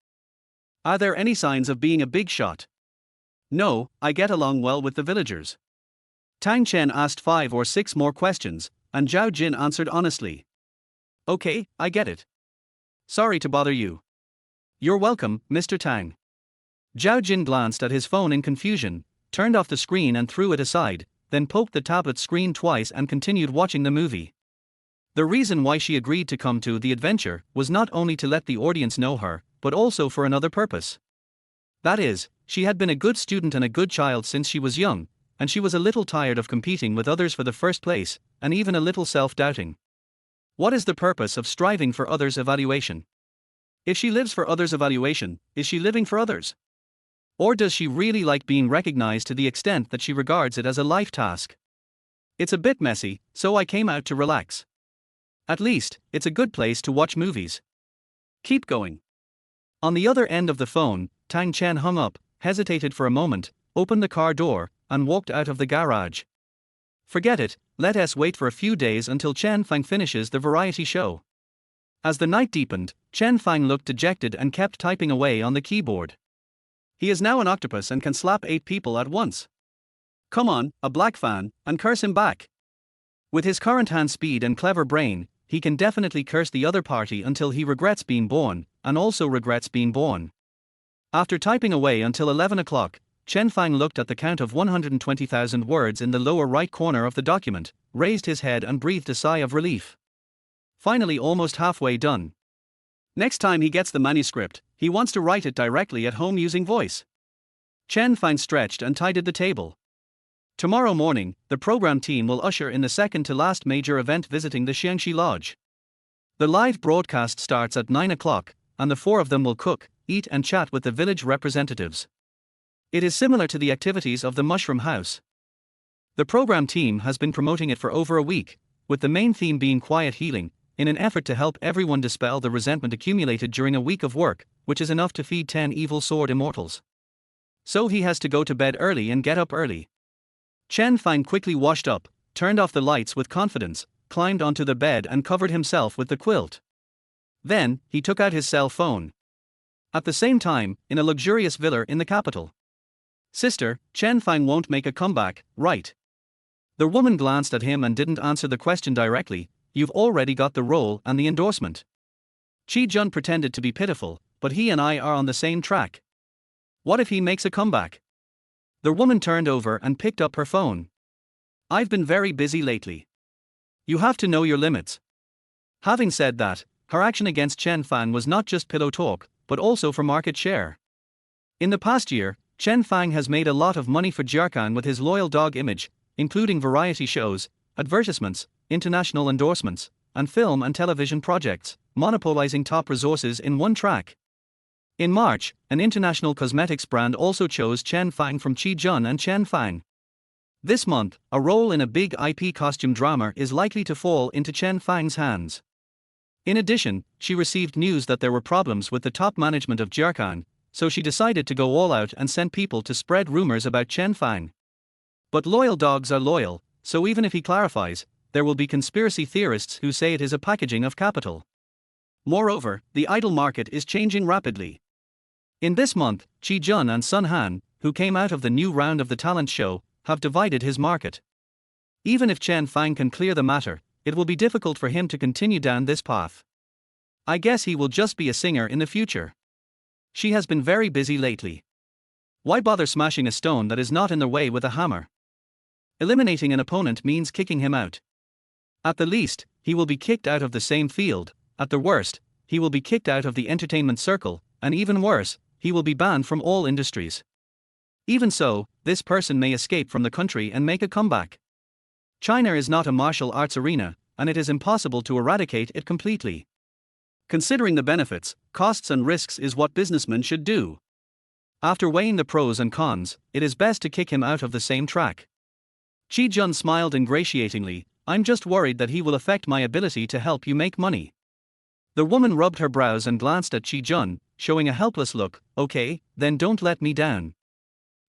"Are there any signs of being a big shot?" "No, I get along well with the villagers." Tang Chen asked 5 or 6 more questions, and Zhao Jin answered honestly. "Okay, I get it. Sorry to bother you." "You're welcome, Mr. Tang." Zhao Jin glanced at his phone in confusion, turned off the screen and threw it aside, then poked the tablet screen twice and continued watching the movie. The reason why she agreed to come to the adventure was not only to let the audience know her, but also for another purpose. That is, she had been a good student and a good child since she was young, and she was a little tired of competing with others for the first place, and even a little self-doubting. What is the purpose of striving for others' evaluation? If she lives for others' evaluation, is she living for others? Or does she really like being recognized to the extent that she regards it as a life task? It's a bit messy, so I came out to relax. At least, it's a good place to watch movies. Keep going. On the other end of the phone, Tang Chen hung up, hesitated for a moment, opened the car door, and walked out of the garage. Forget it, let us wait for a few days until Chen Fang finishes the variety show. As the night deepened, Chen Fang looked dejected and kept typing away on the keyboard. He is now an octopus and can slap 8 people at once. Come on, a black fan, and curse him back. With his current hand speed and clever brain, he can definitely curse the other party until he regrets being born, and also regrets being born. After typing away until 11 o'clock, Chen Fang looked at the count of 120,000 words in the lower right corner of the document, raised his head and breathed a sigh of relief. Finally, almost halfway done. Next time he gets the manuscript, he wants to write it directly at home using voice. Chen Fang stretched and tidied the table. Tomorrow morning, the program team will usher in the second to last major event visiting the Xiangxi Lodge. The live broadcast starts at 9 o'clock, and the four of them will cook, eat and chat with the village representatives. It is similar to the activities of the Mushroom House. The program team has been promoting it for over a week, with the main theme being quiet healing, in an effort to help everyone dispel the resentment accumulated during a week of work, which is enough to feed 10 evil sword immortals. So he has to go to bed early and get up early. Chen Fang quickly washed up, turned off the lights with confidence, climbed onto the bed and covered himself with the quilt. Then, he took out his cell phone. At the same time, in a luxurious villa in the capital. Sister, Chen Fang won't make a comeback, right? The woman glanced at him and didn't answer the question directly. You've already got the role and the endorsement. Chi Jun pretended to be pitiful, but he and I are on the same track. What if he makes a comeback? The woman turned over and picked up her phone. I've been very busy lately. You have to know your limits. Having said that, her action against Chen Fang was not just pillow talk, but also for market share. In the past year, Chen Fang has made a lot of money for Jiarkan with his loyal dog image, including variety shows, advertisements, international endorsements, and film and television projects, monopolizing top resources in one track. In March, an international cosmetics brand also chose Chen Fang from Chi Jun and Chen Fang. This month, a role in a big IP costume drama is likely to fall into Chen Fang's hands. In addition, she received news that there were problems with the top management of Jiarkan, so she decided to go all out and sent people to spread rumors about Chen Fang. But loyal dogs are loyal, so even if he clarifies, there will be conspiracy theorists who say it is a packaging of capital. Moreover, the idol market is changing rapidly. In this month, Chi Jun and Sun Han, who came out of the new round of the talent show, have divided his market. Even if Chen Fang can clear the matter, it will be difficult for him to continue down this path. I guess he will just be a singer in the future. She has been very busy lately. Why bother smashing a stone that is not in the way with a hammer? Eliminating an opponent means kicking him out. At the least, he will be kicked out of the same field. At the worst, he will be kicked out of the entertainment circle, and even worse, he will be banned from all industries. Even so, this person may escape from the country and make a comeback. China is not a martial arts arena, and it is impossible to eradicate it completely. Considering the benefits, costs and risks is what businessmen should do. After weighing the pros and cons, it is best to kick him out of the same track. Chi Jun smiled ingratiatingly. I'm just worried that he will affect my ability to help you make money. The woman rubbed her brows and glanced at Chi Jun, showing a helpless look. Okay, then don't let me down.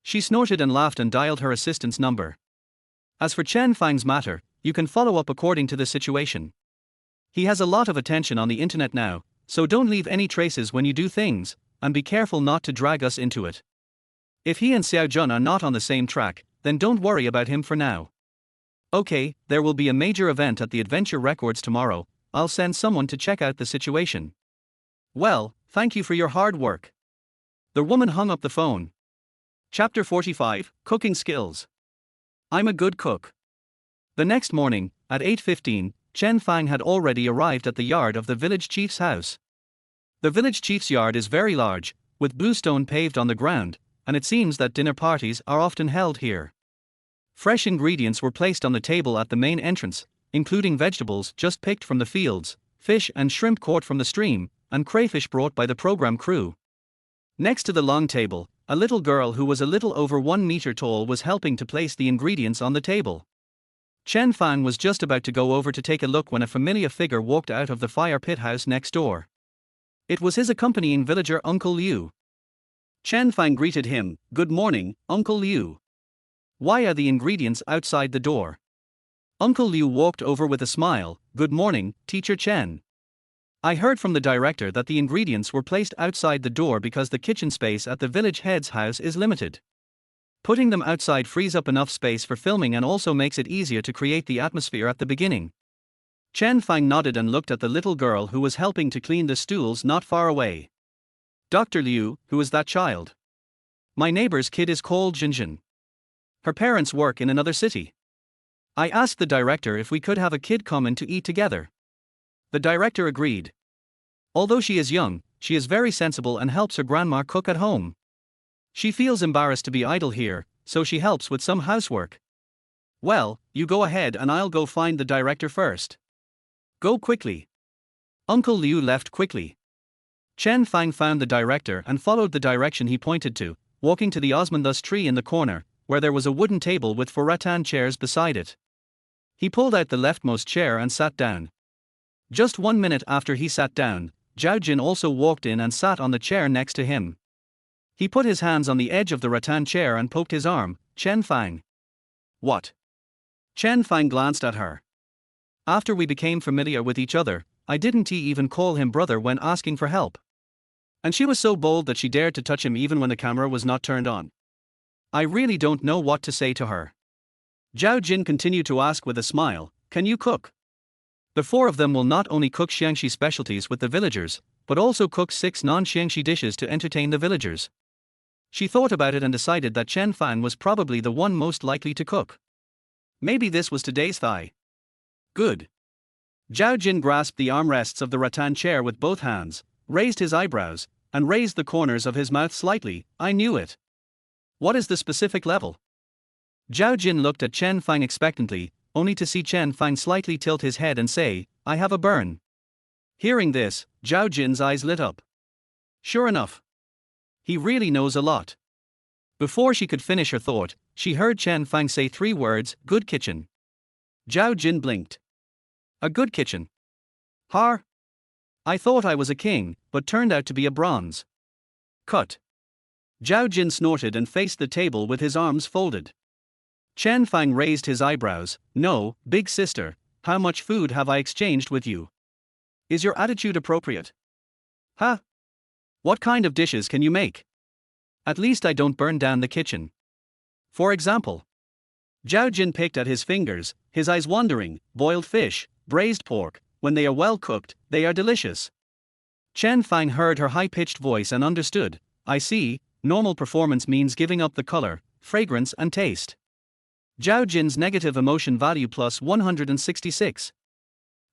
She snorted and laughed and dialed her assistant's number. As for Chen Fang's matter, you can follow up according to the situation. He has a lot of attention on the internet now, so don't leave any traces when you do things, and be careful not to drag us into it. If he and Xiao Jun are not on the same track, then don't worry about him for now. Okay, there will be a major event at the Adventure Records tomorrow. I'll send someone to check out the situation. Well, thank you for your hard work. The woman hung up the phone. Chapter 45, Cooking Skills. I'm a good cook. The next morning, at 8:15, Chen Fang had already arrived at the yard of the village chief's house. The village chief's yard is very large, with bluestone paved on the ground, and it seems that dinner parties are often held here. Fresh ingredients were placed on the table at the main entrance, including vegetables just picked from the fields, fish and shrimp caught from the stream, and crayfish brought by the program crew. Next to the long table, a little girl who was a little over 1 meter tall was helping to place the ingredients on the table. Chen Fang was just about to go over to take a look when a familiar figure walked out of the fire pit house next door. It was his accompanying villager Uncle Liu. Chen Fang greeted him. Good morning, Uncle Liu. Why are the ingredients outside the door? Uncle Liu walked over with a smile. Good morning, Teacher Chen. I heard from the director that the ingredients were placed outside the door because the kitchen space at the village head's house is limited. Putting them outside frees up enough space for filming and also makes it easier to create the atmosphere at the beginning. Chen Fang nodded and looked at the little girl who was helping to clean the stools not far away. Dr. Liu, who is that child? My neighbor's kid is called Jinjin. Her parents work in another city. I asked the director if we could have a kid come in to eat together. The director agreed. Although she is young, she is very sensible and helps her grandma cook at home. She feels embarrassed to be idle here, so she helps with some housework. Well, you go ahead and I'll go find the director first. Go quickly. Uncle Liu left quickly. Chen Fang found the director and followed the direction he pointed to, walking to the osmanthus tree in the corner, where there was a wooden table with 4 rattan chairs beside it. He pulled out the leftmost chair and sat down. Just 1 minute after he sat down, Zhao Jin also walked in and sat on the chair next to him. He put his hands on the edge of the rattan chair and poked his arm. Chen Fang. What? Chen Fang glanced at her. After we became familiar with each other, I didn't even call him brother when asking for help. And she was so bold that she dared to touch him even when the camera was not turned on. I really don't know what to say to her. Zhao Jin continued to ask with a smile, can you cook? The 4 of them will not only cook Xiangxi specialties with the villagers, but also cook 6 non-Xiangxi dishes to entertain the villagers. She thought about it and decided that Chen Fang was probably the one most likely to cook. Maybe this was today's thigh. Good. Zhao Jin grasped the armrests of the rattan chair with both hands, raised his eyebrows, and raised the corners of his mouth slightly. I knew it. What is the specific level? Zhao Jin looked at Chen Fang expectantly, only to see Chen Fang slightly tilt his head and say, I have a burn. Hearing this, Zhao Jin's eyes lit up. Sure enough. He really knows a lot. Before she could finish her thought, she heard Chen Fang say 3 words, good kitchen. Zhao Jin blinked. A good kitchen? Har? I thought I was a king, but turned out to be a bronze. Cut. Zhao Jin snorted and faced the table with his arms folded. Chen Fang raised his eyebrows. No, big sister, how much food have I exchanged with you? Is your attitude appropriate? Huh? What kind of dishes can you make? At least I don't burn down the kitchen. For example. Zhao Jin picked at his fingers, his eyes wandering. Boiled fish, braised pork, when they are well cooked, they are delicious. Chen Fang heard her high-pitched voice and understood. I see, normal performance means giving up the color, fragrance and taste. Zhao Jin's negative emotion value plus 166.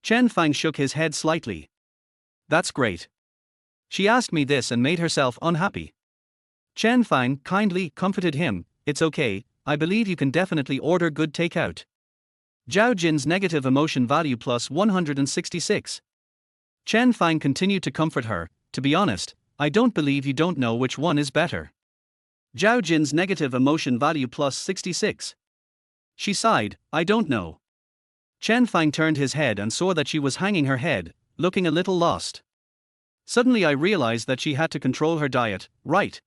Chen Fang shook his head slightly. That's great. She asked me this and made herself unhappy. Chen Fang kindly comforted him. It's okay, I believe you can definitely order good takeout. Zhao Jin's negative emotion value plus 166. Chen Fang continued to comfort her. To be honest, I don't believe you don't know which one is better. Zhao Jin's negative emotion value plus 66. She sighed, I don't know. Chen Fang turned his head and saw that she was hanging her head, looking a little lost. Suddenly I realized that she had to control her diet, right?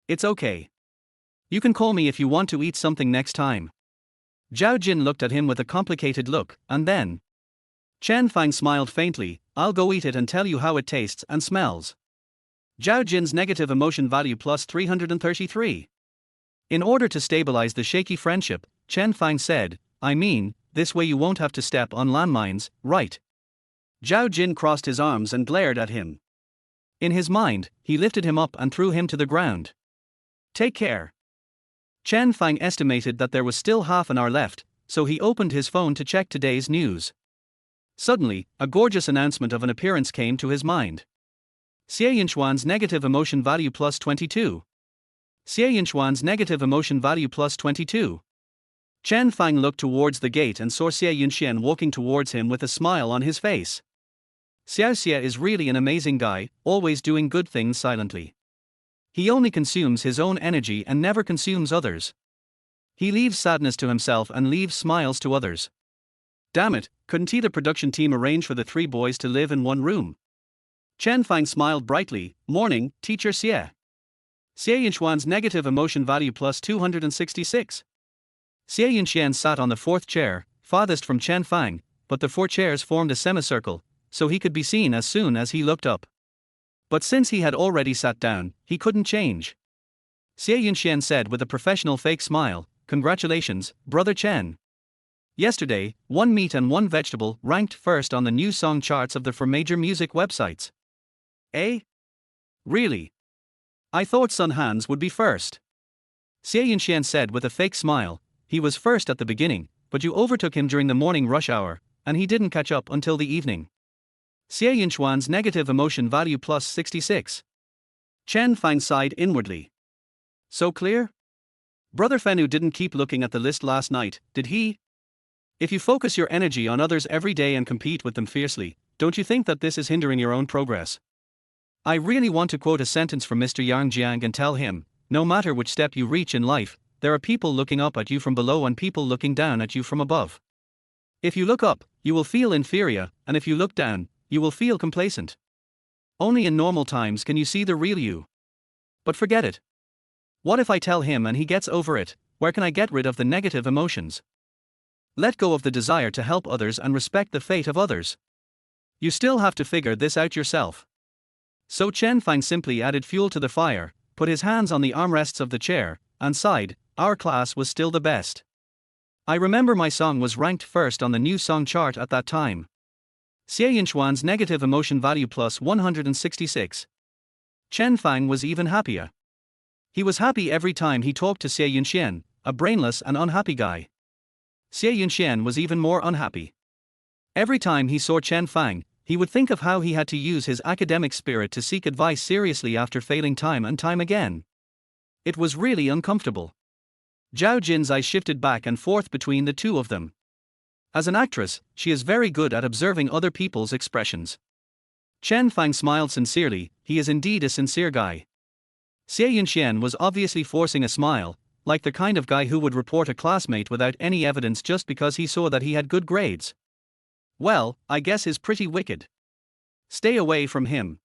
It's okay. You can call me if you want to eat something next time. Zhao Jin looked at him with a complicated look, and then Chen Fang smiled faintly. I'll go eat it and tell you how it tastes and smells. Zhao Jin's negative emotion value plus 333. In order to stabilize the shaky friendship, Chen Fang said, I mean, this way you won't have to step on landmines, right? Zhao Jin crossed his arms and glared at him. In his mind, he lifted him up and threw him to the ground. Take care. Chen Fang estimated that there was still half an hour left, so he opened his phone to check today's news. Suddenly, a gorgeous announcement of an appearance came to his mind. Xie Yinxuan's negative emotion value plus 22. Xie Yinxuan's negative emotion value plus 22. Chen Fang looked towards the gate and saw Xie Yunxian walking towards him with a smile on his face. Xiao Xie is really an amazing guy, always doing good things silently. He only consumes his own energy and never consumes others. He leaves sadness to himself and leaves smiles to others. Damn it, couldn't the production team arrange for the 3 boys to live in one room? Chen Fang smiled brightly. Morning, teacher Xie. Xie Yinxuan's negative emotion value plus 266. Xie Yunxian sat on the 4th chair, farthest from Chen Fang, but the 4 chairs formed a semicircle, so he could be seen as soon as he looked up. But since he had already sat down, he couldn't change. Xie Yunxian said with a professional fake smile, Congratulations, Brother Chen. Yesterday, 1 meat and 1 vegetable ranked first on the new song charts of the 4 major music websites. Eh? Really? I thought Sun Han's would be first. Xie Yunxian said with a fake smile. He was first at the beginning, but you overtook him during the morning rush hour, and he didn't catch up until the evening. Xie Yunxuan's negative emotion value plus 66. Chen Fang sighed inwardly. So clear? Brother Fenu didn't keep looking at the list last night, did he? If you focus your energy on others every day and compete with them fiercely, don't you think that this is hindering your own progress? I really want to quote a sentence from Mr. Yang Jiang and tell him, no matter which step you reach in life, there are people looking up at you from below and people looking down at you from above. If you look up, you will feel inferior, and if you look down, you will feel complacent. Only in normal times can you see the real you. But forget it. What if I tell him and he gets over it? Where can I get rid of the negative emotions? Let go of the desire to help others and respect the fate of others. You still have to figure this out yourself. So Chen Fang simply added fuel to the fire, put his hands on the armrests of the chair, and sighed. Our class was still the best. I remember my song was ranked first on the new song chart at that time. Xie Yunxuan's negative emotion value plus 166. Chen Fang was even happier. He was happy every time he talked to Xie Yunxian, a brainless and unhappy guy. Xie Yunxian was even more unhappy. Every time he saw Chen Fang, he would think of how he had to use his academic spirit to seek advice seriously after failing time and time again. It was really uncomfortable. Zhao Jin's eyes shifted back and forth between the two of them. As an actress, she is very good at observing other people's expressions. Chen Fang smiled sincerely. He is indeed a sincere guy. Xie Yunxian was obviously forcing a smile, like the kind of guy who would report a classmate without any evidence just because he saw that he had good grades. Well, I guess he's pretty wicked. Stay away from him.